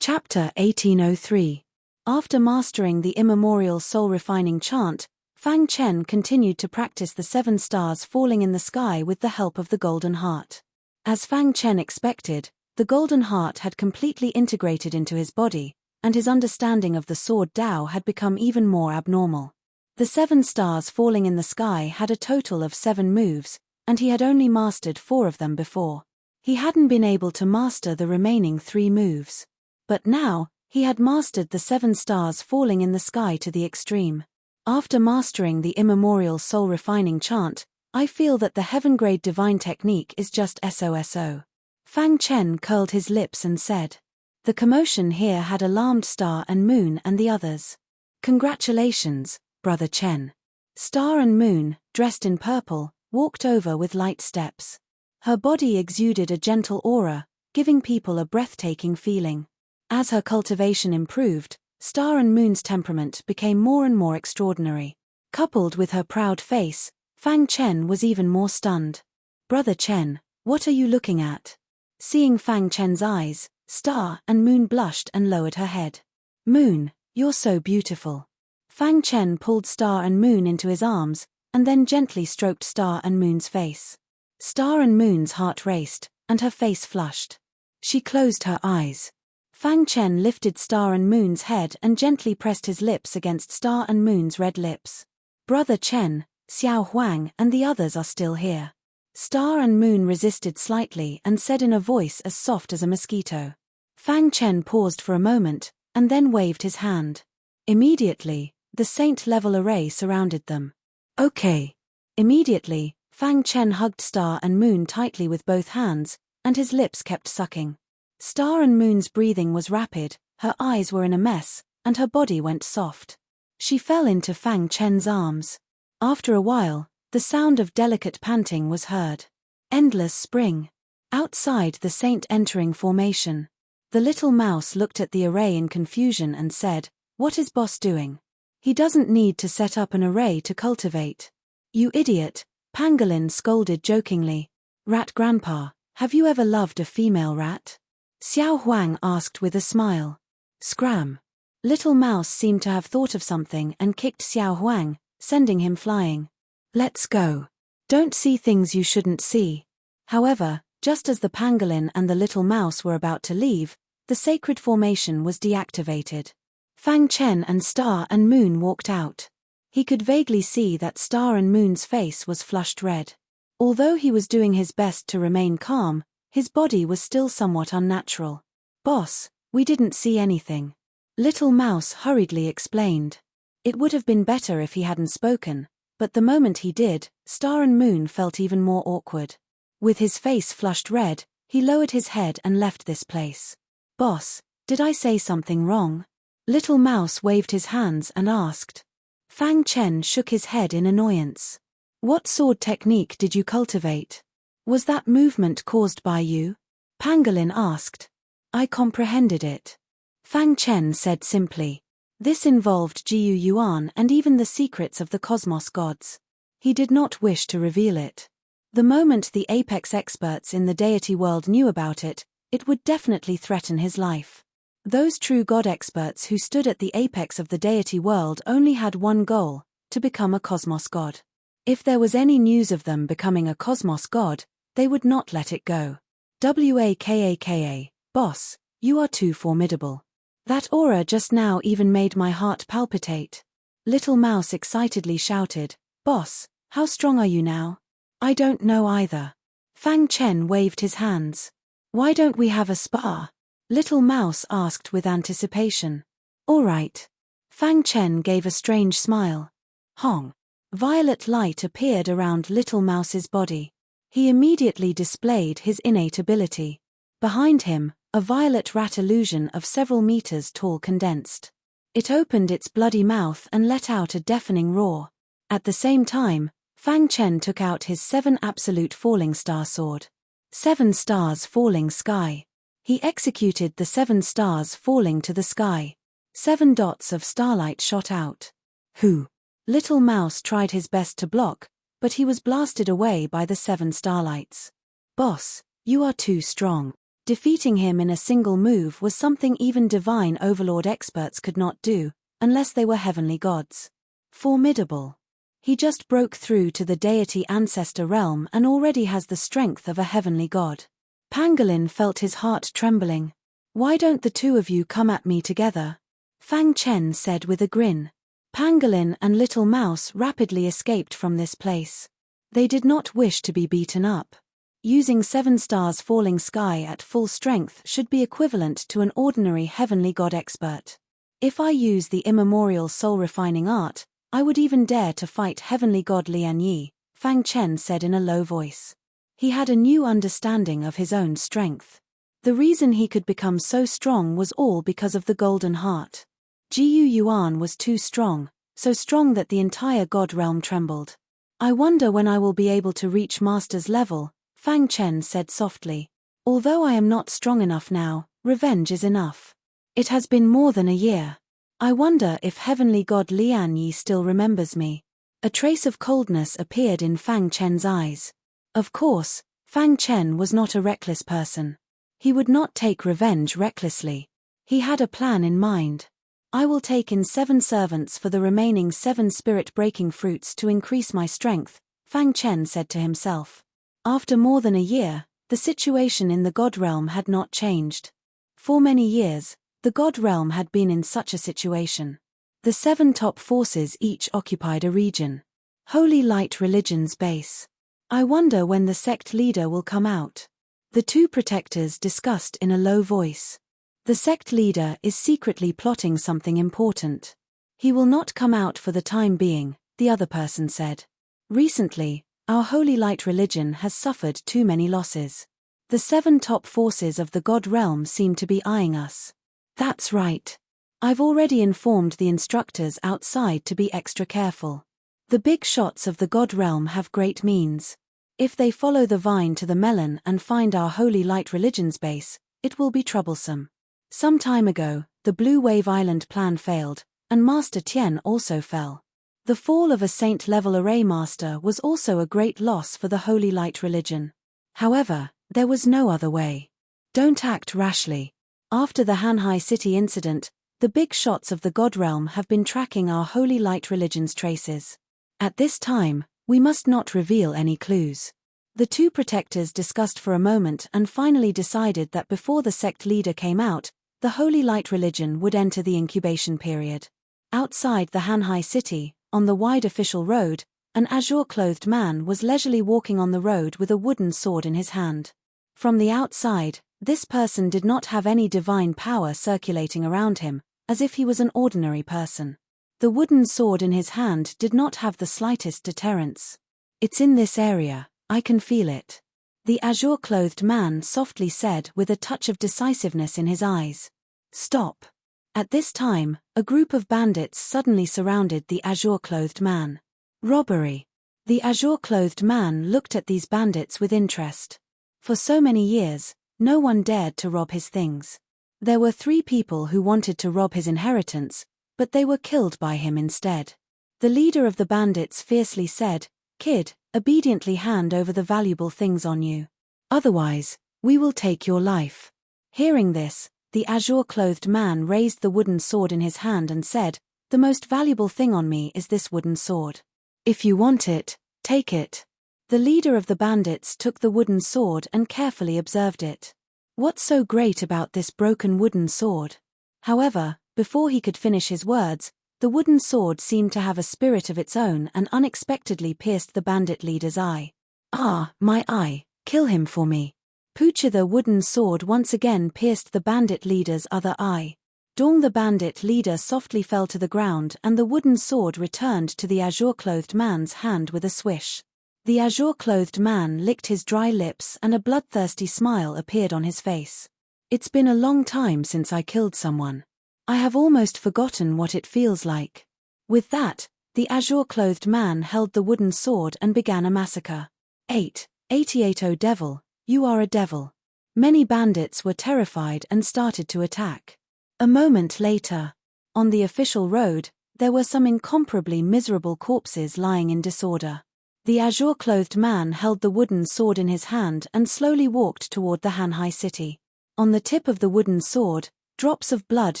Chapter 1803. After mastering the immemorial soul refining chant, Fang Chen continued to practice the 7 stars falling in the sky with the help of the golden heart. As Fang Chen expected, the golden heart had completely integrated into his body, and his understanding of the sword Tao had become even more abnormal. The 7 stars falling in the sky had a total of 7 moves, and he had only mastered 4 of them before. He hadn't been able to master the remaining 3 moves. But now, he had mastered the 7 stars falling in the sky to the extreme. After mastering the immemorial soul refining chant, I feel that the heaven-grade divine technique is just SOSO. Fang Chen curled his lips and said. The commotion here had alarmed Star and Moon and the others. Congratulations, Brother Chen. Star and Moon, dressed in purple, walked over with light steps. Her body exuded a gentle aura, giving people a breathtaking feeling. As her cultivation improved, Star and Moon's temperament became more and more extraordinary. Coupled with her proud face, Fang Chen was even more stunned. "Brother Chen, what are you looking at?" Seeing Fang Chen's eyes, Star and Moon blushed and lowered her head. "Moon, you're so beautiful." Fang Chen pulled Star and Moon into his arms, and then gently stroked Star and Moon's face. Star and Moon's heart raced, and her face flushed. She closed her eyes. Fang Chen lifted Star and Moon's head and gently pressed his lips against Star and Moon's red lips. "Brother Chen, Xiao Huang and the others are still here." Star and Moon resisted slightly and said in a voice as soft as a mosquito. Fang Chen paused for a moment, and then waved his hand. Immediately, the saint-level array surrounded them. "Okay." Immediately, Fang Chen hugged Star and Moon tightly with both hands, and his lips kept sucking. Star and Moon's breathing was rapid, her eyes were in a mess, and her body went soft. She fell into Fang Chen's arms. After a while, the sound of delicate panting was heard. Endless spring. Outside the saint entering formation. The little mouse looked at the array in confusion and said, "What is boss doing? He doesn't need to set up an array to cultivate." "You idiot," Pangolin scolded jokingly. "Rat grandpa, have you ever loved a female rat?" Xiao Huang asked with a smile. Scram. Little Mouse seemed to have thought of something and kicked Xiao Huang, sending him flying. "Let's go. Don't see things you shouldn't see." However, just as the pangolin and the little mouse were about to leave, the sacred formation was deactivated. Fang Chen and Star and Moon walked out. He could vaguely see that Star and Moon's face was flushed red. Although he was doing his best to remain calm, his body was still somewhat unnatural. "Boss, we didn't see anything," Little Mouse hurriedly explained. It would have been better if he hadn't spoken, but the moment he did, Star and Moon felt even more awkward. With his face flushed red, he lowered his head and left this place. "Boss, did I say something wrong?" Little Mouse waved his hands and asked. Fang Chen shook his head in annoyance. "What sword technique did you cultivate? Was that movement caused by you?" Pangolin asked. "I comprehended it." Fang Chen said simply. This involved Jiu Yuan and even the secrets of the cosmos gods. He did not wish to reveal it. The moment the apex experts in the deity world knew about it, it would definitely threaten his life. Those true god experts who stood at the apex of the deity world only had one goal, to become a cosmos god. If there was any news of them becoming a cosmos god, they would not let it go. "Waka, boss, you are too formidable. That aura just now even made my heart palpitate." Little Mouse excitedly shouted, "Boss, how strong are you now?" "I don't know either." Fang Chen waved his hands. "Why don't we have a spar?" Little Mouse asked with anticipation. "All right." Fang Chen gave a strange smile. Hong. Violet light appeared around Little Mouse's body. He immediately displayed his innate ability. Behind him, a violet rat illusion of several meters tall condensed. It opened its bloody mouth and let out a deafening roar. At the same time, Fang Chen took out his 7 absolute falling star sword. 7 stars falling sky. He executed the 7 stars falling to the sky. 7 dots of starlight shot out. Who? Little Mouse tried his best to block, but he was blasted away by the 7 starlights. "Boss, you are too strong." Defeating him in a single move was something even divine overlord experts could not do, unless they were heavenly gods. Formidable. He just broke through to the deity ancestor realm and already has the strength of a heavenly god. Pangolin felt his heart trembling. "Why don't the two of you come at me together?" Fang Chen said with a grin. Pangolin and Little Mouse rapidly escaped from this place. They did not wish to be beaten up. Using 7 stars falling sky at full strength should be equivalent to an ordinary heavenly god expert. If I use the immemorial soul-refining art, I would even dare to fight heavenly god Lian Yi, Fang Chen said in a low voice. He had a new understanding of his own strength. The reason he could become so strong was all because of the golden heart. Jiu Yuan was too strong, so strong that the entire god realm trembled. "I wonder when I will be able to reach master's level," Fang Chen said softly. Although I am not strong enough now, revenge is enough. It has been more than a year. I wonder if Heavenly God Lian Yi still remembers me. A trace of coldness appeared in Fang Chen's eyes. Of course, Fang Chen was not a reckless person. He would not take revenge recklessly. He had a plan in mind. I will take in 7 servants for the remaining 7 spirit-breaking fruits to increase my strength, Fang Chen said to himself. After more than a year, the situation in the God Realm had not changed. For many years, the God Realm had been in such a situation. The 7 top forces each occupied a region. Holy Light Religion's base. I wonder when the sect leader will come out. The 2 protectors discussed in a low voice. The sect leader is secretly plotting something important. He will not come out for the time being, the other person said. Recently, our Holy Light Religion has suffered too many losses. The 7 top forces of the God Realm seem to be eyeing us. That's right. I've already informed the instructors outside to be extra careful. The big shots of the God Realm have great means. If they follow the vine to the melon and find our Holy Light Religion's base, it will be troublesome. Some time ago, the Blue Wave Island plan failed, and Master Tian also fell. The fall of a saint-level array master was also a great loss for the Holy Light Religion. However, there was no other way. Don't act rashly. After the Hanhai City incident, the big shots of the God Realm have been tracking our Holy Light Religion's traces. At this time, we must not reveal any clues. The 2 protectors discussed for a moment and finally decided that before the sect leader came out, the Holy Light Religion would enter the incubation period. Outside the Hanhai City, on the wide official road, an azure-clothed man was leisurely walking on the road with a wooden sword in his hand. From the outside, this person did not have any divine power circulating around him, as if he was an ordinary person. The wooden sword in his hand did not have the slightest deterrence. It's in this area, I can feel it. The azure-clothed man softly said with a touch of decisiveness in his eyes. Stop. At this time, a group of bandits suddenly surrounded the azure-clothed man. Robbery. The azure-clothed man looked at these bandits with interest. For so many years, no one dared to rob his things. There were 3 people who wanted to rob his inheritance, but they were killed by him instead. The leader of the bandits fiercely said, Kid, obediently hand over the valuable things on you. Otherwise, we will take your life. Hearing this, the azure-clothed man raised the wooden sword in his hand and said, The most valuable thing on me is this wooden sword. If you want it, take it. The leader of the bandits took the wooden sword and carefully observed it. What's so great about this broken wooden sword? However, before he could finish his words, the wooden sword seemed to have a spirit of its own and unexpectedly pierced the bandit leader's eye. Ah, my eye, kill him for me. Poocha, the wooden sword once again pierced the bandit leader's other eye. Dong, the bandit leader, softly fell to the ground and the wooden sword returned to the azure-clothed man's hand with a swish. The azure-clothed man licked his dry lips and a bloodthirsty smile appeared on his face. It's been a long time since I killed someone. I have almost forgotten what it feels like. With that, the azure-clothed man held the wooden sword and began a massacre. 88 Oh devil, you are a devil. Many bandits were terrified and started to attack. A moment later, on the official road, there were some incomparably miserable corpses lying in disorder. The azure-clothed man held the wooden sword in his hand and slowly walked toward the Hanhai City. On the tip of the wooden sword, drops of blood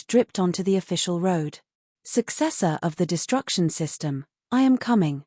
dripped onto the official road. Successor of the destruction system, I am coming.